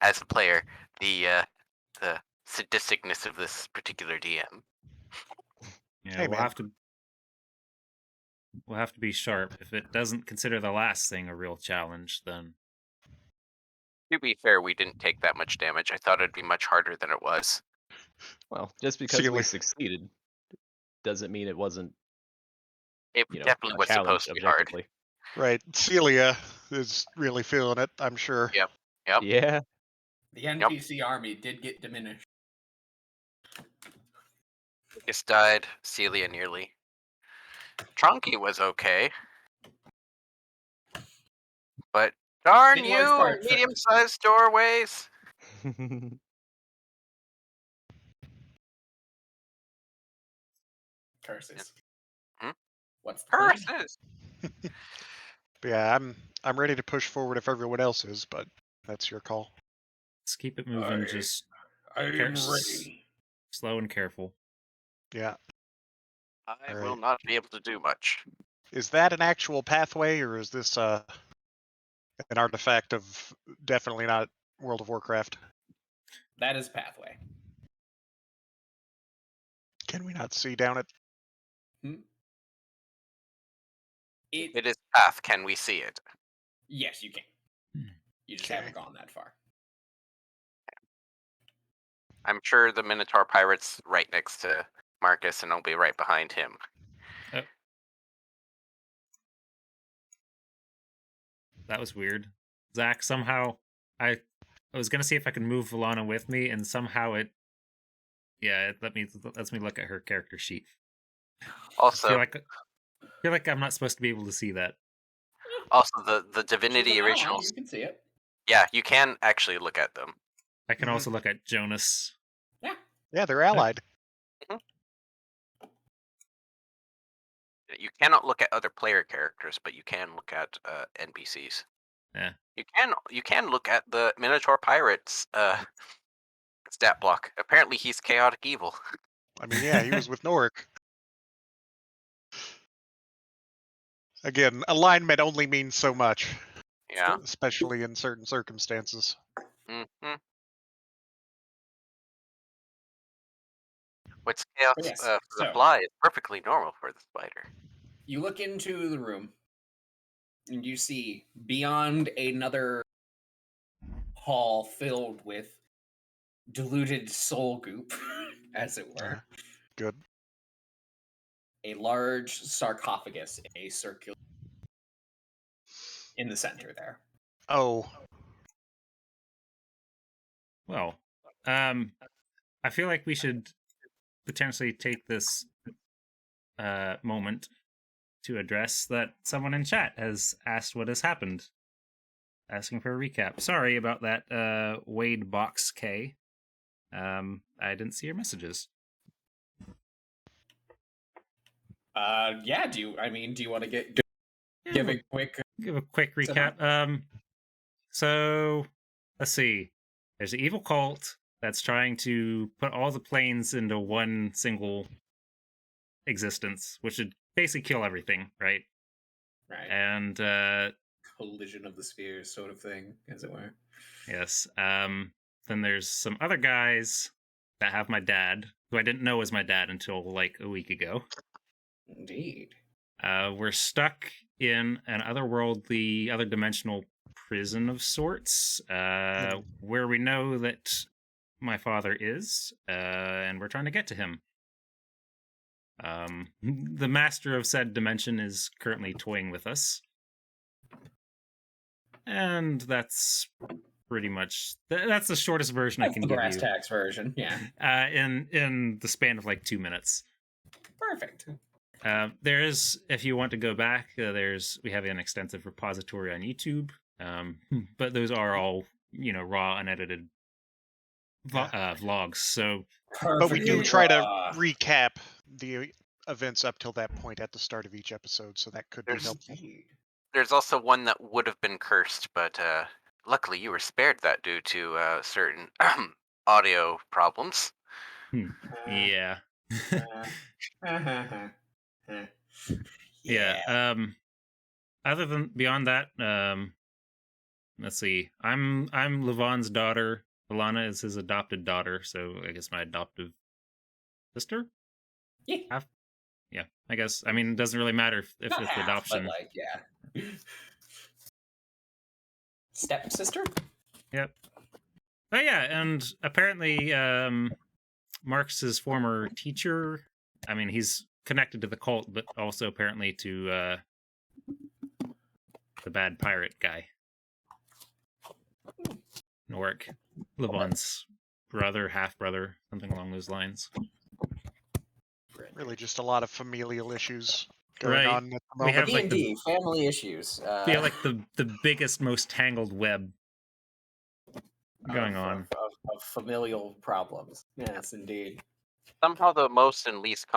Speaker 2: as a player, the sadisticness of this particular DM.
Speaker 4: Yeah,
Speaker 3: Hey,
Speaker 4: we'll
Speaker 3: man.
Speaker 4: have to be sharp. If it doesn't consider the last thing a real challenge, then.
Speaker 2: To be fair, we didn't take that much damage. I thought it'd be much harder than it was.
Speaker 6: Well, just because we
Speaker 3: Sealy.
Speaker 6: succeeded doesn't mean it wasn't
Speaker 2: It
Speaker 6: you know,
Speaker 2: definitely
Speaker 6: a
Speaker 2: was
Speaker 6: challenge
Speaker 2: supposed to be hard.
Speaker 6: objectively.
Speaker 3: Right. Celia is really feeling it, I'm sure.
Speaker 2: Yep. Yep.
Speaker 6: Yeah.
Speaker 5: The NPC army did get diminished.
Speaker 2: Lucas died. Celia nearly. Trunky was okay. But darn
Speaker 5: In large
Speaker 2: you,
Speaker 5: part,
Speaker 2: medium-sized doorways.
Speaker 5: Curses.
Speaker 2: Hmm?
Speaker 5: What's the plan?
Speaker 2: Curses.
Speaker 3: But yeah, I'm ready to push forward if everyone else is, but that's your call.
Speaker 4: Let's keep it moving. Just
Speaker 7: I am
Speaker 4: care-
Speaker 7: ready.
Speaker 4: slow and careful.
Speaker 3: Yeah.
Speaker 2: I
Speaker 3: All
Speaker 2: will
Speaker 3: right.
Speaker 2: not be able to do much.
Speaker 3: Is that an actual pathway, or is this an artifact of definitely not World of Warcraft?
Speaker 5: That is pathway.
Speaker 3: Can we not see down it?
Speaker 2: If it is path, can we see it?
Speaker 5: Yes, you can. You just
Speaker 3: Okay.
Speaker 5: haven't gone that far.
Speaker 2: I'm sure the Minotaur Pirate's right next to Marcus, and I'll be right behind him.
Speaker 4: That was weird. Zach, somehow I was gonna see if I could move Valana with me, and somehow it lets me look at her character sheet.
Speaker 2: Also,
Speaker 4: I feel like I'm not supposed to be able to see that.
Speaker 2: the Divinity
Speaker 5: She's an ally,
Speaker 2: originals.
Speaker 5: You can see it.
Speaker 2: Yeah, you can actually look at them.
Speaker 4: I can also look at Jonas.
Speaker 3: Yeah, they're allied.
Speaker 2: You cannot look at other player characters, but you can look at NPCs.
Speaker 4: Yeah.
Speaker 2: You can look at the Minotaur Pirate's stat block. Apparently, he's chaotic evil.
Speaker 3: I mean, yeah, he was with Norik. Again, alignment only means so much,
Speaker 2: Yeah.
Speaker 3: especially in certain circumstances.
Speaker 2: Mm-hmm. What's chaos
Speaker 5: Yes,
Speaker 2: for the
Speaker 5: so-
Speaker 2: fly is perfectly normal for the spider.
Speaker 5: You look into the room, and you see beyond another hall filled with diluted soul goop, as it were,
Speaker 3: Good.
Speaker 5: a large sarcophagus, a circular in the center there.
Speaker 3: Oh,
Speaker 4: Well, I feel like we should potentially take this moment to address that someone in chat has asked what has happened. Asking for a recap. Sorry about that, Wade Box K. I didn't see your messages.
Speaker 5: Yeah. Do you want to give a quick?
Speaker 4: Give a quick recap. So let's see. There's an evil cult that's trying to put all the planes into one single existence, which would basically kill everything, right?
Speaker 5: Right.
Speaker 4: And
Speaker 5: Collision of the spheres, sort of thing, as it were.
Speaker 4: yes. Then there's some other guys that have my dad, who I didn't know was my dad until like a week ago.
Speaker 5: Indeed.
Speaker 4: We're stuck in an otherworldly, other dimensional prison of sorts, where we know that my father is, and we're trying to get to him. The master of said dimension is currently toying with us. And that's pretty much that's the shortest version
Speaker 5: That's
Speaker 4: I can
Speaker 5: the
Speaker 4: give
Speaker 5: brass
Speaker 4: you.
Speaker 5: tacks version, yeah.
Speaker 4: In the span of like 2 minutes.
Speaker 5: Perfect.
Speaker 4: There is, if you want to go back, we have an extensive repository on YouTube, but those are all raw, unedited vlogs. So,
Speaker 3: but we do try to
Speaker 5: raw.
Speaker 3: recap the events up till that point at the start of each episode, so that could be helpful.
Speaker 2: There's also one that would have been cursed, but luckily you were spared that due to certain audio problems.
Speaker 4: Yeah.
Speaker 5: Yeah.
Speaker 4: Other than beyond that, let's see. I'm Luvon's daughter. Alana is his adopted daughter, so I guess my adoptive sister.
Speaker 5: Yeah.
Speaker 4: Yeah, I guess. I mean, it doesn't really matter if
Speaker 5: Not
Speaker 4: it's
Speaker 5: half,
Speaker 4: adoption.
Speaker 5: but yeah. Stepsister?
Speaker 4: Yep. Oh yeah, and apparently Marx's former teacher, I mean, he's connected to the cult, but also apparently to the bad pirate guy. Norik, Luvon's brother, half-brother, something along those lines.
Speaker 3: Really just a lot of familial issues going
Speaker 4: Right.
Speaker 3: on at the
Speaker 4: We
Speaker 3: moment.
Speaker 4: have like
Speaker 5: D&D, family issues.
Speaker 4: yeah, like the biggest, most tangled web going on.
Speaker 5: Of familial problems. Yes, indeed.
Speaker 2: Somehow the most and least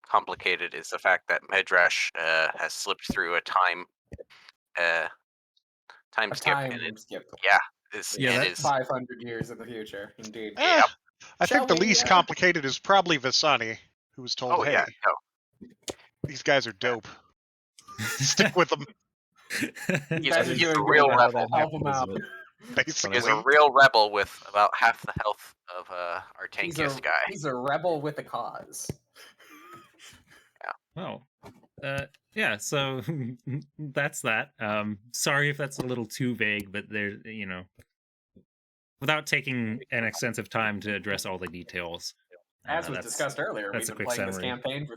Speaker 2: complicated is the fact that Medrash has slipped through a time skip.
Speaker 5: Time
Speaker 2: And it,
Speaker 5: skip.
Speaker 2: yeah,
Speaker 4: Yeah,
Speaker 2: and
Speaker 4: that's-
Speaker 5: 500 years in the future, indeed.
Speaker 3: Eh, I
Speaker 5: Shall
Speaker 3: think the
Speaker 5: we,
Speaker 3: least complicated is probably Visani, who was told,
Speaker 2: Oh,
Speaker 3: hey,
Speaker 2: yeah, no.
Speaker 3: these guys are dope. Stick with them,
Speaker 2: He's
Speaker 5: Guys are
Speaker 2: a
Speaker 5: doing
Speaker 2: real
Speaker 5: great.
Speaker 2: rebel.
Speaker 5: Help him out.
Speaker 3: basically.
Speaker 2: He's a real rebel with about half the health of our
Speaker 5: He's
Speaker 2: tankiest guy.
Speaker 5: He's a rebel with a cause.
Speaker 4: Well, yeah, so that's that. Sorry if that's a little too vague, but there, without taking an extensive time to address all the details.
Speaker 5: As was discussed earlier, we've
Speaker 4: that's a
Speaker 5: been
Speaker 4: quick
Speaker 5: playing this
Speaker 4: summary.
Speaker 5: campaign for...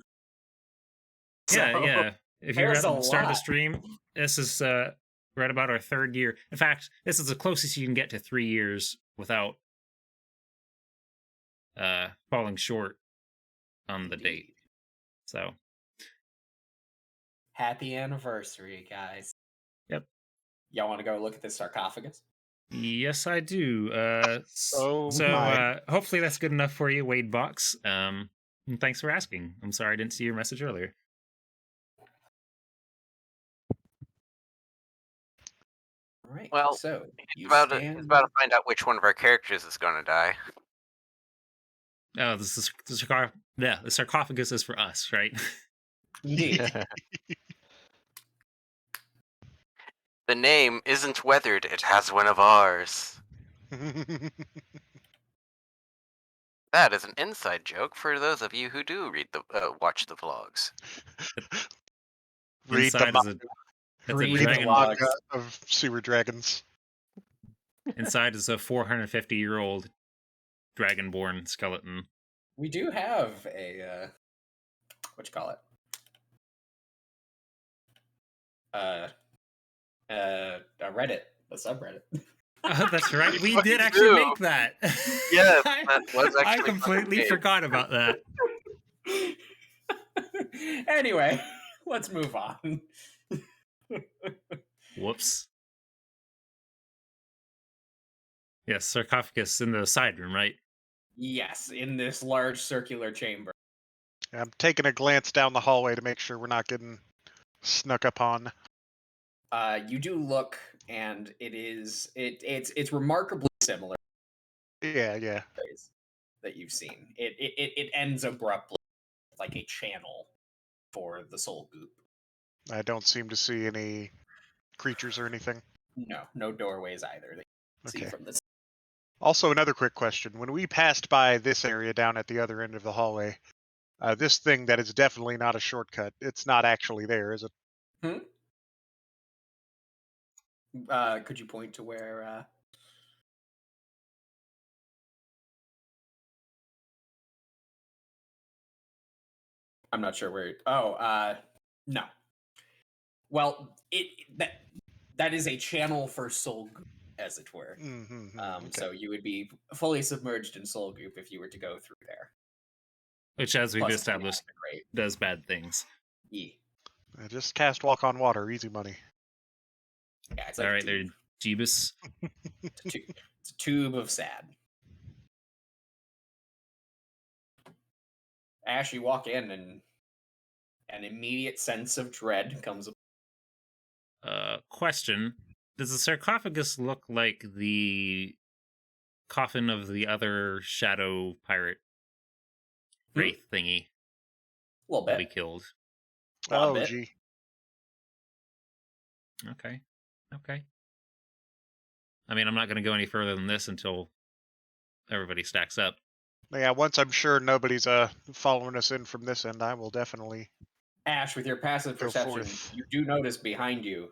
Speaker 4: Yeah,
Speaker 5: So,
Speaker 4: yeah. If you're
Speaker 5: there's
Speaker 4: at
Speaker 5: a
Speaker 4: the start of the
Speaker 5: lot.
Speaker 4: stream, this is right about our 3rd year. In fact, this is the closest you can get to 3 years without falling short on the date. So
Speaker 5: Happy anniversary, guys.
Speaker 4: Yep.
Speaker 5: Y'all want to go look at this sarcophagus?
Speaker 4: yes, I do.
Speaker 3: Oh
Speaker 4: so
Speaker 3: my.
Speaker 4: hopefully that's good enough for you, Wade Box. And thanks for asking. I'm sorry I didn't see your message earlier.
Speaker 5: All right.
Speaker 2: Well,
Speaker 5: so
Speaker 2: It's
Speaker 5: you
Speaker 2: about
Speaker 5: stand...
Speaker 2: to find out which one of our characters is going to die.
Speaker 4: Oh, the sarcophagus is for us, right?
Speaker 5: Indeed.
Speaker 2: The name isn't weathered; it has one of ours. That is an inside joke for those of you who do watch the vlogs.
Speaker 3: Read
Speaker 4: Inside
Speaker 3: the
Speaker 4: is a
Speaker 3: read the
Speaker 4: dragon.
Speaker 3: manga of sewer dragons.
Speaker 4: Inside is a 450-year-old dragonborn skeleton.
Speaker 5: We do have a what you call it? A Reddit, a subreddit.
Speaker 4: Oh, that's right. We did
Speaker 2: fucking
Speaker 4: actually
Speaker 2: do.
Speaker 4: make that.
Speaker 2: Yes,
Speaker 4: I,
Speaker 2: that was
Speaker 4: I
Speaker 2: actually
Speaker 4: completely
Speaker 2: fucking
Speaker 4: forgot about that.
Speaker 5: Anyway, let's move on.
Speaker 4: Whoops. Yes, sarcophagus in the side room, right?
Speaker 5: Yes, in this large circular chamber.
Speaker 3: I'm taking a glance down the hallway to make sure we're not getting snuck upon.
Speaker 5: You do look, and it's remarkably similar
Speaker 3: Yeah.
Speaker 5: that you've seen. It ends abruptly, like a channel for the soul goop.
Speaker 3: I don't seem to see any creatures or anything.
Speaker 5: No doorways either. That you see
Speaker 3: Okay.
Speaker 5: from this.
Speaker 3: Also, another quick question. When we passed by this area down at the other end of the hallway, this thing that is definitely not a shortcut, it's not actually there, is it?
Speaker 5: Could you point to where? I'm not sure where. Oh, no. Well, that is a channel for soul goop, as it were.
Speaker 3: Okay.
Speaker 5: So you would be fully submerged in soul goop if you were to go through there.
Speaker 4: Which, as we've
Speaker 5: Plus,
Speaker 4: established,
Speaker 5: great.
Speaker 4: does bad things.
Speaker 5: Yeah.
Speaker 3: Just cast Walk on Water, easy money.
Speaker 5: Yeah, it's like
Speaker 4: All
Speaker 5: a
Speaker 4: right, there,
Speaker 5: tube.
Speaker 4: Jeebus.
Speaker 5: It's a tube of sad. Ash, you walk in, and an immediate sense of dread comes up.
Speaker 4: Question: does the sarcophagus look like the coffin of the other shadow pirate wraith thingy
Speaker 5: A little
Speaker 4: that we
Speaker 5: bit.
Speaker 4: killed?
Speaker 5: A
Speaker 3: Oh,
Speaker 5: bit.
Speaker 3: gee.
Speaker 4: Okay. I mean, I'm not going to go any further than this until everybody stacks up.
Speaker 3: Yeah, once I'm sure nobody's following us in from this end, I will definitely...
Speaker 5: Ash, with your passive
Speaker 3: Go
Speaker 5: perception,
Speaker 3: forth.
Speaker 5: you do notice behind you,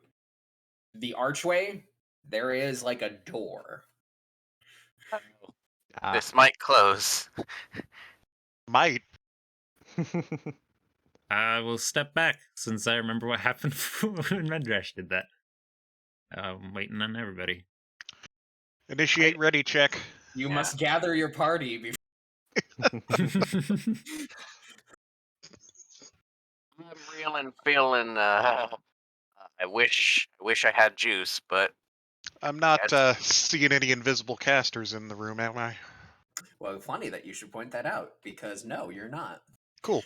Speaker 5: the archway, there is like a door.
Speaker 2: This might close.
Speaker 3: Might.
Speaker 4: I will step back since I remember what happened when Medrash did that. I'm waiting on everybody.
Speaker 3: Initiate ready check.
Speaker 5: You
Speaker 2: Yeah.
Speaker 5: must gather your party before.
Speaker 2: I'm reeling, feeling. I wish I had juice, but
Speaker 3: I'm not
Speaker 2: Yes.
Speaker 3: seeing any invisible casters in the room, am I?
Speaker 5: Well, funny that you should point that out, because no, you're not.
Speaker 3: Cool.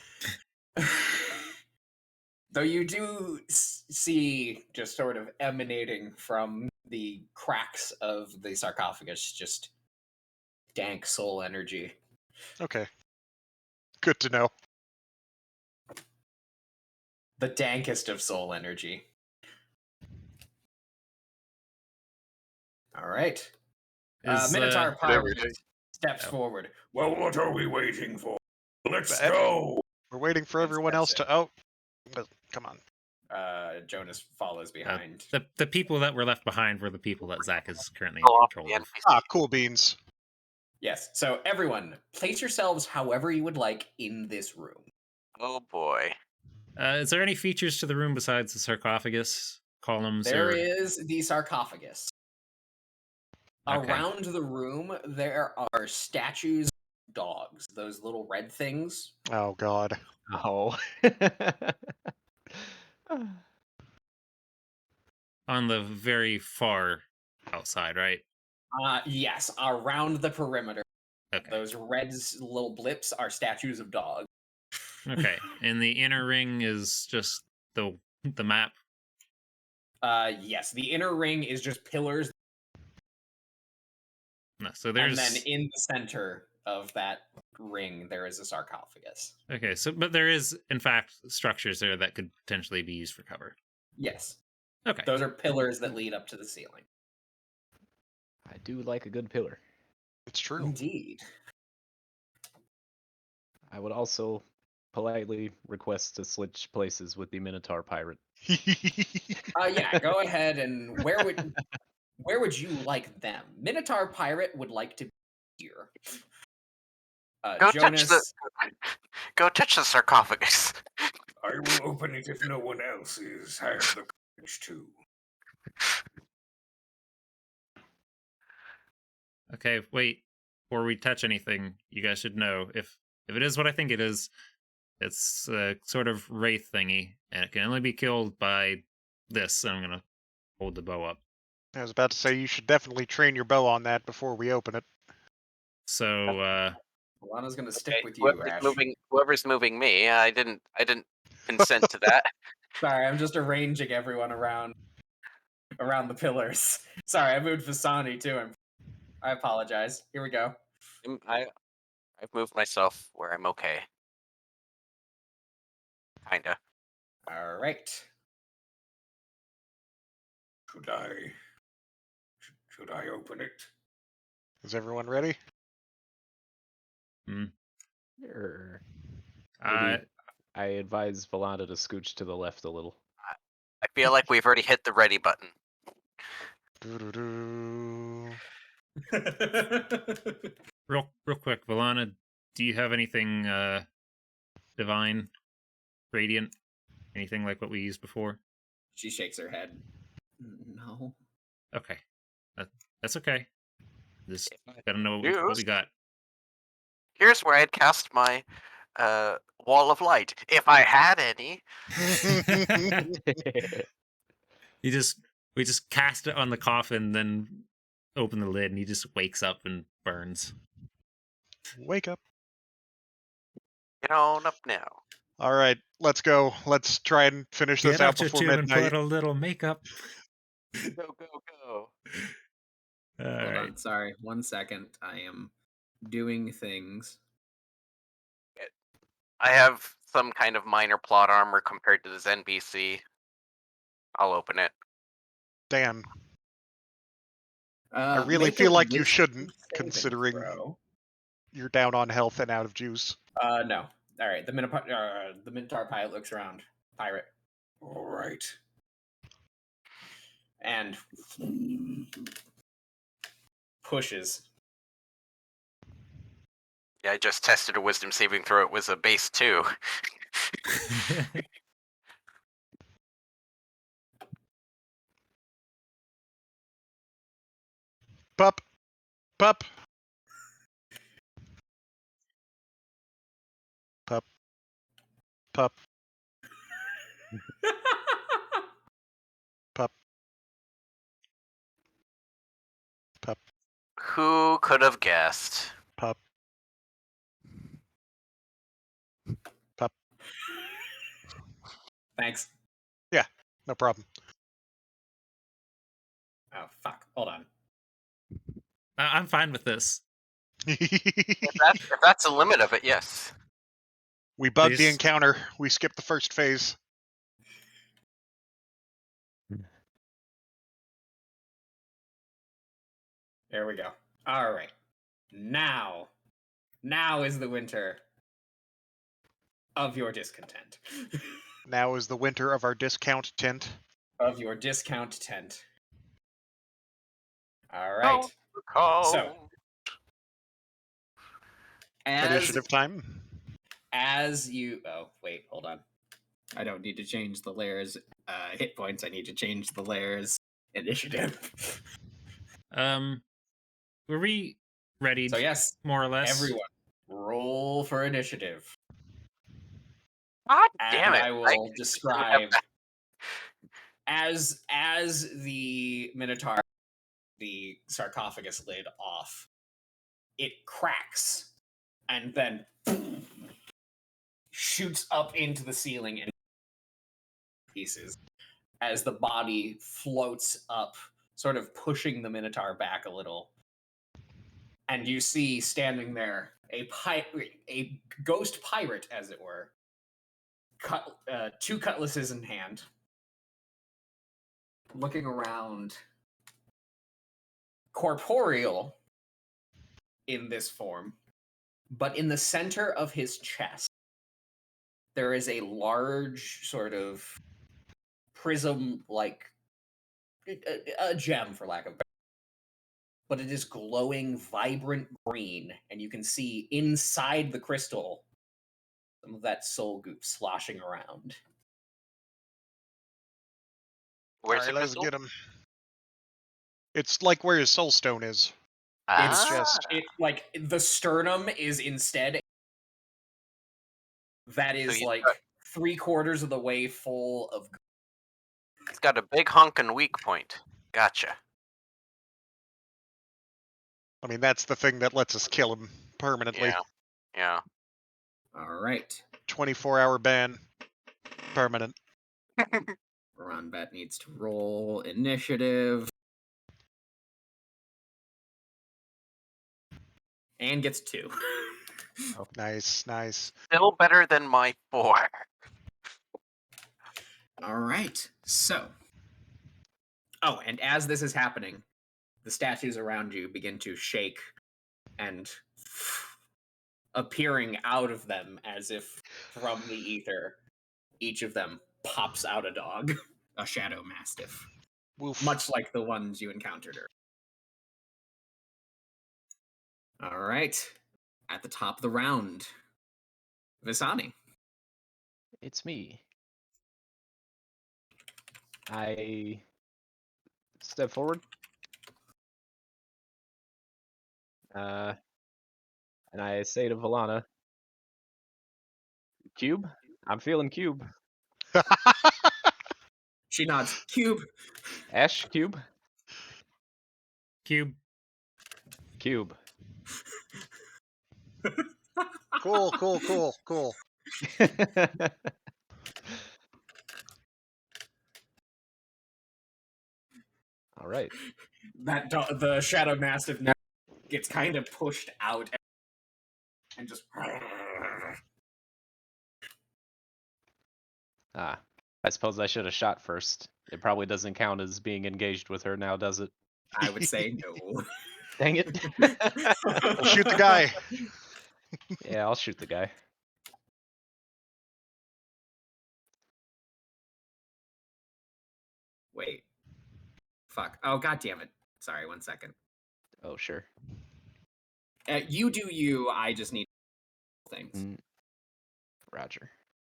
Speaker 5: Though you do see just sort of emanating from the cracks of the sarcophagus just dank soul energy.
Speaker 3: Okay. Good to know.
Speaker 5: The dankest of soul energy. All right.
Speaker 4: Is,
Speaker 5: Minotaur
Speaker 2: Whatever
Speaker 5: Pirate
Speaker 2: it is.
Speaker 5: steps
Speaker 4: Oh.
Speaker 5: forward.
Speaker 7: Well, what are we waiting for? Let's
Speaker 3: But-
Speaker 7: go.
Speaker 3: We're waiting for
Speaker 5: And
Speaker 3: everyone
Speaker 5: steps
Speaker 3: else to. Oh, well, come on.
Speaker 5: Jonas follows behind.
Speaker 4: the people that were left behind were the people that Zach is currently
Speaker 2: Go
Speaker 4: in
Speaker 2: off
Speaker 4: control
Speaker 2: the
Speaker 4: of.
Speaker 2: NPC.
Speaker 3: Ah, cool beans.
Speaker 5: Yes. So everyone, place yourselves however you would like in this room.
Speaker 2: Oh boy.
Speaker 4: Is there any features to the room besides the sarcophagus columns?
Speaker 5: There
Speaker 4: or...
Speaker 5: is the sarcophagus.
Speaker 4: Okay.
Speaker 5: Around the room, there are statues of dogs. Those little red things.
Speaker 3: Oh God.
Speaker 6: Oh.
Speaker 4: On the very far outside, right?
Speaker 5: Yes, around the perimeter.
Speaker 4: Okay.
Speaker 5: Those red little blips are statues of dogs.
Speaker 4: Okay. And the inner ring is just the map.
Speaker 5: Yes, the inner ring is just pillars,
Speaker 4: No, so
Speaker 5: and
Speaker 4: there's
Speaker 5: then in the center of that ring there is a sarcophagus.
Speaker 4: okay. So, but there is in fact structures there that could potentially be used for cover.
Speaker 5: Yes,
Speaker 4: Okay.
Speaker 5: those are pillars that lead up to the ceiling.
Speaker 6: I do like a good pillar.
Speaker 3: It's true.
Speaker 5: Indeed.
Speaker 6: I would also politely request to switch places with the Minotaur pirate.
Speaker 5: Yeah, go ahead. And where would you like them? Minotaur Pirate would like to be here.
Speaker 2: Go
Speaker 5: Jonas,
Speaker 2: Go touch the sarcophagus.
Speaker 7: I will open it if no one else is. I have the courage to.
Speaker 4: Okay. Wait. Before we touch anything, you guys should know if it is what I think it is, it's a sort of wraith thingy, and it can only be killed by this. I'm gonna hold the bow up.
Speaker 3: I was about to say you should definitely train your bow on that before we open it.
Speaker 4: So,
Speaker 5: Alana's going to stick
Speaker 2: Okay,
Speaker 5: with you, Ash.
Speaker 2: whoever's moving me. I didn't consent to that.
Speaker 5: Sorry, I'm just arranging everyone around the pillars. Sorry, I moved Vasani too. I apologize. Here we go.
Speaker 2: I've moved myself where I'm okay. Kinda.
Speaker 5: All right.
Speaker 7: Should I open it?
Speaker 3: Is everyone ready?
Speaker 6: Sure.
Speaker 4: I
Speaker 6: Maybe I advise Volanda to scooch to the left a little.
Speaker 2: I feel like we've already hit the ready button.
Speaker 3: Doo-doo-doo.
Speaker 4: real quick, Valana, do you have anything divine, radiant, anything like what we used before?
Speaker 5: She shakes her head. No.
Speaker 4: Okay, that's okay. Just
Speaker 2: If I
Speaker 4: gotta know what we
Speaker 2: used-
Speaker 4: got.
Speaker 2: Here's where I'd cast my wall of light if I had any.
Speaker 4: We just cast it on the coffin, then open the lid, and he just wakes up and burns.
Speaker 3: Wake up.
Speaker 2: Get on up now.
Speaker 3: All right, let's go. Let's try and finish this
Speaker 4: Get
Speaker 3: out
Speaker 4: out your
Speaker 3: before
Speaker 4: tube and
Speaker 3: midnight.
Speaker 4: put a little makeup.
Speaker 2: Go, go, go.
Speaker 4: All
Speaker 5: Hold
Speaker 4: right.
Speaker 5: on. Sorry. 1 second. I am doing things.
Speaker 2: I have some kind of minor plot armor compared to this NPC. I'll open it.
Speaker 3: Dan, I really
Speaker 5: Make a
Speaker 3: feel like you
Speaker 5: wisdom
Speaker 3: shouldn't,
Speaker 5: saving
Speaker 3: considering
Speaker 5: throw.
Speaker 3: you're down on health and out of juice.
Speaker 5: No. All right. The Minotaur Pirate looks around. Pirate.
Speaker 7: All right.
Speaker 5: And pushes.
Speaker 2: Yeah, I just tested a wisdom saving throw. It was a base 2.
Speaker 3: Pup. Pup. Pup. Pup. Pup. Pup.
Speaker 2: Who could have guessed?
Speaker 3: Pup. Pup.
Speaker 5: Thanks.
Speaker 3: No problem.
Speaker 5: Oh, fuck. Hold on.
Speaker 4: I'm fine with this.
Speaker 2: If that's the limit of it, yes.
Speaker 3: We bugged the
Speaker 4: Please.
Speaker 3: encounter. We skipped the first phase.
Speaker 5: There we go. All right. Now is the winter of your discontent.
Speaker 3: Now is the winter of our discount tent.
Speaker 5: Of your discount tent. All right. So,
Speaker 3: Initiative time.
Speaker 5: as you... Oh, wait, hold on. I don't need to change the layers hit points. I need to change the layers initiative.
Speaker 4: Were we ready?
Speaker 5: So yes,
Speaker 4: more or less.
Speaker 5: everyone, roll for initiative.
Speaker 2: God
Speaker 5: And
Speaker 2: damn it!
Speaker 5: I will describe as the Minotaur, the sarcophagus lid off, it cracks and then shoots up into the ceiling in pieces as the body floats up, sort of pushing the Minotaur back a little. And you see standing there a ghost pirate, as it were, two cutlasses in hand, looking around, corporeal in this form, but in the center of his chest, there is a large sort of prism-like, a gem, for lack of better, but it is glowing vibrant green, and you can see inside the crystal some of that soul goop sloshing around.
Speaker 2: Where's
Speaker 3: All
Speaker 2: the
Speaker 3: right, let's
Speaker 2: crystal?
Speaker 3: get him. It's like where his soul stone is.
Speaker 5: It's
Speaker 3: just-
Speaker 5: it, like the sternum is instead that is
Speaker 2: you
Speaker 5: like
Speaker 2: got-
Speaker 5: 3/4 of the way full of.
Speaker 2: It's got a big honkin' weak point. Gotcha.
Speaker 3: I mean, that's the thing that lets us kill him permanently.
Speaker 2: Yeah.
Speaker 5: All right,
Speaker 3: 24-hour ban. Permanent.
Speaker 5: Ronbat needs to roll initiative and gets 2.
Speaker 3: Nice, nice.
Speaker 2: Still better than my 4.
Speaker 5: All right, so. Oh, and as this is happening, the statues around you begin to shake and appearing out of them as if from the ether, each of them pops out a dog, a shadow mastiff,
Speaker 3: Woof.
Speaker 5: much like the ones you encountered earlier. All right, at the top of the round, Visani.
Speaker 6: It's me. I step forward. And I say to Valana, Cube? I'm feeling Cube.
Speaker 5: She nods. Cube.
Speaker 6: Ash, Cube?
Speaker 4: Cube.
Speaker 6: Cube.
Speaker 3: Cool.
Speaker 6: All right.
Speaker 5: That the shadow mastiff now gets kind of pushed out and just.
Speaker 6: I suppose I should have shot first. It probably doesn't count as being engaged with her now, does it?
Speaker 5: I would say no.
Speaker 6: Dang it.
Speaker 3: We'll shoot the guy.
Speaker 6: Yeah, I'll shoot the guy.
Speaker 5: Wait. Fuck. Oh, god damn it. Sorry, 1 second.
Speaker 6: Oh, sure.
Speaker 5: You do you, I just need things.
Speaker 6: Roger.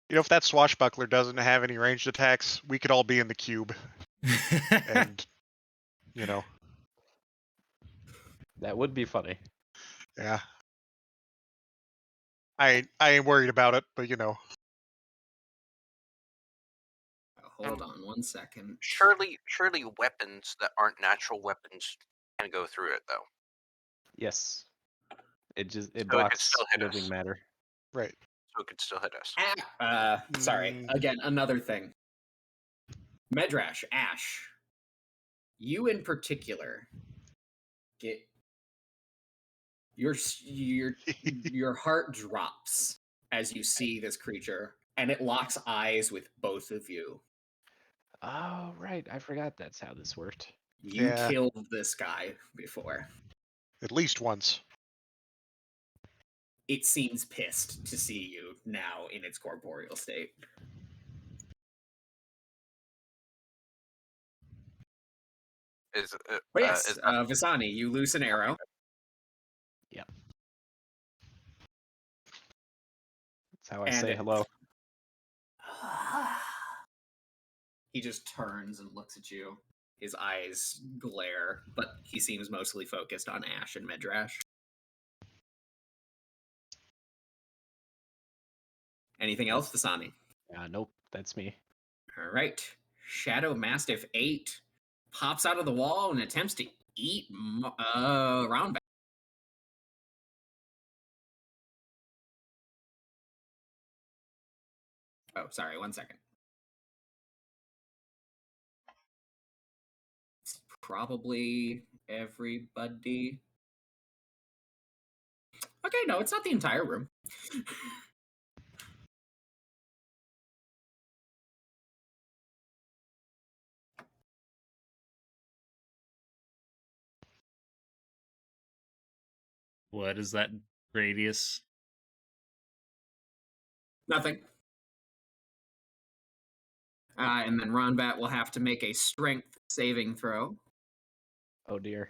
Speaker 3: You know, if that swashbuckler doesn't have any ranged attacks, we could all be in the cube, and you know,
Speaker 6: That would be funny.
Speaker 3: yeah. I ain't worried about it, but you know.
Speaker 5: Hold on 1 second.
Speaker 2: Surely weapons that aren't natural weapons can go through it though.
Speaker 6: Yes. It
Speaker 2: So it could
Speaker 6: blocks
Speaker 2: still hit
Speaker 6: living
Speaker 2: us.
Speaker 6: matter.
Speaker 3: Right.
Speaker 2: So it could still hit us.
Speaker 5: Sorry. Again, another thing. Medrash, Ash, you in particular get your heart drops as you see this creature, and it locks eyes with both of you.
Speaker 6: Oh, right. I forgot that's how this worked.
Speaker 5: You
Speaker 3: Yeah.
Speaker 5: killed this guy before.
Speaker 3: At least once.
Speaker 5: It seems pissed to see you now in its corporeal state. But yes, Visani, you loose an arrow.
Speaker 6: Yep. That's how I say hello.
Speaker 5: He just turns and looks at you. His eyes glare, but he seems mostly focused on Ash and Medrash. Anything else, Visani?
Speaker 6: Nope, that's me.
Speaker 5: All right. Shadow Mastiff 8 pops out of the wall and attempts to eat Roundback. Oh, sorry, 1 second. It's probably everybody. Okay, no, it's not the entire room.
Speaker 4: What is that radius?
Speaker 5: Nothing. And then Ronbat will have to make a strength saving throw.
Speaker 6: Oh dear.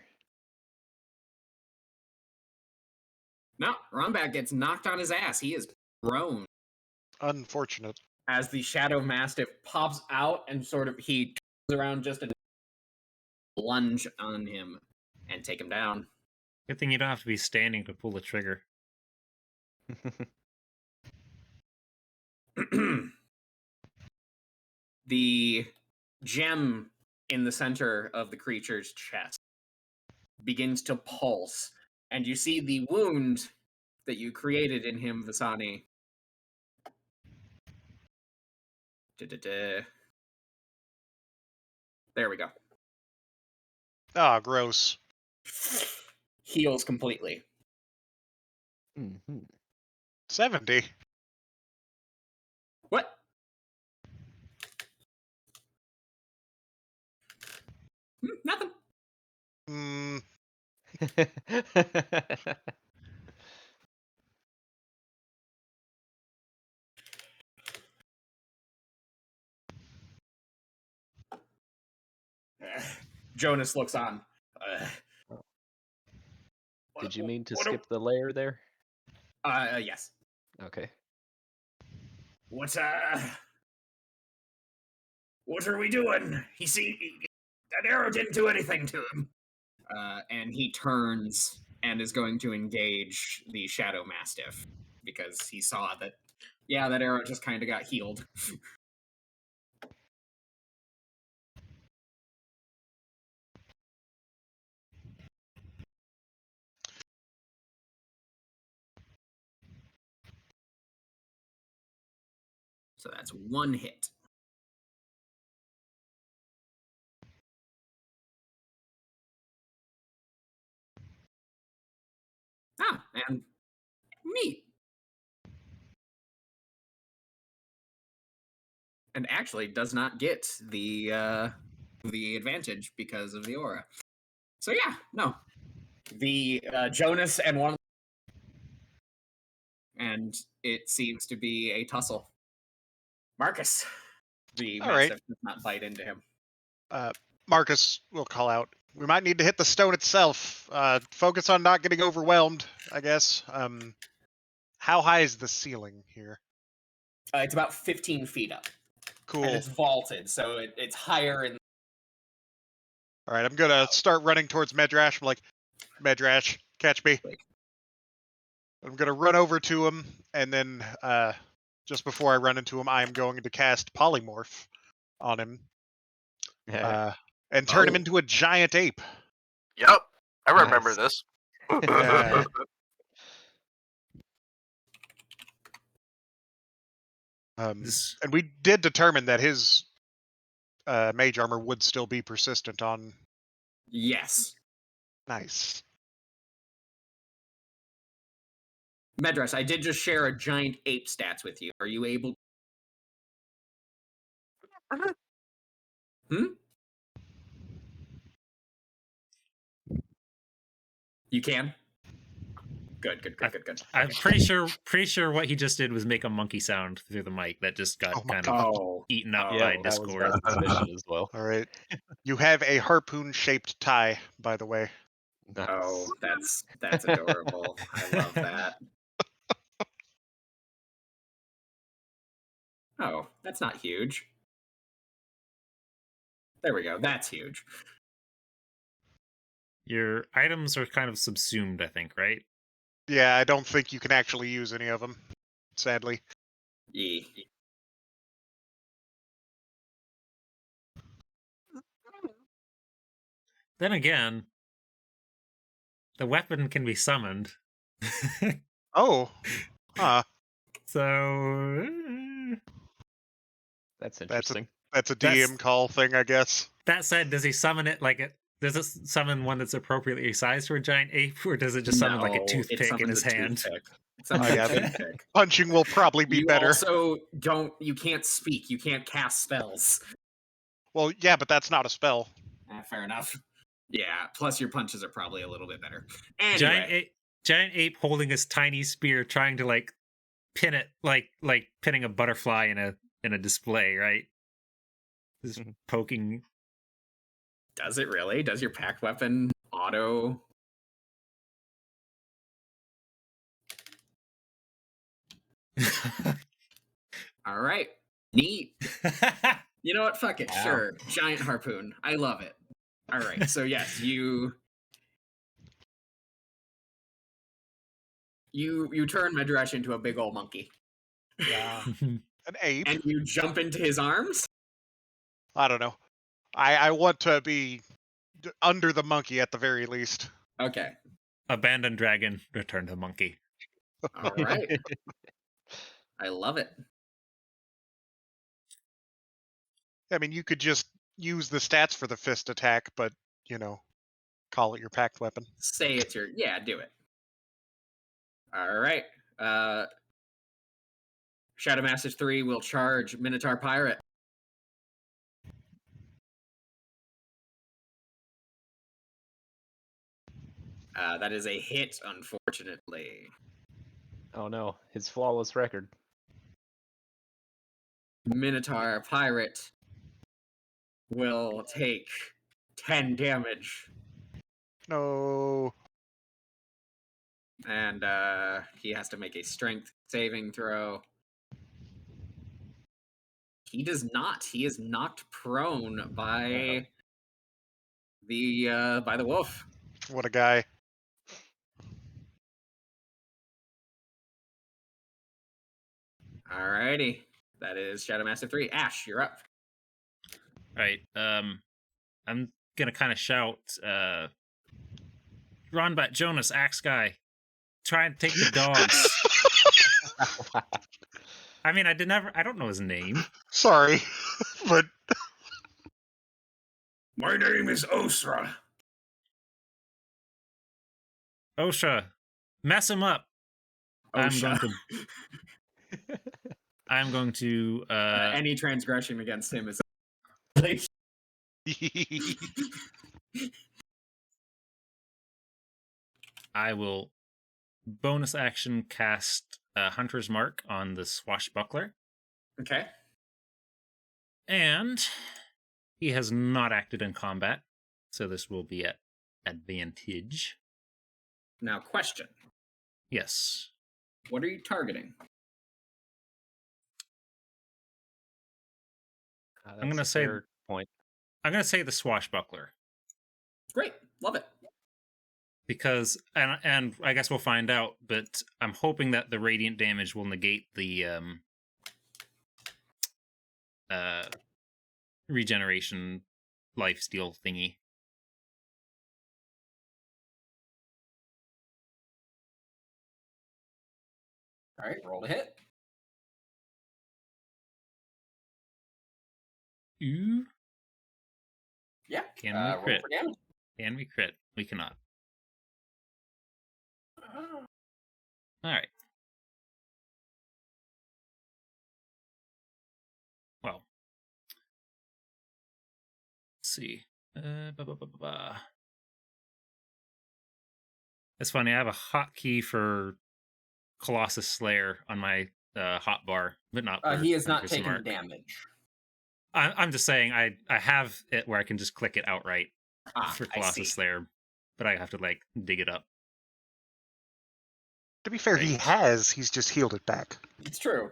Speaker 5: No, Ronbat gets knocked on his ass. He is prone
Speaker 3: Unfortunate.
Speaker 5: as the Shadow Mastiff pops out and sort of he turns around just to lunge on him and take him down.
Speaker 4: Good thing you don't have to be standing to pull the trigger.
Speaker 5: The gem in the center of the creature's chest begins to pulse, and you see the wound that you created in him, Visani. There we go.
Speaker 3: Ah, gross.
Speaker 5: Heals completely.
Speaker 3: 70.
Speaker 5: What? Nothing. Jonas looks on.
Speaker 6: Did you mean to skip the layer there?
Speaker 5: Yes.
Speaker 6: Okay.
Speaker 5: What are we doing? That arrow didn't do anything to him. And he turns and is going to engage the Shadow Mastiff because he saw that, yeah, that arrow just kind of got healed. So that's one hit. And neat. And actually does not get the advantage because of the aura. So yeah, no. The Jonas and one, and it seems to be a tussle. Marcus, the
Speaker 3: All
Speaker 5: Mastiff
Speaker 3: right.
Speaker 5: does not bite into him.
Speaker 3: Marcus will call out. We might need to hit the stone itself. Focus on not getting overwhelmed, I guess. How high is the ceiling here?
Speaker 5: It's about 15 feet up.
Speaker 3: Cool.
Speaker 5: And it's vaulted, so it's higher in.
Speaker 3: All right, I'm gonna start running towards Medrash. I'm like, Medrash, catch me. I'm gonna run over to him, and then just before I run into him, I'm going to cast Polymorph on him and turn him into a giant ape.
Speaker 2: Yep, I remember
Speaker 6: Nice.
Speaker 2: this.
Speaker 3: Yeah. And we did determine that his mage armor would still be persistent on.
Speaker 5: Yes.
Speaker 3: Nice.
Speaker 5: Medras, I did just share a giant ape stats with you. Are you able? You can? Good.
Speaker 4: I'm pretty sure what he just did was make a monkey sound through the mic that just got kind of eaten up by
Speaker 6: that
Speaker 4: Discord.
Speaker 6: was my suspicion as well.
Speaker 3: All right. You have a harpoon-shaped tie, by the way.
Speaker 6: Nice.
Speaker 5: Oh, that's adorable. I love that. Oh, that's not huge. There we go. That's huge.
Speaker 4: Your items are kind of subsumed, I think, right?
Speaker 3: Yeah, I don't think you can actually use any of them, sadly.
Speaker 5: Yeah.
Speaker 4: Then again, the weapon can be summoned.
Speaker 3: Oh. Huh.
Speaker 4: So
Speaker 6: That's interesting.
Speaker 3: That's a DM call thing, I guess.
Speaker 4: That said, does he summon it like does it summon one that's appropriately sized for a giant ape, or does it just summon like a toothpick in his hand?
Speaker 3: Punching will probably be better.
Speaker 5: Also, you can't speak. You can't cast spells.
Speaker 3: Well, yeah, but that's not a spell.
Speaker 5: Fair enough. Yeah. Plus, your punches are probably a little bit better. Anyway.
Speaker 4: Giant ape holding his tiny spear, trying to like pin it like pinning a butterfly in a display, right? Just poking.
Speaker 5: Does it really? Does your packed weapon auto? All right. Neat. You know what? Fuck it. Wow. Sure. Giant harpoon. I love it. All right. So yes, you turn Medrash into a big old monkey.
Speaker 3: Yeah. An ape.
Speaker 5: And you jump into his arms?
Speaker 3: I don't know. I want to be under the monkey at the very least.
Speaker 5: Okay.
Speaker 4: Abandoned dragon, return to monkey.
Speaker 5: All right. I love it.
Speaker 3: I mean, you could just use the stats for the fist attack, but, call it your packed weapon.
Speaker 5: Say it's your... Yeah, do it. All right. Shadow Masters 3 will charge Minotaur Pirate. That is a hit, unfortunately.
Speaker 6: Oh no, his flawless record.
Speaker 5: Minotaur Pirate will take 10 damage.
Speaker 3: No.
Speaker 5: And he has to make a strength saving throw. He does not. He is knocked prone by the wolf.
Speaker 3: What a guy.
Speaker 5: Alrighty. That is Shadow Master 3. Ash, you're up.
Speaker 4: Right. I'm gonna kind of shout, Ronbat, Jonas, Axe Guy, try and take the dogs. I mean, I don't know his name.
Speaker 3: Sorry, but...
Speaker 7: My name is Osra.
Speaker 4: Osha, mess him up.
Speaker 5: Osha.
Speaker 4: I'm going to
Speaker 5: any transgression against him is
Speaker 4: I will bonus action cast Hunter's Mark on the swashbuckler.
Speaker 5: Okay.
Speaker 4: And he has not acted in combat, so this will be at advantage.
Speaker 5: Now, question.
Speaker 4: Yes.
Speaker 5: What are you targeting?
Speaker 4: I'm gonna
Speaker 6: That's a
Speaker 4: say
Speaker 6: fair point.
Speaker 4: I'm gonna say the swashbuckler
Speaker 5: Great, love it.
Speaker 4: because and I guess we'll find out, but I'm hoping that the radiant damage will negate the regeneration life steal thingy.
Speaker 5: All right, roll to hit.
Speaker 4: Ooh.
Speaker 5: Yeah.
Speaker 4: Can we
Speaker 5: roll
Speaker 4: crit?
Speaker 5: for damage.
Speaker 4: Can we crit? We cannot. All right. Well, let's see. It's funny. I have a hotkey for Colossus Slayer on my hotbar, but not. For
Speaker 5: He is not
Speaker 4: Prism
Speaker 5: taking
Speaker 4: Arc.
Speaker 5: damage.
Speaker 4: I'm just saying I have it where I can just click it outright for
Speaker 5: I see.
Speaker 4: Colossus Slayer, but I have to like dig it up.
Speaker 3: To be fair, he
Speaker 4: Right.
Speaker 3: has. He's just healed it back.
Speaker 5: It's true.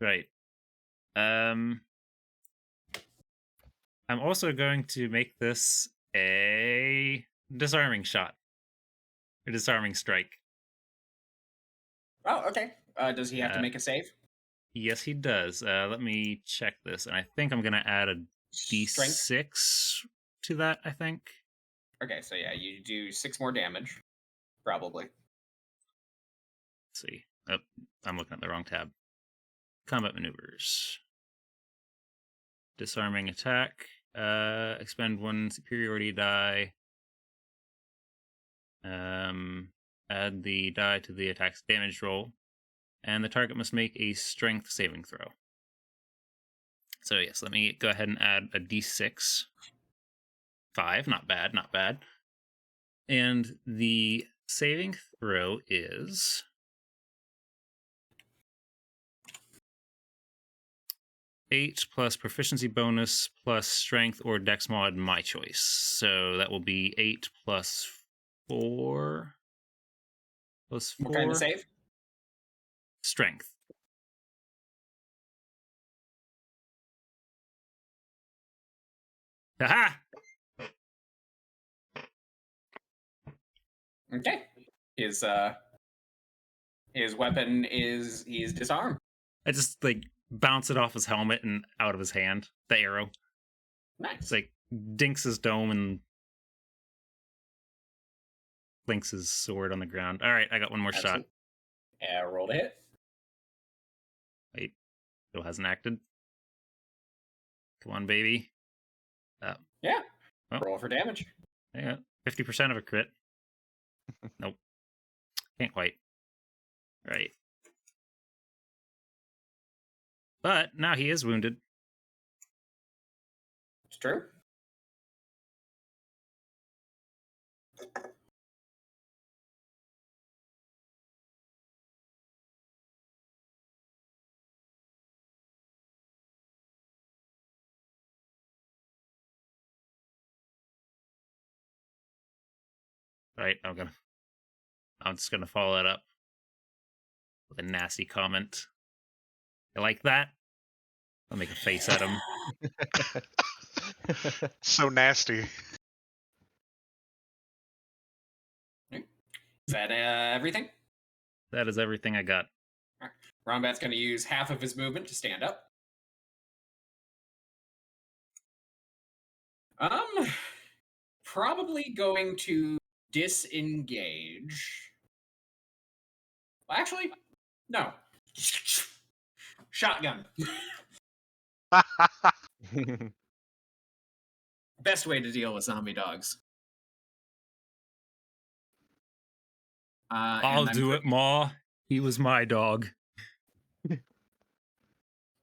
Speaker 4: Right. I'm also going to make this a disarming shot. A disarming strike.
Speaker 5: Oh, okay. Does he have to make a save?
Speaker 4: Yes, he does. Let me check this, and I think I'm gonna add a
Speaker 5: Strength?
Speaker 4: D6 to that. I think.
Speaker 5: Okay, so yeah, you do 6 more damage, probably.
Speaker 4: Let's see. Oh, I'm looking at the wrong tab. Combat maneuvers. Disarming attack. Expend 1 superiority die. Add the die to the attack's damage roll, and the target must make a strength saving throw. So yes, let me go ahead and add a D6. 5, not bad, not bad. And the saving throw is 8 plus proficiency bonus plus strength or dex mod, my choice. So that will be 8 plus 4. Plus 4.
Speaker 5: What kind of save?
Speaker 4: Strength. Haha!
Speaker 5: Okay. His weapon is he's disarmed.
Speaker 4: I just like bounce it off his helmet and out of his hand. The arrow.
Speaker 5: Nice.
Speaker 4: It's like dinks his dome and blinks his sword on the ground. All right, I got one more shot.
Speaker 5: Roll to hit.
Speaker 4: Wait, still hasn't acted. Come on, baby.
Speaker 5: Yeah.
Speaker 4: Oh.
Speaker 5: Roll for damage.
Speaker 4: Yeah, 50% of a crit. Nope. Can't quite. Right. But now he is wounded.
Speaker 5: It's true.
Speaker 4: Right, I'm just gonna follow that up with a nasty comment. You like that? I'll make a face at him.
Speaker 3: So nasty.
Speaker 5: Is that everything?
Speaker 4: That is everything I got.
Speaker 5: Rombat's going to use half of his movement to stand up. Probably going to disengage. Well, actually, no. Shotgun. Best way to deal with zombie dogs.
Speaker 4: I'll do it, Ma. He was my dog.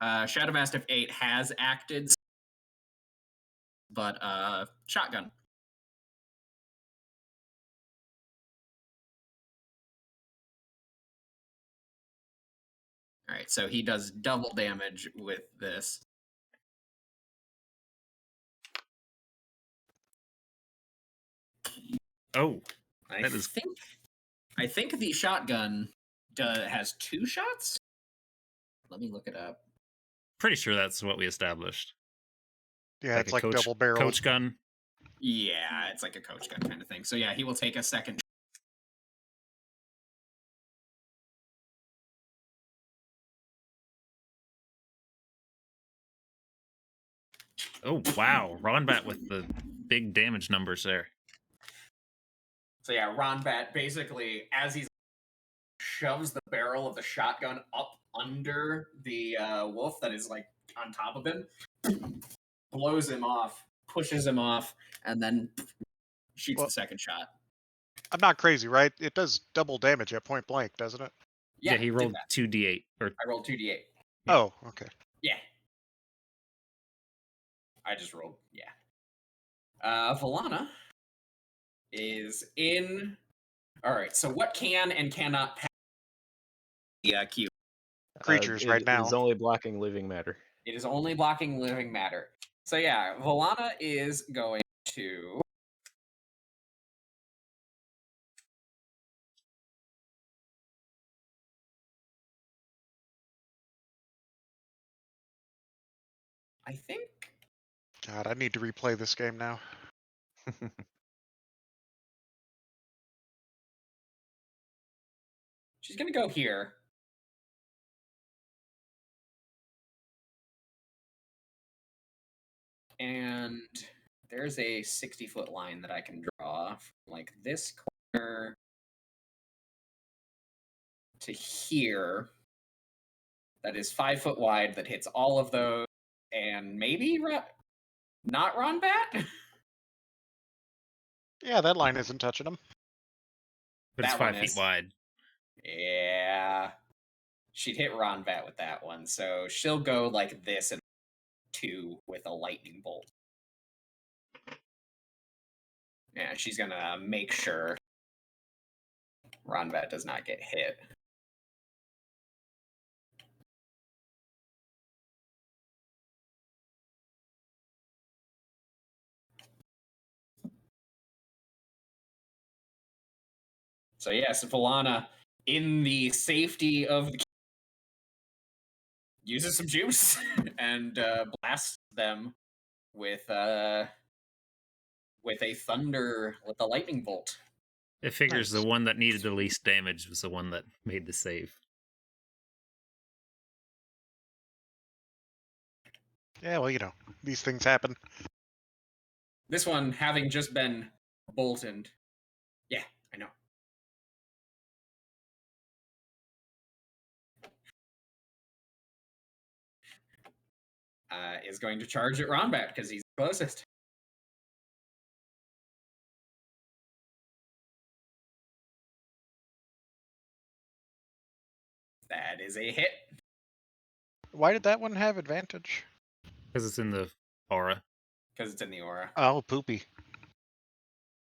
Speaker 5: Shadow Mastiff 8 has acted, but shotgun. All right, so he does double damage with this.
Speaker 4: Oh,
Speaker 5: I think the shotgun has 2 shots. Let me look it up.
Speaker 4: Pretty sure that's what we established.
Speaker 3: Yeah, it's
Speaker 4: a
Speaker 3: like
Speaker 4: coach,
Speaker 3: double barreled.
Speaker 4: coach gun.
Speaker 5: Yeah, it's like a coach gun kind of thing. So yeah, he will take a second.
Speaker 4: Oh wow, Ronbat with the big damage numbers there.
Speaker 5: So yeah, Ronbat basically, as he shoves the barrel of the shotgun up under the wolf that is like on top of him, blows him off, pushes him off, and then shoots
Speaker 3: Well,
Speaker 5: the second shot.
Speaker 3: I'm not crazy, right? It does double damage at point blank, doesn't it?
Speaker 4: Yeah, he
Speaker 5: did
Speaker 4: rolled
Speaker 5: that.
Speaker 4: 2d8. Or
Speaker 5: I rolled 2d8.
Speaker 4: Yeah.
Speaker 3: Oh, okay.
Speaker 5: Yeah. I just rolled, yeah. Volana is in. All right, so what can and cannot pass the cube?
Speaker 3: Creatures right now.
Speaker 6: It is only blocking living matter.
Speaker 5: It is only blocking living matter. So yeah, Volana is going to. I think.
Speaker 3: God, I need to replay this game now.
Speaker 5: She's going to go here. And there's a 60-foot line that I can draw from like this corner to here. That is 5 foot wide. That hits all of those, and maybe not Ronbat.
Speaker 3: Yeah, that line isn't touching him.
Speaker 4: but it's
Speaker 5: That one
Speaker 4: 5 feet
Speaker 5: is.
Speaker 4: wide.
Speaker 5: Yeah, she'd hit Ronbat with that one, so she'll go like this and 2 with a lightning bolt. Yeah, she's gonna make sure Ronbat does not get hit. So yes, Volana, in the safety of the uses some juice and blasts them with a lightning bolt.
Speaker 4: It figures
Speaker 3: Nice.
Speaker 4: the one that needed the least damage was the one that made the save.
Speaker 3: Yeah, well, you know, these things happen.
Speaker 5: This one having just been bolted. Yeah, I know. Is going to charge at Ronbat because he's the closest. That is a hit.
Speaker 3: Why did that one have advantage?
Speaker 4: Because it's in the aura.
Speaker 5: Because it's in the aura.
Speaker 3: Oh, poopy.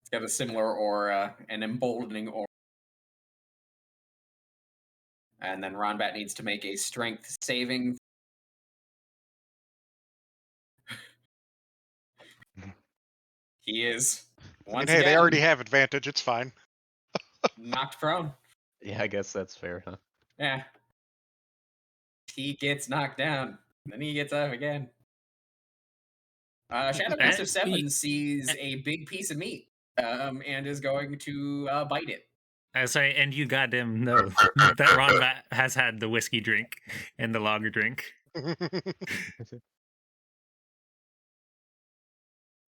Speaker 5: It's got a similar aura, an emboldening aura. And then Ronbat needs to make a strength saving. He is. Once
Speaker 3: hey,
Speaker 5: again,
Speaker 3: they already have advantage. It's fine.
Speaker 5: knocked prone.
Speaker 6: Yeah, I guess that's fair, huh?
Speaker 5: Yeah. He gets knocked down. Then he gets up again. Shadow Master 7 sees a big piece of meat and is going to bite it.
Speaker 4: I say, and you goddamn know that Ronbat has had the whiskey drink and the lager drink.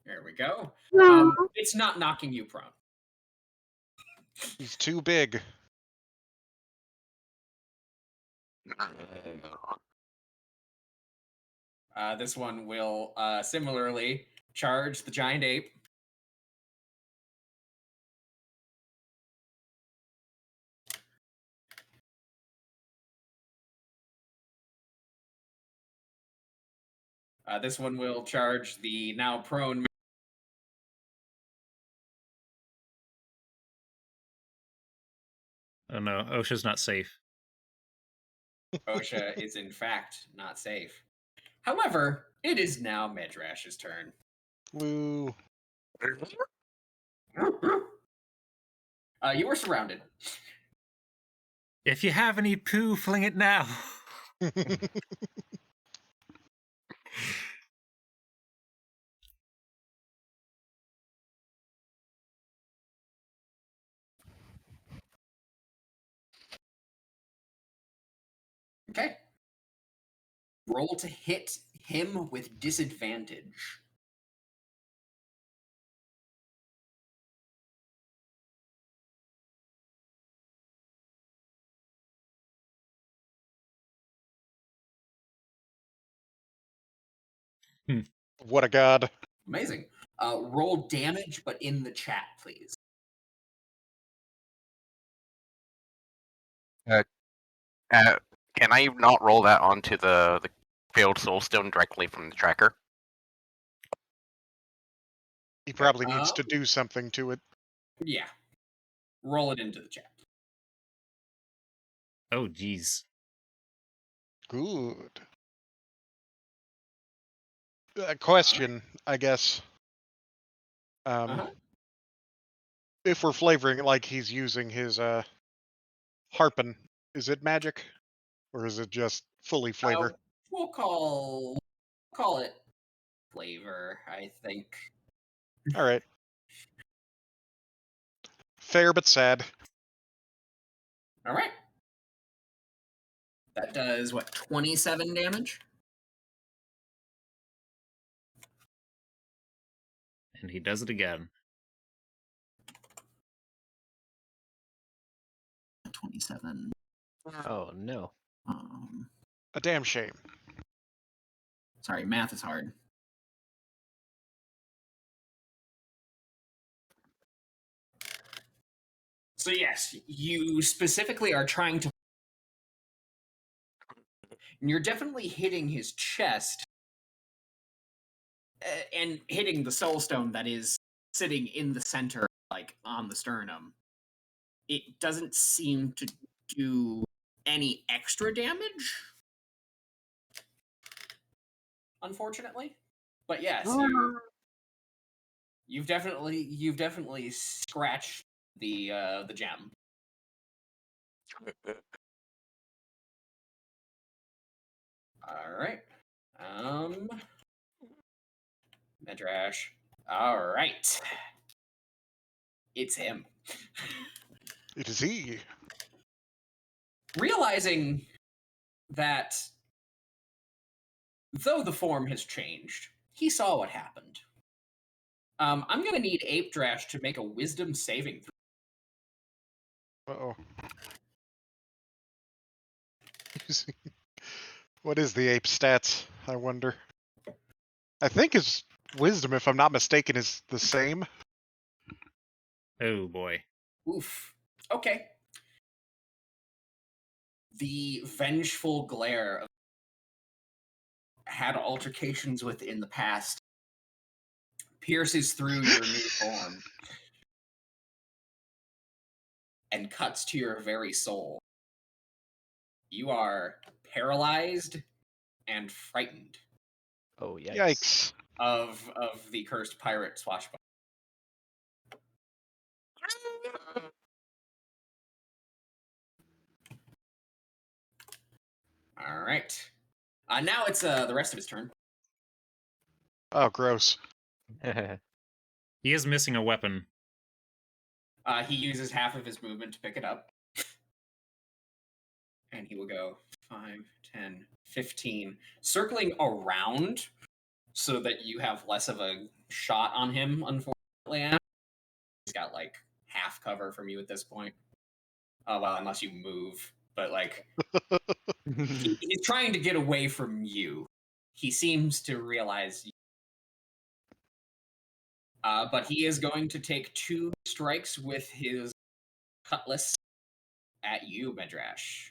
Speaker 5: There we go. It's not knocking you prone.
Speaker 3: He's too big.
Speaker 5: This one will similarly charge the giant ape. This one will charge the now prone.
Speaker 4: Oh no, OSHA's not safe.
Speaker 5: OSHA is in fact not safe. However, it is now Medrash's turn.
Speaker 3: Woo.
Speaker 5: You were surrounded.
Speaker 4: If you have any poo, fling it now.
Speaker 8: Okay. Roll to hit him with disadvantage.
Speaker 3: What a god.
Speaker 8: Amazing. Roll damage, but in the chat, please.
Speaker 2: Can I not roll that onto the failed soulstone directly from the tracker?
Speaker 3: He probably needs to do something to it.
Speaker 8: Yeah. Roll it into the chat.
Speaker 4: Oh, geez.
Speaker 3: Good. Question, I guess. If we're flavoring it like he's using his harpin, is it magic? Or is it just fully flavor?
Speaker 8: We'll call it flavor, I think.
Speaker 3: Alright. Fair but sad.
Speaker 8: All right. That does, what, 27 damage?
Speaker 4: And he does it again.
Speaker 8: 27.
Speaker 6: Oh no.
Speaker 3: A damn shame.
Speaker 8: Sorry, math is hard. So yes, you specifically are trying to... You're definitely hitting his chest and hitting the soulstone that is sitting in the center, like on the sternum. It doesn't seem to do any extra damage, unfortunately. But yes, you've definitely scratched the gem. All right. Medrash. All right. It's him.
Speaker 3: It is he.
Speaker 8: Realizing that though the form has changed, he saw what happened. I'm gonna need Ape Drash to make a wisdom saving throw.
Speaker 3: Uh-oh. What is the ape stats, I wonder? I think his wisdom, if I'm not mistaken, is the same.
Speaker 4: Oh, boy.
Speaker 8: Oof. Okay. The vengeful glare of had altercations with in the past pierces through your new form and cuts to your very soul. You are paralyzed and frightened
Speaker 6: Oh yikes.
Speaker 3: Yikes.
Speaker 8: of the cursed pirate swashbuckler. All right. Now it's the rest of his turn.
Speaker 3: Oh, gross.
Speaker 4: He is missing a weapon.
Speaker 8: He uses half of his movement to pick it up. And he will go 5, 10, 15, circling around so that you have less of a shot on him, unfortunately. He's got like half cover from you at this point. Well, unless you move. But like, he's trying to get away from you. He seems to realize but he is going to take 2 strikes with his cutlass at you, Medrash.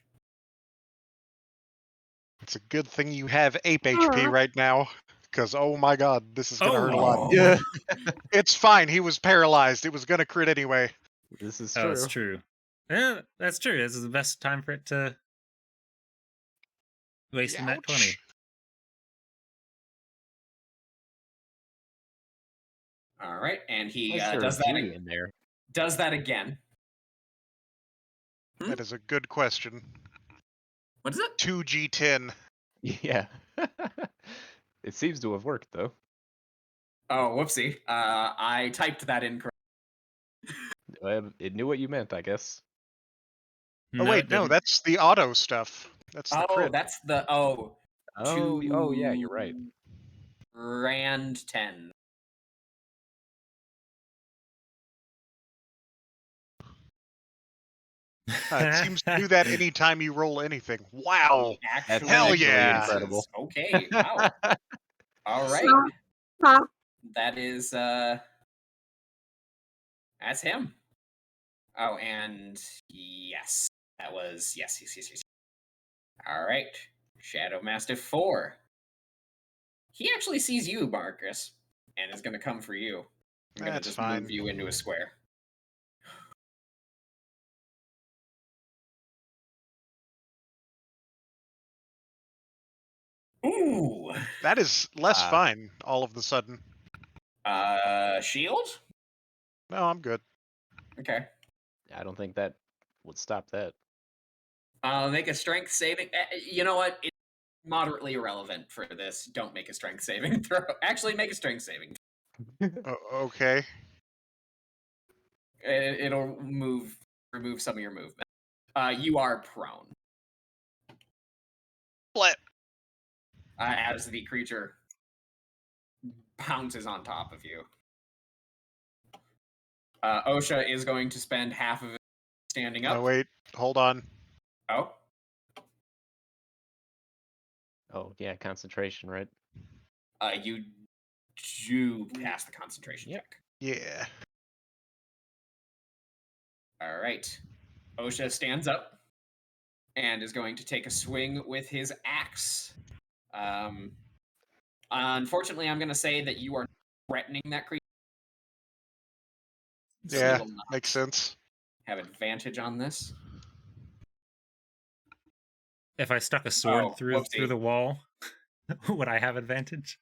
Speaker 3: It's a good thing you have ape HP right now, because oh my god, this is gonna hurt a lot.
Speaker 6: Yeah.
Speaker 3: It's fine, he was paralyzed. It was gonna crit anyway.
Speaker 6: This is
Speaker 4: Oh,
Speaker 6: true.
Speaker 4: that's true. Yeah, that's true. This is the best time for it to waste in that 20.
Speaker 3: Ouch.
Speaker 8: All right, and he
Speaker 6: Why is there
Speaker 8: does
Speaker 6: a
Speaker 8: that.
Speaker 6: genie in there?
Speaker 8: Does that again.
Speaker 3: That is a good question.
Speaker 8: What is it?
Speaker 3: 2G10.
Speaker 6: Yeah. It seems to have worked though.
Speaker 8: Oh, whoopsie. I typed that incorrect.
Speaker 6: It knew what you meant, I guess.
Speaker 3: Oh wait, no, that's the auto stuff. That's the
Speaker 8: Oh,
Speaker 3: crit.
Speaker 8: that's the
Speaker 6: Oh, yeah, you're right.
Speaker 8: Rand 10.
Speaker 3: It seems to do that anytime you roll anything. Wow.
Speaker 8: Actually,
Speaker 3: Hell
Speaker 6: actually
Speaker 3: yeah.
Speaker 6: incredible.
Speaker 8: Okay, wow. All right. That is that's him. Oh, and yes. That was yes. All right. Shadow Mastiff 4. He actually sees you, Marcus, and is gonna come for you. I'm gonna
Speaker 3: That's
Speaker 8: just
Speaker 3: fine.
Speaker 8: move you into a square. Ooh.
Speaker 3: That is less fine all of the sudden.
Speaker 8: Shield?
Speaker 3: No, I'm good.
Speaker 8: Okay.
Speaker 6: I don't think that would stop that.
Speaker 8: Make a strength saving. You know what? It's moderately irrelevant for this. Don't make a strength saving throw. Actually, make a strength saving.
Speaker 3: Okay.
Speaker 8: It'll remove some of your movement. You are prone.
Speaker 3: Split.
Speaker 8: As the creature pounces on top of you. Osha is going to spend half of it standing up.
Speaker 3: Oh wait, hold on.
Speaker 8: Oh.
Speaker 6: Oh, yeah, concentration, right?
Speaker 8: You do pass the concentration check.
Speaker 3: Yeah.
Speaker 8: All right. Osha stands up and is going to take a swing with his axe. Unfortunately, I'm going to say that you are threatening that creature. So
Speaker 3: Yeah,
Speaker 8: you will not
Speaker 3: makes sense.
Speaker 8: have advantage on this.
Speaker 4: If I stuck a sword through
Speaker 8: whoopsie.
Speaker 4: the wall, would I have advantage?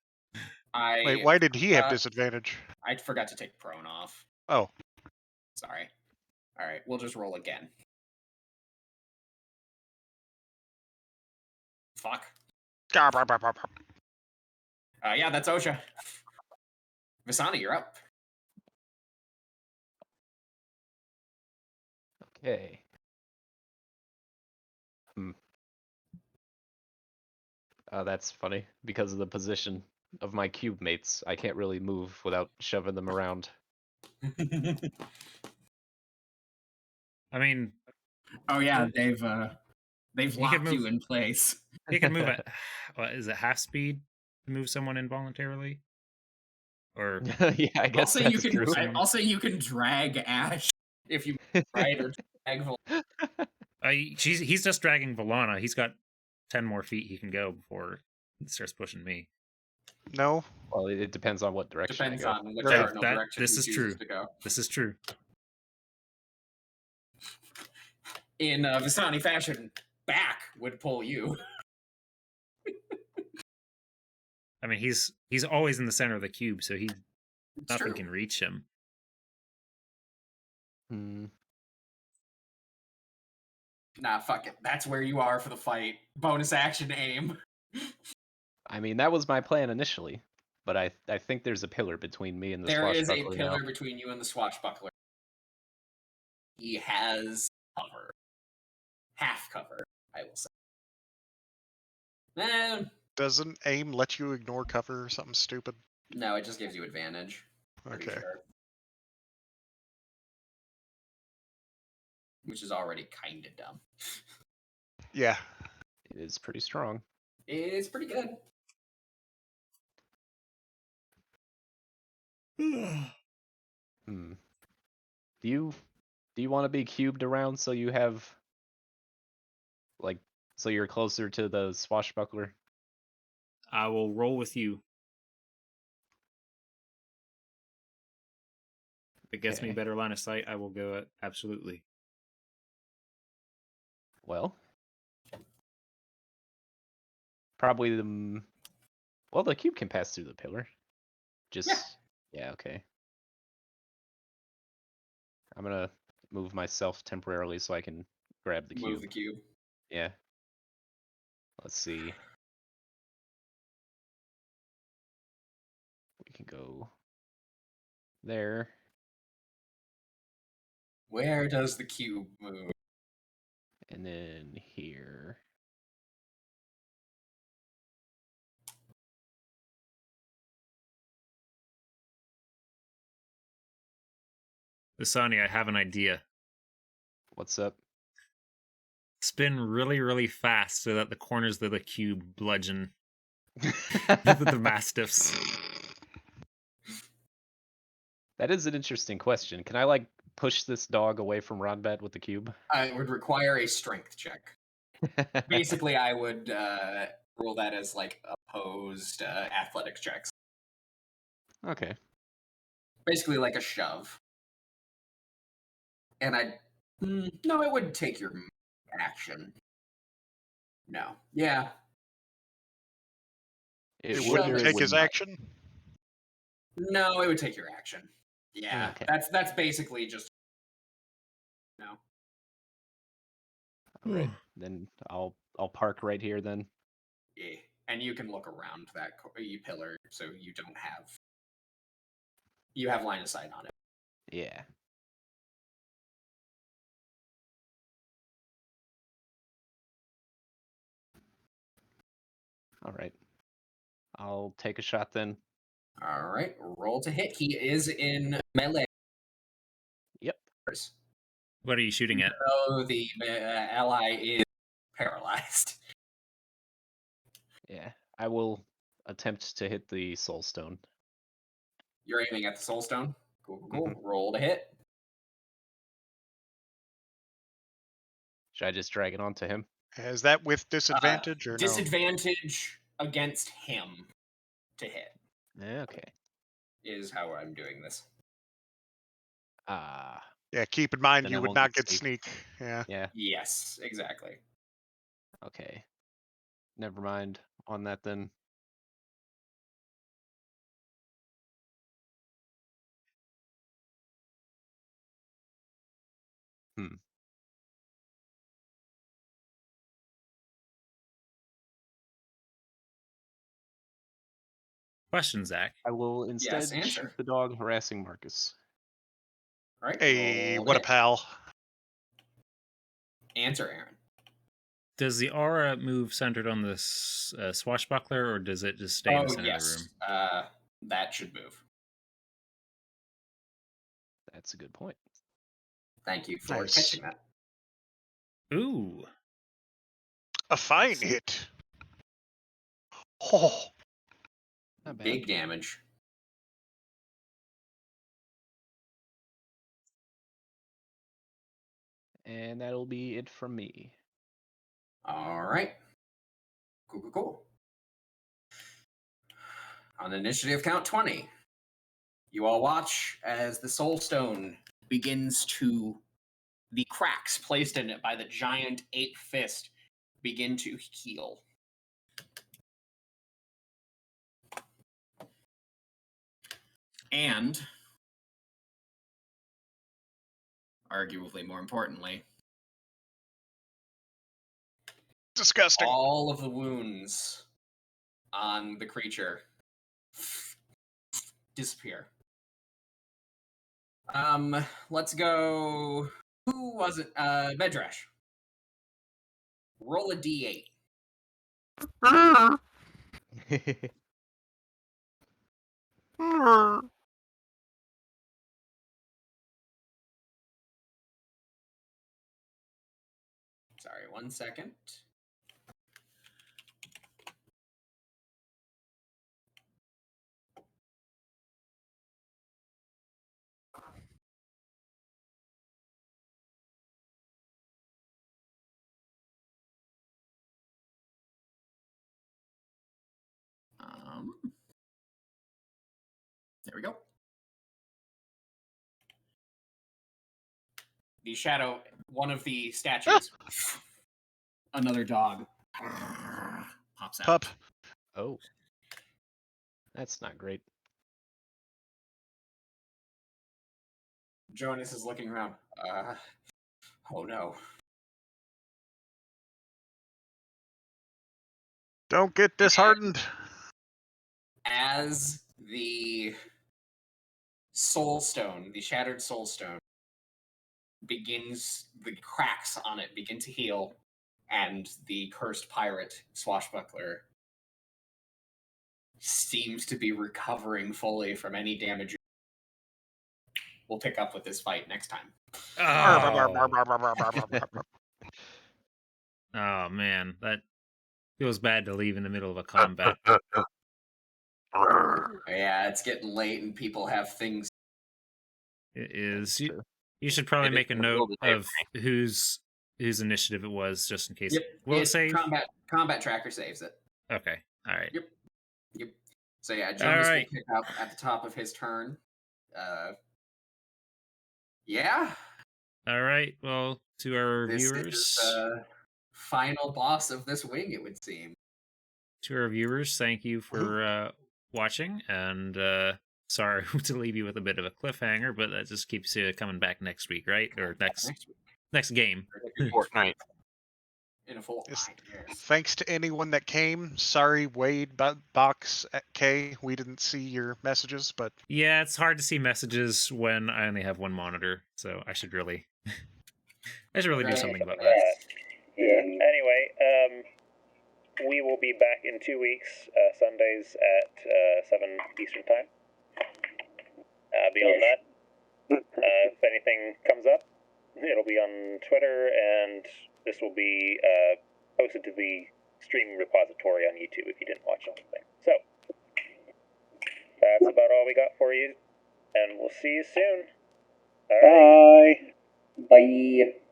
Speaker 3: Wait, why did he have disadvantage?
Speaker 8: I forgot to take prone off.
Speaker 3: Oh.
Speaker 8: Sorry. All right, we'll just roll again. Fuck. Yeah, that's Osha. Visani, you're up.
Speaker 6: Okay. That's funny. Because of the position of my cube mates, I can't really move without shoving them around.
Speaker 4: I mean,
Speaker 8: oh yeah, they've locked you in place.
Speaker 4: He can move at what is it, half speed to move someone involuntarily? Or
Speaker 6: yeah, I guess
Speaker 8: I'll
Speaker 6: that's
Speaker 8: say
Speaker 6: true.
Speaker 8: I'll say you can drag Ash if you right or drag.
Speaker 4: he's just dragging Valana. He's got 10 more feet he can go before he starts pushing me.
Speaker 3: No.
Speaker 6: Well, it depends on what direction.
Speaker 8: Depends
Speaker 6: I go.
Speaker 8: on which cardinal direction
Speaker 4: this
Speaker 8: he
Speaker 4: is
Speaker 8: chooses
Speaker 4: true.
Speaker 8: to go.
Speaker 4: This is true.
Speaker 8: In Visani fashion, back would pull you.
Speaker 4: I mean, he's always in the center of the cube, so nothing can reach him.
Speaker 8: Nah, fuck it. That's where you are for the fight. Bonus action aim.
Speaker 6: I mean, that was my plan initially, but I think there's a pillar between me and the
Speaker 8: There is
Speaker 6: swashbuckler
Speaker 8: a pillar
Speaker 6: now.
Speaker 8: between you and the swashbuckler. He has cover. Half cover, I will say.
Speaker 3: Doesn't aim let you ignore cover or something stupid?
Speaker 8: No, it just gives you advantage.
Speaker 3: Okay.
Speaker 8: Sure. Which is already kind of dumb.
Speaker 3: Yeah.
Speaker 6: It is pretty strong.
Speaker 8: It's pretty good.
Speaker 6: Do you want to be cubed around so you have so you're closer to the swashbuckler?
Speaker 4: I will roll with you. If it gets me better line of sight, I will go it. Absolutely.
Speaker 6: Well, probably the cube can pass through the pillar. Yeah, okay. I'm gonna move myself temporarily so I can grab the cube.
Speaker 8: Move the cube.
Speaker 6: Yeah. Let's see. We can go there.
Speaker 8: Where does the cube move?
Speaker 6: And then here.
Speaker 4: Asani, I have an idea.
Speaker 6: What's up?
Speaker 4: Spin really, really fast so that the corners of the cube bludgeon the mastiffs.
Speaker 6: That is an interesting question. Can I like push this dog away from Rodbat with the cube?
Speaker 8: I would require a strength check. Basically, I would roll that as like opposed athletics checks.
Speaker 6: Okay.
Speaker 8: Basically, like a shove. And no, it would take your action. No, yeah,
Speaker 3: It
Speaker 8: Sure,
Speaker 3: wouldn't
Speaker 8: it
Speaker 3: take
Speaker 8: would
Speaker 3: his
Speaker 6: not.
Speaker 3: action.
Speaker 8: no, it would take your action. Yeah,
Speaker 6: Okay.
Speaker 8: that's basically just no.
Speaker 6: All right. Then I'll park right here then.
Speaker 8: Yeah, and you can look around that pillar, so you have line of sight on it.
Speaker 6: Yeah. All right. I'll take a shot then.
Speaker 8: All right, roll to hit. He is in melee.
Speaker 6: Yep.
Speaker 4: What are you shooting at?
Speaker 8: So the ally is paralyzed.
Speaker 6: Yeah. I will attempt to hit the soul stone.
Speaker 8: You're aiming at the soul stone. Cool. Roll to hit.
Speaker 6: Should I just drag it onto him?
Speaker 3: Is that with disadvantage or no?
Speaker 8: Disadvantage against him to hit
Speaker 6: Okay.
Speaker 8: is how I'm doing this.
Speaker 6: Ah.
Speaker 3: Yeah, keep in mind
Speaker 6: Then
Speaker 3: you
Speaker 6: I
Speaker 3: would
Speaker 6: won't
Speaker 3: not
Speaker 6: get
Speaker 3: get sneak. Yeah.
Speaker 6: Yeah.
Speaker 8: Yes, exactly.
Speaker 6: Okay. Never mind on that then. Hmm.
Speaker 4: Question, Zach.
Speaker 6: I will instead
Speaker 8: Yes, answer.
Speaker 6: shoot the dog harassing Marcus.
Speaker 8: All right.
Speaker 3: Hey,
Speaker 8: roll
Speaker 3: what a
Speaker 8: hit.
Speaker 3: pal.
Speaker 8: Answer, Aaron.
Speaker 4: Does the aura move centered on the swashbuckler, or does it just stay in the center of the room?
Speaker 8: That should move.
Speaker 6: That's a good point.
Speaker 8: Thank you for
Speaker 3: Nice.
Speaker 8: catching that.
Speaker 4: Ooh.
Speaker 3: A fine hit. Oh,
Speaker 6: Not bad.
Speaker 8: Big damage.
Speaker 6: And that'll be it from me.
Speaker 8: All right. Cool. On initiative count 20, you all watch as the soul stone begins to, the cracks placed in it by the giant ape fist begin to heal. And, arguably more importantly,
Speaker 3: disgusting.
Speaker 8: all of the wounds on the creature disappear. Let's go. Who was it? Medrash. Roll a d8. Sorry, 1 second. There we go. The shadow, one of the statues, another dog pops out.
Speaker 3: Pup.
Speaker 6: Oh. That's not great.
Speaker 8: Jonas is looking around. Oh no.
Speaker 3: Don't get disheartened.
Speaker 8: As the soul stone, the shattered soul stone, begins, the cracks on it begin to heal, and the cursed pirate swashbuckler seems to be recovering fully from any damage. We'll pick up with this fight next time.
Speaker 4: Oh man, that feels bad to leave in the middle of a combat.
Speaker 8: Yeah, it's getting late and people have things.
Speaker 4: It is.
Speaker 6: True.
Speaker 4: You should probably
Speaker 2: It is
Speaker 4: make a
Speaker 2: in the middle
Speaker 4: note
Speaker 2: of the day
Speaker 4: of whose initiative it was, just in case.
Speaker 8: Yep,
Speaker 4: Will it save?
Speaker 8: Combat tracker saves it.
Speaker 4: Okay. All right.
Speaker 8: Yep. So yeah, Jonas
Speaker 4: right.
Speaker 8: will pick up at the top of his turn. Yeah.
Speaker 4: All right. Well, to our
Speaker 8: This
Speaker 4: viewers,
Speaker 8: is the final boss of this wing, it would seem.
Speaker 4: thank you for watching, and sorry to leave you with a bit of a cliffhanger, but that just keeps you coming back next week, right? Or next game.
Speaker 2: Fortnite.
Speaker 8: In a fortnight, yes.
Speaker 3: Thanks to anyone that came. Sorry, Wade, Box K. We didn't see your messages, but
Speaker 4: Yeah, it's hard to see messages when I only have one monitor, so I should really, do something about that.
Speaker 1: Yeah. Anyway, we will be back in 2 weeks, Sundays at 7 Eastern Time. Beyond that, if anything comes up, it'll be on Twitter, and this will be posted to the stream repository on YouTube if you didn't watch anything. So, that's about all we got for you, and we'll see you soon. All right.
Speaker 9: Bye. Bye.